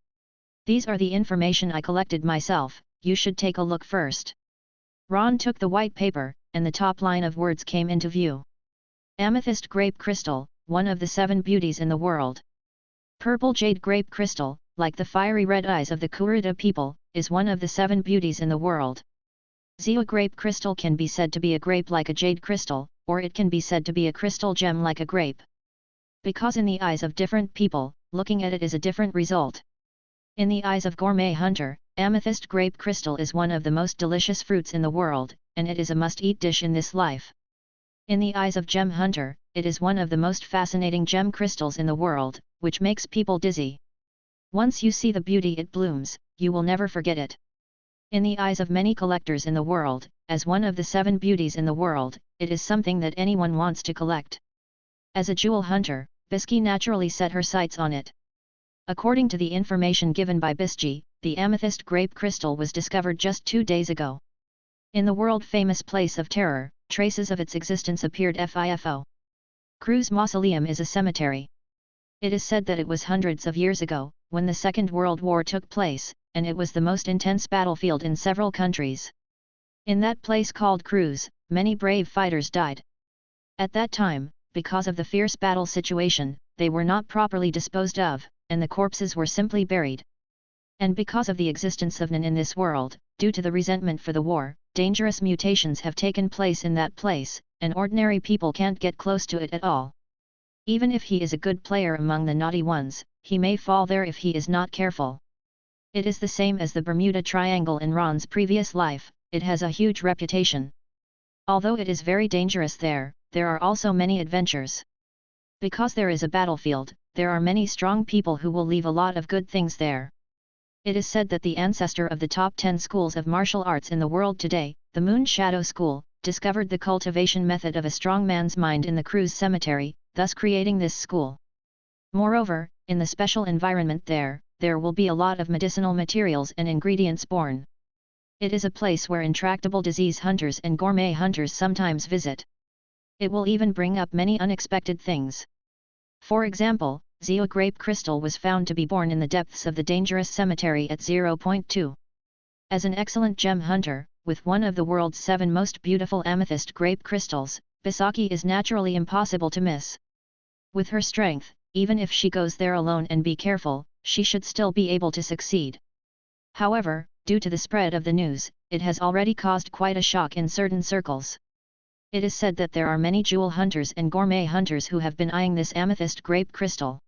Speaker 1: These are the information I collected myself, you should take a look first. Ron took the white paper, and the top line of words came into view. Amethyst grape crystal, one of the 7 beauties in the world. Purple jade grape crystal, like the fiery red eyes of the Kurita people, is one of the 7 beauties in the world. Zia grape crystal can be said to be a grape like a jade crystal, or it can be said to be a crystal gem like a grape. Because in the eyes of different people, looking at it is a different result. In the eyes of gourmet hunter, amethyst grape crystal is one of the most delicious fruits in the world, and it is a must-eat dish in this life. In the eyes of gem hunter, it is one of the most fascinating gem crystals in the world, which makes people dizzy. Once you see the beauty it blooms, you will never forget it. In the eyes of many collectors in the world, as one of the 7 beauties in the world, it is something that anyone wants to collect. As a jewel hunter, Bisky naturally set her sights on it. According to the information given by Bisky, the amethyst grape crystal was discovered just 2 days ago. In the world-famous place of terror, traces of its existence appeared FIFO. Cruz Mausoleum is a cemetery. It is said that it was hundreds of years ago, when the Second World War took place, and it was the most intense battlefield in several countries. In that place called Cruz, many brave fighters died. At that time, because of the fierce battle situation, they were not properly disposed of, and the corpses were simply buried. And because of the existence of Nan in this world, due to the resentment for the war, dangerous mutations have taken place in that place, and ordinary people can't get close to it at all. Even if he is a good player among the naughty ones, he may fall there if he is not careful. It is the same as the Bermuda Triangle in Ron's previous life, it has a huge reputation. Although it is very dangerous there are also many adventures. Because there is a battlefield, there are many strong people who will leave a lot of good things there. It is said that the ancestor of the top 10 schools of martial arts in the world today, the Moon Shadow School, discovered the cultivation method of a strong man's mind in the Cruz Cemetery, thus creating this school. Moreover, in the special environment there will be a lot of medicinal materials and ingredients born. It is a place where intractable disease hunters and gourmet hunters sometimes visit. It will even bring up many unexpected things. For example, Zeo grape crystal was found to be born in the depths of the dangerous cemetery at 0.2. As an excellent gem hunter, with one of the world's 7 most beautiful amethyst grape crystals, Bisaki is naturally impossible to miss. With her strength, even if she goes there alone and be careful, she should still be able to succeed. However, due to the spread of the news, it has already caused quite a shock in certain circles. It is said that there are many jewel hunters and gourmet hunters who have been eyeing this amethyst grape crystal.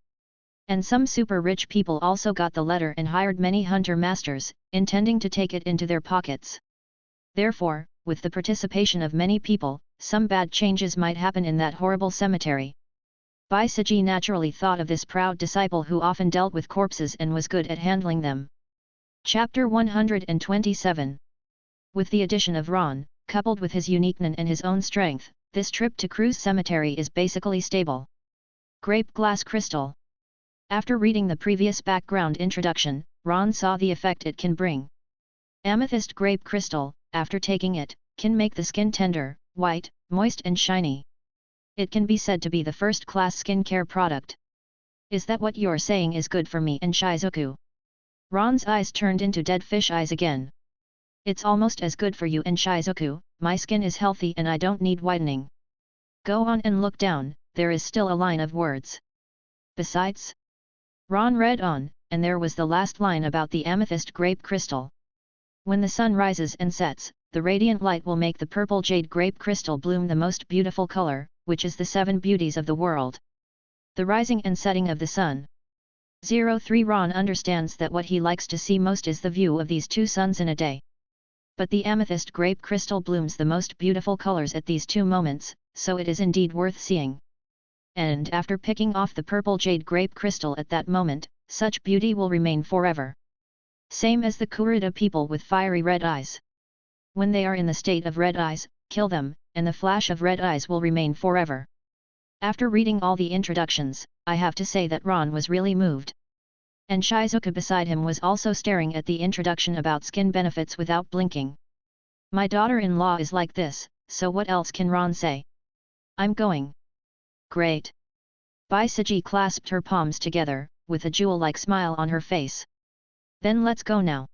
Speaker 1: And some super rich people also got the letter and hired many hunter masters, intending to take it into their pockets. Therefore, with the participation of many people, some bad changes might happen in that horrible cemetery. Bisaki naturally thought of this proud disciple who often dealt with corpses and was good at handling them. Chapter 127. With the addition of Ron, coupled with his uniqueness and his own strength, this trip to Cruz Cemetery is basically stable. Grape glass crystal. After reading the previous background introduction, Ron saw the effect it can bring. Amethyst grape crystal, after taking it, can make the skin tender, white, moist and shiny. It can be said to be the first-class skincare product. Is that what you're saying is good for me and Shizuku? Ron's eyes turned into dead fish eyes again. It's almost as good for you and Shizuku, my skin is healthy and I don't need whitening. Go on and look down, there is still a line of words. Besides? Ron read on, and there was the last line about the amethyst grape crystal. When the sun rises and sets, the radiant light will make the purple jade grape crystal bloom the most beautiful color, which is the 7 beauties of the world. The rising and setting of the sun. 03 Ron understands that what he likes to see most is the view of these 2 suns in a day. But the amethyst grape crystal blooms the most beautiful colors at these 2 moments, so it is indeed worth seeing. And after picking off the purple jade grape crystal at that moment, such beauty will remain forever. Same as the Kurita people with fiery red eyes. When they are in the state of red eyes, kill them, and the flash of red eyes will remain forever. After reading all the introductions, I have to say that Ron was really moved. And Shizuka beside him was also staring at the introduction about skin benefits without blinking. My daughter-in-law is like this, so what else can Ron say? I'm going. Great. Bisaki clasped her palms together, with a jewel-like smile on her face. Then let's go now.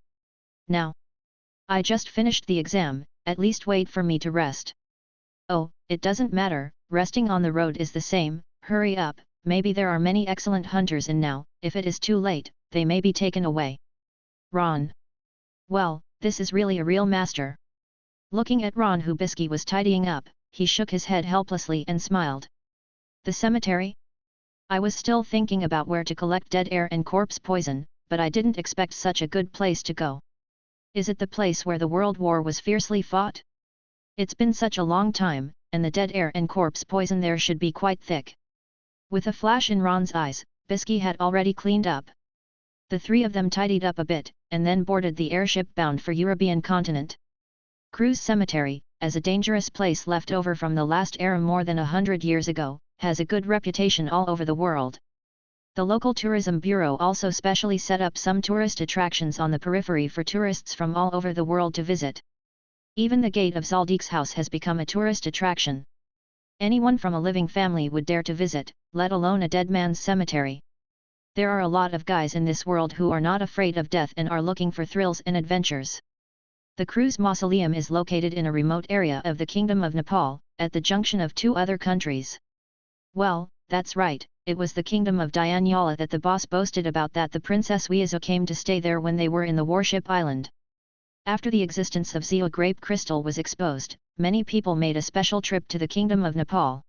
Speaker 1: Now. I just finished the exam, at least wait for me to rest. Oh, it doesn't matter, resting on the road is the same, hurry up, maybe there are many excellent hunters in now, if it is too late, they may be taken away. Ron. Well, this is really a real master. Looking at Ron who Bisaki was tidying up, he shook his head helplessly and smiled. The cemetery? I was still thinking about where to collect dead air and corpse poison, but I didn't expect such a good place to go. Is it the place where the World War was fiercely fought? It's been such a long time, and the dead air and corpse poison there should be quite thick. With a flash in Ron's eyes, Bisaki had already cleaned up. The 3 of them tidied up a bit, and then boarded the airship bound for European continent. Cruz Cemetery, as a dangerous place left over from the last era more than 100 years ago, has a good reputation all over the world. The local tourism bureau also specially set up some tourist attractions on the periphery for tourists from all over the world to visit. Even the gate of Zaldique's house has become a tourist attraction. Anyone from a living family would dare to visit, let alone a dead man's cemetery. There are a lot of guys in this world who are not afraid of death and are looking for thrills and adventures. The Cruz Mausoleum is located in a remote area of the Kingdom of Nepal, at the junction of 2 other countries. Well, that's right, it was the kingdom of Dianyala that the boss boasted about, that the Princess Wiezo came to stay there when they were in the warship island. After the existence of Zeo grape crystal was exposed, many people made a special trip to the kingdom of Nepal.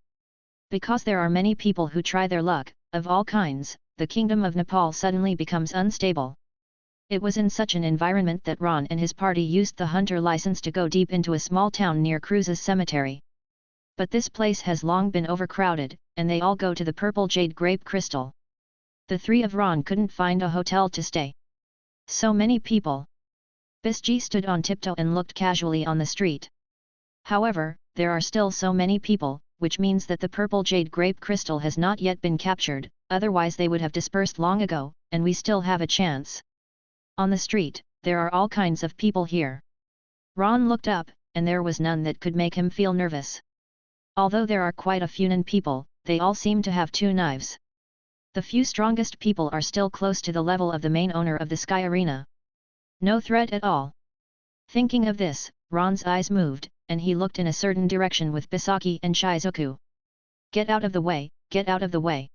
Speaker 1: Because there are many people who try their luck, of all kinds, the kingdom of Nepal suddenly becomes unstable. It was in such an environment that Ron and his party used the hunter license to go deep into a small town near Cruz's cemetery. But this place has long been overcrowded, and they all go to the purple jade grape crystal. The three of Ron couldn't find a hotel to stay. So many people. Bisji stood on tiptoe and looked casually on the street. However, there are still so many people, which means that the purple jade grape crystal has not yet been captured, otherwise they would have dispersed long ago, and we still have a chance. On the street, there are all kinds of people here. Ron looked up, and there was none that could make him feel nervous. Although there are quite a few people, they all seem to have 2 knives. The few strongest people are still close to the level of the main owner of the Sky Arena. No threat at all. Thinking of this, Ron's eyes moved, and he looked in a certain direction with Bisaki and Shizuku. Get out of the way, get out of the way.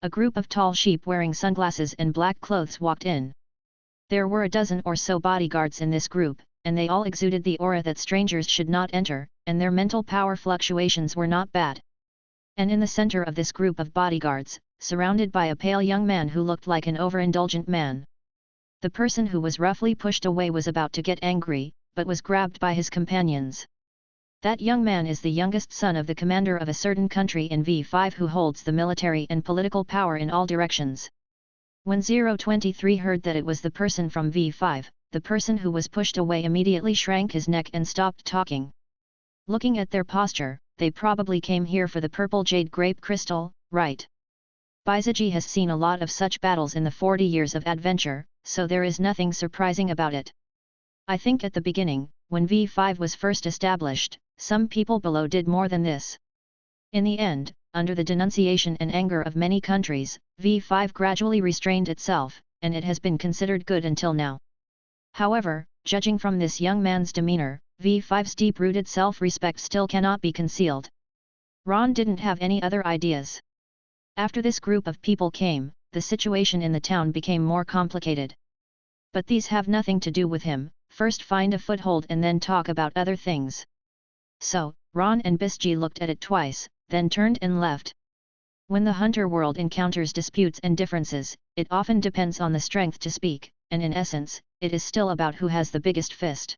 Speaker 1: A group of tall sheep wearing sunglasses and black clothes walked in. There were a dozen or so bodyguards in this group, and they all exuded the aura that strangers should not enter, and their mental power fluctuations were not bad. And in the center of this group of bodyguards, surrounded by a pale young man who looked like an overindulgent man. The person who was roughly pushed away was about to get angry, but was grabbed by his companions. That young man is the youngest son of the commander of a certain country in V5 who holds the military and political power in all directions. When 023 heard that it was the person from V5, the person who was pushed away immediately shrank his neck and stopped talking. Looking at their posture, they probably came here for the purple jade grape crystal, right? Bizaji has seen a lot of such battles in the 40 years of adventure, so there is nothing surprising about it. I think at the beginning, when V5 was first established, some people below did more than this. In the end, under the denunciation and anger of many countries, V5 gradually restrained itself, and it has been considered good until now. However, judging from this young man's demeanor, V5's deep-rooted self-respect still cannot be concealed. Ron didn't have any other ideas. After this group of people came, the situation in the town became more complicated. But these have nothing to do with him, first find a foothold and then talk about other things. So, Ron and Bisji looked at it twice, then turned and left. When the hunter world encounters disputes and differences, it often depends on the strength to speak, and in essence, it is still about who has the biggest fist.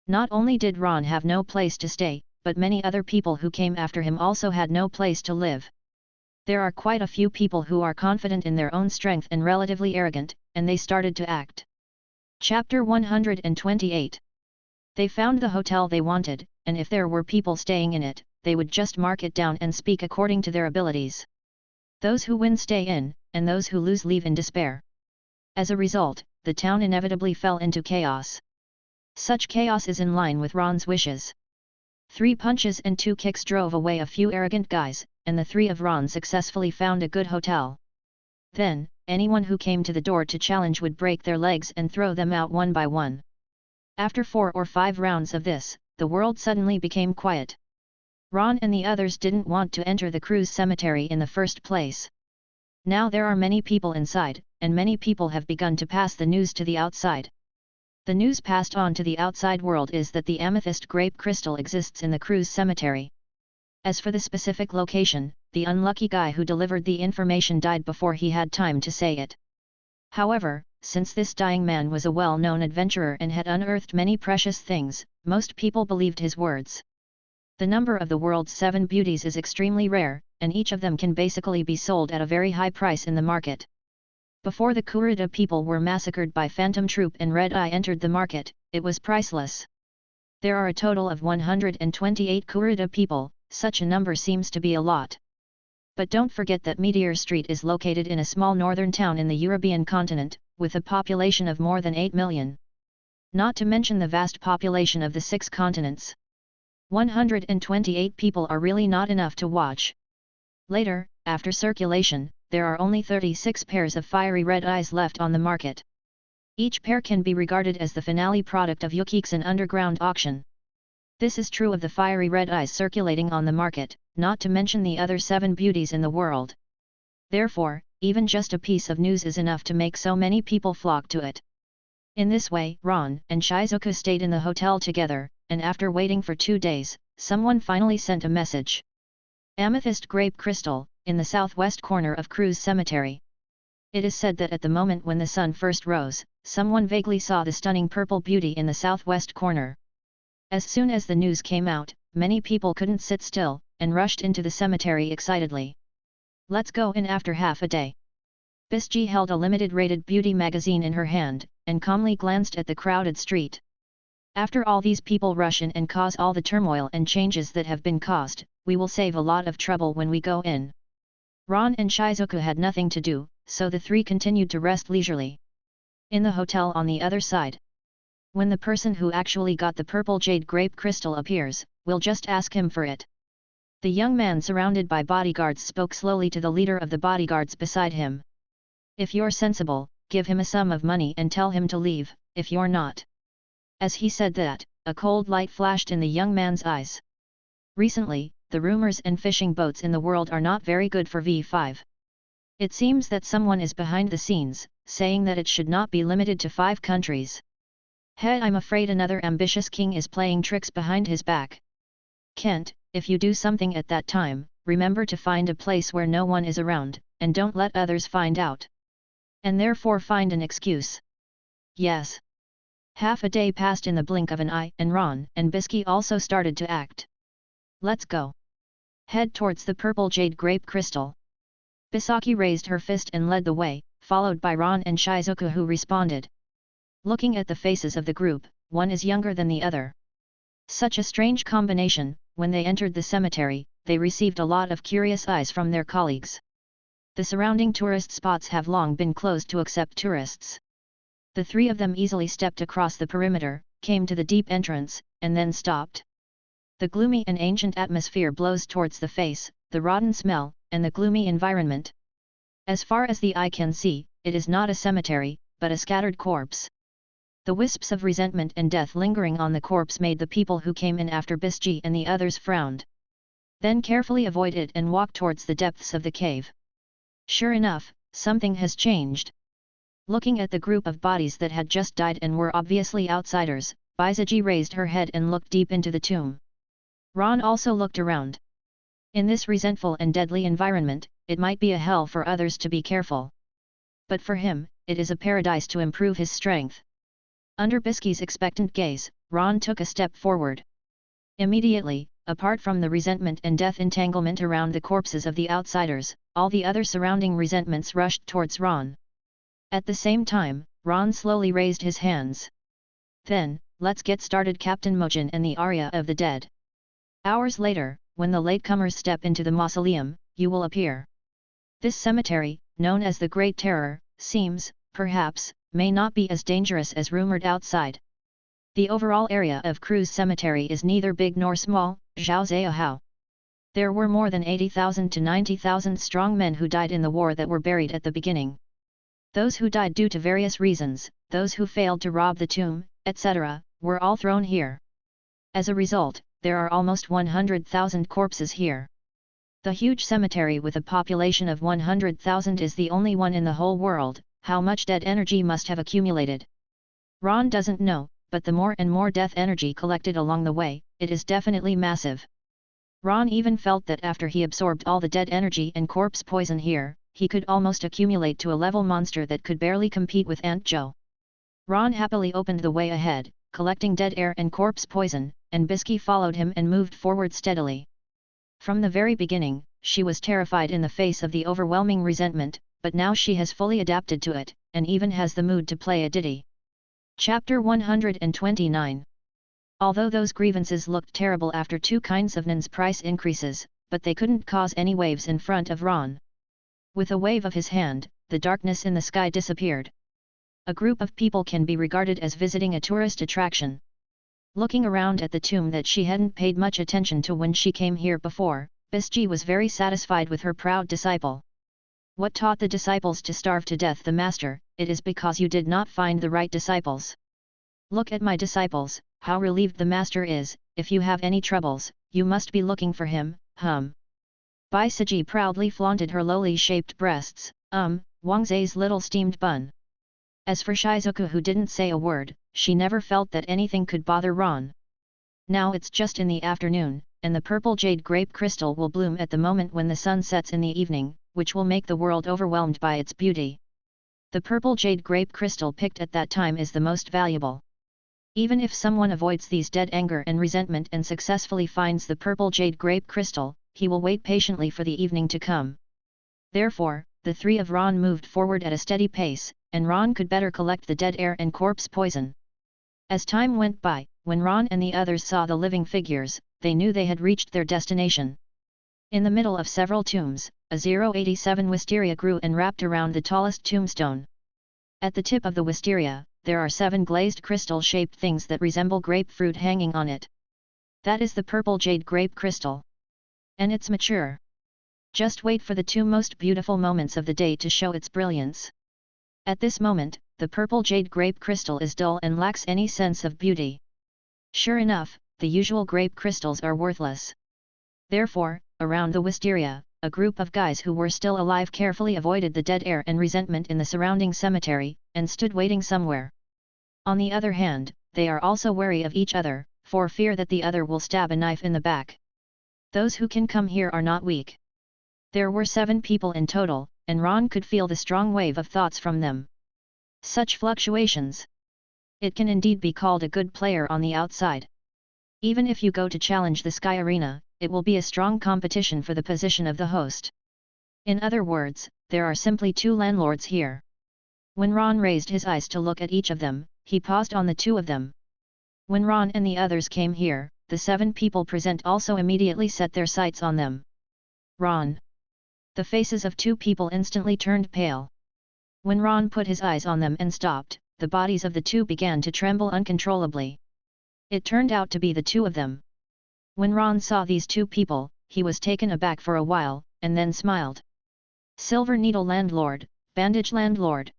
Speaker 1: Not only did Ron have no place to stay, but many other people who came after him also had no place to live. There are quite a few people who are confident in their own strength and relatively arrogant, and they started to act. Chapter 128. They found the hotel they wanted, and if there were people staying in it, they would just mark it down and speak according to their abilities. Those who win stay in, and those who lose leave in despair. As a result, the town inevitably fell into chaos. Such chaos is in line with Ron's wishes. 3 punches and 2 kicks drove away a few arrogant guys, and the 3 of Ron successfully found a good hotel. Then, anyone who came to the door to challenge would break their legs and throw them out one by one. After 4 or 5 rounds of this, the world suddenly became quiet. Ron and the others didn't want to enter the Cruz cemetery in the first place. Now there are many people inside, and many people have begun to pass the news to the outside. The news passed on to the outside world is that the amethyst grape crystal exists in the Cruz cemetery. As for the specific location, the unlucky guy who delivered the information died before he had time to say it. However, since this dying man was a well-known adventurer and had unearthed many precious things, most people believed his words. The number of the world's 7 beauties is extremely rare, and each of them can basically be sold at a very high price in the market. Before the Kurita people were massacred by Phantom Troop and Red Eye entered the market, it was priceless. There are a total of 128 Kurita people, such a number seems to be a lot. But don't forget that Meteor Street is located in a small northern town in the European continent, with a population of more than 8 million. Not to mention the vast population of the 6 continents. 128 people are really not enough to watch. Later, after circulation, there are only 36 pairs of fiery red eyes left on the market. Each pair can be regarded as the finale product of Yukik's underground auction. This is true of the fiery red eyes circulating on the market, not to mention the other 7 beauties in the world. Therefore, even just a piece of news is enough to make so many people flock to it. In this way, Ron and Shizuku stayed in the hotel together, and after waiting for 2 days, someone finally sent a message. Amethyst grape crystal, in the southwest corner of Cruz Cemetery. It is said that at the moment when the sun first rose, someone vaguely saw the stunning purple beauty in the southwest corner. As soon as the news came out, many people couldn't sit still, and rushed into the cemetery excitedly. Let's go in after half a day. Bisji held a limited-rated beauty magazine in her hand, and calmly glanced at the crowded street. After all these people rush in and cause all the turmoil and changes that have been caused, we will save a lot of trouble when we go in. Ron and Shizuku had nothing to do, so the 3 continued to rest leisurely. In the hotel on the other side. When the person who actually got the purple jade grape crystal appears, we'll just ask him for it. The young man surrounded by bodyguards spoke slowly to the leader of the bodyguards beside him. If you're sensible, give him a sum of money and tell him to leave, if you're not. As he said that, a cold light flashed in the young man's eyes. Recently, the rumors and fishing boats in the world are not very good for V5. It seems that someone is behind the scenes, saying that it should not be limited to 5 countries. I'm afraid another ambitious king is playing tricks behind his back. Kent, if you do something at that time, remember to find a place where no one is around, and don't let others find out. And therefore find an excuse. Yes. Half a day passed in the blink of an eye, and Ron and Bisky also started to act. Let's go. Head towards the purple jade grape crystal. Bisaki raised her fist and led the way, followed by Ron and Shizuku who responded. Looking at the faces of the group, one is younger than the other. Such a strange combination. When they entered the cemetery, they received a lot of curious eyes from their colleagues. The surrounding tourist spots have long been closed to accept tourists. The 3 of them easily stepped across the perimeter, came to the deep entrance, and then stopped. The gloomy and ancient atmosphere blows towards the face, the rotten smell, and the gloomy environment. As far as the eye can see, it is not a cemetery, but a scattered corpse. The wisps of resentment and death lingering on the corpse made the people who came in after Bisji and the others frowned. Then carefully avoid it and walk towards the depths of the cave. Sure enough, something has changed. Looking at the group of bodies that had just died and were obviously outsiders, Bizaji raised her head and looked deep into the tomb. Ron also looked around. In this resentful and deadly environment, it might be a hell for others to be careful. But for him, it is a paradise to improve his strength. Under Bisky's expectant gaze, Ron took a step forward. Immediately, apart from the resentment and death entanglement around the corpses of the outsiders, all the other surrounding resentments rushed towards Ron. At the same time, Ron slowly raised his hands. Then, let's get started, Captain Mojin and the Arya of the Dead. Hours later, when the latecomers step into the mausoleum, you will appear. This cemetery, known as the Great Terror, seems, perhaps, may not be as dangerous as rumored outside. The overall area of Cruz Cemetery is neither big nor small, Zhao Ziyahao. There were more than 80,000 to 90,000 strong men who died in the war that were buried at the beginning. Those who died due to various reasons, those who failed to rob the tomb, etc., were all thrown here. As a result, there are almost 100,000 corpses here. The huge cemetery with a population of 100,000 is the only one in the whole world. How much dead energy must have accumulated? Ron doesn't know, but the more and more death energy collected along the way, it is definitely massive. Ron even felt that after he absorbed all the dead energy and corpse poison here, he could almost accumulate to a level monster that could barely compete with Aunt Joe. Ron happily opened the way ahead, collecting dead air and corpse poison, and Bisky followed him and moved forward steadily. From the very beginning, she was terrified in the face of the overwhelming resentment, but now she has fully adapted to it, and even has the mood to play a ditty. Chapter 129. Although those grievances looked terrible after 2 kinds of Nan's price increases, but they couldn't cause any waves in front of Ron. With a wave of his hand, the darkness in the sky disappeared. A group of people can be regarded as visiting a tourist attraction. Looking around at the tomb that she hadn't paid much attention to when she came here before, Bisji was very satisfied with her proud disciple. What taught the disciples to starve to death the master? It is because you did not find the right disciples. Look at my disciples, how relieved the master is. If you have any troubles, you must be looking for him, Bai Siji proudly flaunted her lowly-shaped breasts, Wang Zai's little steamed bun. As for Shizuku, who didn't say a word, she never felt that anything could bother Ron. Now it's just in the afternoon, and the purple jade grape crystal will bloom at the moment when the sun sets in the evening, which will make the world overwhelmed by its beauty. The purple jade grape crystal picked at that time is the most valuable. Even if someone avoids these dead anger and resentment and successfully finds the purple jade grape crystal, he will wait patiently for the evening to come. Therefore, the three of Ron moved forward at a steady pace, and Ron could better collect the dead air and corpse poison. As time went by, when Ron and the others saw the living figures, they knew they had reached their destination. In the middle of several tombs, a 087 wisteria grew and wrapped around the tallest tombstone. At the tip of the wisteria, there are 7 glazed crystal-shaped things that resemble grapefruit hanging on it. That is the purple jade grape crystal. And it's mature. Just wait for the 2 most beautiful moments of the day to show its brilliance. At this moment, the purple jade grape crystal is dull and lacks any sense of beauty. Sure enough, the usual grape crystals are worthless. Therefore, around the wisteria, a group of guys who were still alive carefully avoided the dead air and resentment in the surrounding cemetery, and stood waiting somewhere. On the other hand, they are also wary of each other, for fear that the other will stab a knife in the back. Those who can come here are not weak. There were 7 people in total, and Ron could feel the strong wave of thoughts from them. Such fluctuations. It can indeed be called a good player on the outside. Even if you go to challenge the Sky Arena, it will be a strong competition for the position of the host. In other words, there are simply 2 landlords here. When Ron raised his eyes to look at each of them, he paused on the 2 of them. When Ron and the others came here, the 7 people present also immediately set their sights on them. Ron. The faces of 2 people instantly turned pale. When Ron put his eyes on them and stopped, the bodies of the 2 began to tremble uncontrollably. It turned out to be the 2 of them. When Ron saw these 2 people, he was taken aback for a while, and then smiled. Silver Needle Landlord, Bandage Landlord.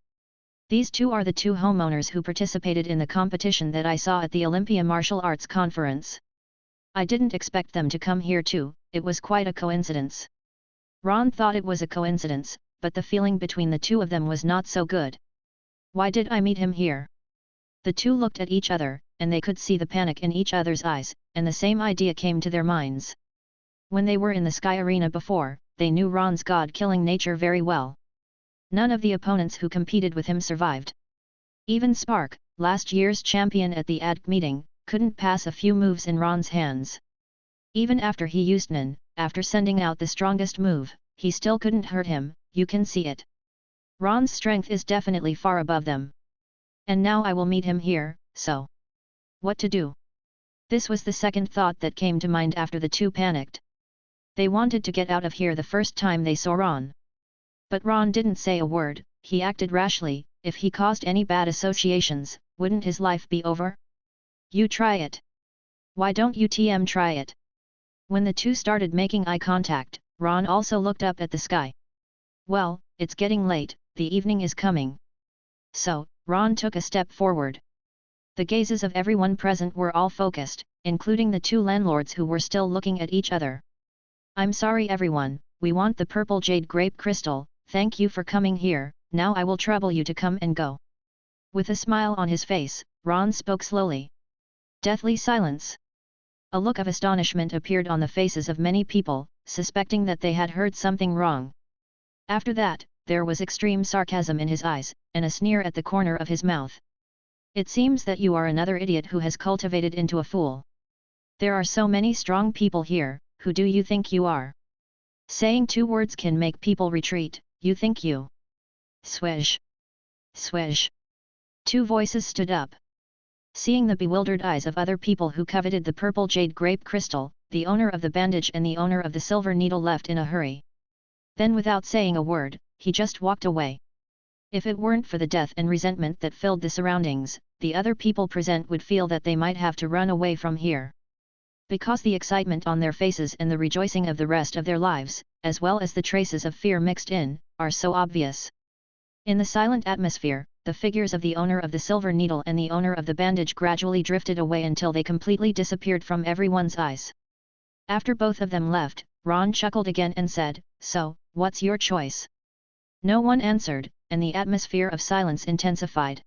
Speaker 1: These 2 are the 2 homeowners who participated in the competition that I saw at the Olympia Martial Arts Conference. I didn't expect them to come here too, it was quite a coincidence. Ron thought it was a coincidence, but the feeling between the 2 of them was not so good. Why did I meet him here? The 2 looked at each other, and they could see the panic in each other's eyes, and the same idea came to their minds. When they were in the Sky Arena before, they knew Ron's god-killing nature very well. None of the opponents who competed with him survived. Even Spark, last year's champion at the ADC meeting, couldn't pass a few moves in Ron's hands. Even after he used Nin, after sending out the strongest move, he still couldn't hurt him, you can see it. Ron's strength is definitely far above them. And now I will meet him here, so. What to do? This was the second thought that came to mind after the 2 panicked. They wanted to get out of here the first time they saw Ron. But Ron didn't say a word, he acted rashly. If he caused any bad associations, wouldn't his life be over? You try it. Why don't you try it? When the 2 started making eye contact, Ron also looked up at the sky. Well, it's getting late, the evening is coming. So, Ron took a step forward. The gazes of everyone present were all focused, including the 2 landlords who were still looking at each other. I'm sorry everyone, we want the purple jade grape crystal, thank you for coming here, now I will trouble you to come and go. With a smile on his face, Ron spoke slowly. Deathly silence. A look of astonishment appeared on the faces of many people, suspecting that they had heard something wrong. After that, there was extreme sarcasm in his eyes, and a sneer at the corner of his mouth. It seems that you are another idiot who has cultivated into a fool. There are so many strong people here, who do you think you are? Saying 2 words can make people retreat, you think you. Swish. Swish. 2 voices stood up. Seeing the bewildered eyes of other people who coveted the purple jade grape crystal, the owner of the bandage and the owner of the silver needle left in a hurry. Then without saying a word, he just walked away. If it weren't for the death and resentment that filled the surroundings, the other people present would feel that they might have to run away from here. Because the excitement on their faces and the rejoicing of the rest of their lives, as well as the traces of fear mixed in, are so obvious. In the silent atmosphere, the figures of the owner of the silver needle and the owner of the bandage gradually drifted away until they completely disappeared from everyone's eyes. After both of them left, Ron chuckled again and said, "So, what's your choice?" No one answered, and the atmosphere of silence intensified.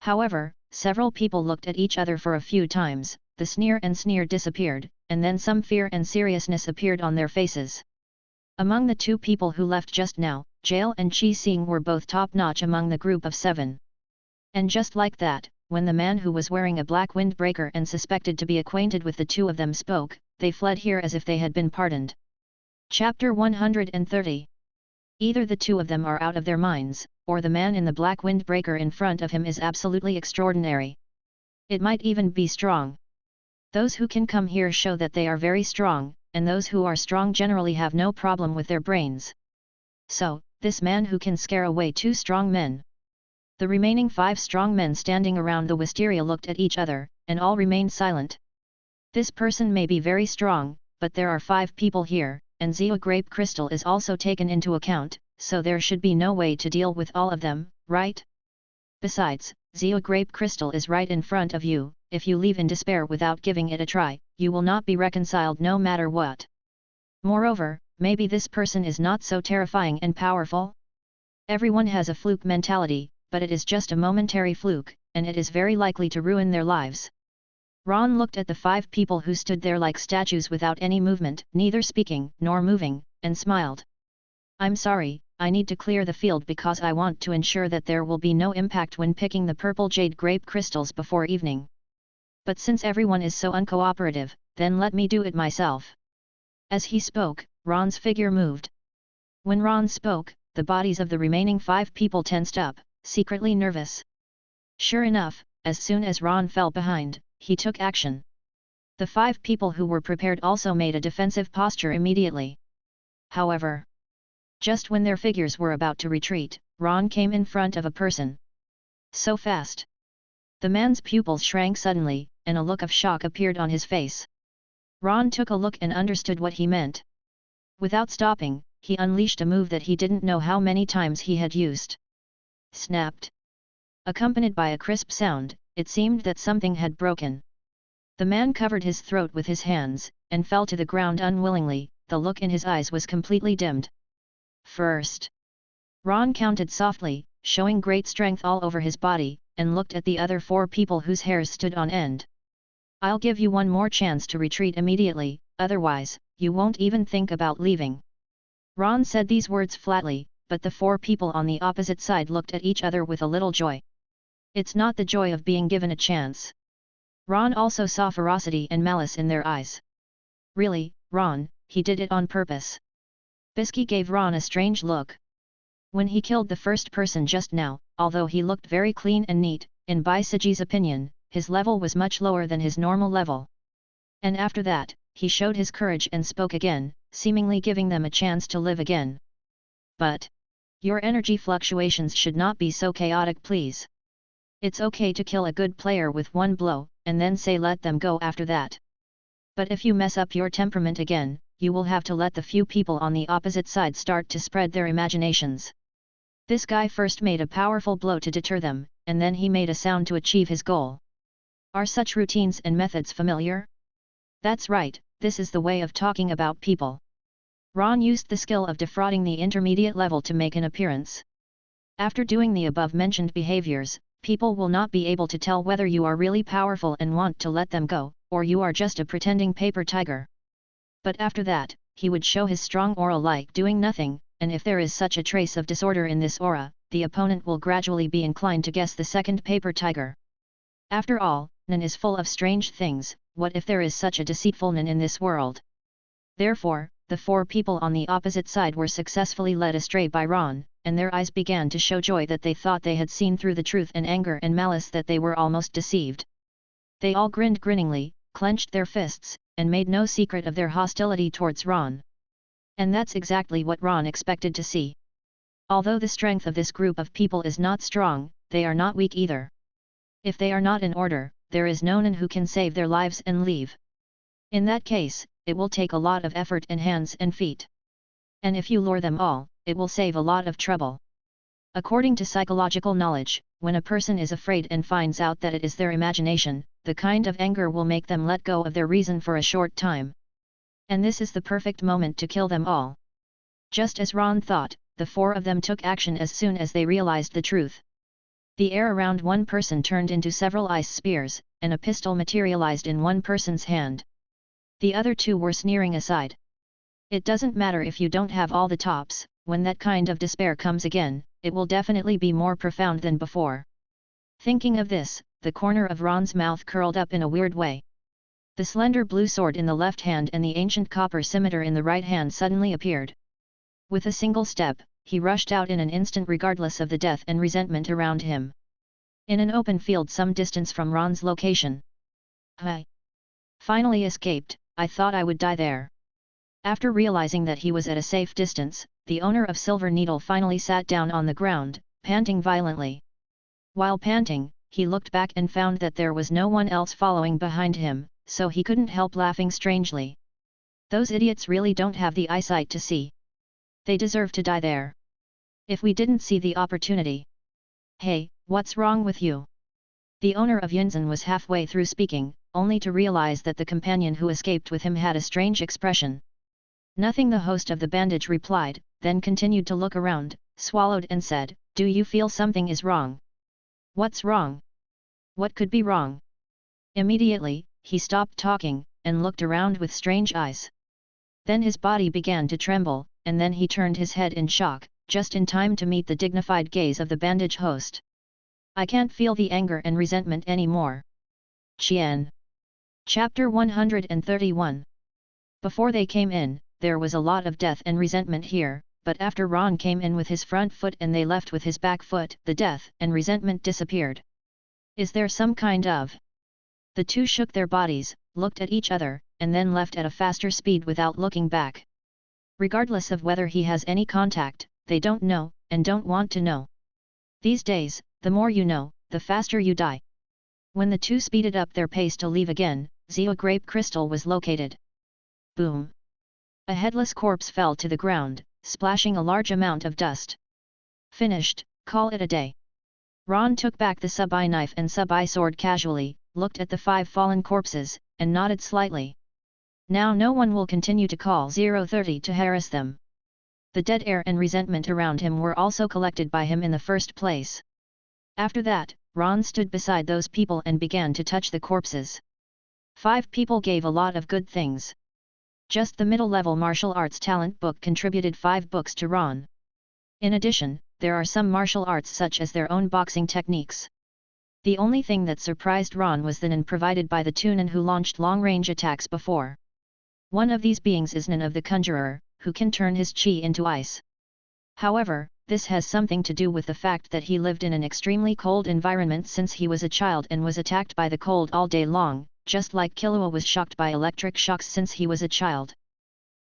Speaker 1: However, several people looked at each other for a few times, the sneer disappeared, and then some fear and seriousness appeared on their faces. Among the two people who left just now, Jail and Chi Sing were both top-notch among the group of 7. And just like that, when the man who was wearing a black windbreaker and suspected to be acquainted with the two of them spoke, they fled here as if they had been pardoned. Chapter 130. Either the two of them are out of their minds, or the man in the black windbreaker in front of him is absolutely extraordinary. It might even be strong. Those who can come here show that they are very strong, and those who are strong generally have no problem with their brains. So, this man who can scare away 2 strong men. The remaining 5 strong men standing around the wisteria looked at each other, and all remained silent. This person may be very strong, but there are 5 people here, and Zia grape crystal is also taken into account, so there should be no way to deal with all of them, right? Besides, Zia grape crystal is right in front of you. If you leave in despair without giving it a try, you will not be reconciled no matter what. Moreover, maybe this person is not so terrifying and powerful? Everyone has a fluke mentality, but it is just a momentary fluke, and it is very likely to ruin their lives. Ron looked at the 5 people who stood there like statues without any movement, neither speaking nor moving, and smiled. "I'm sorry, I need to clear the field because I want to ensure that there will be no impact when picking the purple jade grape crystals before evening. But since everyone is so uncooperative, then let me do it myself." As he spoke, Ron's figure moved. When Ron spoke, the bodies of the remaining 5 people tensed up, secretly nervous. Sure enough, as soon as Ron fell behind, he took action. The 5 people who were prepared also made a defensive posture immediately. However, just when their figures were about to retreat, Ron came in front of a person. So fast! The man's pupils shrank suddenly, and a look of shock appeared on his face. Ron took a look and understood what he meant. Without stopping, he unleashed a move that he didn't know how many times he had used. Snapped! Accompanied by a crisp sound, it seemed that something had broken. The man covered his throat with his hands, and fell to the ground unwillingly. The look in his eyes was completely dimmed. First, Ron counted softly, showing great strength all over his body, and looked at the other 4 people whose hairs stood on end. "I'll give you one more chance to retreat immediately, otherwise, you won't even think about leaving." Ron said these words flatly, but the 4 people on the opposite side looked at each other with a little joy. It's not the joy of being given a chance. Ron also saw ferocity and malice in their eyes. Really, Ron, he did it on purpose. Bisky gave Ron a strange look. When he killed the first person just now, although he looked very clean and neat, in Baisiji's opinion, his level was much lower than his normal level. And after that, he showed his courage and spoke again, seemingly giving them a chance to live again. "But your energy fluctuations should not be so chaotic, please. It's okay to kill a good player with one blow, and then say let them go after that. But if you mess up your temperament again, you will have to let the few people on the opposite side start to spread their imaginations." This guy first made a powerful blow to deter them, and then he made a sound to achieve his goal. Are such routines and methods familiar? That's right, this is the way of talking about people. Ron used the skill of defrauding the intermediate level to make an appearance. After doing the above-mentioned behaviors, people will not be able to tell whether you are really powerful and want to let them go, or you are just a pretending paper tiger. But after that, he would show his strong aura like doing nothing, and if there is such a trace of disorder in this aura, the opponent will gradually be inclined to guess the second paper tiger. After all, Nan is full of strange things. What if there is such a deceitful Nan in this world? Therefore, the 4 people on the opposite side were successfully led astray by Ron, and their eyes began to show joy that they thought they had seen through the truth and anger and malice that they were almost deceived. They all grinned grinningly, clenched their fists, and made no secret of their hostility towards Ron. And that's exactly what Ron expected to see. Although the strength of this group of people is not strong, they are not weak either. If they are not in order, there is no one who can save their lives and leave. In that case, it will take a lot of effort and hands and feet. And if you lure them all, it will save a lot of trouble. According to psychological knowledge, when a person is afraid and finds out that it is their imagination, the kind of anger will make them let go of their reason for a short time. And this is the perfect moment to kill them all. Just as Ron thought, the four of them took action as soon as they realized the truth. The air around one person turned into several ice spears, and a pistol materialized in one person's hand. The other two were sneering aside. It doesn't matter if you don't have all the tops, when that kind of despair comes again, it will definitely be more profound than before. Thinking of this, the corner of Ron's mouth curled up in a weird way. The slender blue sword in the left hand and the ancient copper scimitar in the right hand suddenly appeared. With a single step, he rushed out in an instant regardless of the death and resentment around him. In an open field some distance from Ron's location. I finally escaped, I thought I would die there. After realizing that he was at a safe distance, the owner of Silver Needle finally sat down on the ground, panting violently. While panting, he looked back and found that there was no one else following behind him, so he couldn't help laughing strangely. Those idiots really don't have the eyesight to see. They deserve to die there. If we didn't see the opportunity. Hey, what's wrong with you? The owner of Yunzhen was halfway through speaking, only to realize that the companion who escaped with him had a strange expression. Nothing, the host of the bandage replied, then continued to look around, swallowed and said, do you feel something is wrong? What's wrong? What could be wrong? Immediately, he stopped talking, and looked around with strange eyes. Then his body began to tremble, and then he turned his head in shock, just in time to meet the dignified gaze of the bandage host. I can't feel the anger and resentment anymore. Qian. Chapter 131. Before they came in, there was a lot of death and resentment here, but after Ron came in with his front foot and they left with his back foot, the death and resentment disappeared. Is there some kind of... The two shook their bodies, looked at each other, and then left at a faster speed without looking back. Regardless of whether he has any contact, they don't know, and don't want to know. These days, the more you know, the faster you die. When the two speeded up their pace to leave again, Zia Grape Crystal was located. Boom! A headless corpse fell to the ground, splashing a large amount of dust. Finished, call it a day. Ron took back the sub-eye knife and sub-eye sword casually, looked at the 5 fallen corpses, and nodded slightly. Now no one will continue to call 030 to harass them. The dead air and resentment around him were also collected by him in the first place. After that, Ron stood beside those people and began to touch the corpses. 5 people gave a lot of good things. Just the middle-level martial arts talent book contributed 5 books to Ron. In addition, there are some martial arts such as their own boxing techniques. The only thing that surprised Ron was the Nen provided by the 2 Nen who launched long-range attacks before. One of these beings is Nen of the Conjurer, who can turn his chi into ice. However, this has something to do with the fact that he lived in an extremely cold environment since he was a child and was attacked by the cold all day long, just like Killua was shocked by electric shocks since he was a child.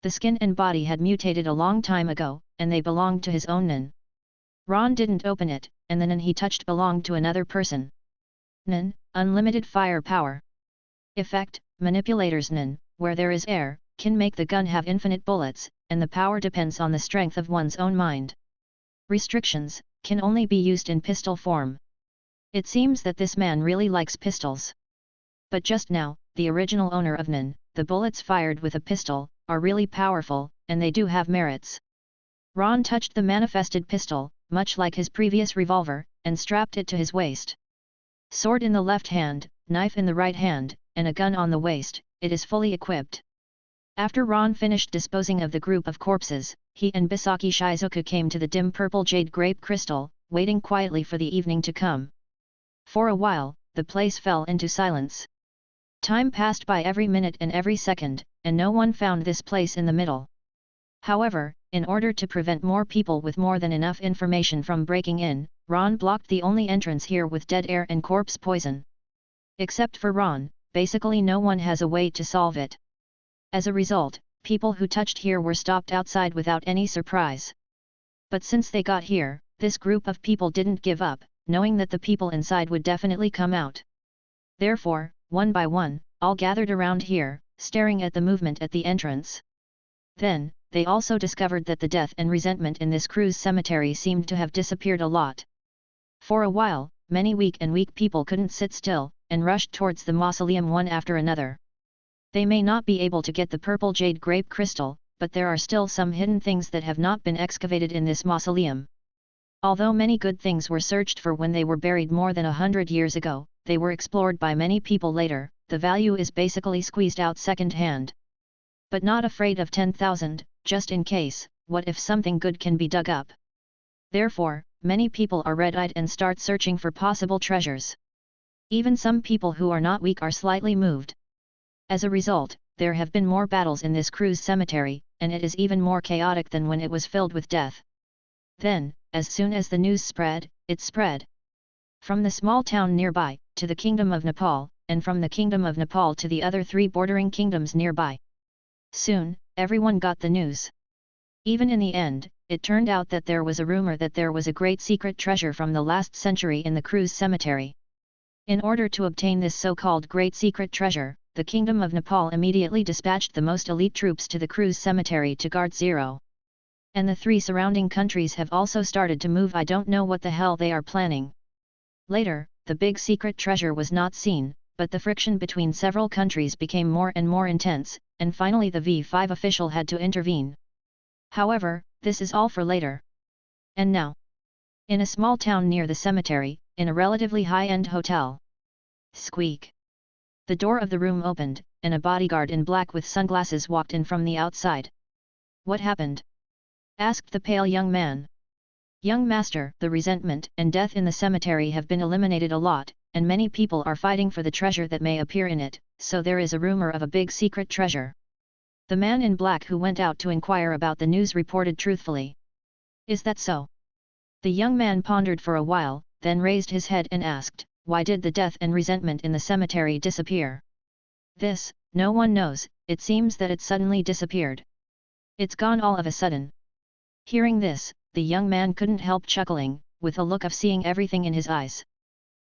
Speaker 1: The skin and body had mutated a long time ago, and they belonged to his own Nen. Ron didn't open it, and the Nen he touched belonged to another person. Nen, unlimited firepower. Effect, Manipulator's Nen, where there is air, can make the gun have infinite bullets, and the power depends on the strength of one's own mind. Restrictions, can only be used in pistol form. It seems that this man really likes pistols. But just now, the original owner of Nen, the bullets fired with a pistol, are really powerful, and they do have merits. Ron touched the manifested pistol, much like his previous revolver, and strapped it to his waist. Sword in the left hand, knife in the right hand, and a gun on the waist, it is fully equipped. After Ron finished disposing of the group of corpses, he and Bisaki Shizuka came to the dim purple jade grape crystal, waiting quietly for the evening to come. For a while, the place fell into silence. Time passed by every minute and every second, and no one found this place in the middle. However, in order to prevent more people with more than enough information from breaking in, Ron blocked the only entrance here with dead air and corpse poison. Except for Ron, basically no one has a way to solve it. As a result, people who touched here were stopped outside without any surprise. But since they got here, this group of people didn't give up, knowing that the people inside would definitely come out. Therefore, one by one, all gathered around here, staring at the movement at the entrance. Then, they also discovered that the death and resentment in this crew's cemetery seemed to have disappeared a lot. For a while, many weak people couldn't sit still, and rushed towards the mausoleum one after another. They may not be able to get the purple jade grape crystal, but there are still some hidden things that have not been excavated in this mausoleum. Although many good things were searched for when they were buried more than 100 years ago, they were explored by many people later, the value is basically squeezed out second hand. But not afraid of 10,000, just in case, what if something good can be dug up? Therefore, many people are red-eyed and start searching for possible treasures. Even some people who are not weak are slightly moved. As a result, there have been more battles in this cruise cemetery, and it is even more chaotic than when it was filled with death. Then, as soon as the news spread, it spread. From the small town nearby, to the Kingdom of Nepal, and from the Kingdom of Nepal to the other 3 bordering kingdoms nearby. Soon, everyone got the news. Even in the end, it turned out that there was a rumor that there was a great secret treasure from the last century in the cruise cemetery. In order to obtain this so-called great secret treasure, the Kingdom of Nepal immediately dispatched the most elite troops to the cruise cemetery to guard Zero. And the 3 surrounding countries have also started to move. I don't know what the hell they are planning. Later, the big secret treasure was not seen, but the friction between several countries became more and more intense, and finally the V5 official had to intervene. However, this is all for later. And now, in a small town near the cemetery, in a relatively high-end hotel. Squeak! The door of the room opened, and a bodyguard in black with sunglasses walked in from the outside. What happened? Asked the pale young man. Young master, the resentment and death in the cemetery have been eliminated a lot, and many people are fighting for the treasure that may appear in it, so there is a rumor of a big secret treasure. The man in black who went out to inquire about the news reported truthfully. Is that so? The young man pondered for a while, then raised his head and asked, why did the death and resentment in the cemetery disappear? This, no one knows, it seems that it suddenly disappeared. It's gone all of a sudden. Hearing this, the young man couldn't help chuckling, with a look of seeing everything in his eyes.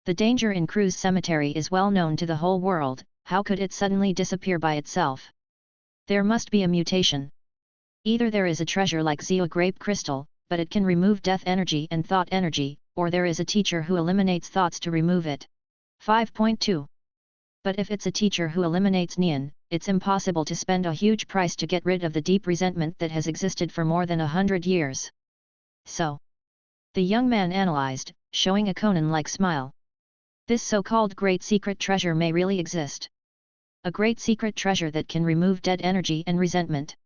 Speaker 1: The danger in Cruise Cemetery is well known to the whole world, how could it suddenly disappear by itself? There must be a mutation. Either there is a treasure like Zeo Grape Crystal, but it can remove death energy and thought energy, or there is a teacher who eliminates thoughts to remove it. 5.2. But if it's a teacher who eliminates Neon, it's impossible to spend a huge price to get rid of the deep resentment that has existed for more than 100 years. So, the young man analyzed, showing a Conan-like smile. This so-called great secret treasure may really exist. A great secret treasure that can remove dead energy and resentment.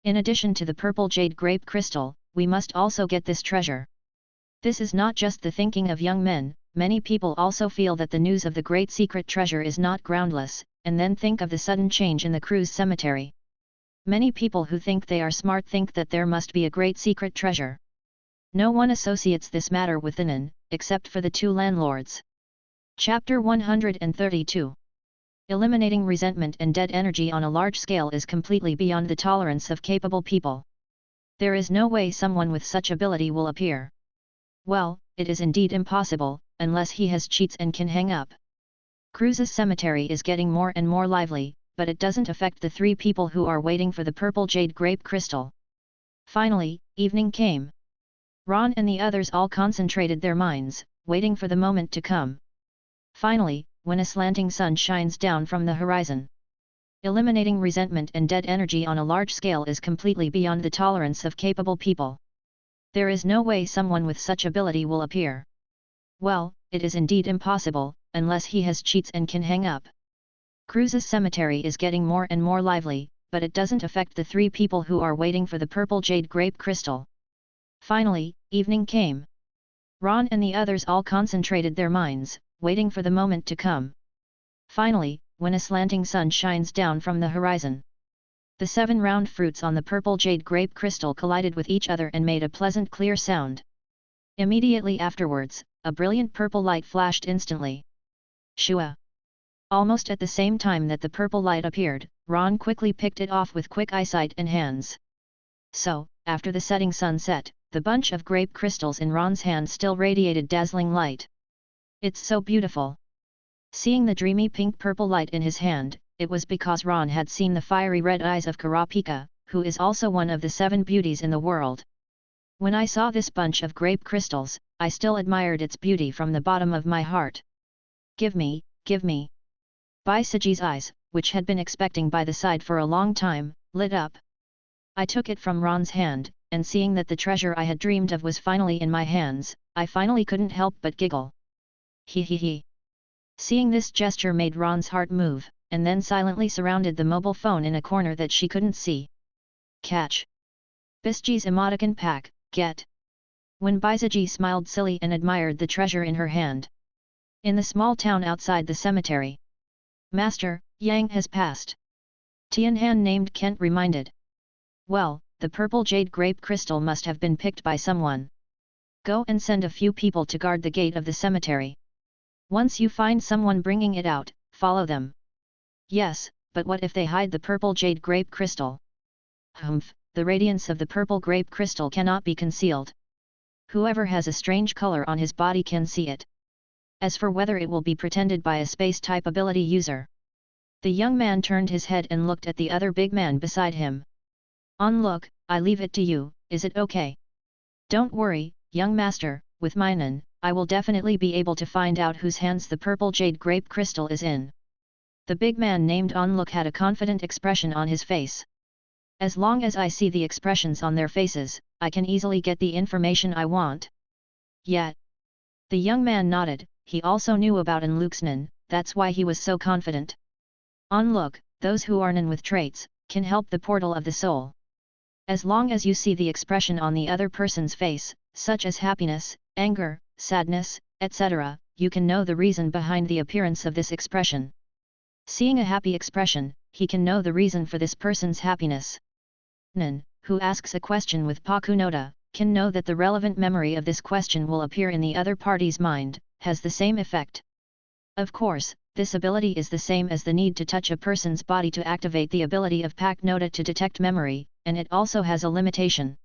Speaker 1: In addition to the purple jade grape crystal, we must also get this treasure. This is not just the thinking of young men, many people also feel that the news of the great secret treasure is not groundless, and then think of the sudden change in the cruise cemetery. Many people who think they are smart think that there must be a great secret treasure. No one associates this matter with Inan, except for the 2 landlords. Chapter 132. Eliminating resentment and dead energy on a large scale is completely beyond the tolerance of capable people. There is no way someone with such ability will appear. Well, it is indeed impossible, unless he has cheats and can hang up. Cruise's cemetery is getting more and more lively, but it doesn't affect the 3 people who are waiting for the purple jade grape crystal. Finally, evening came. Ron and the others all concentrated their minds, waiting for the moment to come. Finally, when a slanting sun shines down from the horizon. Eliminating resentment and dead energy on a large scale is completely beyond the tolerance of capable people. There is no way someone with such ability will appear. Well, it is indeed impossible, unless he has cheats and can hang up. Cruise's cemetery is getting more and more lively, but it doesn't affect the 3 people who are waiting for the purple jade grape crystal. Finally, evening came. Ron and the others all concentrated their minds, waiting for the moment to come. Finally, when a slanting sun shines down from the horizon. The 7 round fruits on the purple jade grape crystal collided with each other and made a pleasant clear sound. Immediately afterwards, a brilliant purple light flashed instantly. Shua! Almost at the same time that the purple light appeared, Ron quickly picked it off with quick eyesight and hands. So, after the setting sun set, the bunch of grape crystals in Ron's hand still radiated dazzling light. It's so beautiful. Seeing the dreamy pink-purple light in his hand, it was because Ron had seen the fiery red eyes of Karapika, who is also one of the 7 beauties in the world. When I saw this bunch of grape crystals, I still admired its beauty from the bottom of my heart. Give me, give me. Baisaji's eyes, which had been expecting by the side for a long time, lit up. I took it from Ron's hand, and seeing that the treasure I had dreamed of was finally in my hands, I finally couldn't help but giggle. He he he. Seeing this gesture made Ron's heart move, and then silently surrounded the mobile phone in a corner that she couldn't see. Catch. Bisji's emoticon pack, get. When Bisji smiled silly and admired the treasure in her hand. In the small town outside the cemetery. Master, Yang has passed. Tianhan named Kent reminded. Well, the purple jade grape crystal must have been picked by someone. Go and send a few people to guard the gate of the cemetery. Once you find someone bringing it out, follow them. Yes, but what if they hide the purple jade grape crystal? Humph, the radiance of the purple grape crystal cannot be concealed. Whoever has a strange color on his body can see it. As for whether it will be pretended by a space-type ability user. The young man turned his head and looked at the other big man beside him. Look, I leave it to you, is it okay? Don't worry, young master, with Minun, I will definitely be able to find out whose hands the purple jade grape crystal is in. The big man named Onlook had a confident expression on his face. As long as I see the expressions on their faces, I can easily get the information I want. Yet. The young man nodded, he also knew about Onlook's Nen, that's why he was so confident. Onlook, those who are Nen with traits, can help the portal of the soul. As long as you see the expression on the other person's face, such as happiness, anger, sadness, etc., you can know the reason behind the appearance of this expression. Seeing a happy expression, he can know the reason for this person's happiness. Nen, who asks a question with Pakunoda, can know that the relevant memory of this question will appear in the other party's mind, has the same effect. Of course, this ability is the same as the need to touch a person's body to activate the ability of Pakunoda to detect memory, and it also has a limitation.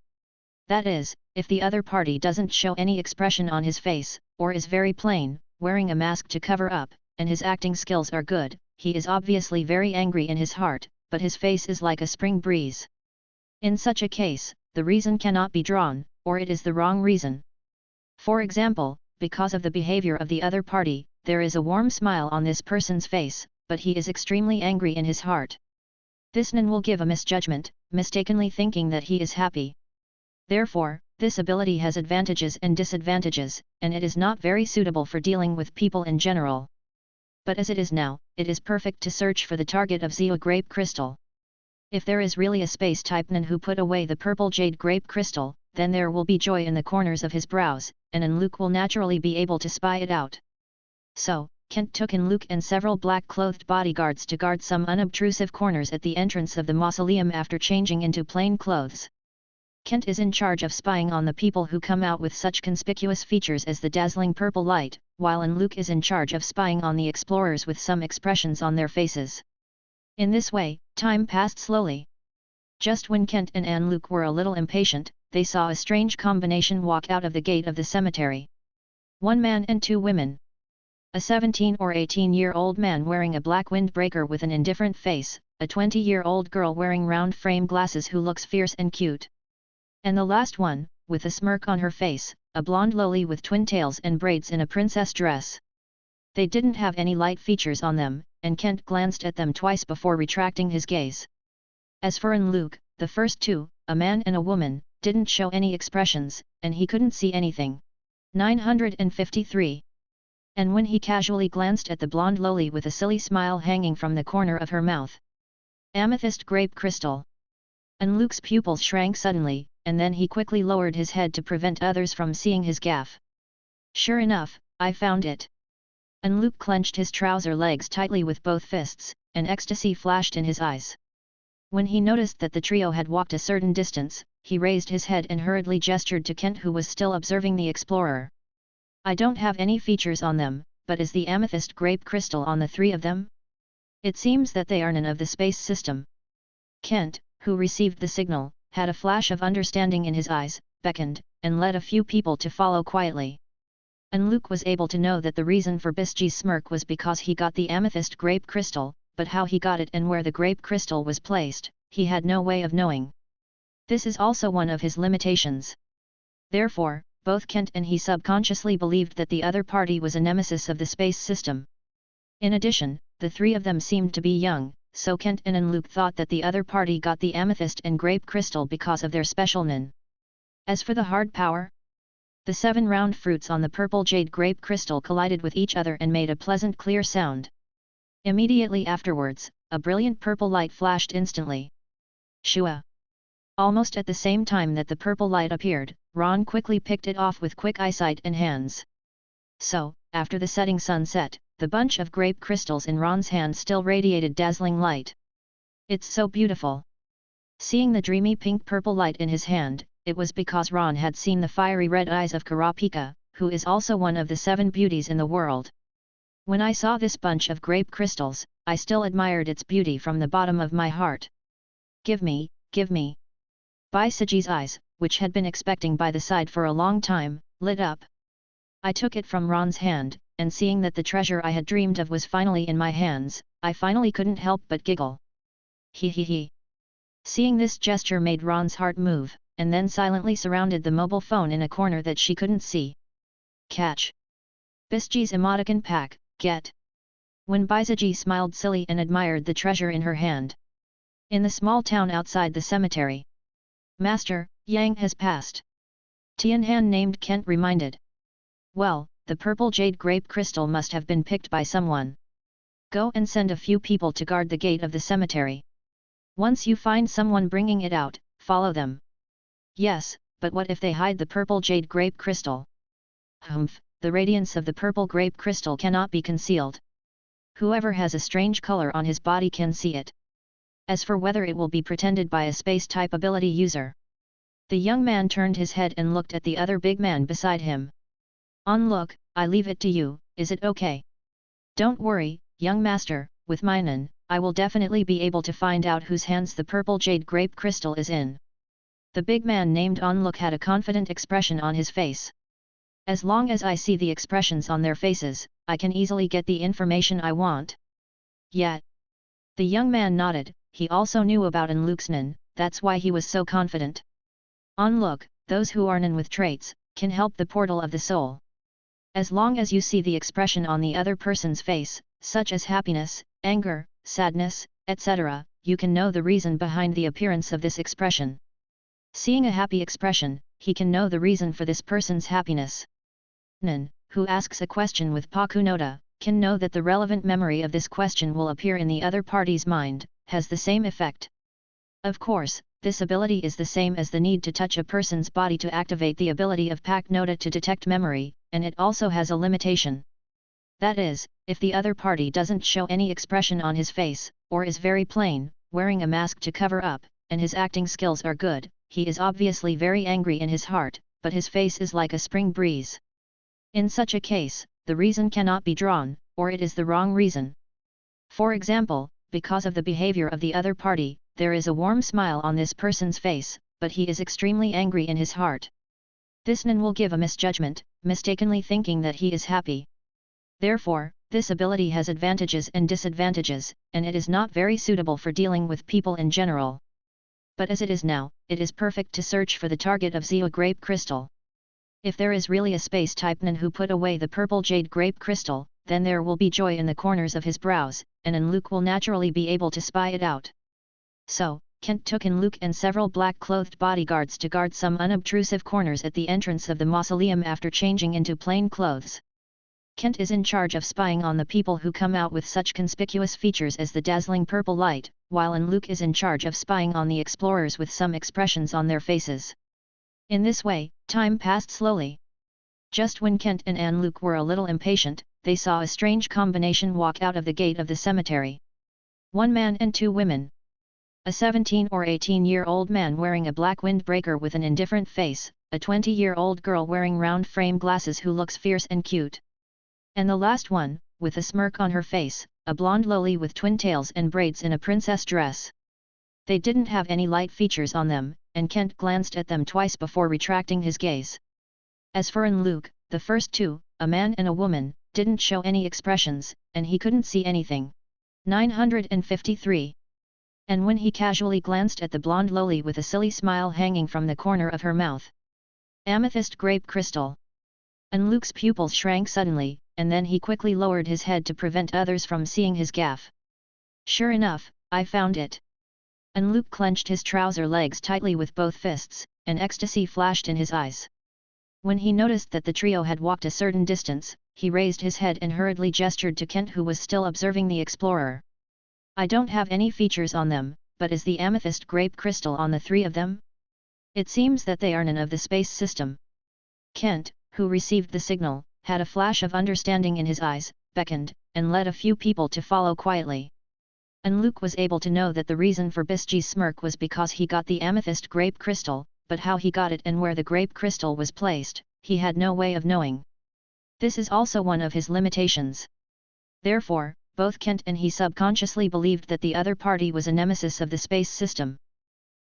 Speaker 1: That is, if the other party doesn't show any expression on his face, or is very plain, wearing a mask to cover up, and his acting skills are good, he is obviously very angry in his heart, but his face is like a spring breeze. In such a case, the reason cannot be drawn, or it is the wrong reason. For example, because of the behavior of the other party, there is a warm smile on this person's face, but he is extremely angry in his heart. This Nen will give a misjudgment, mistakenly thinking that he is happy. Therefore, this ability has advantages and disadvantages, and it is not very suitable for dealing with people in general. But as it is now, it is perfect to search for the target of Zeo grape crystal. If there is really a space-type Nen who put away the purple jade grape crystal, then there will be joy in the corners of his brows, and Onlook will naturally be able to spy it out. So, Kent took Onlook and several black-clothed bodyguards to guard some unobtrusive corners at the entrance of the mausoleum after changing into plain clothes. Kent is in charge of spying on the people who come out with such conspicuous features as the dazzling purple light, while Onlook is in charge of spying on the explorers with some expressions on their faces. In this way, time passed slowly. Just when Kent and Onlook were a little impatient, they saw a strange combination walk out of the gate of the cemetery. One man and two women. A 17 or 18-year-old man wearing a black windbreaker with an indifferent face, a 20-year-old girl wearing round frame glasses who looks fierce and cute. And the last one, with a smirk on her face, a blonde loli with twin tails and braids in a princess dress. They didn't have any light features on them, and Kent glanced at them twice before retracting his gaze. As for Onlook, the first two, a man and a woman, didn't show any expressions, and he couldn't see anything. 953. And when he casually glanced at the blonde loli with a silly smile hanging from the corner of her mouth. Amethyst grape crystal. Onlook's pupils shrank suddenly, and then he quickly lowered his head to prevent others from seeing his gaffe. Sure enough, I found it. Onlook clenched his trouser legs tightly with both fists, and ecstasy flashed in his eyes. When he noticed that the trio had walked a certain distance, he raised his head and hurriedly gestured to Kent, who was still observing the explorer. I don't have any features on them, but is the amethyst grape crystal on the three of them? It seems that they are none of the space system. Kent, who received the signal, had a flash of understanding in his eyes, beckoned, and led a few people to follow quietly. Onlook was able to know that the reason for Bisji's smirk was because he got the amethyst grape crystal, but how he got it and where the grape crystal was placed, he had no way of knowing. This is also one of his limitations. Therefore, both Kent and he subconsciously believed that the other party was a nemesis of the space system. In addition, the three of them seemed to be young, so Kent and Luke thought that the other party got the amethyst and grape crystal because of their special nin. As for the hard power, the 7 round fruits on the purple jade grape crystal collided with each other and made a pleasant clear sound. Immediately afterwards, a brilliant purple light flashed instantly. Shua! Almost at the same time that the purple light appeared, Ron quickly picked it off with quick eyesight and hands. So, after the setting sun set, the bunch of grape crystals in Ron's hand still radiated dazzling light. It's so beautiful! Seeing the dreamy pink-purple light in his hand, it was because Ron had seen the fiery red eyes of Karapika, who is also one of the 7 beauties in the world. When I saw this bunch of grape crystals, I still admired its beauty from the bottom of my heart. Give me, give me! Baisaji's eyes, which had been expecting by the side for a long time, lit up. I took it from Ron's hand, and seeing that the treasure I had dreamed of was finally in my hands, I finally couldn't help but giggle. He he he. Seeing this gesture made Ron's heart move, and then silently surrounded the mobile phone in a corner that she couldn't see. Catch! Bisji's emoticon pack, get! When Baisaji smiled silly and admired the treasure in her hand. In the small town outside the cemetery. Master, Yang has passed. Tianhan named Kent reminded. Well, the purple jade grape crystal must have been picked by someone. Go and send a few people to guard the gate of the cemetery. Once you find someone bringing it out, follow them. Yes, but what if they hide the purple jade grape crystal? Humph, the radiance of the purple grape crystal cannot be concealed. Whoever has a strange color on his body can see it. As for whether it will be pretended by a space-type ability user. The young man turned his head and looked at the other big man beside him. Look, I leave it to you, is it okay? Don't worry, young master, with my nin, I will definitely be able to find out whose hands the purple jade grape crystal is in. The big man named Onlook had a confident expression on his face. As long as I see the expressions on their faces, I can easily get the information I want. Yet. The young man nodded, he also knew about Onlook's nin, that's why he was so confident. Onlook, those who are nin with traits, can help the portal of the soul. As long as you see the expression on the other person's face, such as happiness, anger, sadness, etc., you can know the reason behind the appearance of this expression. Seeing a happy expression, he can know the reason for this person's happiness. Nin, who asks a question with Pakunoda, can know that the relevant memory of this question will appear in the other party's mind, has the same effect. Of course, this ability is the same as the need to touch a person's body to activate the ability of Pakunoda to detect memory, and it also has a limitation. That is, if the other party doesn't show any expression on his face, or is very plain, wearing a mask to cover up, and his acting skills are good, he is obviously very angry in his heart, but his face is like a spring breeze. In such a case, the reason cannot be drawn, or it is the wrong reason. For example, because of the behavior of the other party, there is a warm smile on this person's face, but he is extremely angry in his heart. This nin will give a misjudgment, mistakenly thinking that he is happy. Therefore, this ability has advantages and disadvantages, and it is not very suitable for dealing with people in general. But as it is now, it is perfect to search for the target of Zeo grape crystal. If there is really a space-type nin who put away the purple jade grape crystal, then there will be joy in the corners of his brows, and Onlook will naturally be able to spy it out. So, Kent took Onlook and several black-clothed bodyguards to guard some unobtrusive corners at the entrance of the mausoleum after changing into plain clothes. Kent is in charge of spying on the people who come out with such conspicuous features as the dazzling purple light, while Onlook is in charge of spying on the explorers with some expressions on their faces. In this way, time passed slowly. Just when Kent and Onlook were a little impatient, they saw a strange combination walk out of the gate of the cemetery. 1 man and 2 women. A 17 or 18-year-old man wearing a black windbreaker with an indifferent face, a 20-year-old girl wearing round frame glasses who looks fierce and cute. And the last one, with a smirk on her face, a blonde loli with twin tails and braids in a princess dress. They didn't have any light features on them, and Kent glanced at them twice before retracting his gaze. As for Onlook, the first 2, a man and a woman, didn't show any expressions, and he couldn't see anything. 953. And when he casually glanced at the blonde loli with a silly smile hanging from the corner of her mouth. Amethyst grape crystal. Onlook's pupils shrank suddenly, and then he quickly lowered his head to prevent others from seeing his gaffe. Sure enough, I found it. And Luke clenched his trouser legs tightly with both fists, and ecstasy flashed in his eyes. When he noticed that the trio had walked a certain distance, he raised his head and hurriedly gestured to Kent, who was still observing the explorer. I don't have any features on them, but is the amethyst grape crystal on the three of them? It seems that they are none of the space system. Kent, who received the signal, had a flash of understanding in his eyes, beckoned, and led a few people to follow quietly. And Luke was able to know that the reason for Bisky's smirk was because he got the amethyst grape crystal, but how he got it and where the grape crystal was placed, he had no way of knowing. This is also one of his limitations. Therefore, both Kent and he subconsciously believed that the other party was a nemesis of the space system.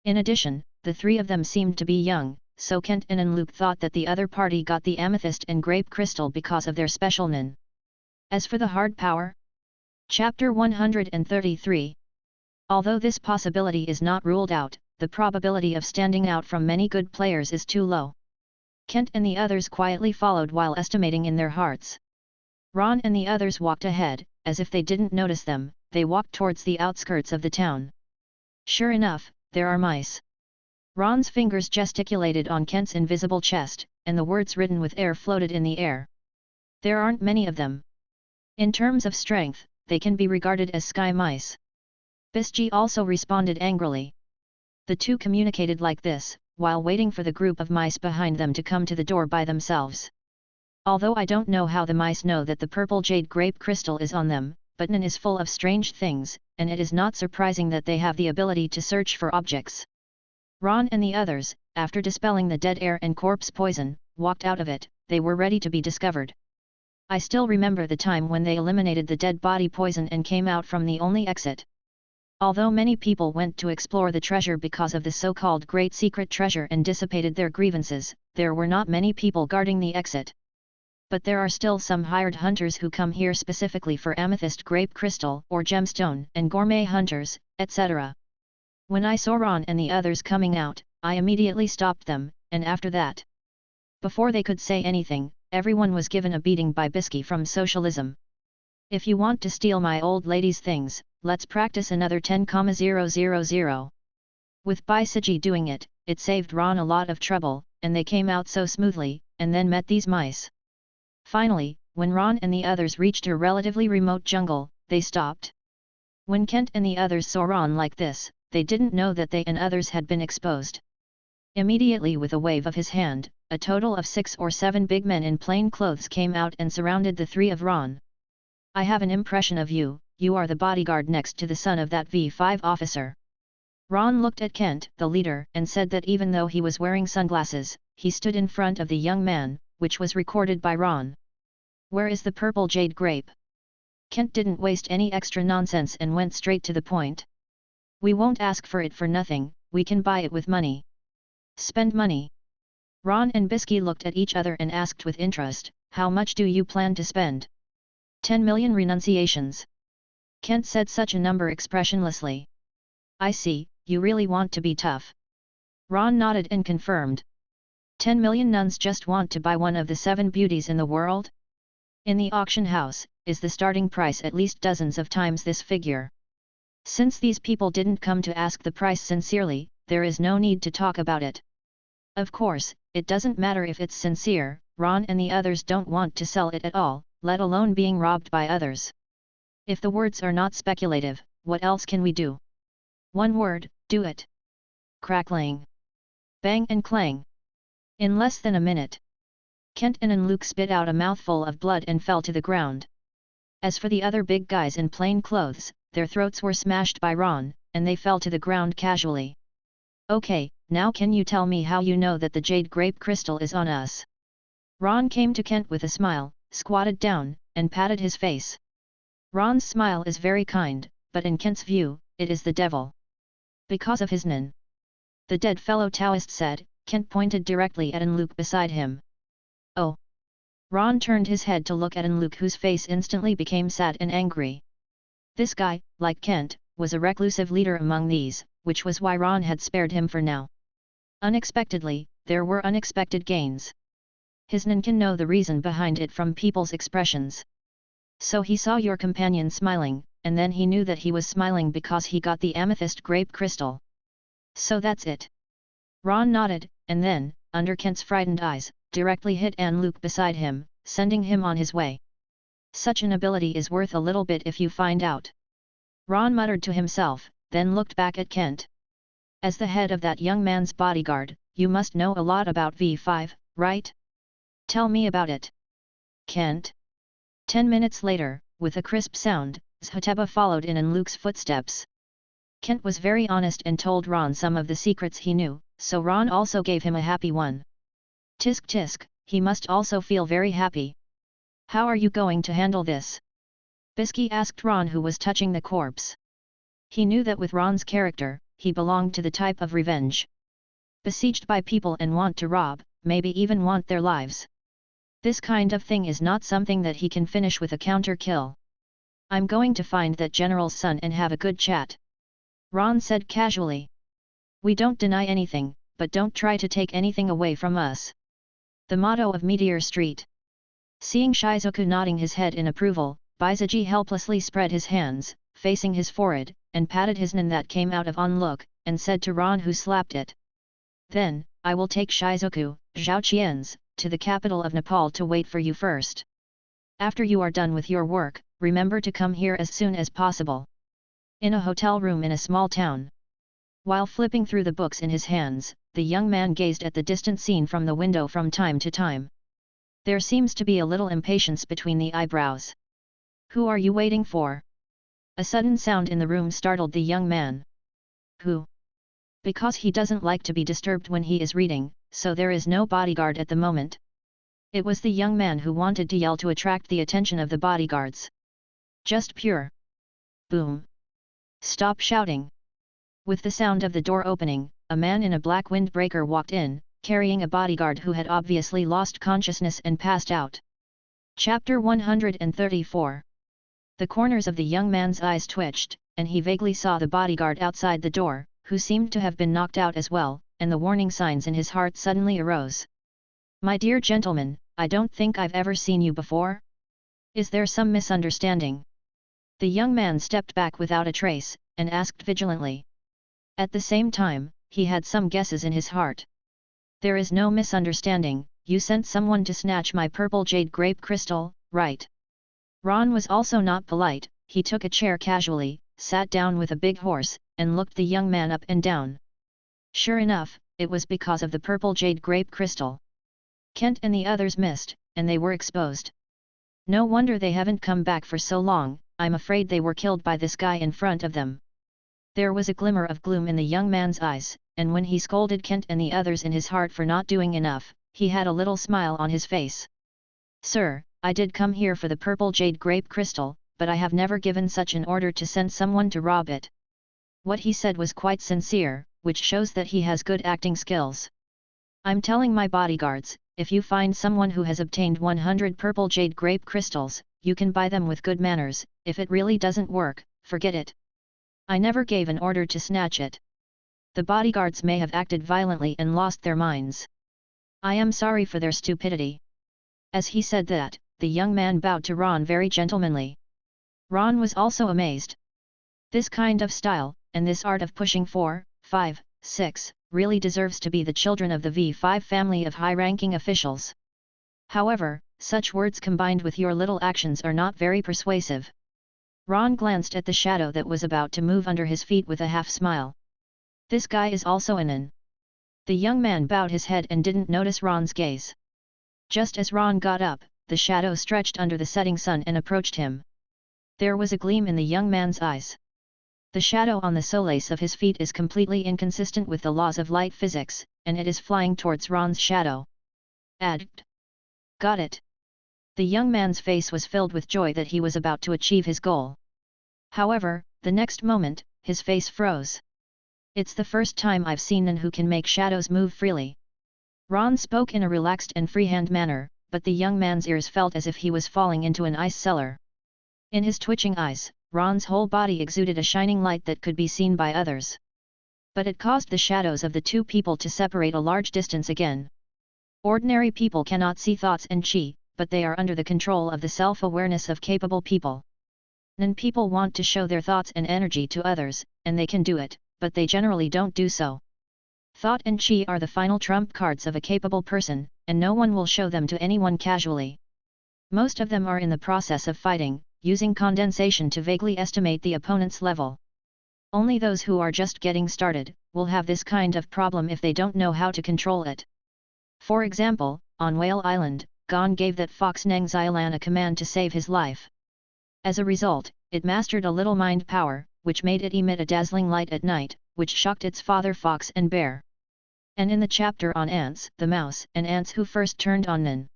Speaker 1: In addition, the three of them seemed to be young, so Kent and Luke thought that the other party got the amethyst and grape crystal because of their special nin. As for the hard power? Chapter 133. Although this possibility is not ruled out, the probability of standing out from many good players is too low. Kent and the others quietly followed while estimating in their hearts. Ron and the others walked ahead, as if they didn't notice them. They walked towards the outskirts of the town. Sure enough, there are mice. Ron's fingers gesticulated on Kent's invisible chest, and the words written with air floated in the air. There aren't many of them. In terms of strength, they can be regarded as sky mice. Bisky also responded angrily. The two communicated like this, while waiting for the group of mice behind them to come to the door by themselves. Although I don't know how the mice know that the purple jade grape crystal is on them, but Nin is full of strange things, and it is not surprising that they have the ability to search for objects. Ron and the others, after dispelling the dead air and corpse poison, walked out of it. They were ready to be discovered. I still remember the time when they eliminated the dead body poison and came out from the only exit. Although many people went to explore the treasure because of the so-called great secret treasure and dissipated their grievances, there were not many people guarding the exit. But there are still some hired hunters who come here specifically for amethyst grape crystal or gemstone, and gourmet hunters, etc. When I saw Ron and the others coming out, I immediately stopped them, and after that, before they could say anything, everyone was given a beating by Bisky from socialism. If you want to steal my old lady's things, let's practice another 10,000. With Bisky doing it, it saved Ron a lot of trouble, and they came out so smoothly, and then met these mice. Finally, when Ron and the others reached a relatively remote jungle, they stopped. When Kent and the others saw Ron like this, they didn't know that they and others had been exposed. Immediately, with a wave of his hand, a total of 6 or 7 big men in plain clothes came out and surrounded the three of Ron. I have an impression of you, you are the bodyguard next to the son of that V5 officer. Ron looked at Kent, the leader, and said that even though he was wearing sunglasses, he stood in front of the young man, which was recorded by Ron. Where is the purple jade grape? Kent didn't waste any extra nonsense and went straight to the point. We won't ask for it for nothing, we can buy it with money. Spend money. Ron and Bisky looked at each other and asked with interest, how much do you plan to spend? 10 million renunciations. Kent said such a number expressionlessly. I see, you really want to be tough. Ron nodded and confirmed. 10 million nuns just want to buy one of the 7 beauties in the world? In the auction house, is the starting price at least dozens of times this figure. Since these people didn't come to ask the price sincerely, there is no need to talk about it. Of course, it doesn't matter if it's sincere, Ron and the others don't want to sell it at all, let alone being robbed by others. If the words are not speculative, what else can we do? One word, do it. Crackling. Bang and clang. In less than a minute, Kent and Luke spit out a mouthful of blood and fell to the ground. As for the other big guys in plain clothes, their throats were smashed by Ron, and they fell to the ground casually. Okay, now can you tell me how you know that the jade grape crystal is on us? Ron came to Kent with a smile, squatted down, and patted his face. Ron's smile is very kind, but in Kent's view, it is the devil. Because of his nin. The dead fellow Taoist said. Kent pointed directly at Luke beside him. Oh! Ron turned his head to look at Luke, whose face instantly became sad and angry. This guy, like Kent, was a reclusive leader among these, which was why Ron had spared him for now. Unexpectedly, there were unexpected gains. His Nan can know the reason behind it from people's expressions. So he saw your companion smiling, and then he knew that he was smiling because he got the amethyst grape crystal. So that's it. Ron nodded, and then, under Kent's frightened eyes, directly hit Luke beside him, sending him on his way. Such an ability is worth a little bit if you find out. Ron muttered to himself, then looked back at Kent. As the head of that young man's bodyguard, you must know a lot about V5, right? Tell me about it. Kent. 10 minutes later, with a crisp sound, Zhteba followed in Luke's footsteps. Kent was very honest and told Ron some of the secrets he knew, so Ron also gave him a happy one. Tisk tisk, he must also feel very happy. How are you going to handle this? Bisky asked Ron, who was touching the corpse. He knew that with Ron's character, he belonged to the type of revenge. Besieged by people and want to rob, maybe even want their lives. This kind of thing is not something that he can finish with a counter kill. I'm going to find that general's son and have a good chat. Ron said casually. We don't deny anything, but don't try to take anything away from us. The motto of Meteor Street. Seeing Shizuku nodding his head in approval, Baizaji helplessly spread his hands, facing his forehead, and patted his nan that came out of onlook, and said to Ron, who slapped it. Then, I will take Shizuku, Zhaoqian's, to the capital of Nepal to wait for you first. After you are done with your work, remember to come here as soon as possible. In a hotel room in a small town. While flipping through the books in his hands, the young man gazed at the distant scene from the window from time to time. There seems to be a little impatience between the eyebrows. Who are you waiting for? A sudden sound in the room startled the young man. Who? Because he doesn't like to be disturbed when he is reading, so there is no bodyguard at the moment. It was the young man who wanted to yell to attract the attention of the bodyguards. Just pure. Boom. Stop shouting. With the sound of the door opening, a man in a black windbreaker walked in, carrying a bodyguard who had obviously lost consciousness and passed out. Chapter 134. The corners of the young man's eyes twitched, and he vaguely saw the bodyguard outside the door, who seemed to have been knocked out as well, and the warning signs in his heart suddenly arose. My dear gentleman, I don't think I've ever seen you before. Is there some misunderstanding? The young man stepped back without a trace, and asked vigilantly. At the same time, he had some guesses in his heart. There is no misunderstanding, you sent someone to snatch my purple jade grape crystal, right? Ron was also not polite, he took a chair casually, sat down with a big horse, and looked the young man up and down. Sure enough, it was because of the purple jade grape crystal. Kent and the others missed, and they were exposed. No wonder they haven't come back for so long, I'm afraid they were killed by this guy in front of them. There was a glimmer of gloom in the young man's eyes, and when he scolded Kent and the others in his heart for not doing enough, he had a little smile on his face. Sir, I did come here for the purple jade grape crystal, but I have never given such an order to send someone to rob it. What he said was quite sincere, which shows that he has good acting skills. I'm telling my bodyguards, if you find someone who has obtained 100 purple jade grape crystals, you can buy them with good manners, if it really doesn't work, forget it. I never gave an order to snatch it. The bodyguards may have acted violently and lost their minds. I am sorry for their stupidity. As he said that, the young man bowed to Ron very gentlemanly. Ron was also amazed. This kind of style, and this art of pushing 4, 5, 6, really deserves to be the children of the V5 family of high-ranking officials. However, such words combined with your little actions are not very persuasive. Ron glanced at the shadow that was about to move under his feet with a half-smile. This guy is also an. The young man bowed his head and didn't notice Ron's gaze. Just as Ron got up, the shadow stretched under the setting sun and approached him. There was a gleam in the young man's eyes. The shadow on the soles of his feet is completely inconsistent with the laws of light physics, and it is flying towards Ron's shadow. Add. Got it. The young man's face was filled with joy that he was about to achieve his goal. However, the next moment, his face froze. It's the first time I've seen an who can make shadows move freely. Ron spoke in a relaxed and freehand manner, but the young man's ears felt as if he was falling into an ice cellar. In his twitching eyes, Ron's whole body exuded a shining light that could be seen by others. But it caused the shadows of the two people to separate a large distance again. Ordinary people cannot see thoughts and chi, but they are under the control of the self-awareness of capable people. Nan people want to show their thoughts and energy to others, and they can do it, but they generally don't do so. Thought and chi are the final trump cards of a capable person, and no one will show them to anyone casually. Most of them are in the process of fighting, using condensation to vaguely estimate the opponent's level. Only those who are just getting started will have this kind of problem if they don't know how to control it. For example, on Whale Island, Gon gave that fox Nangxialan a command to save his life. As a result, it mastered a little mind power, which made it emit a dazzling light at night, which shocked its father fox and bear. And in the chapter on ants, the mouse and ants who first turned on Nan.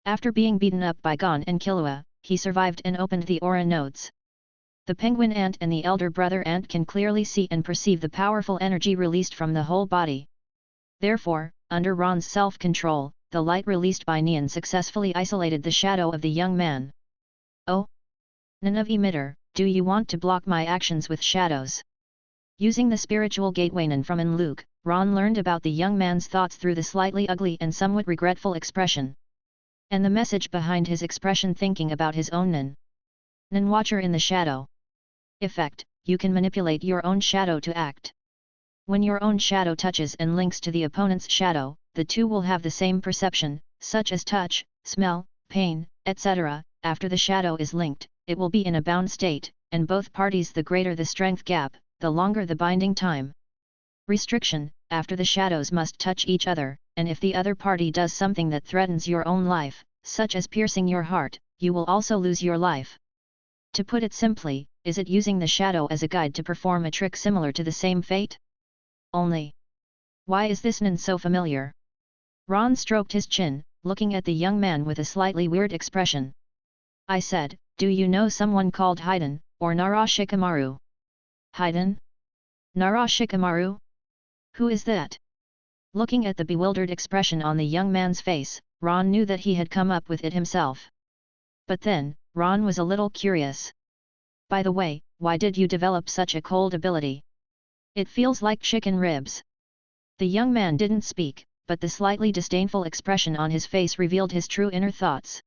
Speaker 1: After being beaten up by Gon and Killua, he survived and opened the aura nodes. The penguin ant and the elder brother ant can clearly see and perceive the powerful energy released from the whole body. Therefore, under Ron's self-control, the light released by Nian successfully isolated the shadow of the young man. Oh! Nan of emitter, do you want to block my actions with shadows? Using the spiritual gateway Nan from in Luke, Ron learned about the young man's thoughts through the slightly ugly and somewhat regretful expression. And the message behind his expression thinking about his own Nan watcher in the shadow. Effect, you can manipulate your own shadow to act. When your own shadow touches and links to the opponent's shadow, the two will have the same perception, such as touch, smell, pain, etc. After the shadow is linked, it will be in a bound state, and both parties, the greater the strength gap, the longer the binding time. Restriction, after the shadows must touch each other, and if the other party does something that threatens your own life, such as piercing your heart, you will also lose your life. To put it simply, is it using the shadow as a guide to perform a trick similar to the same fate? Only. Why is this Nan so familiar? Ron stroked his chin, looking at the young man with a slightly weird expression. I said, do you know someone called Haiden, or Nara Shikamaru? Haiden? Nara Shikamaru? Who is that? Looking at the bewildered expression on the young man's face, Ron knew that he had come up with it himself. But then, Ron was a little curious. By the way, why did you develop such a cold ability? It feels like chicken ribs. The young man didn't speak, but the slightly disdainful expression on his face revealed his true inner thoughts.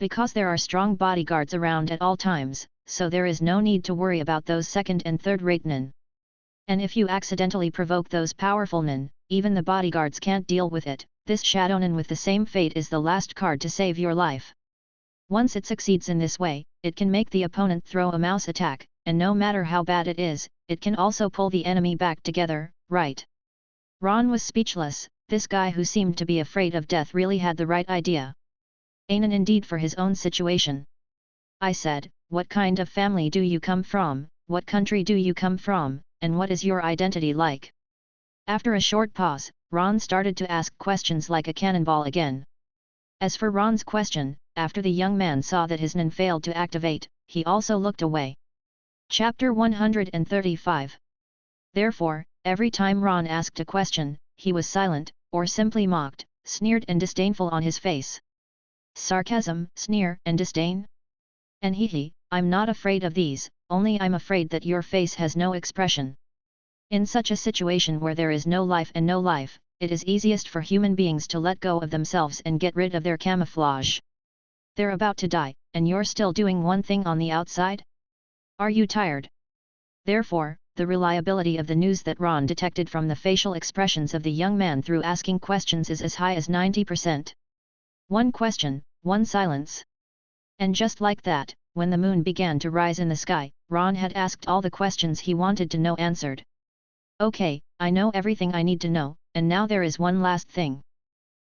Speaker 1: Because there are strong bodyguards around at all times, so there is no need to worry about those second and third-rate Nan. And if you accidentally provoke those powerful Nan, even the bodyguards can't deal with it. This shadow Nan with the same fate is the last card to save your life. Once it succeeds in this way, it can make the opponent throw a mouse attack, and no matter how bad it is, it can also pull the enemy back together, right? Ron was speechless. This guy who seemed to be afraid of death really had the right idea. Anan indeed for his own situation. I said, what kind of family do you come from, what country do you come from, and what is your identity like? After a short pause, Ron started to ask questions like a cannonball again. As for Ron's question, after the young man saw that his Nan failed to activate, he also looked away. Chapter 135. Therefore, every time Ron asked a question, he was silent, or simply mocked, sneered and disdainful on his face. Sarcasm, sneer and disdain? And I'm not afraid of these, only I'm afraid that your face has no expression. In such a situation where there is no life and no life, it is easiest for human beings to let go of themselves and get rid of their camouflage. They're about to die, and you're still doing one thing on the outside? Are you tired? Therefore, the reliability of the news that Ron detected from the facial expressions of the young man through asking questions is as high as 90%. One question, one silence. And just like that, when the moon began to rise in the sky, Ron had asked all the questions he wanted to know answered. Okay, I know everything I need to know, and now there is one last thing.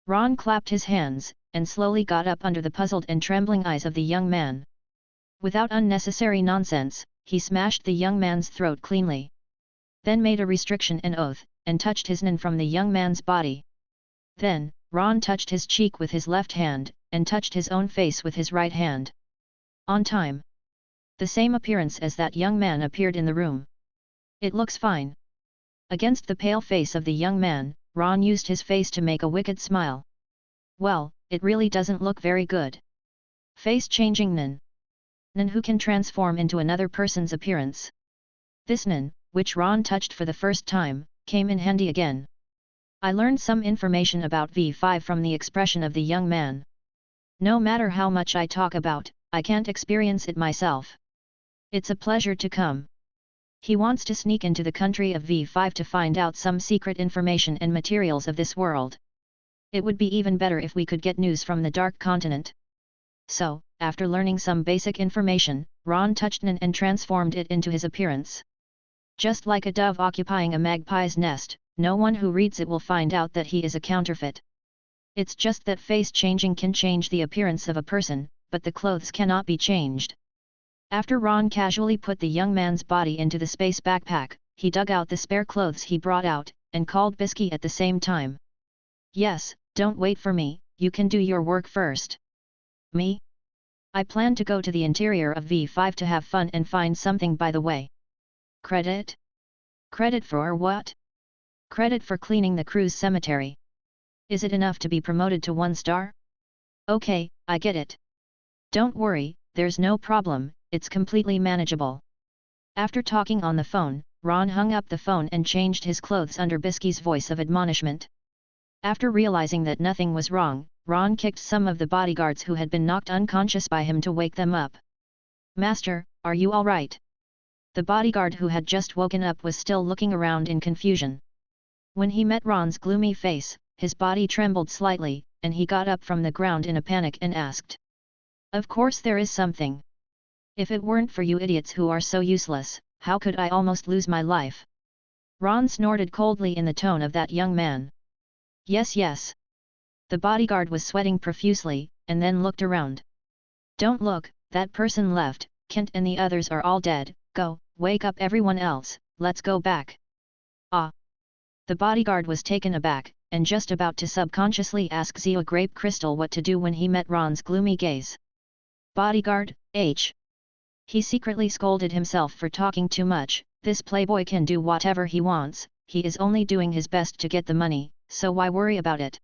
Speaker 1: Ron clapped his hands, and slowly got up under the puzzled and trembling eyes of the young man. Without unnecessary nonsense, he smashed the young man's throat cleanly. Then made a restriction and oath, and touched his Nan from the young man's body. Then, Ron touched his cheek with his left hand, and touched his own face with his right hand. On time. The same appearance as that young man appeared in the room. It looks fine. Against the pale face of the young man, Ron used his face to make a wicked smile. Well, it really doesn't look very good. Face-changing Nan. Nan who can transform into another person's appearance. This Nan, which Ron touched for the first time, came in handy again. I learned some information about V5 from the expression of the young man. No matter how much I talk about, I can't experience it myself. It's a pleasure to come. He wants to sneak into the country of V5 to find out some secret information and materials of this world. It would be even better if we could get news from the Dark Continent. So, after learning some basic information, Ron touched Nan and transformed it into his appearance. Just like a dove occupying a magpie's nest, no one who reads it will find out that he is a counterfeit. It's just that face changing can change the appearance of a person, but the clothes cannot be changed. After Ron casually put the young man's body into the space backpack, he dug out the spare clothes he brought out, and called Bisky at the same time. Yes, don't wait for me, you can do your work first. Me? I plan to go to the interior of V5 to have fun and find something by the way. Credit? Credit for what? Credit for cleaning the crew's cemetery. Is it enough to be promoted to 1 star? Okay, I get it. Don't worry, there's no problem, it's completely manageable. After talking on the phone, Ron hung up the phone and changed his clothes under Bisky's voice of admonishment. After realizing that nothing was wrong, Ron kicked some of the bodyguards who had been knocked unconscious by him to wake them up. Master, are you all right? The bodyguard who had just woken up was still looking around in confusion. When he met Ron's gloomy face, his body trembled slightly, and he got up from the ground in a panic and asked. Of course there is something. If it weren't for you idiots who are so useless, how could I almost lose my life? Ron snorted coldly in the tone of that young man. Yes, yes. The bodyguard was sweating profusely, and then looked around. Don't look, that person left, Kent and the others are all dead, go, wake up everyone else, let's go back. Ah! The bodyguard was taken aback, and just about to subconsciously ask Zia Grape Crystal what to do when he met Ron's gloomy gaze. Bodyguard, H. He secretly scolded himself for talking too much. This playboy can do whatever he wants, he is only doing his best to get the money, so why worry about it?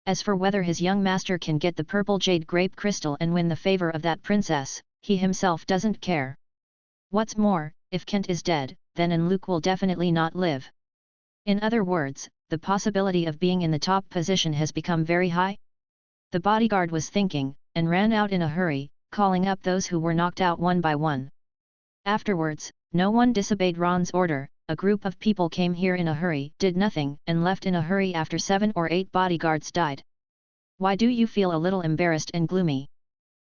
Speaker 1: As for whether his young master can get the purple jade grape crystal and win the favor of that princess, he himself doesn't care. What's more, if Kent is dead, then and Luke will definitely not live. In other words, the possibility of being in the top position has become very high? The bodyguard was thinking, and ran out in a hurry, calling up those who were knocked out one by one. Afterwards, no one disobeyed Ron's order, a group of people came here in a hurry, did nothing, and left in a hurry after 7 or 8 bodyguards died. Why do you feel a little embarrassed and gloomy?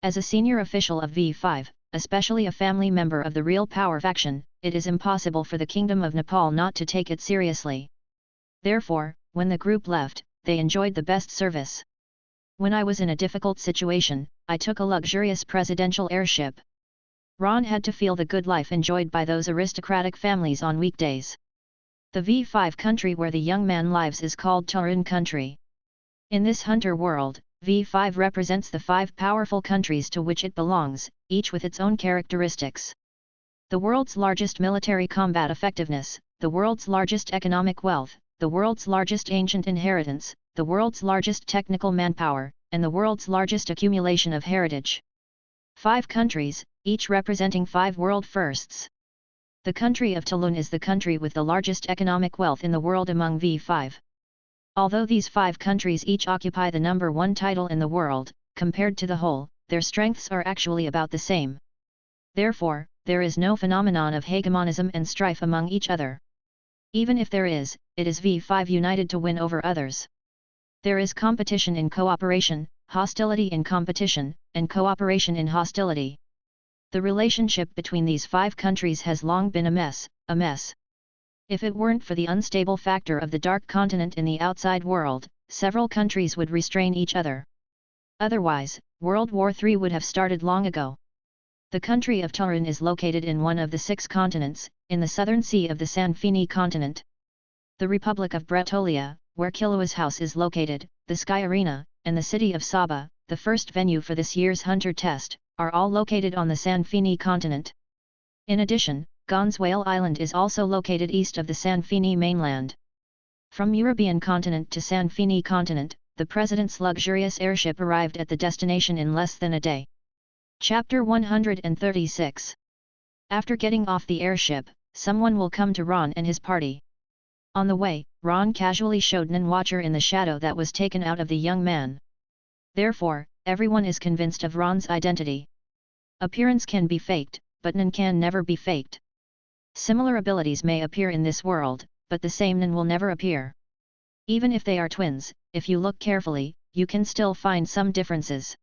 Speaker 1: As a senior official of V5, especially a family member of the real power faction, it is impossible for the Kingdom of Nepal not to take it seriously. Therefore, when the group left, they enjoyed the best service. When I was in a difficult situation, I took a luxurious presidential airship. Ron had to feel the good life enjoyed by those aristocratic families on weekdays. The V5 country where the young man lives is called Tarun country. In this hunter world, V5 represents the 5 powerful countries to which it belongs, each with its own characteristics. The world's largest military combat effectiveness, the world's largest economic wealth, the world's largest ancient inheritance, the world's largest technical manpower, and the world's largest accumulation of heritage. 5 countries, each representing 5 world firsts. The country of Talun is the country with the largest economic wealth in the world among V5. Although these 5 countries each occupy the number 1 title in the world, compared to the whole, their strengths are actually about the same. Therefore, there is no phenomenon of hegemonism and strife among each other. Even if there is, it is V5 united to win over others. There is competition in cooperation, hostility in competition, and cooperation in hostility. The relationship between these 5 countries has long been a mess. If it weren't for the unstable factor of the Dark Continent in the outside world, several countries would restrain each other. Otherwise, World War III would have started long ago. The country of Tarun is located in one of the 6 continents, in the southern sea of the Sanfini continent. The Republic of Bretolia, where Killua's house is located, the Sky Arena, and the city of Sabah, the first venue for this year's Hunter test, are all located on the Sanfini continent. In addition, Gons Whale Island is also located east of the Sanfini mainland. From European continent to Sanfini continent, the President's luxurious airship arrived at the destination in less than a day. Chapter 136. After getting off the airship, someone will come to Ron and his party. On the way, Ron casually showed Nan Watcher in the shadow that was taken out of the young man. Therefore, everyone is convinced of Ron's identity. Appearance can be faked, but Nan can never be faked. Similar abilities may appear in this world, but the same Nan will never appear. Even if they are twins, if you look carefully, you can still find some differences.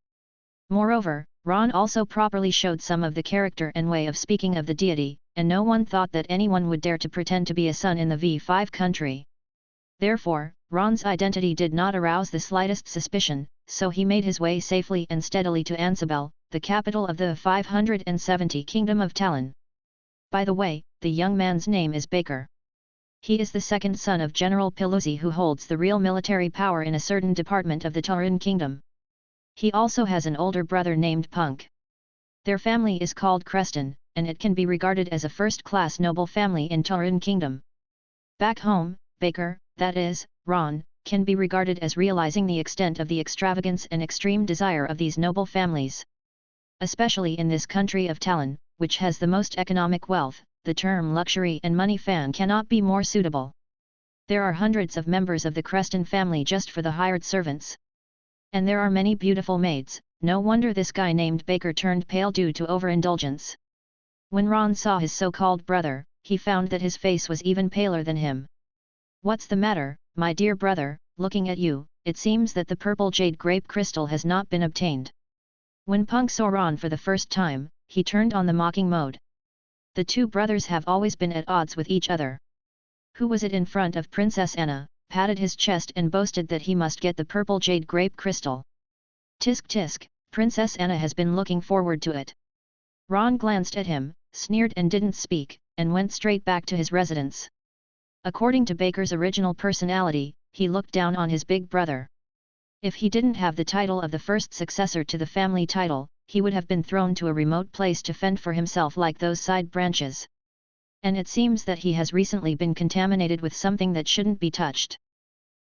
Speaker 1: Moreover, Ron also properly showed some of the character and way of speaking of the deity, and no one thought that anyone would dare to pretend to be a son in the V5 country. Therefore, Ron's identity did not arouse the slightest suspicion, so he made his way safely and steadily to Ansabel, the capital of the 570 Kingdom of Talon. By the way, the young man's name is Baker. He is the second son of General Piluzzi, who holds the real military power in a certain department of the Talrun Kingdom. He also has an older brother named Punk. Their family is called Creston, and it can be regarded as a first-class noble family in Talrun Kingdom. Back home, Baker, that is, Ron, can be regarded as realizing the extent of the extravagance and extreme desire of these noble families. Especially in this country of Talon, which has the most economic wealth, the term luxury and money fan cannot be more suitable. There are hundreds of members of the Creston family just for the hired servants. And there are many beautiful maids, no wonder this guy named Baker turned pale due to overindulgence. When Ron saw his so-called brother, he found that his face was even paler than him. "What's the matter, my dear brother, looking at you, it seems that the purple jade grape crystal has not been obtained." When Punk saw Ron for the first time, he turned on the mocking mode. The two brothers have always been at odds with each other. Who was it in front of Princess Anna, patted his chest and boasted that he must get the purple jade grape crystal. Tisk tisk, Princess Anna has been looking forward to it. Ron glanced at him, sneered and didn't speak, and went straight back to his residence. According to Baker's original personality, he looked down on his big brother. If he didn't have the title of the first successor to the family title, he would have been thrown to a remote place to fend for himself like those side branches. And it seems that he has recently been contaminated with something that shouldn't be touched.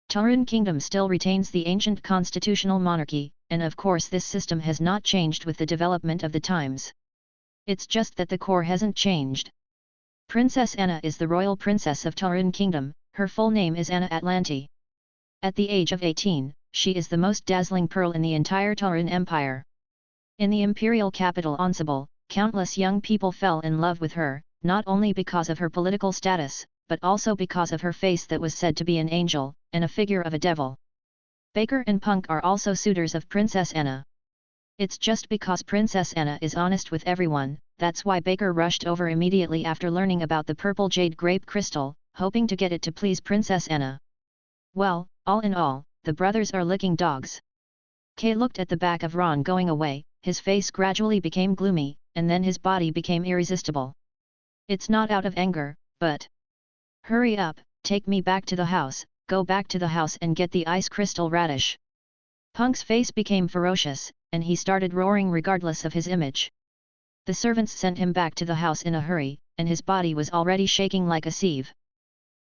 Speaker 1: Talrun Kingdom still retains the ancient constitutional monarchy, and of course this system has not changed with the development of the times. It's just that the core hasn't changed. Princess Anna is the royal princess of Talrun Kingdom, her full name is Anna Atlanti. At the age of 18, she is the most dazzling pearl in the entire Talrun Empire. In the imperial capital Ansabel, countless young people fell in love with her, not only because of her political status, but also because of her face that was said to be an angel, and a figure of a devil. Baker and Punk are also suitors of Princess Anna. It's just because Princess Anna is honest with everyone, that's why Baker rushed over immediately after learning about the purple jade grape crystal, hoping to get it to please Princess Anna. Well, all in all, the brothers are licking dogs. Kay looked at the back of Ron going away, his face gradually became gloomy, and then his body became irresistible. It's not out of anger, but... Hurry up, take me back to the house, go back to the house and get the ice crystal radish. Punk's face became ferocious, and he started roaring regardless of his image. The servants sent him back to the house in a hurry, and his body was already shaking like a sieve.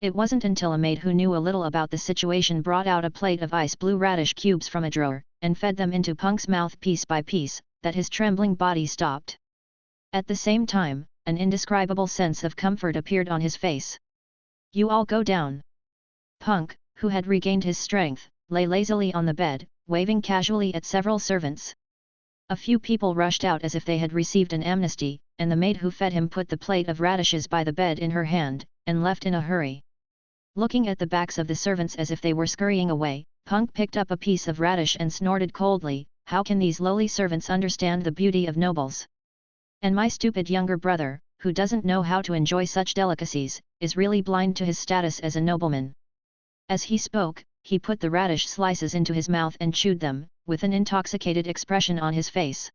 Speaker 1: It wasn't until a maid who knew a little about the situation brought out a plate of ice blue radish cubes from a drawer, and fed them into Punk's mouth piece by piece, that his trembling body stopped. At the same time, an indescribable sense of comfort appeared on his face. "You all go down." Punk, who had regained his strength, lay lazily on the bed, waving casually at several servants. A few people rushed out as if they had received an amnesty, and the maid who fed him put the plate of radishes by the bed in her hand, and left in a hurry. Looking at the backs of the servants as if they were scurrying away, Punk picked up a piece of radish and snorted coldly, "How can these lowly servants understand the beauty of nobles? And my stupid younger brother, who doesn't know how to enjoy such delicacies, is really blind to his status as a nobleman." As he spoke, he put the radish slices into his mouth and chewed them, with an intoxicated expression on his face.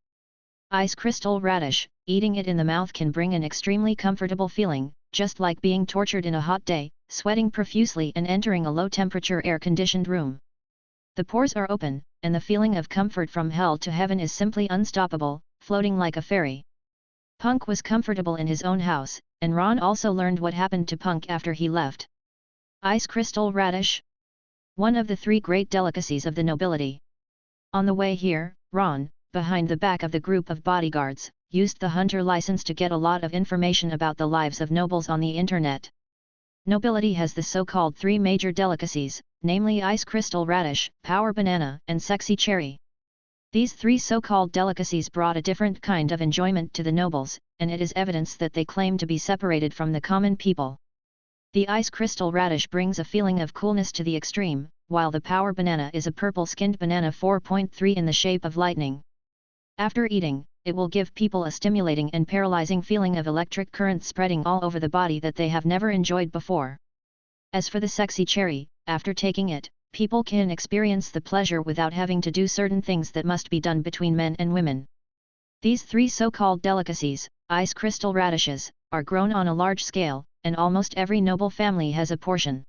Speaker 1: Ice crystal radish, eating it in the mouth can bring an extremely comfortable feeling, just like being tortured in a hot day, sweating profusely and entering a low-temperature air-conditioned room. The pores are open, and the feeling of comfort from hell to heaven is simply unstoppable, floating like a fairy. Punk was comfortable in his own house, and Ron also learned what happened to Punk after he left. Ice crystal radish? One of the three great delicacies of the nobility. On the way here, Ron, behind the back of the group of bodyguards, used the hunter license to get a lot of information about the lives of nobles on the internet. Nobility has the so-called three major delicacies, namely ice crystal radish, power banana, and sexy cherry. These three so-called delicacies brought a different kind of enjoyment to the nobles, and it is evidence that they claim to be separated from the common people. The ice crystal radish brings a feeling of coolness to the extreme, while the power banana is a purple-skinned banana 4.3 in the shape of lightning. After eating, it will give people a stimulating and paralyzing feeling of electric currents spreading all over the body that they have never enjoyed before. As for the sexy cherry, after taking it, people can experience the pleasure without having to do certain things that must be done between men and women. These three so-called delicacies, ice crystal radishes, are grown on a large scale, and almost every noble family has a portion.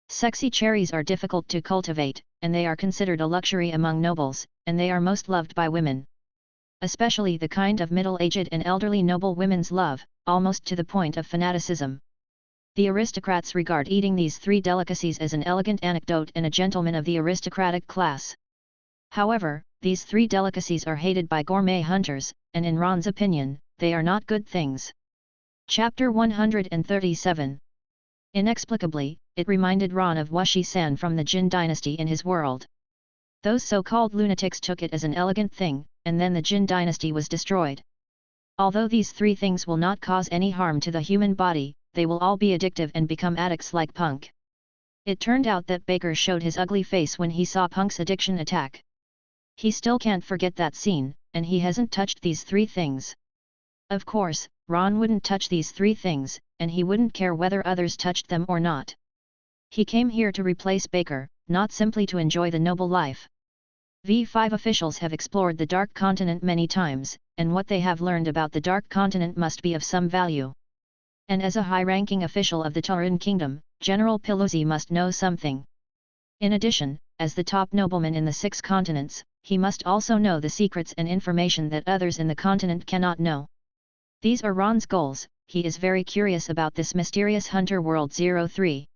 Speaker 1: Sexy cherries are difficult to cultivate, and they are considered a luxury among nobles, and they are most loved by women. Especially the kind of middle-aged and elderly noble women's love, almost to the point of fanaticism. The aristocrats regard eating these three delicacies as an elegant anecdote and a gentleman of the aristocratic class. However, these three delicacies are hated by gourmet hunters, and in Ron's opinion, they are not good things. Chapter 137. Inexplicably, it reminded Ron of Wuxi-san from the Jin dynasty in his world. Those so-called lunatics took it as an elegant thing, and then the Jin dynasty was destroyed. Although these three things will not cause any harm to the human body, they will all be addictive and become addicts like Punk. It turned out that Baker showed his ugly face when he saw Punk's addiction attack. He still can't forget that scene, and he hasn't touched these three things. Of course, Ron wouldn't touch these three things, and he wouldn't care whether others touched them or not. He came here to replace Baker, not simply to enjoy the noble life. V5 officials have explored the Dark Continent many times, and what they have learned about the Dark Continent must be of some value. And as a high-ranking official of the Taurun Kingdom, General Piluzzi must know something. In addition, as the top nobleman in the 6 continents, he must also know the secrets and information that others in the continent cannot know. These are Ron's goals. He is very curious about this mysterious Hunter World 03.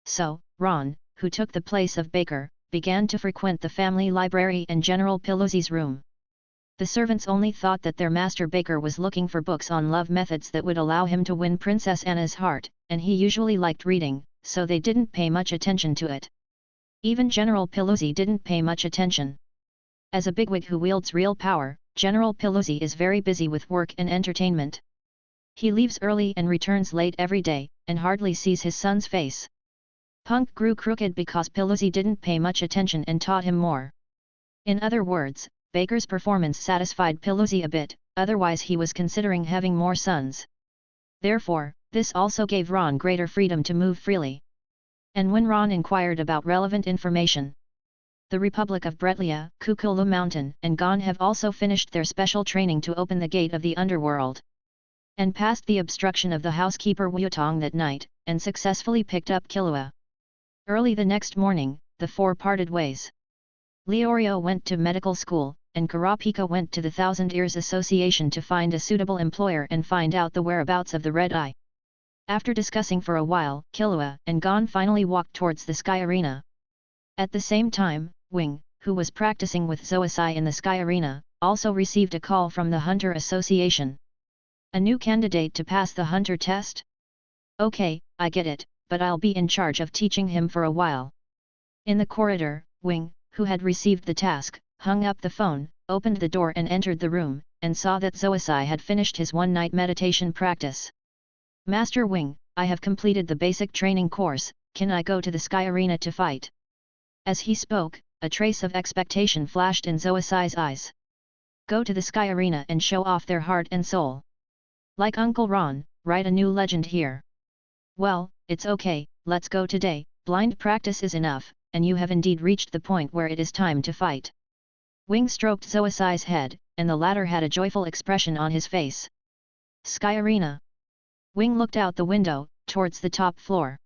Speaker 1: So, Ron, who took the place of Baker, began to frequent the family library and General Piluzzi's room. The servants only thought that their master Baker was looking for books on love methods that would allow him to win Princess Anna's heart, and he usually liked reading, so they didn't pay much attention to it. Even General Piluzzi didn't pay much attention. As a bigwig who wields real power, General Piluzzi is very busy with work and entertainment. He leaves early and returns late every day, and hardly sees his son's face. Punk grew crooked because Piluzzi didn't pay much attention and taught him more. In other words, Baker's performance satisfied Piluzzi a bit, otherwise he was considering having more sons. Therefore, this also gave Ron greater freedom to move freely. And when Ron inquired about relevant information, the Republic of Bretlia, Kukulu Mountain, and Gon have also finished their special training to open the gate of the underworld, and passed the obstruction of the housekeeper Wutong that night, and successfully picked up Killua. Early the next morning, the four parted ways. Leorio went to medical school, and Karapika went to the Thousand Ears Association to find a suitable employer and find out the whereabouts of the Red Eye. After discussing for a while, Killua and Gon finally walked towards the Sky Arena. At the same time, Wing, who was practicing with Zoisai in the Sky Arena, also received a call from the Hunter Association. A new candidate to pass the Hunter test? Okay, I get it, but I'll be in charge of teaching him for a while. In the corridor, Wing, who had received the task, hung up the phone, opened the door and entered the room, and saw that Zoisai had finished his one-night meditation practice. Master Wing, I have completed the basic training course, can I go to the Sky Arena to fight? As he spoke, a trace of expectation flashed in Zoisai's eyes. Go to the Sky Arena and show off their heart and soul. Like Uncle Ron, write a new legend here. Well, it's okay, let's go today, blind practice is enough, and you have indeed reached the point where it is time to fight. Wing stroked Zoisai's head, and the latter had a joyful expression on his face. Sky Arena. Wing looked out the window, towards the top floor.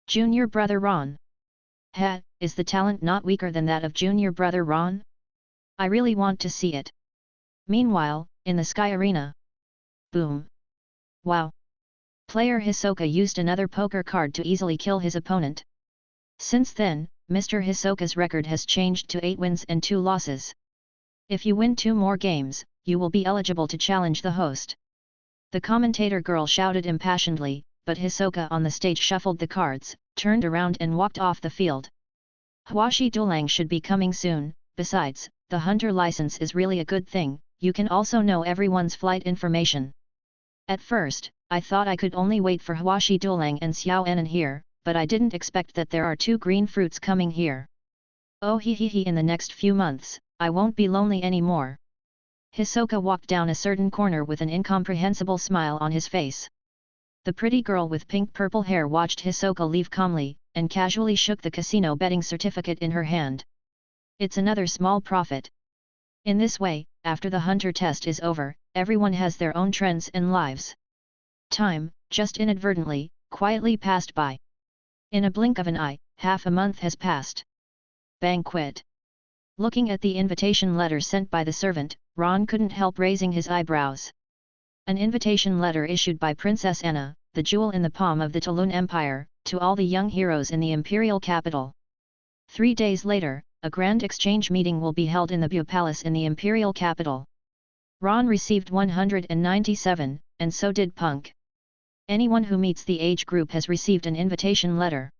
Speaker 1: Junior brother Ron. Heh, is the talent not weaker than that of junior brother Ron? I really want to see it. Meanwhile, in the Sky Arena. Boom. Wow. Player Hisoka used another poker card to easily kill his opponent. Since then, Mr. Hisoka's record has changed to 8 wins and 2 losses. If you win 2 more games, you will be eligible to challenge the host. The commentator girl shouted impassionedly, but Hisoka on the stage shuffled the cards, turned around and walked off the field. Huashi Dulang should be coming soon. Besides, the hunter license is really a good thing, you can also know everyone's flight information. At first, I thought I could only wait for Huashi Dulang and Xiao Enan here, but I didn't expect that there are 2 green fruits coming here. Oh he in the next few months, I won't be lonely anymore. Hisoka walked down a certain corner with an incomprehensible smile on his face. The pretty girl with pink-purple hair watched Hisoka leave calmly, and casually shook the casino betting certificate in her hand. It's another small profit. In this way, after the hunter test is over, everyone has their own trends and lives. Time, just inadvertently, quietly passed by. In a blink of an eye, half a month has passed. Banquet. Looking at the invitation letter sent by the servant, Ron couldn't help raising his eyebrows. An invitation letter issued by Princess Anna, the jewel in the palm of the Talun Empire, to all the young heroes in the imperial capital. 3 days later, a grand exchange meeting will be held in the Bu Palace in the imperial capital. Ron received 197, and so did Punk. Anyone who meets the age group has received an invitation letter.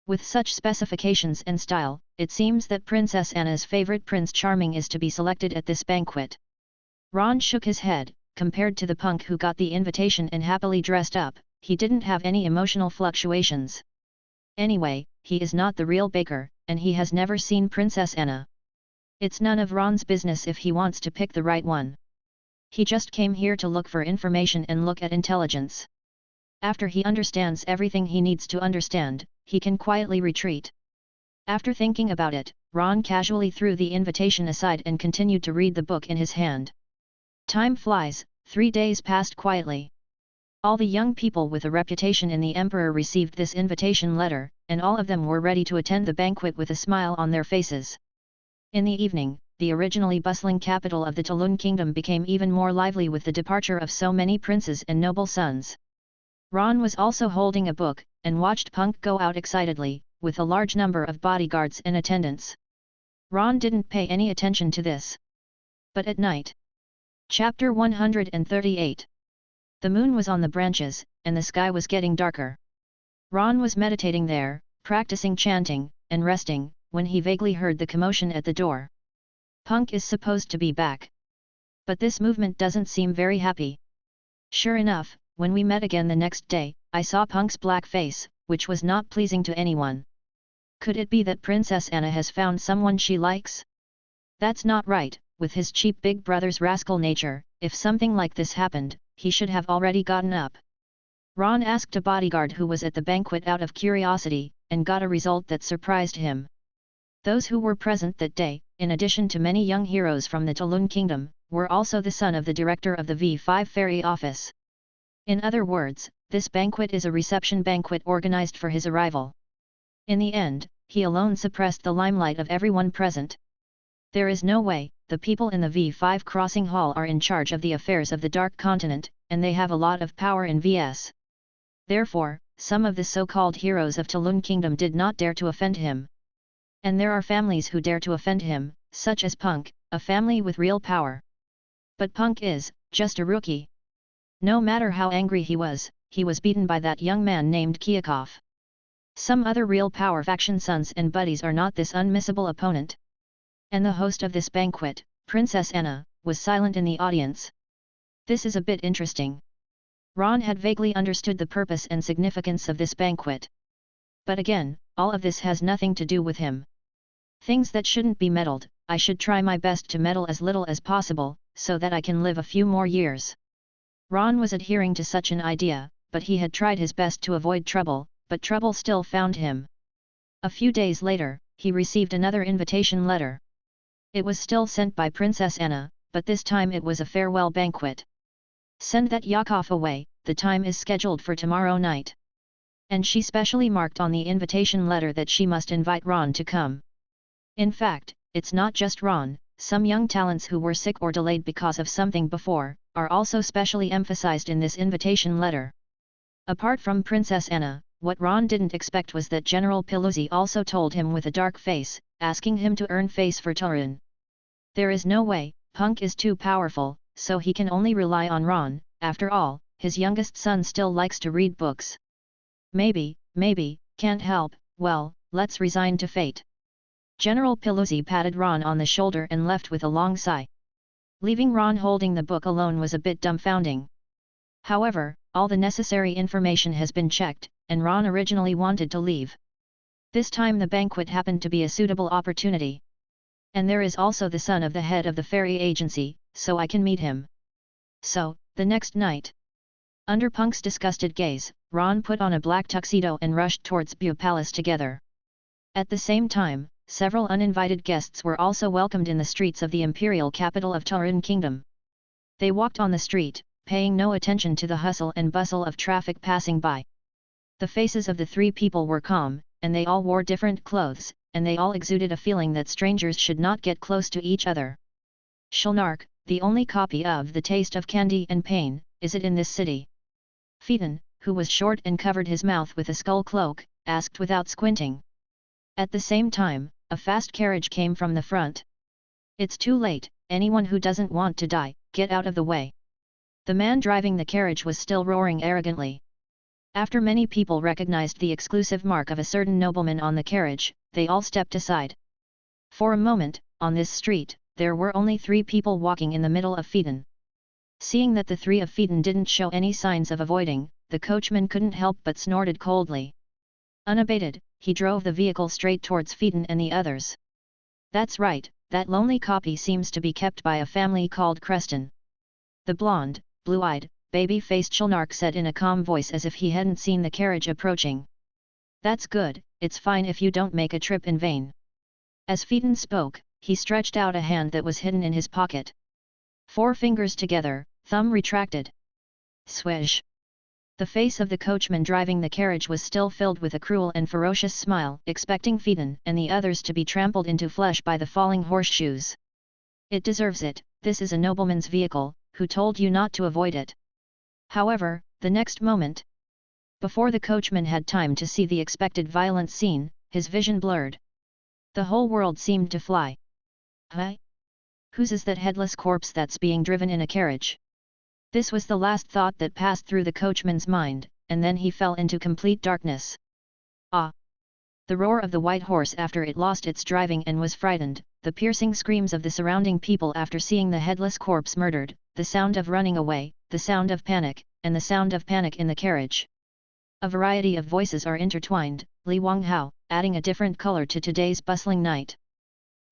Speaker 1: With such specifications and style, it seems that Princess Anna's favorite Prince Charming is to be selected at this banquet. Ron shook his head. Compared to the punk who got the invitation and happily dressed up, he didn't have any emotional fluctuations. Anyway, he is not the real baker, and he has never seen Princess Anna. It's none of Ron's business if he wants to pick the right one. He just came here to look for information and look at intelligence. After he understands everything he needs to understand, he can quietly retreat. After thinking about it, Ron casually threw the invitation aside and continued to read the book in his hand. Time flies, 3 days passed quietly. All the young people with a reputation in the emperor received this invitation letter, and all of them were ready to attend the banquet with a smile on their faces. In the evening, the originally bustling capital of the Talun kingdom became even more lively with the departure of so many princes and noble sons. Ron was also holding a book, and watched Punk go out excitedly, with a large number of bodyguards and attendants. Ron didn't pay any attention to this. But at night. Chapter 138. The moon was on the branches, and the sky was getting darker. Ron was meditating there, practicing chanting, and resting, when he vaguely heard the commotion at the door. Punk is supposed to be back. But this movement doesn't seem very happy. Sure enough, when we met again the next day, I saw Punk's black face, which was not pleasing to anyone. Could it be that Princess Anna has found someone she likes? That's not right. With his cheap big brother's rascal nature, if something like this happened, he should have already gotten up. Ron asked a bodyguard who was at the banquet out of curiosity, and got a result that surprised him. Those who were present that day, in addition to many young heroes from the Talun kingdom, were also the son of the director of the V5 ferry office. In other words, this banquet is a reception banquet organized for his arrival. In the end, he alone suppressed the limelight of everyone present. There is no way. The people in the V5 crossing hall are in charge of the affairs of the Dark Continent, and they have a lot of power in VS. Therefore, some of the so-called heroes of Talun Kingdom did not dare to offend him. And there are families who dare to offend him, such as Punk, a family with real power. But Punk is, just a rookie. No matter how angry he was beaten by that young man named Kyakov. Some other real power faction sons and buddies are not this unmissable opponent. And the host of this banquet, Princess Anna, was silent in the audience. This is a bit interesting. Ron had vaguely understood the purpose and significance of this banquet. But again, all of this has nothing to do with him. Things that shouldn't be meddled, I should try my best to meddle as little as possible, so that I can live a few more years. Ron was adhering to such an idea, but he had tried his best to avoid trouble, but trouble still found him. A few days later, he received another invitation letter. It was still sent by Princess Anna, but this time it was a farewell banquet. Send that Yakov away, the time is scheduled for tomorrow night. And she specially marked on the invitation letter that she must invite Ron to come. In fact, it's not just Ron, some young talents who were sick or delayed because of something before, are also specially emphasized in this invitation letter. Apart from Princess Anna, what Ron didn't expect was that General Piluzzi also told him with a dark face, asking him to earn face for Taurun. There is no way, Punk is too powerful, so he can only rely on Ron. After all, his youngest son still likes to read books. Maybe, can't help, well, let's resign to fate. General Pelosi patted Ron on the shoulder and left with a long sigh. Leaving Ron holding the book alone was a bit dumbfounding. However, all the necessary information has been checked, and Ron originally wanted to leave. This time the banquet happened to be a suitable opportunity. And there is also the son of the head of the ferry agency, so I can meet him. So, the next night, under Punk's disgusted gaze, Ron put on a black tuxedo and rushed towards Bu Palace together. At the same time, several uninvited guests were also welcomed in the streets of the imperial capital of Taurun Kingdom. They walked on the street, paying no attention to the hustle and bustle of traffic passing by. The faces of the three people were calm, and they all wore different clothes, and they all exuded a feeling that strangers should not get close to each other. Shulnark, the only copy of The Taste of Candy and Pain, is it in this city? Phaeton, who was short and covered his mouth with a skull cloak, asked without squinting. At the same time, a fast carriage came from the front. It's too late, anyone who doesn't want to die, get out of the way. The man driving the carriage was still roaring arrogantly. After many people recognized the exclusive mark of a certain nobleman on the carriage, they all stepped aside. For a moment, on this street, there were only 3 people walking in the middle of Phaeton. Seeing that the 3 of Phaeton didn't show any signs of avoiding, the coachman couldn't help but snorted coldly. Unabated, he drove the vehicle straight towards Phaeton and the others. That's right, that lonely copy seems to be kept by a family called Creston. The blonde, blue-eyed, baby-faced Shulnark said in a calm voice as if he hadn't seen the carriage approaching. That's good, it's fine if you don't make a trip in vain. As Phaeton spoke, he stretched out a hand that was hidden in his pocket. 4 fingers together, thumb retracted. Swish! The face of the coachman driving the carriage was still filled with a cruel and ferocious smile, expecting Phaeton and the others to be trampled into flesh by the falling horseshoes. It deserves it, this is a nobleman's vehicle, who told you not to avoid it? However, the next moment, before the coachman had time to see the expected violent scene, his vision blurred. The whole world seemed to fly. Huh? Whose is that headless corpse that's being driven in a carriage? This was the last thought that passed through the coachman's mind, and then he fell into complete darkness. Ah! The roar of the white horse after it lost its driving and was frightened, the piercing screams of the surrounding people after seeing the headless corpse murdered, the sound of running away, the sound of panic, and the sound of panic in the carriage. A variety of voices are intertwined, Li Wanghao, adding a different color to today's bustling night.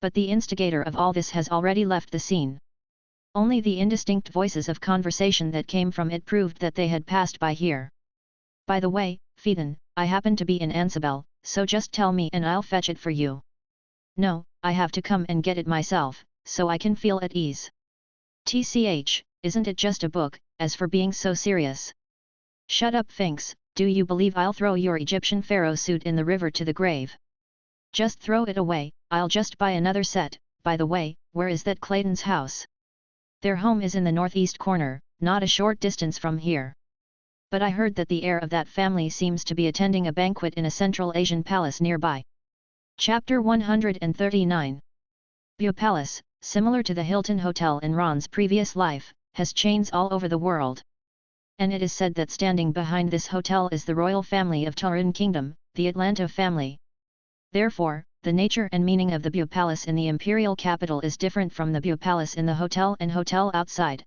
Speaker 1: But the instigator of all this has already left the scene. Only the indistinct voices of conversation that came from it proved that they had passed by here. By the way, Phaeton, I happen to be in Ansabel, so just tell me and I'll fetch it for you. No, I have to come and get it myself, so I can feel at ease. TCH, isn't it just a book, as for being so serious? Shut up Finks, do you believe I'll throw your Egyptian pharaoh suit in the river to the grave? Just throw it away, I'll just buy another set. By the way, where is that Clayton's house? Their home is in the northeast corner, not a short distance from here. But I heard that the heir of that family seems to be attending a banquet in a Central Asian palace nearby. Chapter 139. Bu Palace, similar to the Hilton Hotel in Ron's previous life, has chains all over the world. And it is said that standing behind this hotel is the royal family of Taurun Kingdom, the Atlanta family. Therefore, the nature and meaning of the Bu Palace in the imperial capital is different from the Bu Palace in the hotel and hotel outside.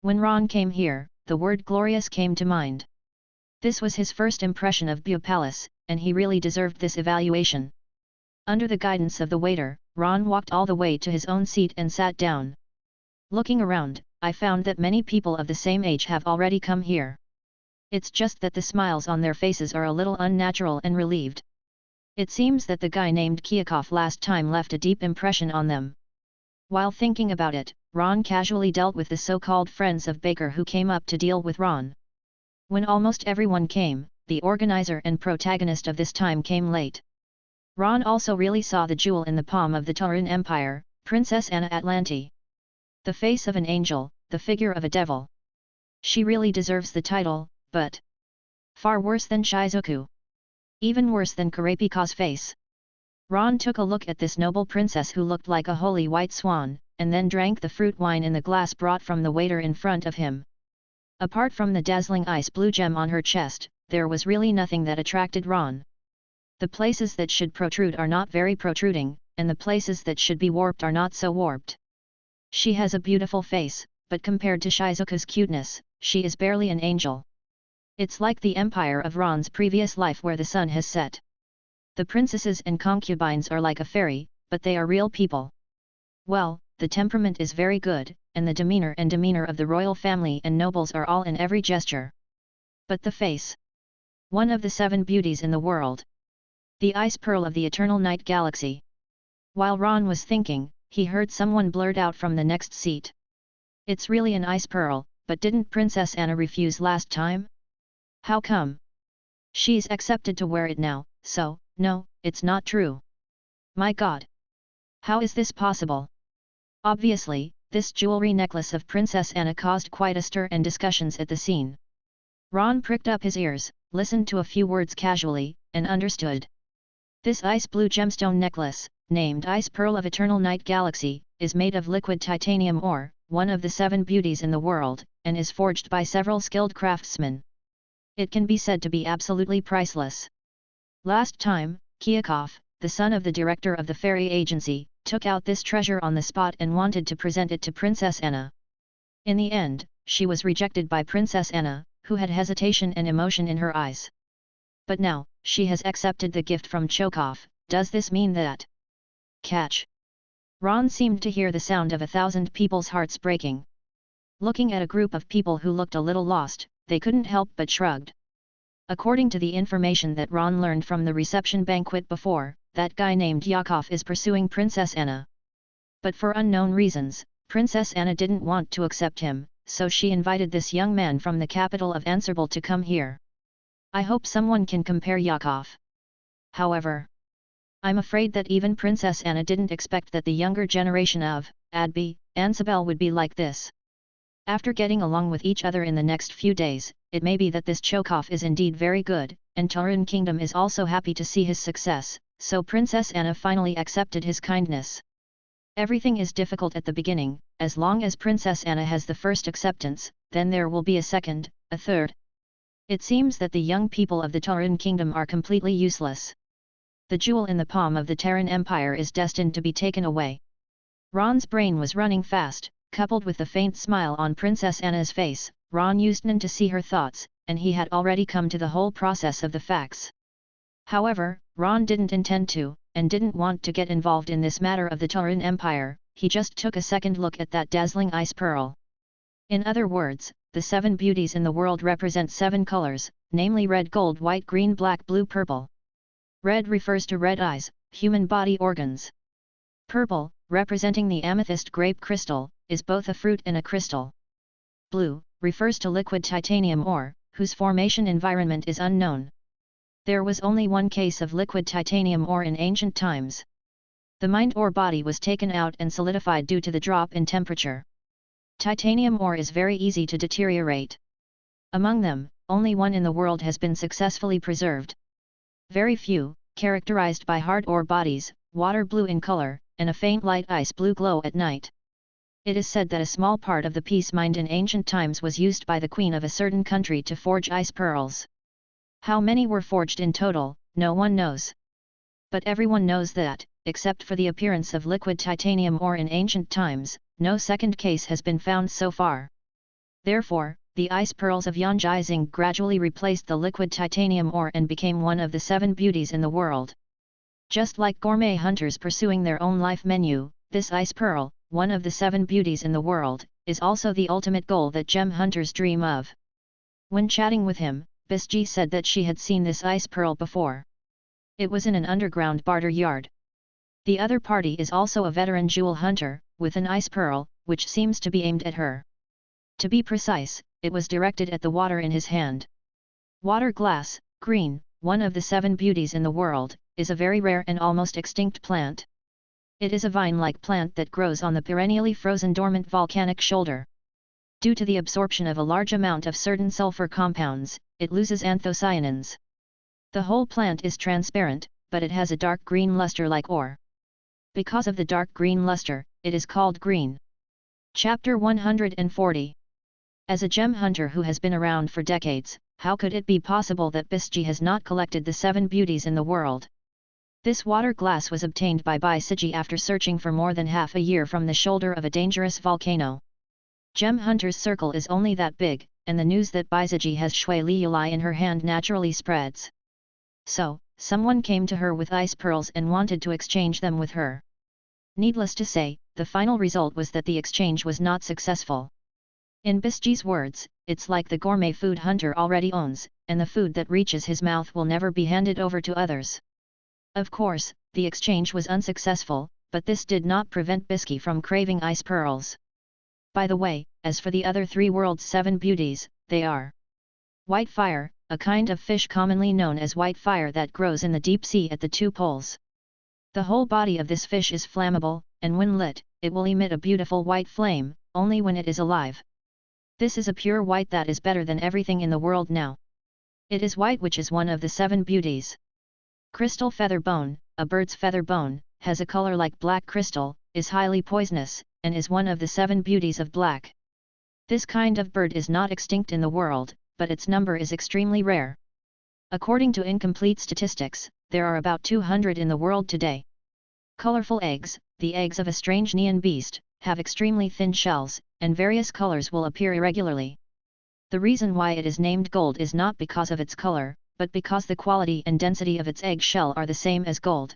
Speaker 1: When Ron came here, the word glorious came to mind. This was his first impression of Bu Palace, and he really deserved this evaluation. Under the guidance of the waiter, Ron walked all the way to his own seat and sat down. Looking around, I found that many people of the same age have already come here. It's just that the smiles on their faces are a little unnatural and relieved. It seems that the guy named Kyakov last time left a deep impression on them. While thinking about it, Ron casually dealt with the so-called friends of Baker who came up to deal with Ron. When almost everyone came, the organizer and protagonist of this time came late. Ron also really saw the jewel in the palm of the Taurun Empire, Princess Anna Atlanti. The face of an angel, the figure of a devil. She really deserves the title, but far worse than Shizuku. Even worse than Kurapika's face. Ron took a look at this noble princess who looked like a holy white swan, and then drank the fruit wine in the glass brought from the waiter in front of him. Apart from the dazzling ice blue gem on her chest, there was really nothing that attracted Ron. The places that should protrude are not very protruding, and the places that should be warped are not so warped. She has a beautiful face, but compared to Shizuka's cuteness, she is barely an angel. It's like the empire of Ron's previous life where the sun has set. The princesses and concubines are like a fairy, but they are real people. Well, the temperament is very good, and the demeanor of the royal family and nobles are all in every gesture. But the face. One of the 7 beauties in the world. The ice pearl of the eternal night galaxy. While Ron was thinking, he heard someone blurt out from the next seat. It's really an ice pearl, but didn't Princess Anna refuse last time? How come? She's accepted to wear it now, so, no, it's not true. My God! How is this possible? Obviously, this jewelry necklace of Princess Anna caused quite a stir and discussions at the scene. Ron pricked up his ears, listened to a few words casually, and understood. This ice blue gemstone necklace, named Ice Pearl of Eternal Night Galaxy, is made of liquid titanium ore, one of the 7 beauties in the world, and is forged by several skilled craftsmen. It can be said to be absolutely priceless. Last time, Kyakov, the son of the director of the fairy agency, took out this treasure on the spot and wanted to present it to Princess Anna. In the end, she was rejected by Princess Anna, who had hesitation and emotion in her eyes. But now, she has accepted the gift from Chokov. Does this mean that? Catch! Ron seemed to hear the sound of 1,000 people's hearts breaking. Looking at a group of people who looked a little lost, they couldn't help but shrugged. According to the information that Ron learned from the reception banquet before, that guy named Yakov is pursuing Princess Anna. But for unknown reasons, Princess Anna didn't want to accept him, so she invited this young man from the capital of Ansarbil to come here. I hope someone can compare Yakov. However, I'm afraid that even Princess Anna didn't expect that the younger generation of Ansarbil would be like this. After getting along with each other in the next few days, it may be that this Chokov is indeed very good, and Taurun Kingdom is also happy to see his success, so Princess Anna finally accepted his kindness. Everything is difficult at the beginning. As long as Princess Anna has the first acceptance, then there will be a second, a third. It seems that the young people of the Taurun Kingdom are completely useless. The jewel in the palm of the Terran Empire is destined to be taken away. Ron's brain was running fast, coupled with the faint smile on Princess Anna's face. Ron used Nan to see her thoughts, and he had already come to the whole process of the facts. However, Ron didn't intend to, and didn't want to get involved in this matter of the Taurun Empire. He just took a second look at that dazzling ice pearl. In other words, the 7 beauties in the world represent 7 colors, namely red, gold, white, green, black, blue, purple. Red refers to red eyes, human body organs. Purple, representing the amethyst grape crystal, is both a fruit and a crystal. Blue, refers to liquid titanium ore, whose formation environment is unknown. There was only one case of liquid titanium ore in ancient times. The mind or body was taken out and solidified due to the drop in temperature. Titanium ore is very easy to deteriorate. Among them, only one in the world has been successfully preserved. Very few, characterized by hard ore bodies, water blue in color, and a faint light ice blue glow at night. It is said that a small part of the piece mined in ancient times was used by the queen of a certain country to forge ice pearls. How many were forged in total, no one knows. But everyone knows that, except for the appearance of liquid titanium ore in ancient times, no second case has been found so far. Therefore, the ice pearls of Yanjizing gradually replaced the liquid titanium ore and became one of the 7 beauties in the world. Just like gourmet hunters pursuing their own life menu, this ice pearl, one of the 7 beauties in the world, is also the ultimate goal that gem hunters dream of. When chatting with him, Bisji said that she had seen this ice pearl before. It was in an underground barter yard. The other party is also a veteran jewel hunter, with an ice pearl, which seems to be aimed at her. To be precise, it was directed at the water in his hand. Water glass, green, one of the 7 beauties in the world, is a very rare and almost extinct plant. It is a vine-like plant that grows on the perennially frozen dormant volcanic shoulder. Due to the absorption of a large amount of certain sulfur compounds, it loses anthocyanins. The whole plant is transparent, but it has a dark green luster like ore. Because of the dark green luster, it is called green. Chapter 140. As a gem hunter who has been around for decades, how could it be possible that Bisji has not collected the 7 beauties in the world? This water glass was obtained by Bisji after searching for more than half a year from the shoulder of a dangerous volcano. Gem Hunter's circle is only that big, and the news that Bisji has Shui Liulai in her hand naturally spreads. So, someone came to her with ice pearls and wanted to exchange them with her. Needless to say, the final result was that the exchange was not successful. In Bisji's words, it's like the gourmet food hunter already owns, and the food that reaches his mouth will never be handed over to others. Of course, the exchange was unsuccessful, but this did not prevent Bisji from craving ice pearls. By the way, as for the other 3 world's 7 beauties, they are white fire, a kind of fish commonly known as white fire that grows in the deep sea at the 2 poles. The whole body of this fish is flammable, and when lit, it will emit a beautiful white flame, only when it is alive. This is a pure white that is better than everything in the world now. It is white, which is one of the 7 beauties. Crystal feather bone, a bird's feather bone, has a color like black crystal, is highly poisonous, and is one of the 7 beauties of black. This kind of bird is not extinct in the world, but its number is extremely rare. According to incomplete statistics, there are about 200 in the world today. Colorful eggs, the eggs of a strange neon beast, have extremely thin shells, and various colors will appear irregularly. The reason why it is named gold is not because of its color, but because the quality and density of its egg shell are the same as gold.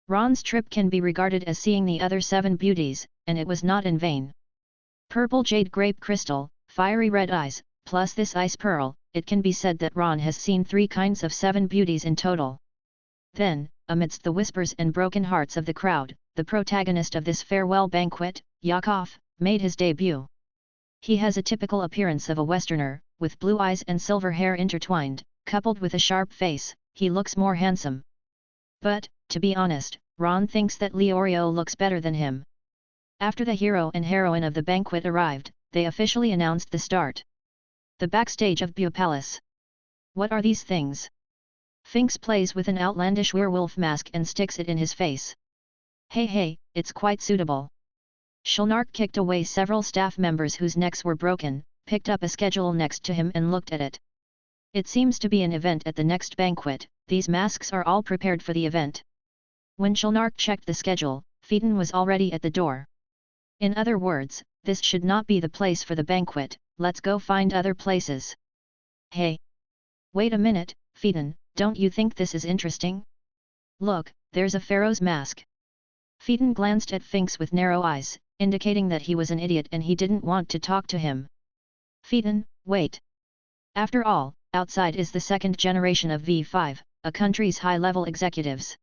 Speaker 1: Ron's trip can be regarded as seeing the other 7 beauties, and it was not in vain. Purple jade grape crystal, fiery red eyes, plus this ice pearl, it can be said that Ron has seen 3 kinds of 7 beauties in total. Then, amidst the whispers and broken hearts of the crowd, the protagonist of this farewell banquet, Yakov, made his debut. He has a typical appearance of a Westerner, with blue eyes and silver hair intertwined, coupled with a sharp face. He looks more handsome. But, to be honest, Ron thinks that Leorio looks better than him. After the hero and heroine of the banquet arrived, they officially announced the start. The backstage of Bu Palace. What are these things? Finks plays with an outlandish werewolf mask and sticks it in his face. Hey, it's quite suitable. Shulnark kicked away several staff members whose necks were broken, picked up a schedule next to him and looked at it. It seems to be an event at the next banquet. These masks are all prepared for the event. When Shulnark checked the schedule, Phaeton was already at the door. In other words, this should not be the place for the banquet, let's go find other places. Hey! Wait a minute, Phaeton, don't you think this is interesting? Look, there's a pharaoh's mask. Phaeton glanced at Finks with narrow eyes, indicating that he was an idiot and he didn't want to talk to him. Phaeton, wait. After all, outside is the 2nd generation of V5, a country's high-level executives.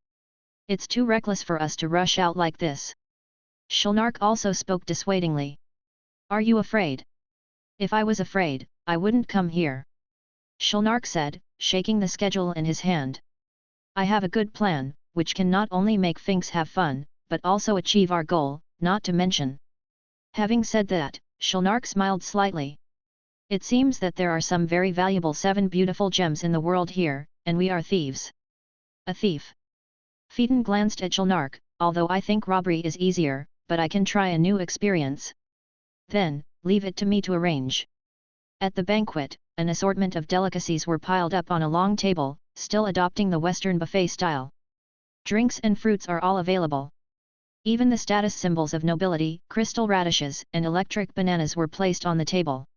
Speaker 1: It's too reckless for us to rush out like this. Shulnark also spoke dissuadingly. Are you afraid? If I was afraid, I wouldn't come here. Shulnark said, shaking the schedule in his hand. I have a good plan, which can not only make Finks have fun, but also achieve our goal, not to mention. Having said that, Shulnark smiled slightly. It seems that there are some very valuable 7 beautiful gems in the world here, and we are thieves. A thief. Phaeton glanced at Shulnark, although I think robbery is easier, but I can try a new experience. Then, leave it to me to arrange. At the banquet, an assortment of delicacies were piled up on a long table, still adopting the Western buffet style. Drinks and fruits are all available. Even the status symbols of nobility, crystal radishes and electric bananas were placed on the table.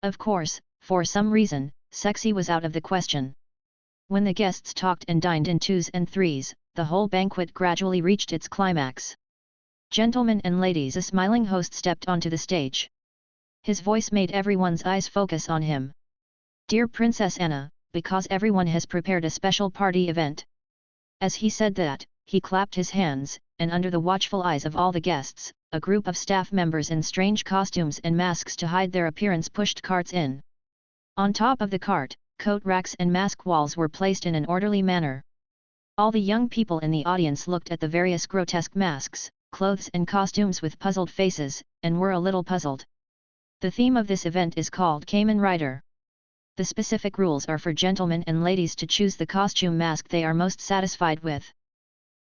Speaker 1: Of course, for some reason, sexy was out of the question. When the guests talked and dined in 2s and 3s, the whole banquet gradually reached its climax. Gentlemen and ladies, a smiling host stepped onto the stage. His voice made everyone's eyes focus on him. Dear Princess Anna, because everyone has prepared a special party event. As he said that, he clapped his hands, and under the watchful eyes of all the guests, a group of staff members in strange costumes and masks to hide their appearance pushed carts in. On top of the cart, coat racks and mask walls were placed in an orderly manner. All the young people in the audience looked at the various grotesque masks, clothes and costumes with puzzled faces, and were a little puzzled. The theme of this event is called Kamen Rider. The specific rules are for gentlemen and ladies to choose the costume mask they are most satisfied with.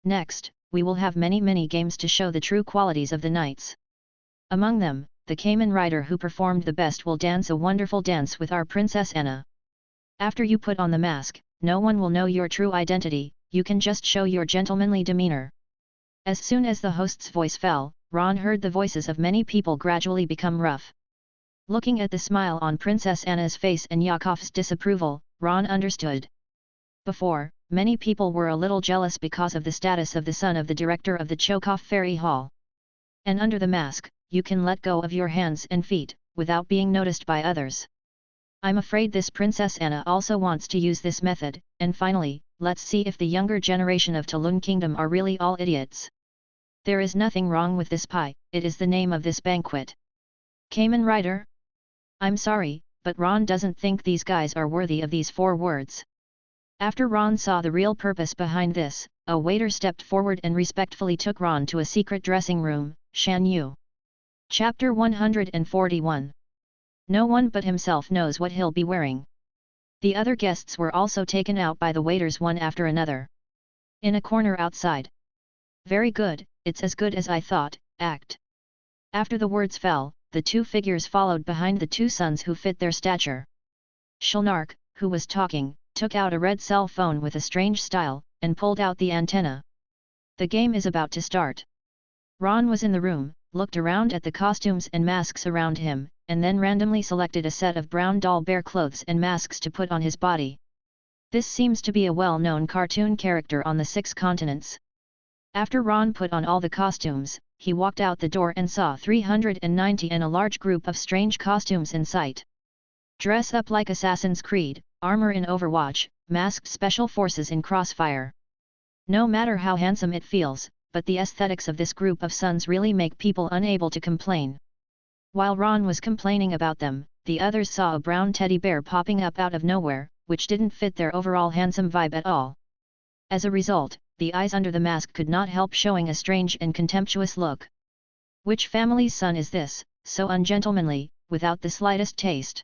Speaker 1: Next, we will have many games to show the true qualities of the knights. Among them, the Cayman rider who performed the best will dance a wonderful dance with our Princess Anna. After you put on the mask, no one will know your true identity, you can just show your gentlemanly demeanor." As soon as the host's voice fell, Ron heard the voices of many people gradually become rough. Looking at the smile on Princess Anna's face and Yakov's disapproval, Ron understood. Before, many people were a little jealous because of the status of the son of the director of the Chokov Ferry Hall. And under the mask, you can let go of your hands and feet, without being noticed by others. I'm afraid this Princess Anna also wants to use this method, and finally, let's see if the younger generation of Talun Kingdom are really all idiots. There is nothing wrong with this pie, it is the name of this banquet. Cayman Rider? I'm sorry, but Ron doesn't think these guys are worthy of these 4 words. After Ron saw the real purpose behind this, a waiter stepped forward and respectfully took Ron to a secret dressing room. Shan Yu. Chapter 141. No one but himself knows what he'll be wearing. The other guests were also taken out by the waiters one after another. In a corner outside. Very good, it's as good as I thought, act. After the words fell, the 2 figures followed behind the 2 sons who fit their stature. Shulnark, who was talking, took out a red cell phone with a strange style, and pulled out the antenna. The game is about to start. Ron was in the room, looked around at the costumes and masks around him, and then randomly selected a set of brown doll bear clothes and masks to put on his body. This seems to be a well-known cartoon character on the 6 continents. After Ron put on all the costumes, he walked out the door and saw 390 and a large group of strange costumes in sight. Dress up like Assassin's Creed, armor in Overwatch, masked special forces in Crossfire. No matter how handsome it feels, but the aesthetics of this group of sons really make people unable to complain. While Ron was complaining about them, the others saw a brown teddy bear popping up out of nowhere, which didn't fit their overall handsome vibe at all. As a result, the eyes under the mask could not help showing a strange and contemptuous look. Which family's son is this, so ungentlemanly, without the slightest taste?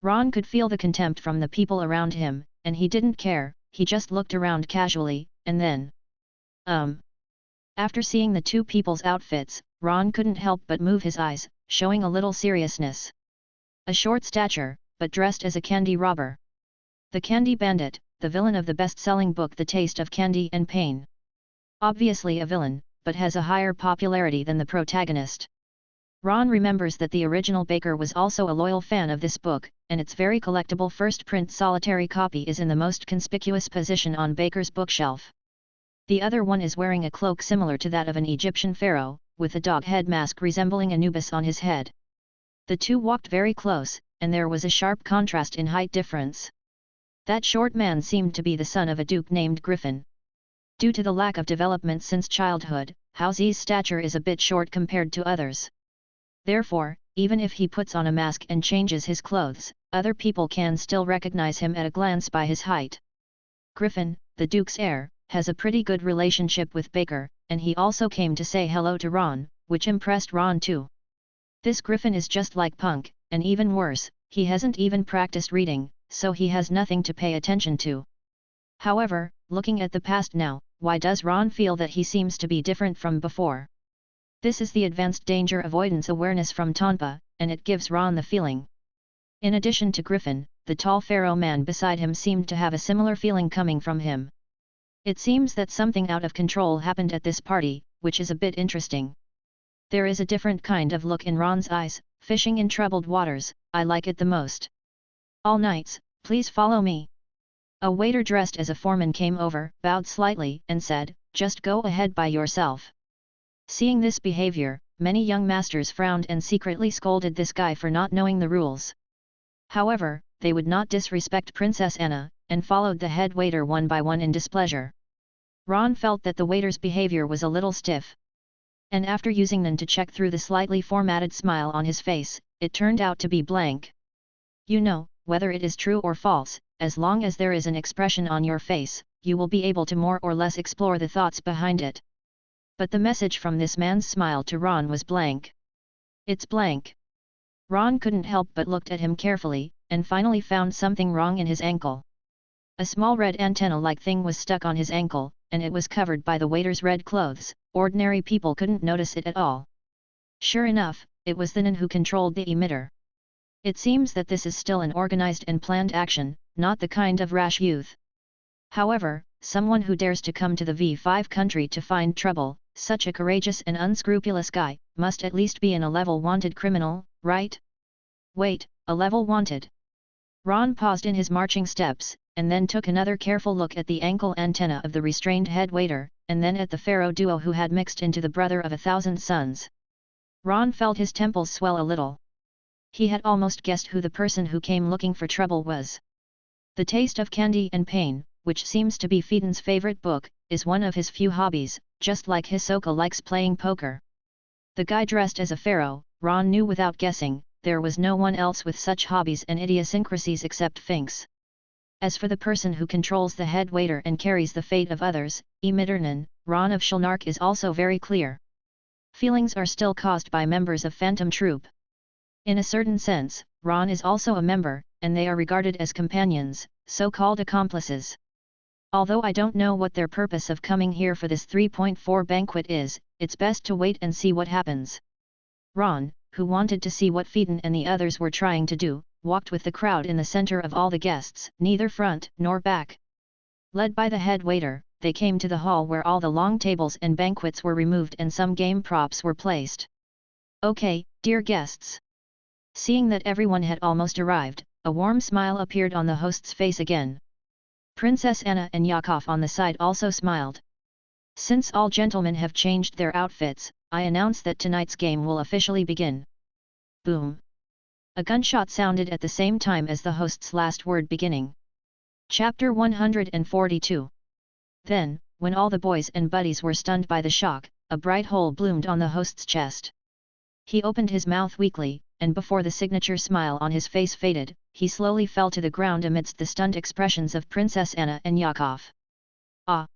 Speaker 1: Ron could feel the contempt from the people around him, and he didn't care, he just looked around casually, and then... After seeing the 2 people's outfits, Ron couldn't help but move his eyes, showing a little seriousness. A short stature, but dressed as a candy robber. The Candy Bandit, the villain of the best-selling book The Taste of Candy and Pain. Obviously a villain, but has a higher popularity than the protagonist. Ron remembers that the original baker was also a loyal fan of this book, and its very collectible first print solitary copy is in the most conspicuous position on Baker's bookshelf. The other one is wearing a cloak similar to that of an Egyptian pharaoh, with a dog head mask resembling Anubis on his head. The 2 walked very close, and there was a sharp contrast in height difference. That short man seemed to be the son of a duke named Griffin. Due to the lack of development since childhood, House's stature is a bit short compared to others. Therefore, even if he puts on a mask and changes his clothes, other people can still recognize him at a glance by his height. Griffin, the duke's heir, has a pretty good relationship with Baker, and he also came to say hello to Ron, which impressed Ron too. This Griffin is just like Punk, and even worse, he hasn't even practiced reading, so he has nothing to pay attention to. However, looking at the past now, why does Ron feel that he seems to be different from before? This is the Advanced Danger Avoidance Awareness from Tonpa, and it gives Ron the feeling. In addition to Griffin, the tall pharaoh man beside him seemed to have a similar feeling coming from him. It seems that something out of control happened at this party, which is a bit interesting. There is a different kind of look in Ron's eyes, fishing in troubled waters, I like it the most. All knights, please follow me. A waiter dressed as a foreman came over, bowed slightly, and said, just go ahead by yourself. Seeing this behavior, many young masters frowned and secretly scolded this guy for not knowing the rules. However, they would not disrespect Princess Anna, and followed the head waiter one by one in displeasure. Ron felt that the waiter's behavior was a little stiff. And after using them to check through the slightly formatted smile on his face, it turned out to be blank. You know, whether it is true or false, as long as there is an expression on your face, you will be able to more or less explore the thoughts behind it. But the message from this man's smile to Ron was blank. It's blank. Ron couldn't help but looked at him carefully, and finally found something wrong in his ankle. A small red antenna-like thing was stuck on his ankle, and it was covered by the waiter's red clothes. Ordinary people couldn't notice it at all. Sure enough, it was the nun who controlled the emitter. It seems that this is still an organized and planned action, not the kind of rash youth. However, someone who dares to come to the V5 country to find trouble, such a courageous and unscrupulous guy, must at least be a level wanted criminal, right? Wait, a level wanted? Ron paused in his marching steps, and then took another careful look at the ankle antenna of the restrained head waiter, and then at the pharaoh duo who had mixed into the brother of 1,000 sons. Ron felt his temples swell a little. He had almost guessed who the person who came looking for trouble was. The Taste of Candy and Pain, which seems to be Phaeton's favorite book, is one of his few hobbies, just like Hisoka likes playing poker. The guy dressed as a pharaoh, Ron knew without guessing, there was no one else with such hobbies and idiosyncrasies except Finks. As for the person who controls the head waiter and carries the fate of others, Emitternan, Ron of Shulnark is also very clear. Feelings are still caused by members of Phantom Troop. In a certain sense, Ron is also a member, and they are regarded as companions, so-called accomplices. Although I don't know what their purpose of coming here for this 3.4 banquet is, it's best to wait and see what happens. Ron, who wanted to see what Phaeton and the others were trying to do, walked with the crowd in the center of all the guests, neither front nor back. Led by the head waiter, they came to the hall where all the long tables and banquets were removed and some game props were placed. Okay, dear guests. Seeing that everyone had almost arrived, a warm smile appeared on the host's face again. Princess Anna and Yakov on the side also smiled. Since all gentlemen have changed their outfits, I announce that tonight's game will officially begin. Boom! A gunshot sounded at the same time as the host's last word beginning. Chapter 142. Then, when all the boys and buddies were stunned by the shock, a bright hole bloomed on the host's chest. He opened his mouth weakly, and before the signature smile on his face faded, he slowly fell to the ground amidst the stunned expressions of Princess Anna and Yakov. Ah!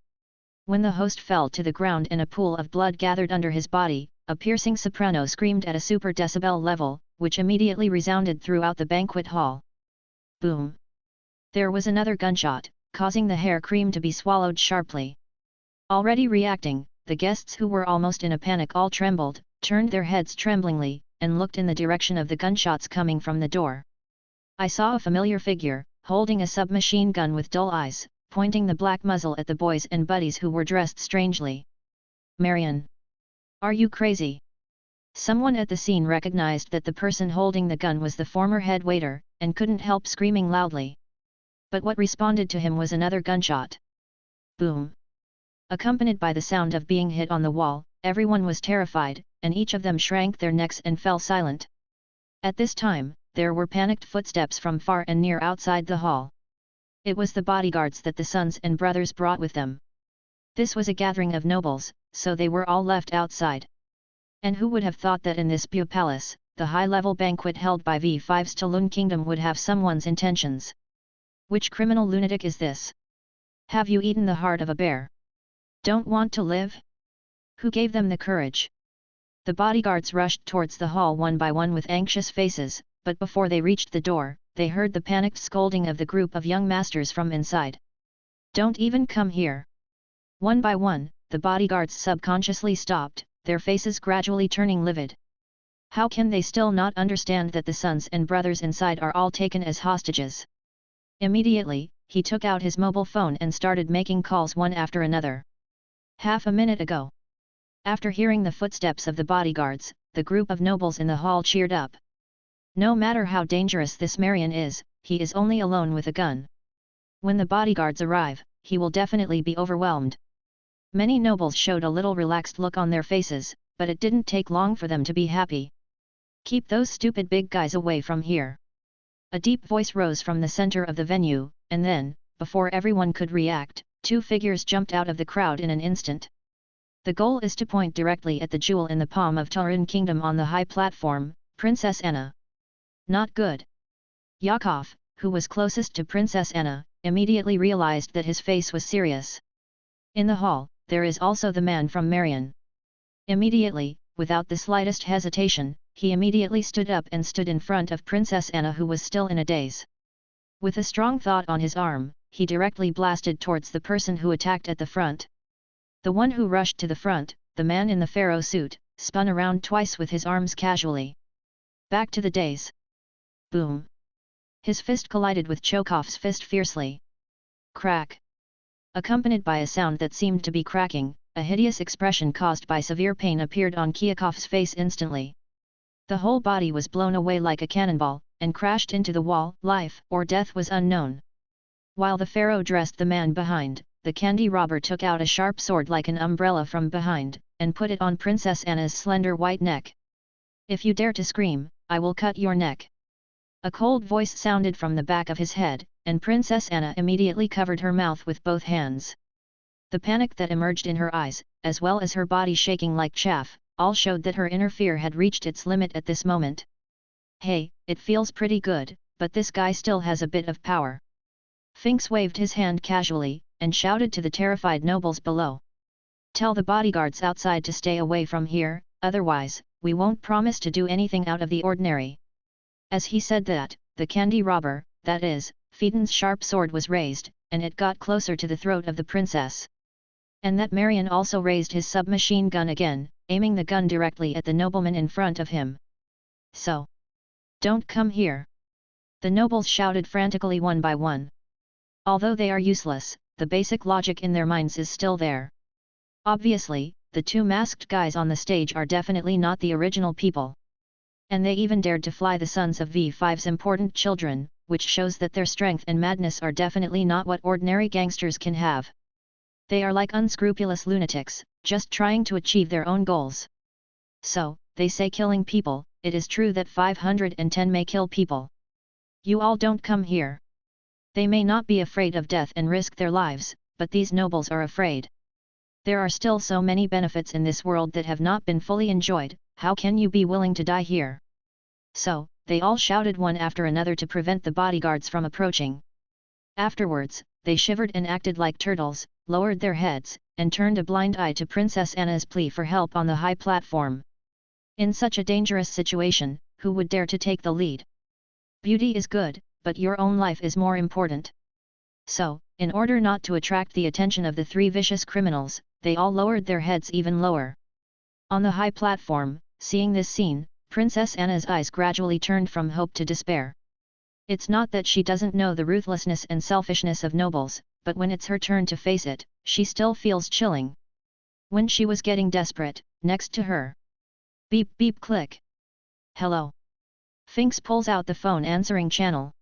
Speaker 1: When the host fell to the ground and a pool of blood gathered under his body, a piercing soprano screamed at a super decibel level, which immediately resounded throughout the banquet hall. Boom! There was another gunshot, causing the hair cream to be swallowed sharply. Already reacting, the guests who were almost in a panic all trembled, turned their heads tremblingly, and looked in the direction of the gunshots coming from the door. I saw a familiar figure, holding a submachine gun with dull eyes, pointing the black muzzle at the boys and buddies who were dressed strangely. Marion! Are you crazy? Someone at the scene recognized that the person holding the gun was the former head waiter, and couldn't help screaming loudly. But what responded to him was another gunshot. Boom! Accompanied by the sound of being hit on the wall, everyone was terrified, and each of them shrank their necks and fell silent. At this time, there were panicked footsteps from far and near outside the hall. It was the bodyguards that the sons and brothers brought with them. This was a gathering of nobles, so they were all left outside. And who would have thought that in this Beau Palace, the high-level banquet held by V5's Talun Kingdom would have someone's intentions? Which criminal lunatic is this? Have you eaten the heart of a bear? Don't want to live? Who gave them the courage? The bodyguards rushed towards the hall one by one with anxious faces, but before they reached the door, they heard the panicked scolding of the group of young masters from inside. Don't even come here! One by one, the bodyguards subconsciously stopped, their faces gradually turning livid. How can they still not understand that the sons and brothers inside are all taken as hostages? Immediately, he took out his mobile phone and started making calls one after another. Half a minute ago. After hearing the footsteps of the bodyguards, the group of nobles in the hall cheered up. No matter how dangerous this Marion is, he is only alone with a gun. When the bodyguards arrive, he will definitely be overwhelmed. Many nobles showed a little relaxed look on their faces, but it didn't take long for them to be happy. Keep those stupid big guys away from here. A deep voice rose from the center of the venue, and then, before everyone could react, two figures jumped out of the crowd in an instant. The goal is to point directly at the jewel in the palm of Talun Kingdom on the high platform, Princess Anna. Not good. Yakov, who was closest to Princess Anna, immediately realized that his face was serious. In the hall, there is also the man from Marion. Immediately, without the slightest hesitation, he immediately stood up and stood in front of Princess Anna, who was still in a daze. With a strong thought on his arm, he directly blasted towards the person who attacked at the front. The one who rushed to the front, the man in the pharaoh suit, spun around twice with his arms casually. Back to the days. Boom. His fist collided with Chekhov's fist fiercely. Crack. Accompanied by a sound that seemed to be cracking, a hideous expression caused by severe pain appeared on Chekhov's face instantly. The whole body was blown away like a cannonball, and crashed into the wall. Life or death was unknown. While the pharaoh dressed the man behind, the candy robber took out a sharp sword like an umbrella from behind, and put it on Princess Anna's slender white neck. If you dare to scream, I will cut your neck. A cold voice sounded from the back of his head, and Princess Anna immediately covered her mouth with both hands. The panic that emerged in her eyes, as well as her body shaking like chaff, all showed that her inner fear had reached its limit at this moment. Hey, it feels pretty good, but this guy still has a bit of power. Finks waved his hand casually, and shouted to the terrified nobles below. Tell the bodyguards outside to stay away from here, otherwise, we won't promise to do anything out of the ordinary. As he said that, the candy robber, that is, Phaeton's sharp sword was raised, and it got closer to the throat of the princess. And that Marion also raised his submachine gun again, aiming the gun directly at the nobleman in front of him. So, don't come here! The nobles shouted frantically one by one. Although they are useless, the basic logic in their minds is still there. Obviously, the two masked guys on the stage are definitely not the original people. And they even dared to fly the sons of V5's important children, which shows that their strength and madness are definitely not what ordinary gangsters can have. They are like unscrupulous lunatics, just trying to achieve their own goals. So, they say killing people, it is true that 510 may kill people. You all don't come here. They may not be afraid of death and risk their lives, but these nobles are afraid. There are still so many benefits in this world that have not been fully enjoyed, how can you be willing to die here? So, they all shouted one after another to prevent the bodyguards from approaching. Afterwards, they shivered and acted like turtles, lowered their heads, and turned a blind eye to Princess Anna's plea for help on the high platform. In such a dangerous situation, who would dare to take the lead? Beauty is good, but your own life is more important. So, in order not to attract the attention of the three vicious criminals, they all lowered their heads even lower. On the high platform, seeing this scene, Princess Anna's eyes gradually turned from hope to despair. It's not that she doesn't know the ruthlessness and selfishness of nobles, but when it's her turn to face it, she still feels chilling. When she was getting desperate, next to her. Beep beep click. Hello. Finks pulls out the phone answering channel.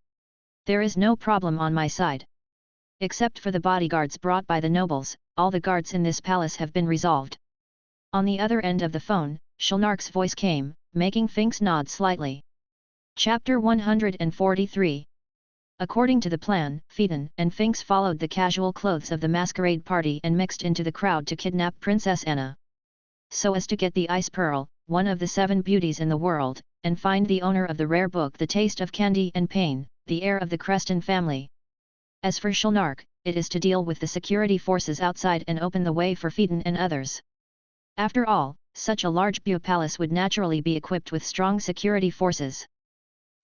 Speaker 1: There is no problem on my side. Except for the bodyguards brought by the nobles, all the guards in this palace have been resolved. On the other end of the phone, Shulnark's voice came, making Finks nod slightly. Chapter 143. According to the plan, Phaeton and Finks followed the casual clothes of the masquerade party and mixed into the crowd to kidnap Princess Anna. So as to get the Ice Pearl, one of the 7 beauties in the world, and find the owner of the rare book The Taste of Candy and Pain, the heir of the Creston family. As for Shulnark, it is to deal with the security forces outside and open the way for Phaeton and others. After all, such a large beau palace would naturally be equipped with strong security forces.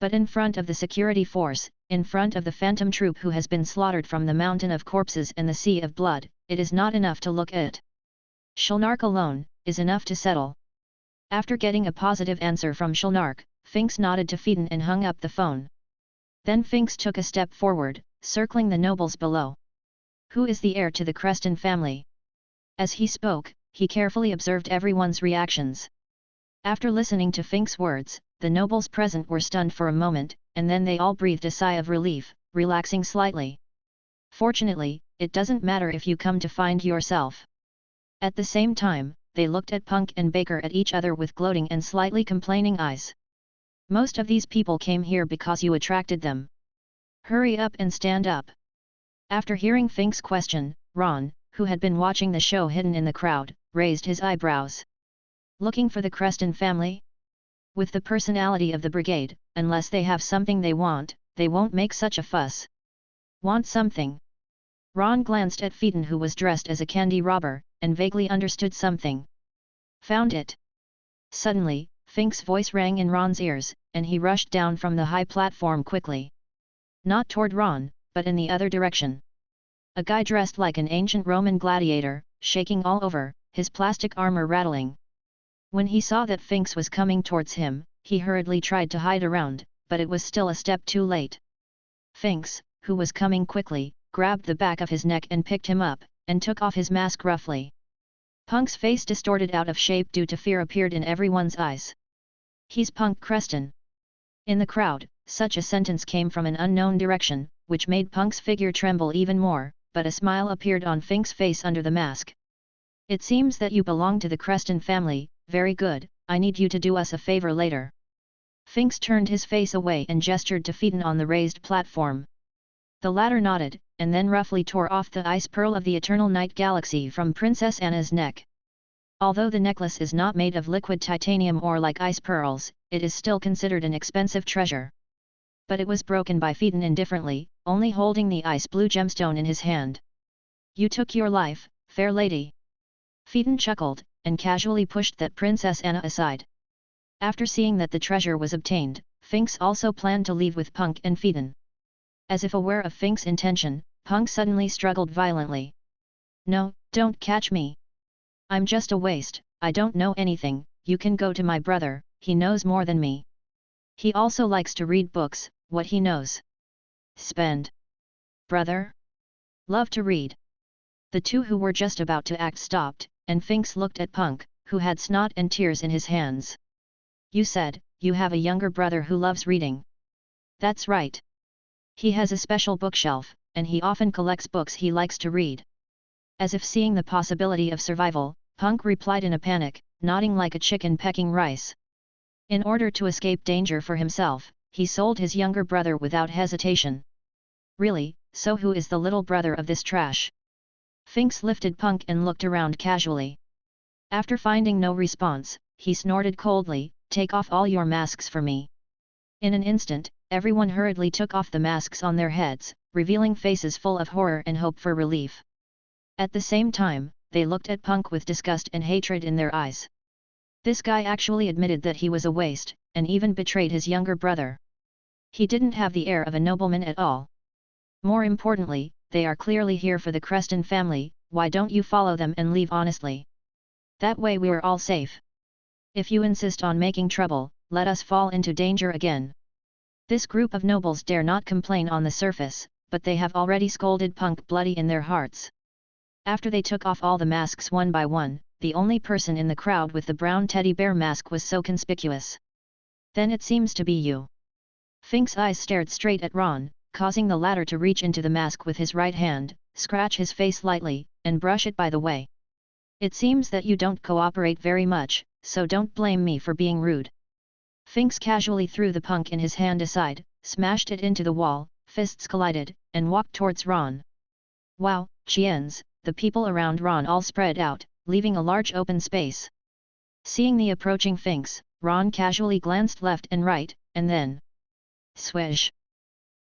Speaker 1: But in front of the security force, in front of the phantom troop who has been slaughtered from the mountain of corpses and the sea of blood, it is not enough to look at. Shulnark alone, is enough to settle. After getting a positive answer from Shulnark, Finks nodded to Phaeton and hung up the phone. Then Finks took a step forward, circling the nobles below. Who is the heir to the Creston family? As he spoke, he carefully observed everyone's reactions. After listening to Finks' words, the nobles present were stunned for a moment, and then they all breathed a sigh of relief, relaxing slightly. Fortunately, it doesn't matter if you come to find yourself. At the same time, they looked at Punk and Baker at each other with gloating and slightly complaining eyes. Most of these people came here because you attracted them. Hurry up and stand up. After hearing Finks' question, Ron, who had been watching the show hidden in the crowd, raised his eyebrows. Looking for the Creston family? With the personality of the brigade, unless they have something they want, they won't make such a fuss. Want something? Ron glanced at Phaeton, who was dressed as a candy robber, and vaguely understood something. Found it. Suddenly, Finks' voice rang in Ron's ears, and he rushed down from the high platform quickly. Not toward Ron, but in the other direction. A guy dressed like an ancient Roman gladiator, shaking all over, his plastic armor rattling. When he saw that Finks was coming towards him, he hurriedly tried to hide around, but it was still a step too late. Finks, who was coming quickly, grabbed the back of his neck and picked him up, and took off his mask roughly. Punk's face, distorted out of shape due to fear, appeared in everyone's eyes. "He's Punk Creston." In the crowd, such a sentence came from an unknown direction, which made Punk's figure tremble even more, but a smile appeared on Fink's face under the mask. "It seems that you belong to the Creston family. Very good, I need you to do us a favor later." Finks turned his face away and gestured to Phaeton on the raised platform. The latter nodded, and then roughly tore off the ice pearl of the Eternal Night Galaxy from Princess Anna's neck. Although the necklace is not made of liquid titanium or like ice pearls, it is still considered an expensive treasure. But it was broken by Phaeton indifferently, only holding the ice blue gemstone in his hand. "You took your life, fair lady." Phaeton chuckled, and casually pushed that Princess Anna aside. After seeing that the treasure was obtained, Finks also planned to leave with Punk and Phaeton. As if aware of Fink's intention, Punk suddenly struggled violently. "No, don't catch me. I'm just a waste, I don't know anything. You can go to my brother, he knows more than me. He also likes to read books, what he knows. Spend." "Brother? Love to read." The two who were just about to act stopped, and Finks looked at Punk, who had snot and tears in his hands. "You said, you have a younger brother who loves reading." "That's right. He has a special bookshelf, and he often collects books he likes to read." As if seeing the possibility of survival, Punk replied in a panic, nodding like a chicken pecking rice. In order to escape danger for himself, he sold his younger brother without hesitation. "Really, so who is the little brother of this trash?" Finks lifted Punk and looked around casually. After finding no response, he snorted coldly, "Take off all your masks for me." In an instant, everyone hurriedly took off the masks on their heads, revealing faces full of horror and hope for relief. At the same time, they looked at Punk with disgust and hatred in their eyes. This guy actually admitted that he was a waste, and even betrayed his younger brother. He didn't have the air of a nobleman at all. More importantly, they are clearly here for the Creston family. Why don't you follow them and leave honestly? That way we're all safe. If you insist on making trouble, let us fall into danger again. This group of nobles dare not complain on the surface, but they have already scolded Punk bloody in their hearts. After they took off all the masks one by one, the only person in the crowd with the brown teddy bear mask was so conspicuous. "Then it seems to be you." Fink's eyes stared straight at Ron, causing the latter to reach into the mask with his right hand, scratch his face lightly, and brush it by the way. "It seems that you don't cooperate very much, so don't blame me for being rude." Finks casually threw the Punk in his hand aside, smashed it into the wall, fists collided, and walked towards Ron. "Wow, Chiens!" The people around Ron all spread out, leaving a large open space. Seeing the approaching Finks, Ron casually glanced left and right, and then swish!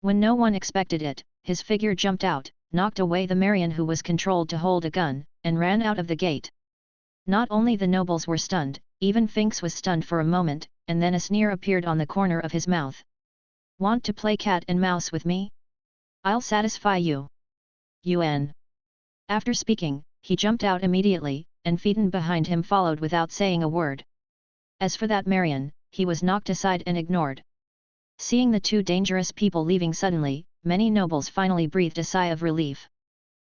Speaker 1: When no one expected it, his figure jumped out, knocked away the Marion who was controlled to hold a gun, and ran out of the gate. Not only the nobles were stunned, even Finks was stunned for a moment, and then a sneer appeared on the corner of his mouth. "Want to play cat and mouse with me? I'll satisfy you." UN. After speaking, he jumped out immediately, and Phaeton behind him followed without saying a word. As for that Marion, he was knocked aside and ignored. Seeing the two dangerous people leaving suddenly, many nobles finally breathed a sigh of relief.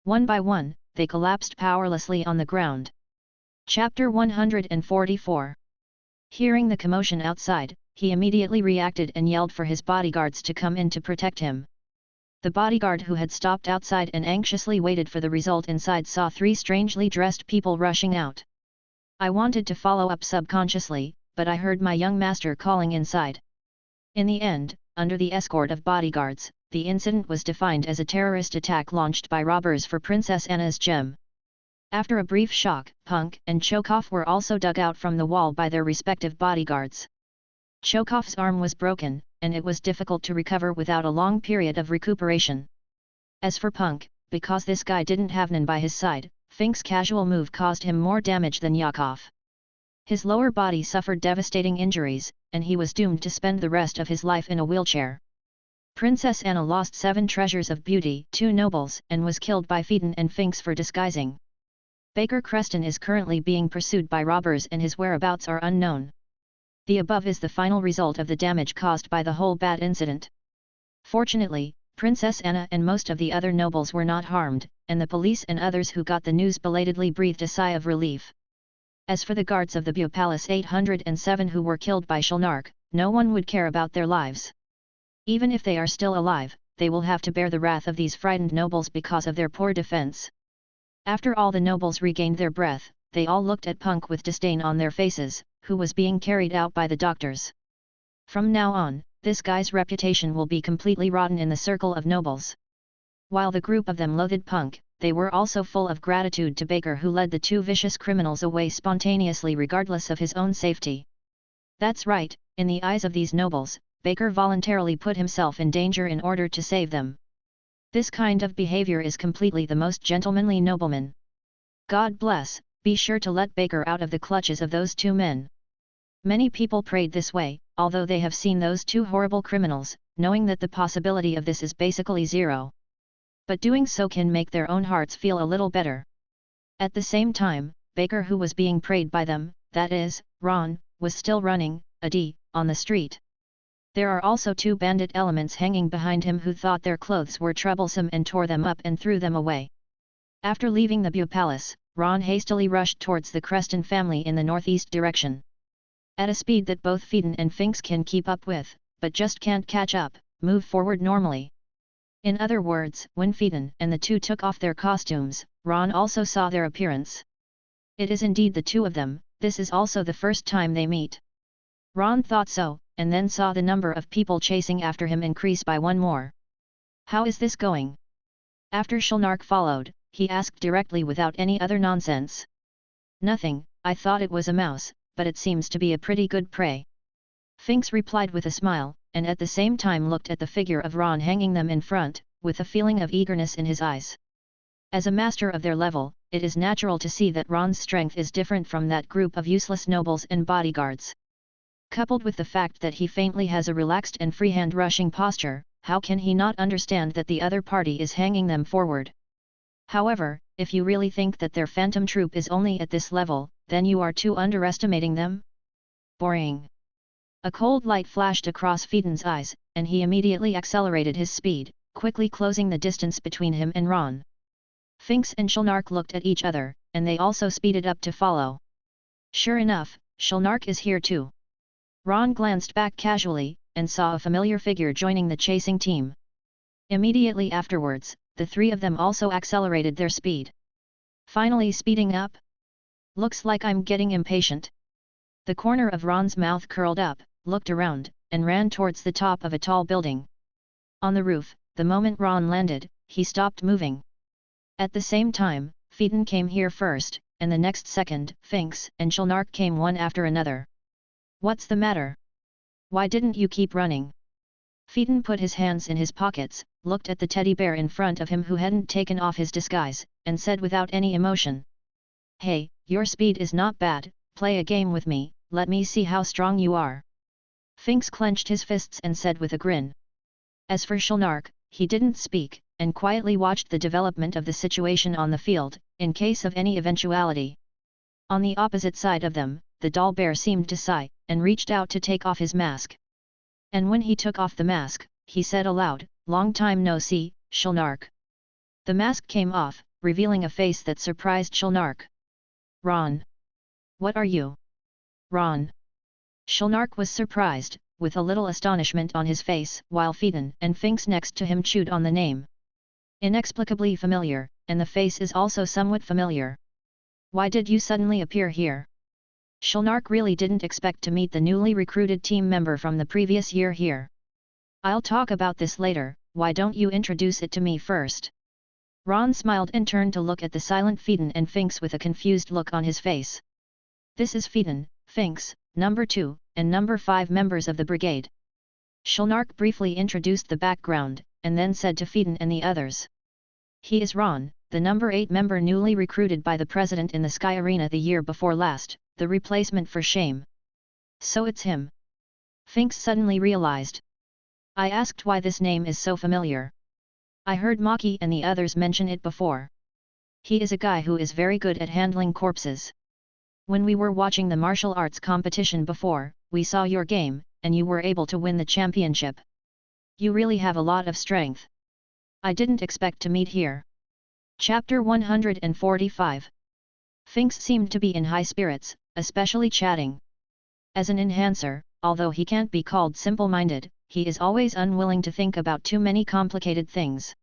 Speaker 1: One by one, they collapsed powerlessly on the ground. Chapter 144. Hearing the commotion outside, he immediately reacted and yelled for his bodyguards to come in to protect him. The bodyguard who had stopped outside and anxiously waited for the result inside saw three strangely dressed people rushing out. "I wanted to follow up subconsciously, but I heard my young master calling inside." In the end, under the escort of bodyguards, the incident was defined as a terrorist attack launched by robbers for Princess Anna's gem. After a brief shock, Punk and Chokov were also dug out from the wall by their respective bodyguards. Chokov's arm was broken, and it was difficult to recover without a long period of recuperation. As for Punk, because this guy didn't have Nan by his side, Fink's casual move caused him more damage than Yakov. His lower body suffered devastating injuries, and he was doomed to spend the rest of his life in a wheelchair. Princess Anna lost 7 treasures of beauty, 2 nobles, and was killed by Phaeton and Finks for disguising. Baker Creston is currently being pursued by robbers and his whereabouts are unknown. The above is the final result of the damage caused by the whole bad incident. Fortunately, Princess Anna and most of the other nobles were not harmed, and the police and others who got the news belatedly breathed a sigh of relief. As for the guards of the Beau Palace 807 who were killed by Shulnark, no one would care about their lives. Even if they are still alive, they will have to bear the wrath of these frightened nobles because of their poor defense. After all the nobles regained their breath, they all looked at Punk with disdain on their faces, who was being carried out by the doctors. From now on, this guy's reputation will be completely rotten in the circle of nobles. While the group of them loathed Punk, they were also full of gratitude to Baker, who led the two vicious criminals away spontaneously regardless of his own safety. That's right, in the eyes of these nobles, Baker voluntarily put himself in danger in order to save them. This kind of behavior is completely the most gentlemanly nobleman. God bless, be sure to let Baker out of the clutches of those two men. Many people prayed this way, although they have seen those two horrible criminals, knowing that the possibility of this is basically zero. But doing so can make their own hearts feel a little better. At the same time, Baker, who was being prayed by them, that is, Ron, was still running, on the street. There are also two bandit elements hanging behind him who thought their clothes were troublesome and tore them up and threw them away. After leaving the Beau Palace, Ron hastily rushed towards the Creston family in the northeast direction. At a speed that both Phaeton and Finks can keep up with, but just can't catch up, move forward normally. In other words, when Phaeton and the two took off their costumes, Ron also saw their appearance. It is indeed the two of them, this is also the first time they meet. Ron thought so, and then saw the number of people chasing after him increase by one more. How is this going? After Shulnark followed, he asked directly without any other nonsense. Nothing, I thought it was a mouse, but it seems to be a pretty good prey. Finks replied with a smile, and at the same time looked at the figure of Ron hanging them in front, with a feeling of eagerness in his eyes. As a master of their level, it is natural to see that Ron's strength is different from that group of useless nobles and bodyguards. Coupled with the fact that he faintly has a relaxed and freehand rushing posture, how can he not understand that the other party is hanging them forward? However, if you really think that their phantom troop is only at this level, then you are too underestimating them. Boring. A cold light flashed across Phaeton's eyes, and he immediately accelerated his speed, quickly closing the distance between him and Ron. Finks and Shulnark looked at each other, and they also speeded up to follow. Sure enough, Shulnark is here too. Ron glanced back casually, and saw a familiar figure joining the chasing team. Immediately afterwards, the three of them also accelerated their speed. Finally speeding up? Looks like I'm getting impatient. The corner of Ron's mouth curled up, looked around, and ran towards the top of a tall building. On the roof, the moment Ron landed, he stopped moving. At the same time, Phaeton came here first, and the next second, Finks and Shulnark came one after another. What's the matter? Why didn't you keep running? Phaeton put his hands in his pockets, looked at the teddy bear in front of him who hadn't taken off his disguise, and said without any emotion. Hey, your speed is not bad, play a game with me, let me see how strong you are. Finks clenched his fists and said with a grin. As for Shulnark, he didn't speak, and quietly watched the development of the situation on the field, in case of any eventuality. On the opposite side of them, the doll bear seemed to sigh, and reached out to take off his mask. And when he took off the mask, he said aloud, "Long time no see, Shulnark." The mask came off, revealing a face that surprised Shulnark. Ron. What are you? Ron. Shulnark was surprised, with a little astonishment on his face, while Phaeton and Finks next to him chewed on the name. Inexplicably familiar, and the face is also somewhat familiar. Why did you suddenly appear here? Shulnark really didn't expect to meet the newly recruited team member from the previous year here. I'll talk about this later, why don't you introduce it to me first? Ron smiled and turned to look at the silent Phaeton and Finks with a confused look on his face. This is Phaeton, Finks, number 2, and number 5 members of the brigade. Shulnark briefly introduced the background, and then said to Phaeton and the others. He is Ron, the number 8 member newly recruited by the president in the Sky Arena the year before last, the replacement for Shame. So it's him. Finks suddenly realized. I asked why this name is so familiar. I heard Maki and the others mention it before. He is a guy who is very good at handling corpses. When we were watching the martial arts competition before, we saw your game, and you were able to win the championship. You really have a lot of strength. I didn't expect to meet here. Chapter 145. Finks seemed to be in high spirits, especially chatting. As an enhancer, although he can't be called simple-minded, he is always unwilling to think about too many complicated things.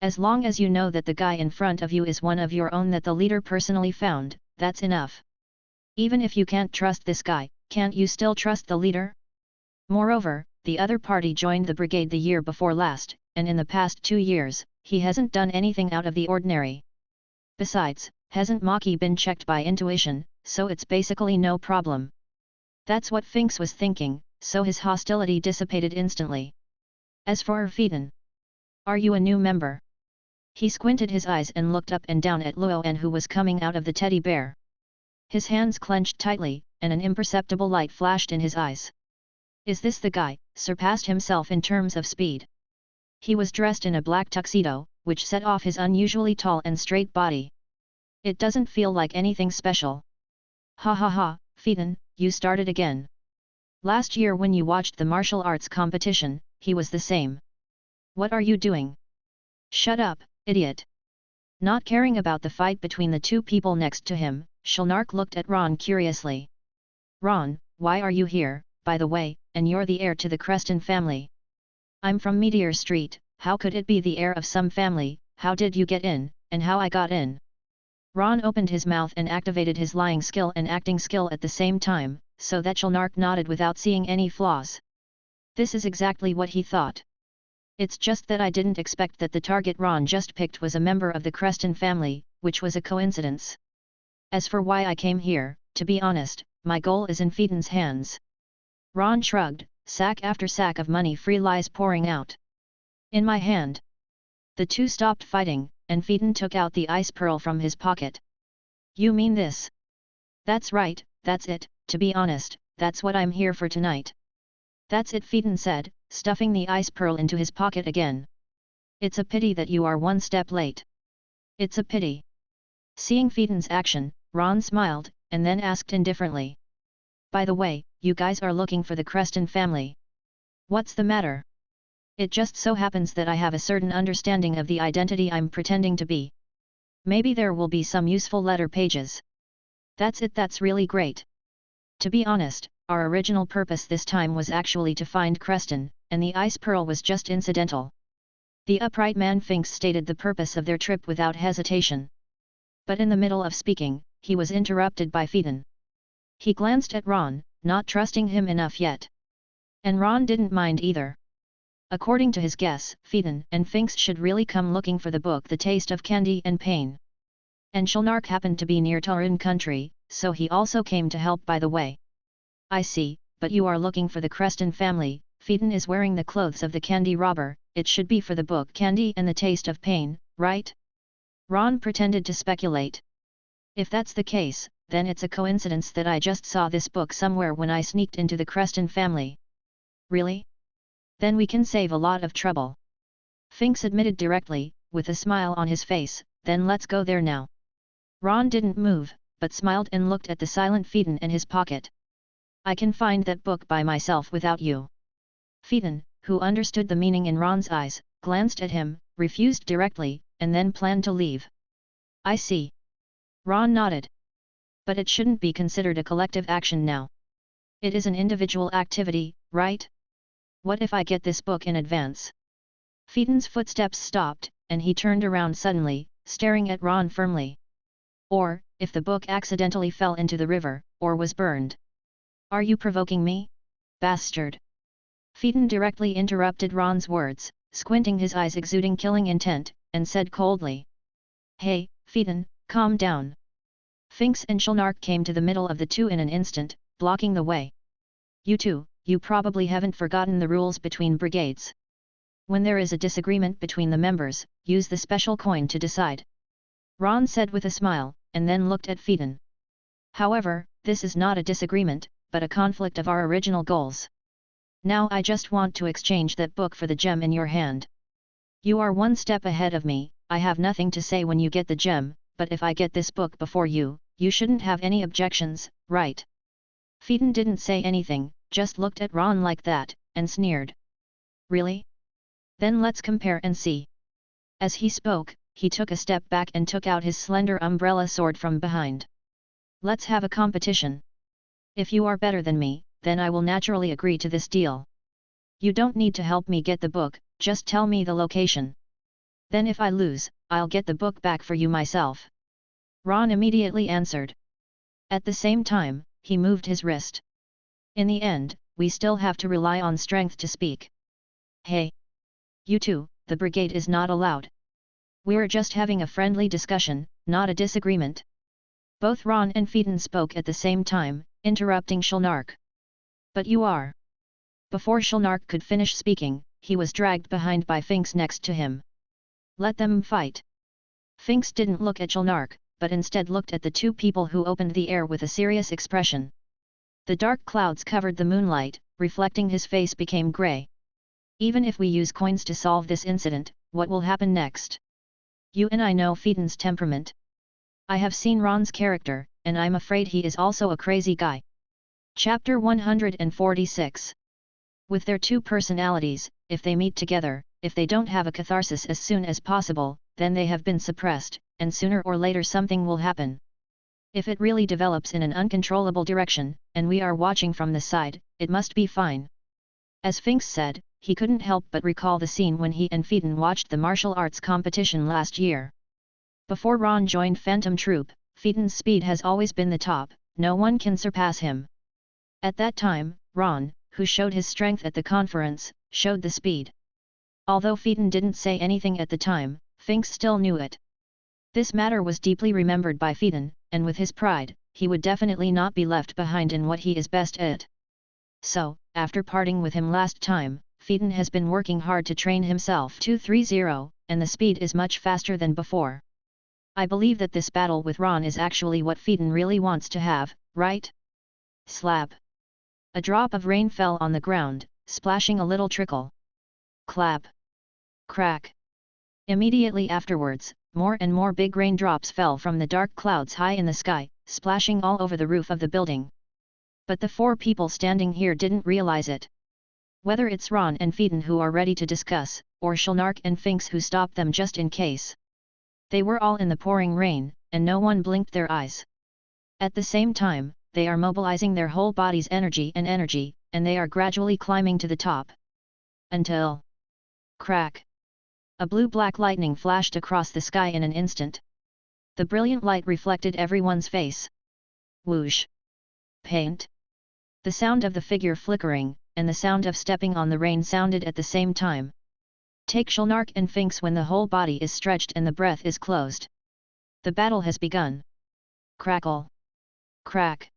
Speaker 1: As long as you know that the guy in front of you is one of your own that the leader personally found, that's enough. Even if you can't trust this guy, can't you still trust the leader? Moreover, the other party joined the brigade the year before last, and in the past 2 years, he hasn't done anything out of the ordinary. Besides, hasn't Maki been checked by intuition, so it's basically no problem. That's what Finks was thinking, so his hostility dissipated instantly. As for Erfeton, are you a new member? He squinted his eyes and looked up and down at Luoan, who was coming out of the teddy bear. His hands clenched tightly, and an imperceptible light flashed in his eyes. Is this the guy, surpassed himself in terms of speed? He was dressed in a black tuxedo, which set off his unusually tall and straight body. It doesn't feel like anything special. Ha ha ha, Phaeton, you started again. Last year when you watched the martial arts competition, he was the same. What are you doing? Shut up, idiot. Not caring about the fight between the two people next to him, Shulnark looked at Ron curiously. Ron, why are you here, by the way, and you're the heir to the Creston family? I'm from Meteor Street, how could it be the heir of some family, how did you get in, and how I got in? Ron opened his mouth and activated his lying skill and acting skill at the same time, so that Shulnark nodded without seeing any flaws. This is exactly what he thought. It's just that I didn't expect that the target Ron just picked was a member of the Creston family, which was a coincidence. As for why I came here, to be honest, my goal is in Phaeton's hands. Ron shrugged, sack after sack of money free lies pouring out. In my hand. The two stopped fighting, and Phaeton took out the ice pearl from his pocket. You mean this? That's right, that's it, to be honest, that's what I'm here for tonight. That's it, Phaeton said, stuffing the ice pearl into his pocket again. It's a pity that you are one step late. It's a pity. Seeing Phaeton's action, Ron smiled, and then asked indifferently. By the way, you guys are looking for the Creston family. What's the matter? It just so happens that I have a certain understanding of the identity I'm pretending to be. Maybe there will be some useful letter pages. That's it, that's really great. To be honest, our original purpose this time was actually to find Creston, and the ice pearl was just incidental. The upright man Finks stated the purpose of their trip without hesitation. But in the middle of speaking, he was interrupted by Phaeton. He glanced at Ron, not trusting him enough yet. And Ron didn't mind either. According to his guess, Phaeton and Finks should really come looking for the book The Taste of Candy and Pain. And Shulnark happened to be near Taurun country, so he also came to help by the way. I see, but you are looking for the Creston family. Phaeton is wearing the clothes of the candy robber, it should be for the book Candy and the Taste of Pain, right? Ron pretended to speculate. If that's the case, then it's a coincidence that I just saw this book somewhere when I sneaked into the Creston family. Really? Then we can save a lot of trouble. Finks admitted directly, with a smile on his face, then let's go there now. Ron didn't move, but smiled and looked at the silent Phaeton in his pocket. I can find that book by myself without you. Phaeton, who understood the meaning in Ron's eyes, glanced at him, refused directly, and then planned to leave. I see. Ron nodded. But it shouldn't be considered a collective action now. It is an individual activity, right? What if I get this book in advance? Phaeton's footsteps stopped, and he turned around suddenly, staring at Ron firmly. Or, if the book accidentally fell into the river, or was burned. Are you provoking me? Bastard! Phaeton directly interrupted Ron's words, squinting his eyes exuding killing intent, and said coldly. Hey, Phaeton, calm down. Finks and Shulnark came to the middle of the two in an instant, blocking the way. You two, you probably haven't forgotten the rules between brigades. When there is a disagreement between the members, use the special coin to decide. Ron said with a smile, and then looked at Phaeton. However, this is not a disagreement, but a conflict of our original goals. Now I just want to exchange that book for the gem in your hand. You are one step ahead of me, I have nothing to say when you get the gem, but if I get this book before you, you shouldn't have any objections, right? Phaeton didn't say anything, just looked at Ron like that, and sneered. Really? Then let's compare and see. As he spoke, he took a step back and took out his slender umbrella sword from behind. Let's have a competition. If you are better than me, then I will naturally agree to this deal. You don't need to help me get the book, just tell me the location. Then if I lose, I'll get the book back for you myself. Ron immediately answered. At the same time, he moved his wrist. In the end, we still have to rely on strength to speak. Hey! You two, the brigade is not allowed. We're just having a friendly discussion, not a disagreement. Both Ron and Phaeton spoke at the same time, interrupting Shulnark. But you are. Before Shulnark could finish speaking, he was dragged behind by Finks next to him. Let them fight. Finks didn't look at Shulnark, but instead looked at the two people who opened the air with a serious expression. The dark clouds covered the moonlight, reflecting his face became grey. Even if we use coins to solve this incident, what will happen next? You and I know Phaeton's temperament. I have seen Ron's character, and I'm afraid he is also a crazy guy. Chapter 146. With their two personalities, if they meet together, if they don't have a catharsis as soon as possible, then they have been suppressed, and sooner or later something will happen. If it really develops in an uncontrollable direction, and we are watching from the side, it must be fine. As Finks said, he couldn't help but recall the scene when he and Phaeton watched the martial arts competition last year. Before Ron joined Phantom Troop, Phaeton's speed has always been the top, no one can surpass him. At that time, Ron, who showed his strength at the conference, showed the speed. Although Phaeton didn't say anything at the time, Finks still knew it. This matter was deeply remembered by Phaeton, and with his pride, he would definitely not be left behind in what he is best at. So, after parting with him last time, Phaeton has been working hard to train himself 230, and the speed is much faster than before. I believe that this battle with Ron is actually what Phaeton really wants to have, right? Slap. A drop of rain fell on the ground, splashing a little trickle. Clap. Crack. Immediately afterwards, more and more big raindrops fell from the dark clouds high in the sky, splashing all over the roof of the building. But the four people standing here didn't realize it. Whether it's Ron and Phaeton who are ready to discuss, or Shulnark and Finks who stop them just in case. They were all in the pouring rain, and no one blinked their eyes. At the same time, they are mobilizing their whole body's energy, and they are gradually climbing to the top. Until... Crack! A blue-black lightning flashed across the sky in an instant. The brilliant light reflected everyone's face. Whoosh! Paint! The sound of the figure flickering, and the sound of stepping on the rain sounded at the same time. Take Shulnark and Finks when the whole body is stretched and the breath is closed. The battle has begun. Crackle! Crack!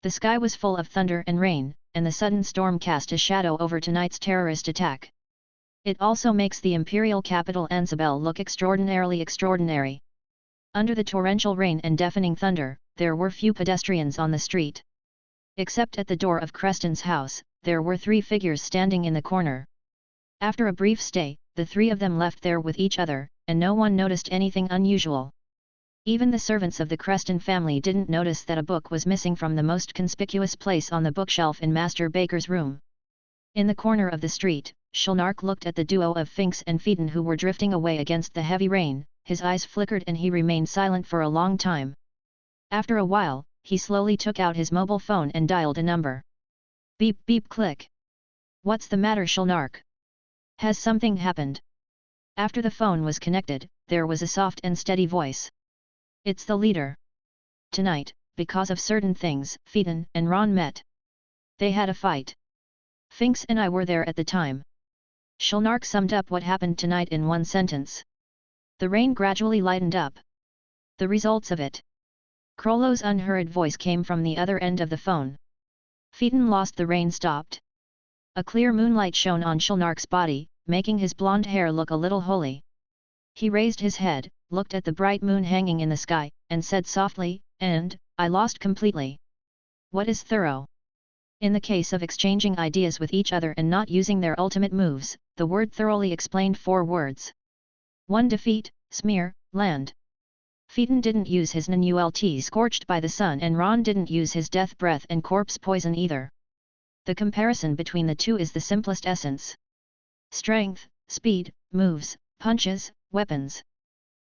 Speaker 1: The sky was full of thunder and rain, and the sudden storm cast a shadow over tonight's terrorist attack. It also makes the imperial capital Ansabel look extraordinarily extraordinary. Under the torrential rain and deafening thunder, there were few pedestrians on the street. Except at the door of Creston's house, there were three figures standing in the corner. After a brief stay, the three of them left there with each other, and no one noticed anything unusual. Even the servants of the Creston family didn't notice that a book was missing from the most conspicuous place on the bookshelf in Master Baker's room. In the corner of the street, Shulnark looked at the duo of Finks and Phaeton who were drifting away against the heavy rain, his eyes flickered and he remained silent for a long time. After a while, he slowly took out his mobile phone and dialed a number. Beep beep click. What's the matter, Shulnark? Has something happened? After the phone was connected, there was a soft and steady voice. It's the leader. Tonight, because of certain things, Phaeton and Ron met. They had a fight. Finks and I were there at the time. Shulnark summed up what happened tonight in one sentence. The rain gradually lightened up. The results of it. Krollo's unhurried voice came from the other end of the phone. Phaeton lost, the rain stopped. A clear moonlight shone on Shulnark's body, making his blonde hair look a little holy. He raised his head, looked at the bright moon hanging in the sky, and said softly, "And I lost completely." What is thorough? In the case of exchanging ideas with each other and not using their ultimate moves, the word thoroughly explained 4 words. 1. Defeat, smear, land. Phaeton didn't use his NULT scorched by the sun, and Ron didn't use his death breath and corpse poison either. The comparison between the two is the simplest essence. Strength, speed, moves, punches, weapons.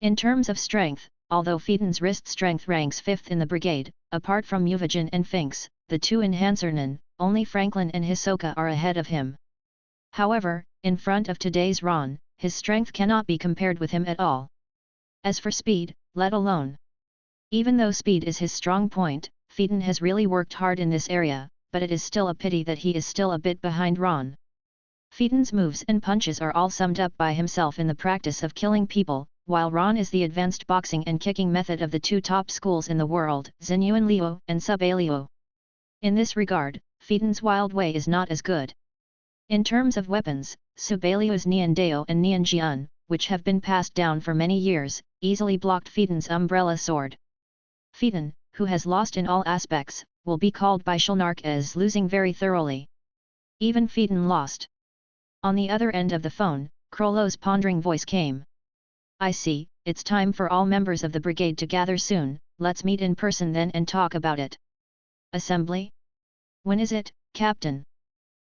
Speaker 1: In terms of strength, although Phaeton's wrist strength ranks 5th in the brigade, apart from Muvajin and Finks, the two enhancernen, only Franklin and Hisoka are ahead of him. However, in front of today's Ron, his strength cannot be compared with him at all. As for speed, let alone. Even though speed is his strong point, Phaeton has really worked hard in this area, but it is still a pity that he is still a bit behind Ron. Phaeton's moves and punches are all summed up by himself in the practice of killing people, while Ron is the advanced boxing and kicking method of the two top schools in the world, Xinyuan Liu and Sub-Liu. In this regard, Phaeton's wild way is not as good. In terms of weapons, Sub-Liu's Nian Dao and Nian Jian, which have been passed down for many years, easily blocked Phaeton's umbrella sword. Phaeton, who has lost in all aspects, will be called by Shulnark as losing very thoroughly. Even Phaeton lost. On the other end of the phone, Krollo's pondering voice came. I see, it's time for all members of the brigade to gather soon, let's meet in person then and talk about it. Assembly? When is it, Captain?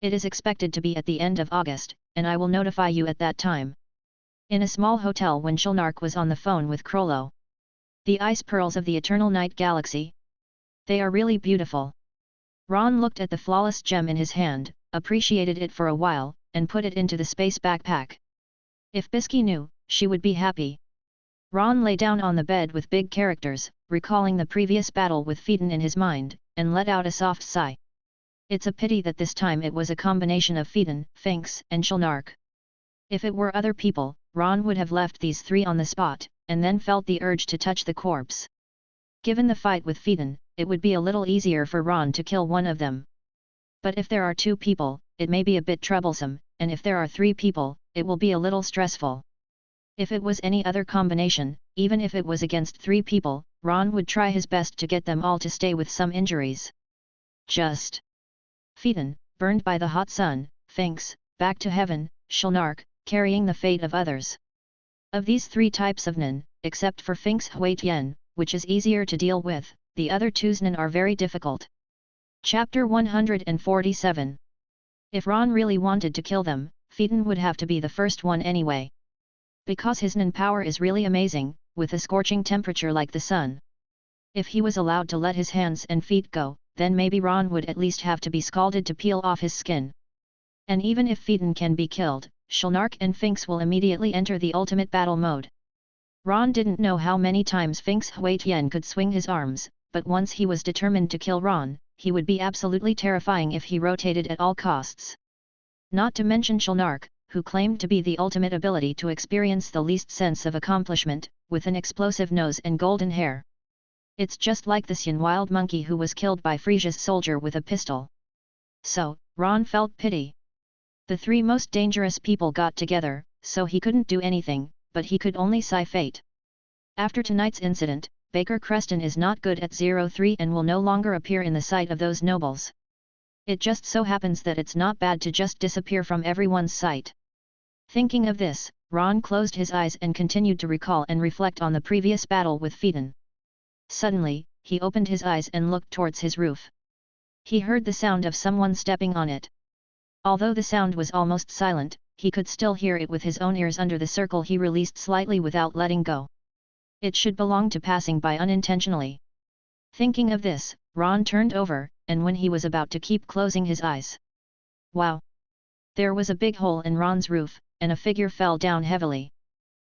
Speaker 1: It is expected to be at the end of August, and I will notify you at that time. In a small hotel when Shulnark was on the phone with Krollo. The ice pearls of the eternal night galaxy? They are really beautiful. Ron looked at the flawless gem in his hand, appreciated it for a while, and put it into the space backpack. If Bisky knew, she would be happy. Ron lay down on the bed with big characters, recalling the previous battle with Phaeton in his mind, and let out a soft sigh. It's a pity that this time it was a combination of Phaeton, Finks and Shulnark. If it were other people, Ron would have left these three on the spot, and then felt the urge to touch the corpse. Given the fight with Phaeton, it would be a little easier for Ron to kill one of them. But if there are two people, it may be a bit troublesome, and if there are three people, it will be a little stressful. If it was any other combination, even if it was against three people, Ron would try his best to get them all to stay with some injuries. Just. Phaeton, burned by the hot sun, Finks, back to heaven, Shulnark, carrying the fate of others. Of these three types of Nen, except for Finks Huaitian, which is easier to deal with, the other two's Nen are very difficult. Chapter 147. If Ron really wanted to kill them, Phaeton would have to be the first one anyway. Because his Nen power is really amazing, with a scorching temperature like the sun. If he was allowed to let his hands and feet go, then maybe Ron would at least have to be scalded to peel off his skin. And even if Phaeton can be killed, Shulnark and Finks will immediately enter the ultimate battle mode. Ron didn't know how many times Finks Huaitian could swing his arms, but once he was determined to kill Ron, he would be absolutely terrifying if he rotated at all costs. Not to mention Shulnark, who claimed to be the ultimate ability to experience the least sense of accomplishment, with an explosive nose and golden hair. It's just like the Xian wild monkey who was killed by Frisia's soldier with a pistol. So, Ron felt pity. The three most dangerous people got together, so he couldn't do anything, but he could only sigh fate. After tonight's incident, Baker Creston is not good at 03 and will no longer appear in the sight of those nobles. It just so happens that it's not bad to just disappear from everyone's sight. Thinking of this, Ron closed his eyes and continued to recall and reflect on the previous battle with Phaeton. Suddenly, he opened his eyes and looked towards his roof. He heard the sound of someone stepping on it. Although the sound was almost silent, he could still hear it with his own ears under the circle he released slightly without letting go. It should belong to passing by unintentionally. Thinking of this, Ron turned over, and when he was about to keep closing his eyes. Wow! There was a big hole in Ron's roof, and a figure fell down heavily.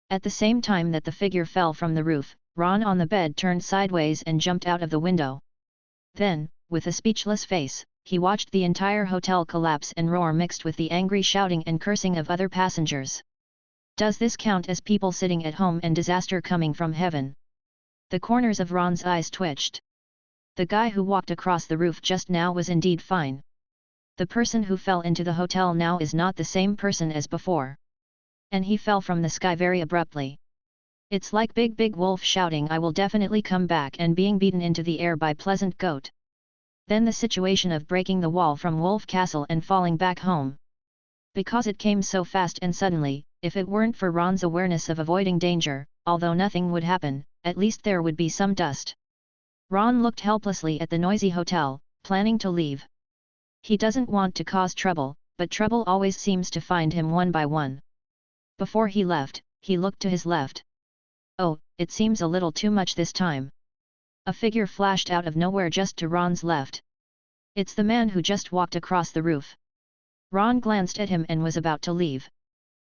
Speaker 1: At the same time that the figure fell from the roof, Ron on the bed turned sideways and jumped out of the window. Then, with a speechless face, he watched the entire hotel collapse and roar mixed with the angry shouting and cursing of other passengers. Does this count as people sitting at home and disaster coming from heaven? The corners of Ron's eyes twitched. The guy who walked across the roof just now was indeed fine. The person who fell into the hotel now is not the same person as before. And he fell from the sky very abruptly. It's like Big Wolf shouting I will definitely come back and being beaten into the air by Pleasant Goat. Then the situation of breaking the wall from Wolf Castle and falling back home. Because it came so fast and suddenly, if it weren't for Ron's awareness of avoiding danger, although nothing would happen, at least there would be some dust. Ron looked helplessly at the noisy hotel, planning to leave. He doesn't want to cause trouble, but trouble always seems to find him one by one. Before he left, he looked to his left. Oh, it seems a little too much this time. A figure flashed out of nowhere just to Ron's left. It's the man who just walked across the roof. Ron glanced at him and was about to leave.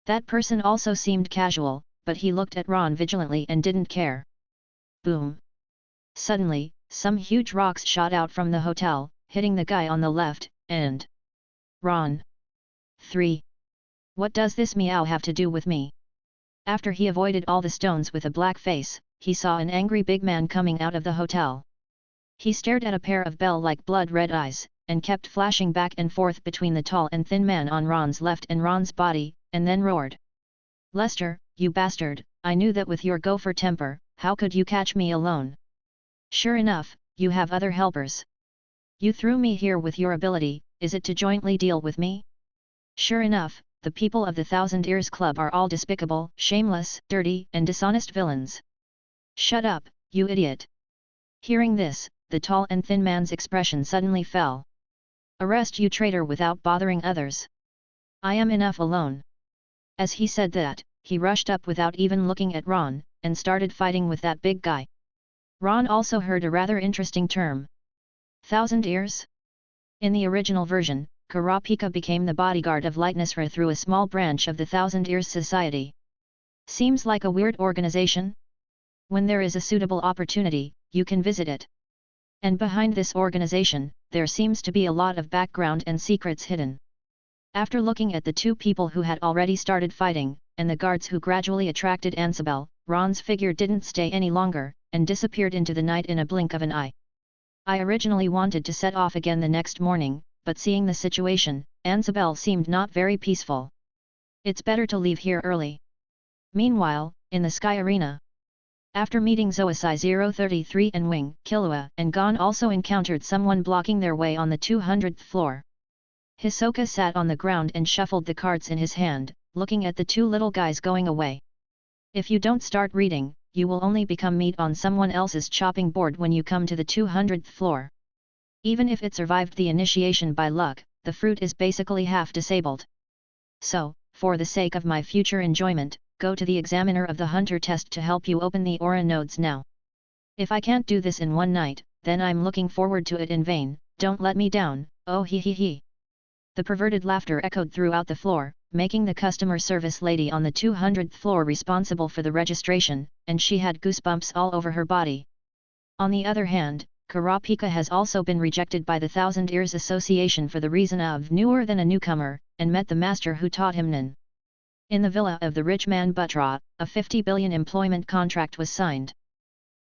Speaker 1: That person also seemed casual, but he looked at Ron vigilantly and didn't care. Boom! Suddenly, some huge rocks shot out from the hotel, hitting the guy on the left, and... Ron. 3. What does this meow have to do with me? After he avoided all the stones with a black face, he saw an angry big man coming out of the hotel. He stared at a pair of bell-like blood-red eyes, and kept flashing back and forth between the tall and thin man on Ron's left and Ron's body, and then roared. Lester, you bastard, I knew that with your gopher temper, how could you catch me alone? Sure enough, you have other helpers. You threw me here with your ability, is it to jointly deal with me? Sure enough, the people of the Thousand Ears Club are all despicable, shameless, dirty, and dishonest villains. Shut up, you idiot. Hearing this, the tall and thin man's expression suddenly fell. Arrest you traitor without bothering others. I am enough alone. As he said that, he rushed up without even looking at Ron, and started fighting with that big guy. Ron also heard a rather interesting term. Thousand Ears? In the original version, Kurapika became the bodyguard of Lightnovel through a small branch of the Thousand Ears Society. Seems like a weird organization? When there is a suitable opportunity, you can visit it. And behind this organization, there seems to be a lot of background and secrets hidden. After looking at the two people who had already started fighting, and the guards who gradually attracted Ansabel, Ron's figure didn't stay any longer, and disappeared into the night in a blink of an eye. I originally wanted to set off again the next morning, but seeing the situation, Ansabel seemed not very peaceful. It's better to leave here early. Meanwhile, in the Sky Arena. After meeting Zoisai 033 and Wing, Killua and Gon also encountered someone blocking their way on the 200th floor. Hisoka sat on the ground and shuffled the cards in his hand, looking at the two little guys going away. If you don't start reading, you will only become meat on someone else's chopping board when you come to the 200th floor. Even if it survived the initiation by luck, the fruit is basically half disabled. So, for the sake of my future enjoyment, go to the examiner of the hunter test to help you open the aura nodes now. If I can't do this in one night, then I'm looking forward to it in vain, don't let me down, oh he he he. The perverted laughter echoed throughout the floor, making the customer service lady on the 200th floor responsible for the registration, and she had goosebumps all over her body. On the other hand, Kurapika has also been rejected by the Thousand Ears Association for the reason of newer than a newcomer, and met the master who taught him Nin. In the villa of the rich man Butra, a 50 billion employment contract was signed.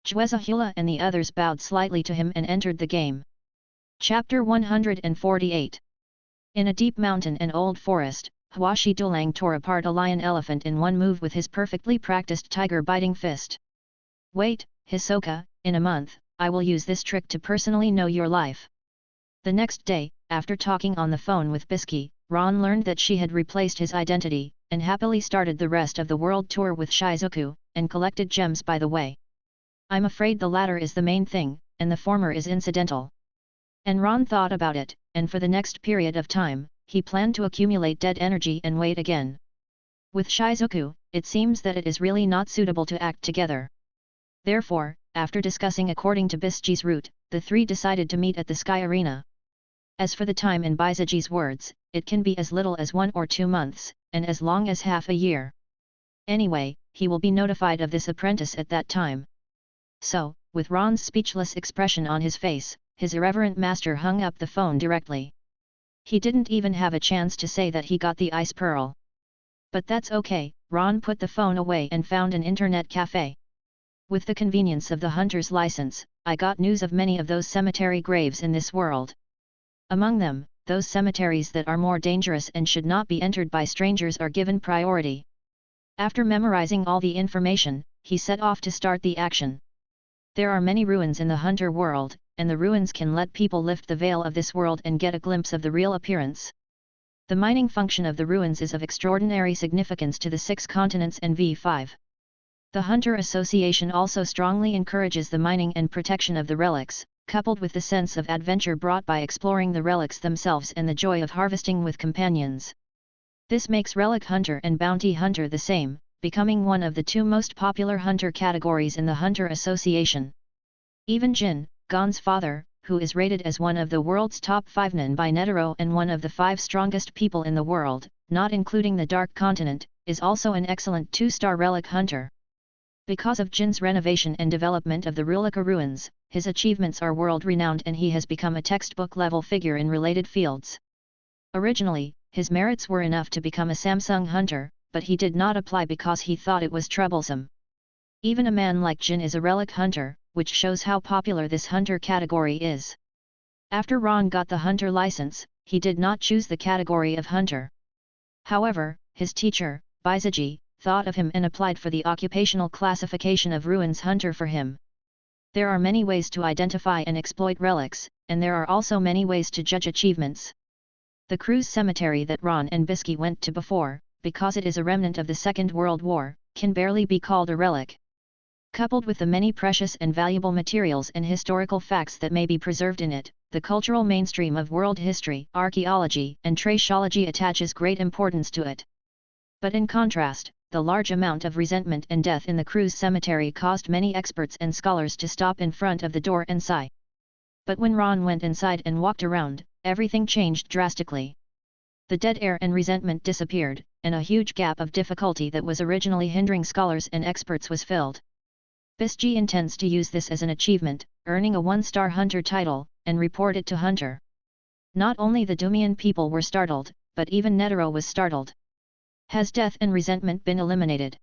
Speaker 1: Jwezahula and the others bowed slightly to him and entered the game. Chapter 148. In a deep mountain and old forest, Huashi Dulang tore apart a lion elephant in one move with his perfectly practiced tiger-biting fist. Wait, Hisoka, in a month, I will use this trick to personally know your life. The next day, after talking on the phone with Bisky, Ron learned that she had replaced his identity, and happily started the rest of the world tour with Shizuku, and collected gems by the way. I'm afraid the latter is the main thing, and the former is incidental. And Ron thought about it, and for the next period of time, he planned to accumulate dead energy and wait again. With Shizuku, it seems that it is really not suitable to act together. Therefore, after discussing according to Bisky's route, the three decided to meet at the Sky Arena. As for the time in Bizaji's words, it can be as little as 1 or 2 months, and as long as half a year. Anyway, he will be notified of this apprentice at that time. So, with Ron's speechless expression on his face, his irreverent master hung up the phone directly. He didn't even have a chance to say that he got the ice pearl. But that's okay, Ron put the phone away and found an internet cafe. With the convenience of the hunter's license, I got news of many of those cemetery graves in this world. Among them, those cemeteries that are more dangerous and should not be entered by strangers are given priority. After memorizing all the information, he set off to start the action. There are many ruins in the hunter world, and the ruins can let people lift the veil of this world and get a glimpse of the real appearance. The mining function of the ruins is of extraordinary significance to the 6 continents and V5. The Hunter Association also strongly encourages the mining and protection of the relics, coupled with the sense of adventure brought by exploring the relics themselves and the joy of harvesting with companions. This makes Relic Hunter and Bounty Hunter the same, becoming one of the two most popular hunter categories in the Hunter Association. Even Jin, Gon's father, who is rated as one of the world's top 5 nin by Netero and one of the 5 strongest people in the world, not including the Dark Continent, is also an excellent 2-star relic hunter. Because of Jin's renovation and development of the Rulika ruins, his achievements are world-renowned and he has become a textbook-level figure in related fields. Originally, his merits were enough to become a Samsung hunter, but he did not apply because he thought it was troublesome. Even a man like Jin is a relic hunter, which shows how popular this hunter category is. After Ron got the hunter license, he did not choose the category of hunter. However, his teacher, Baizaji, thought of him and applied for the occupational classification of ruins hunter for him. There are many ways to identify and exploit relics, and there are also many ways to judge achievements. The cruise cemetery that Ron and Bisky went to before, because it is a remnant of the Second World War, can barely be called a relic. Coupled with the many precious and valuable materials and historical facts that may be preserved in it, the cultural mainstream of world history, archaeology, and traceology attaches great importance to it. But in contrast, the large amount of resentment and death in the cruise cemetery caused many experts and scholars to stop in front of the door and sigh. But when Ron went inside and walked around, everything changed drastically. The dead air and resentment disappeared, and a huge gap of difficulty that was originally hindering scholars and experts was filled. Bisky intends to use this as an achievement, earning a 1-star hunter title, and report it to Hunter. Not only the Dumian people were startled, but even Netero was startled. Has death and resentment been eliminated?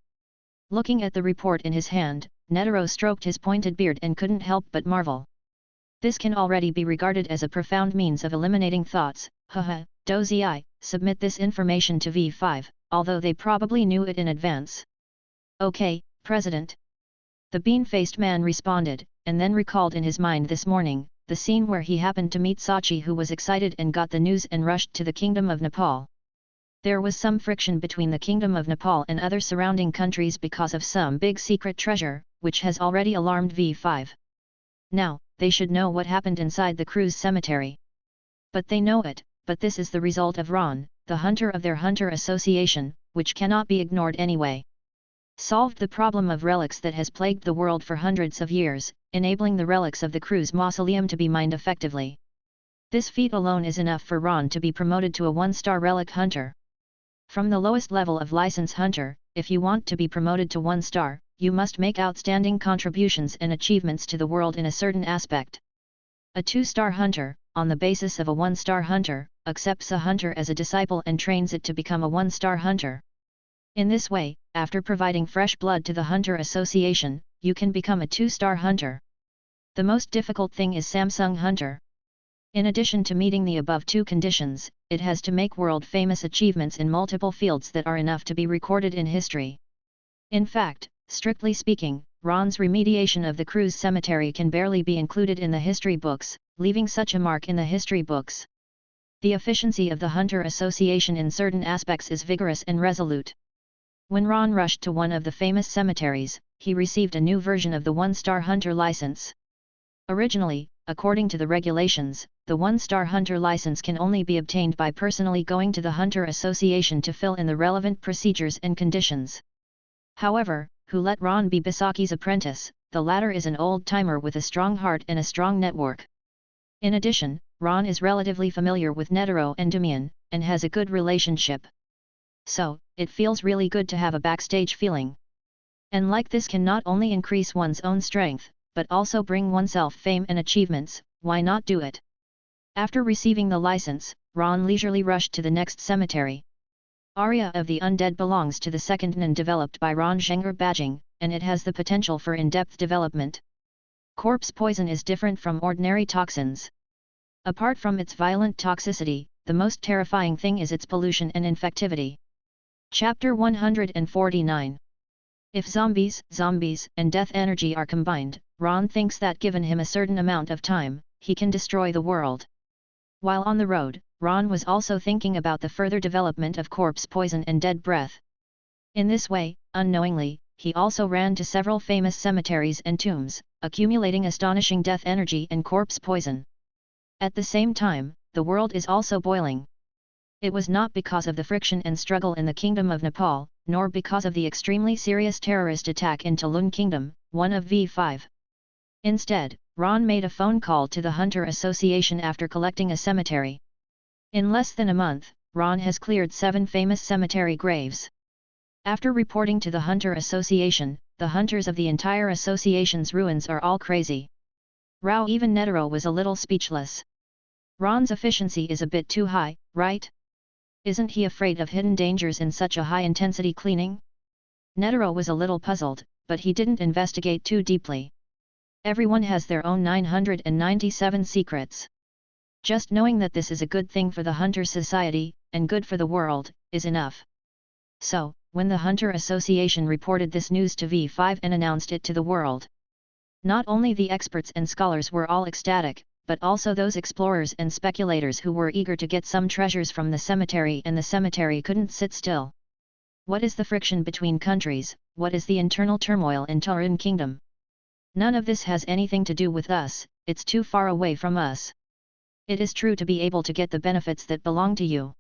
Speaker 1: Looking at the report in his hand, Netero stroked his pointed beard and couldn't help but marvel. This can already be regarded as a profound means of eliminating thoughts. Haha, dozy I, submit this information to V5, although they probably knew it in advance. Okay, President. The bean-faced man responded, and then recalled in his mind this morning, the scene where he happened to meet Sachi, who was excited and got the news and rushed to the Kingdom of Nepal. There was some friction between the Kingdom of Nepal and other surrounding countries because of some big secret treasure, which has already alarmed V5. Now, they should know what happened inside the cruise cemetery. But they know it, but this is the result of Ron, the hunter of their hunter association, which cannot be ignored anyway. Solved the problem of relics that has plagued the world for hundreds of years, enabling the relics of the cruise mausoleum to be mined effectively. This feat alone is enough for Ron to be promoted to a 1-star relic hunter. From the lowest level of license hunter, if you want to be promoted to 1-star, you must make outstanding contributions and achievements to the world in a certain aspect. A 2-star hunter, on the basis of a 1-star hunter, accepts a hunter as a disciple and trains it to become a 1-star hunter. In this way, after providing fresh blood to the Hunter Association, you can become a 2-star hunter. The most difficult thing is Samsung Hunter. In addition to meeting the above 2 conditions, it has to make world-famous achievements in multiple fields that are enough to be recorded in history. In fact, strictly speaking, Ron's remediation of the cruise cemetery can barely be included in the history books, leaving such a mark in the history books. The efficiency of the Hunter Association in certain aspects is vigorous and resolute. When Ron rushed to one of the famous cemeteries, he received a new version of the 1-star hunter license. Originally, according to the regulations, the 1-star hunter license can only be obtained by personally going to the Hunter Association to fill in the relevant procedures and conditions. However, who let Ron be Bisaki's apprentice, the latter is an old-timer with a strong heart and a strong network. In addition, Ron is relatively familiar with Netero and Dumian, and has a good relationship. So, it feels really good to have a backstage feeling. And like this can not only increase one's own strength, but also bring oneself fame and achievements, why not do it? After receiving the license, Ron leisurely rushed to the next cemetery. Aria of the Undead belongs to the second nin developed by Ron Zhenger Bajing, and it has the potential for in-depth development. Corpse poison is different from ordinary toxins. Apart from its violent toxicity, the most terrifying thing is its pollution and infectivity. Chapter 149. If zombies, and death energy are combined, Ron thinks that given him a certain amount of time, he can destroy the world. While on the road, Ron was also thinking about the further development of corpse poison and dead breath. In this way, unknowingly, he also ran to several famous cemeteries and tombs, accumulating astonishing death energy and corpse poison. At the same time, the world is also boiling. It was not because of the friction and struggle in the Kingdom of Nepal, nor because of the extremely serious terrorist attack in Talun Kingdom, one of V5. Instead, Ron made a phone call to the Hunter Association after collecting a cemetery. In less than a month, Ron has cleared 7 famous cemetery graves. After reporting to the Hunter Association, the hunters of the entire association's ruins are all crazy. Rao, even Netero, was a little speechless. Ron's efficiency is a bit too high, right? Isn't he afraid of hidden dangers in such a high-intensity cleaning? Netero was a little puzzled, but he didn't investigate too deeply. Everyone has their own 997 secrets. Just knowing that this is a good thing for the Hunter Society, and good for the world, is enough. So, when the Hunter Association reported this news to V5 and announced it to the world, not only the experts and scholars were all ecstatic, but also those explorers and speculators who were eager to get some treasures from the cemetery, and the cemetery couldn't sit still. What is the friction between countries? What is the internal turmoil in Talun Kingdom? None of this has anything to do with us, it's too far away from us. It is true to be able to get the benefits that belong to you.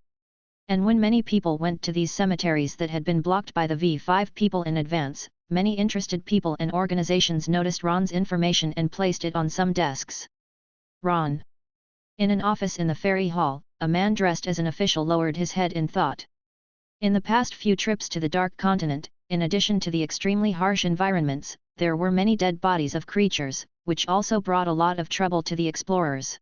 Speaker 1: And when many people went to these cemeteries that had been blocked by the V5 people in advance, many interested people and organizations noticed Ron's information and placed it on some desks. Ron. In an office in the ferry hall, a man dressed as an official lowered his head in thought. In the past few trips to the Dark Continent, in addition to the extremely harsh environments, there were many dead bodies of creatures, which also brought a lot of trouble to the explorers.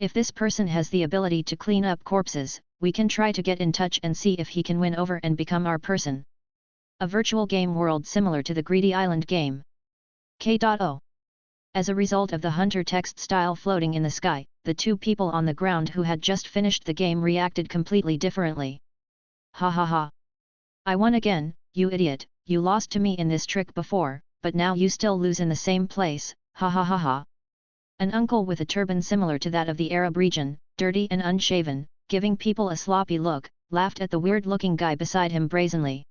Speaker 1: If this person has the ability to clean up corpses, we can try to get in touch and see if he can win over and become our person. A virtual game world similar to the Greedy Island game. K.O. As a result of the Hunter text style floating in the sky, the 2 people on the ground who had just finished the game reacted completely differently. Ha ha ha. I won again, you idiot, you lost to me in this trick before, but now you still lose in the same place, ha ha ha ha. An uncle with a turban similar to that of the Arab region, dirty and unshaven, giving people a sloppy look, laughed at the weird-looking guy beside him brazenly.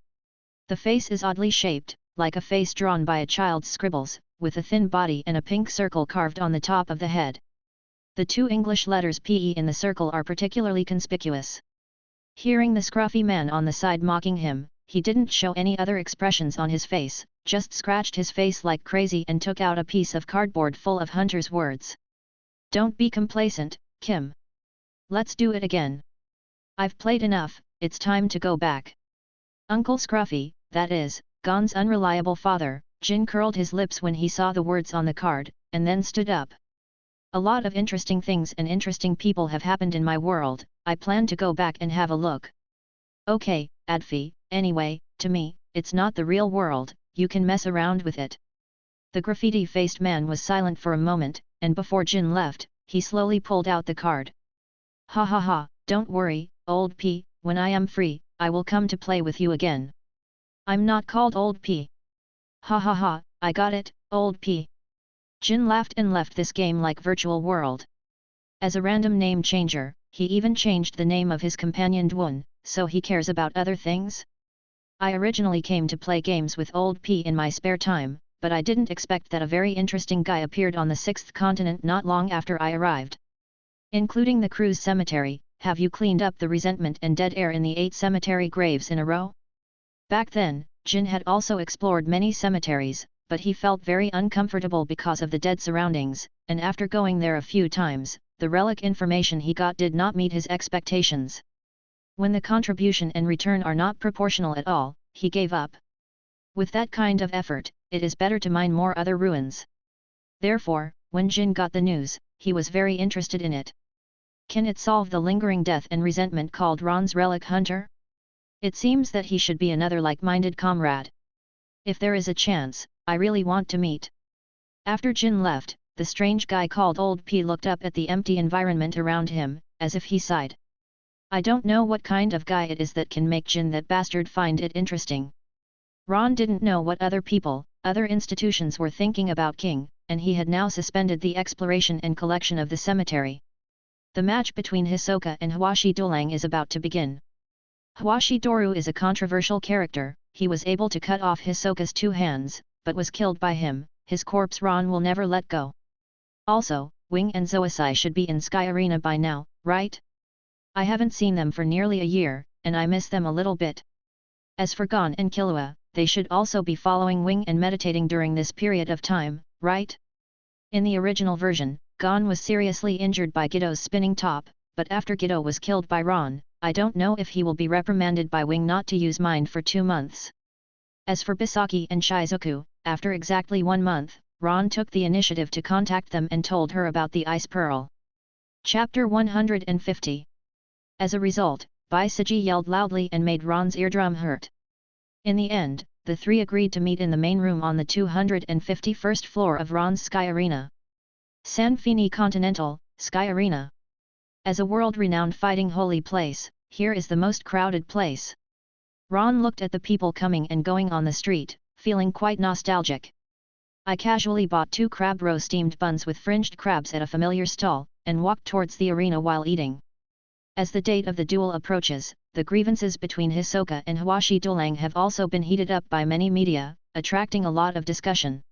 Speaker 1: The face is oddly shaped, like a face drawn by a child's scribbles, with a thin body and a pink circle carved on the top of the head. The 2 English letters PE in the circle are particularly conspicuous. Hearing the scruffy man on the side mocking him, he didn't show any other expressions on his face, just scratched his face like crazy and took out a piece of cardboard full of Hunter's words. Don't be complacent, Kim. Let's do it again. I've played enough, it's time to go back. Uncle Scruffy, that is, Gon's unreliable father, Jin curled his lips when he saw the words on the card, and then stood up. A lot of interesting things and interesting people have happened in my world, I plan to go back and have a look. Okay, Adfi, anyway, to me, it's not the real world, you can mess around with it. The graffiti-faced man was silent for a moment, and before Jin left, he slowly pulled out the card. Ha ha ha, don't worry, old P, when I am free, I will come to play with you again. I'm not called old P. Ha ha ha, I got it, old P. Jin laughed and left this game like virtual world. As a random name changer, he even changed the name of his companion Dwun, so he cares about other things? I originally came to play games with old P in my spare time, but I didn't expect that a very interesting guy appeared on the 6th continent not long after I arrived. Including the cruise cemetery, have you cleaned up the resentment and dead air in the 8 cemetery graves in a row? Back then, Jin had also explored many cemeteries, but he felt very uncomfortable because of the dead surroundings, and after going there a few times, the relic information he got did not meet his expectations. When the contribution and return are not proportional at all, he gave up. With that kind of effort, it is better to mine more other ruins. Therefore, when Jin got the news, he was very interested in it. Can it solve the lingering death and resentment called Ron's Relic Hunter? It seems that he should be another like-minded comrade. If there is a chance, I really want to meet. After Jin left, the strange guy called Old P looked up at the empty environment around him, as if he sighed. I don't know what kind of guy it is that can make Jin that bastard find it interesting. Ron didn't know what other people, other institutions were thinking about King, and he had now suspended the exploration and collection of the cemetery. The match between Hisoka and Hwashi Dolang is about to begin. Hwashi Doru is a controversial character, he was able to cut off Hisoka's 2 hands, but was killed by him, his corpse Ron will never let go. Also, Wing and Zoisai should be in Sky Arena by now, right? I haven't seen them for nearly a year, and I miss them a little bit. As for Gon and Killua, they should also be following Wing and meditating during this period of time, right? In the original version, Gon was seriously injured by Gido's spinning top, but after Gido was killed by Ron, I don't know if he will be reprimanded by Wing not to use mind for 2 months. As for Bisaki and Shizuku, after exactly 1 month, Ron took the initiative to contact them and told her about the Ice Pearl. Chapter 150. As a result, Baisiji yelled loudly and made Ron's eardrum hurt. In the end, the three agreed to meet in the main room on the 251st floor of Ron's Sky Arena. Sanfini Continental, Sky Arena. As a world-renowned fighting holy place, here is the most crowded place. Ron looked at the people coming and going on the street, feeling quite nostalgic. I casually bought 2 crab roe steamed buns with fringed crabs at a familiar stall, and walked towards the arena while eating. As the date of the duel approaches, the grievances between Hisoka and Hawashi Dulang have also been heated up by many media, attracting a lot of discussion.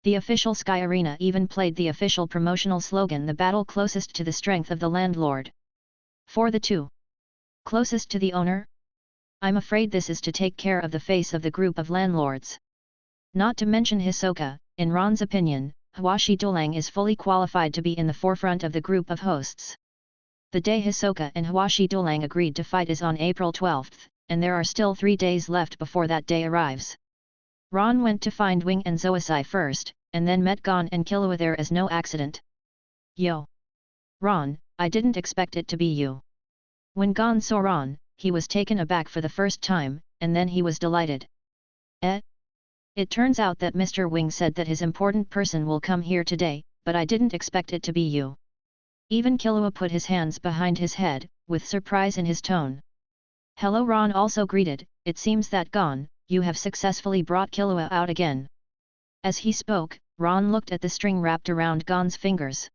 Speaker 1: The official Sky Arena even played the official promotional slogan, "The battle closest to the strength of the landlord." For the two closest to the owner? I'm afraid this is to take care of the face of the group of landlords. Not to mention Hisoka, in Ron's opinion, Hawashi Dulang is fully qualified to be in the forefront of the group of hosts. The day Hisoka and Hawashi Dulang agreed to fight is on April 12, and there are still 3 days left before that day arrives. Ron went to find Wing and Zoisai first, and then met Gon and Killua there as no accident. Yo! Ron, I didn't expect it to be you. When Gon saw Ron, he was taken aback for the first time, and then he was delighted. Eh? It turns out that Mr. Wing said that his important person will come here today, but I didn't expect it to be you. Even Killua put his hands behind his head, with surprise in his tone. Hello, Ron also greeted. It seems that Gon, you have successfully brought Killua out again. As he spoke, Ron looked at the string wrapped around Gon's fingers.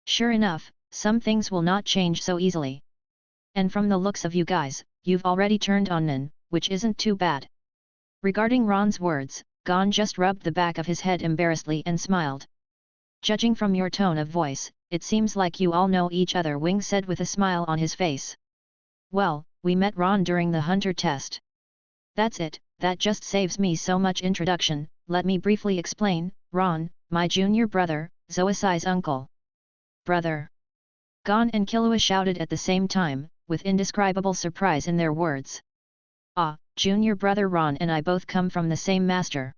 Speaker 1: Sure enough, some things will not change so easily. And from the looks of you guys, you've already turned on Nin, which isn't too bad. Regarding Ron's words, Gon just rubbed the back of his head embarrassedly and smiled. Judging from your tone of voice, it seems like you all know each other, Wing said with a smile on his face. Well, we met Ron during the hunter test. That's it, that just saves me so much introduction. Let me briefly explain. Ron, my junior brother, Zoisai's uncle. Brother. Gon and Killua shouted at the same time, with indescribable surprise in their words. Ah, junior brother Ron and I both come from the same master.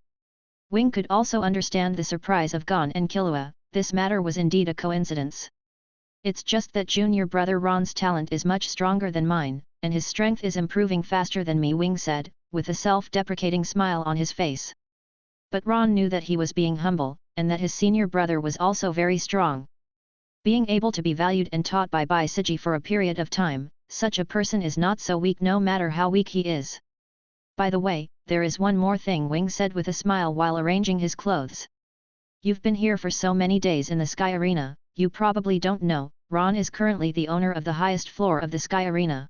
Speaker 1: Wing could also understand the surprise of Gon and Killua. This matter was indeed a coincidence. It's just that junior brother Ron's talent is much stronger than mine, and his strength is improving faster than me, Wing said, with a self-deprecating smile on his face. But Ron knew that he was being humble, and that his senior brother was also very strong. Being able to be valued and taught by Baisiji for a period of time, such a person is not so weak no matter how weak he is. By the way, there is one more thing, Wing said with a smile while arranging his clothes. You've been here for so many days in the Sky Arena, you probably don't know, Ron is currently the owner of the highest floor of the Sky Arena.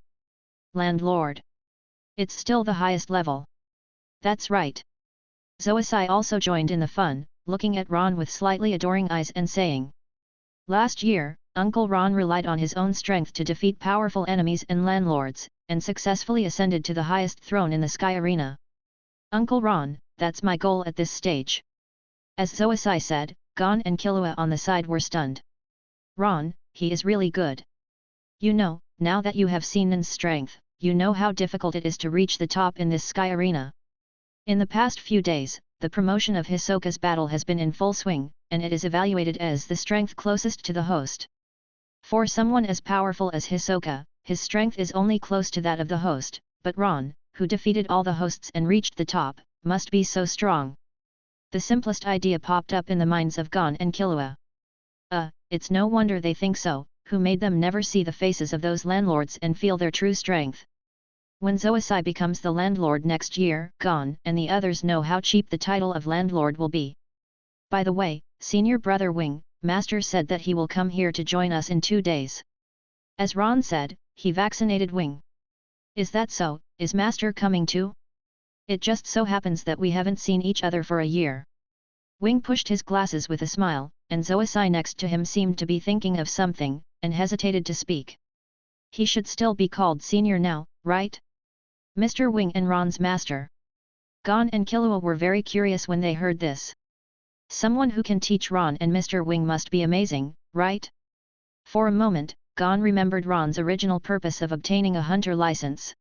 Speaker 1: Landlord. It's still the highest level. That's right. Zoisai also joined in the fun, looking at Ron with slightly adoring eyes and saying. Last year, Uncle Ron relied on his own strength to defeat powerful enemies and landlords, and successfully ascended to the highest throne in the Sky Arena. Uncle Ron, that's my goal at this stage. As Zoisai said, Gon and Killua on the side were stunned. Ron, he is really good. You know, now that you have seen Nin's strength, you know how difficult it is to reach the top in this Sky Arena. In the past few days, the promotion of Hisoka's battle has been in full swing, and it is evaluated as the strength closest to the host. For someone as powerful as Hisoka, his strength is only close to that of the host, but Ron, who defeated all the hosts and reached the top, must be so strong. The simplest idea popped up in the minds of Gon and Killua. It's no wonder they think so, who made them never see the faces of those landlords and feel their true strength. When Zoisai becomes the landlord next year, Gon and the others know how cheap the title of landlord will be. By the way, senior brother Wing, Master said that he will come here to join us in 2 days. As Ron said, he vaccinated Wing. Is that so? Is Master coming too? It just so happens that we haven't seen each other for a year. Wing pushed his glasses with a smile, and Zoisai next to him seemed to be thinking of something, and hesitated to speak. He should still be called senior now, right? Mr. Wing and Ron's master. Gon and Killua were very curious when they heard this. Someone who can teach Ron and Mr. Wing must be amazing, right? For a moment, Gon remembered Ron's original purpose of obtaining a hunter license.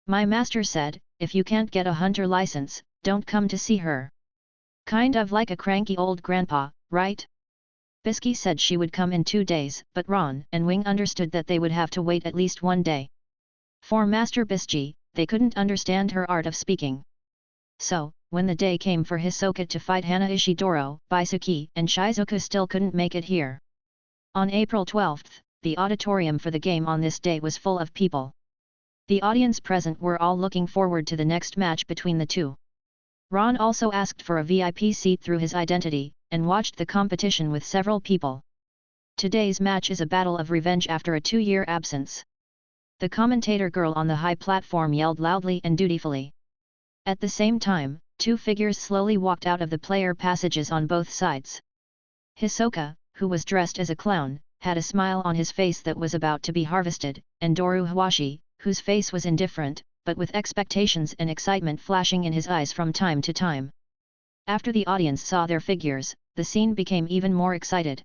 Speaker 1: My master said, if you can't get a hunter license, don't come to see her. Kind of like a cranky old grandpa, right? Bisky said she would come in 2 days, but Ron and Wing understood that they would have to wait at least 1 day. For Master Bisky, they couldn't understand her art of speaking. So, when the day came for Hisoka to fight Hana Ishidoro, Baisuki and Shizuka still couldn't make it here. On April 12th, the auditorium for the game on this day was full of people. The audience present were all looking forward to the next match between the two. Ron also asked for a VIP seat through his identity, and watched the competition with several people. Today's match is a battle of revenge after a 2-year absence. The commentator girl on the high platform yelled loudly and dutifully. At the same time, 2 figures slowly walked out of the player passages on both sides. Hisoka, who was dressed as a clown, had a smile on his face that was about to be harvested, and Doru Hawashi, whose face was indifferent, but with expectations and excitement flashing in his eyes from time to time. After the audience saw their figures, the scene became even more excited.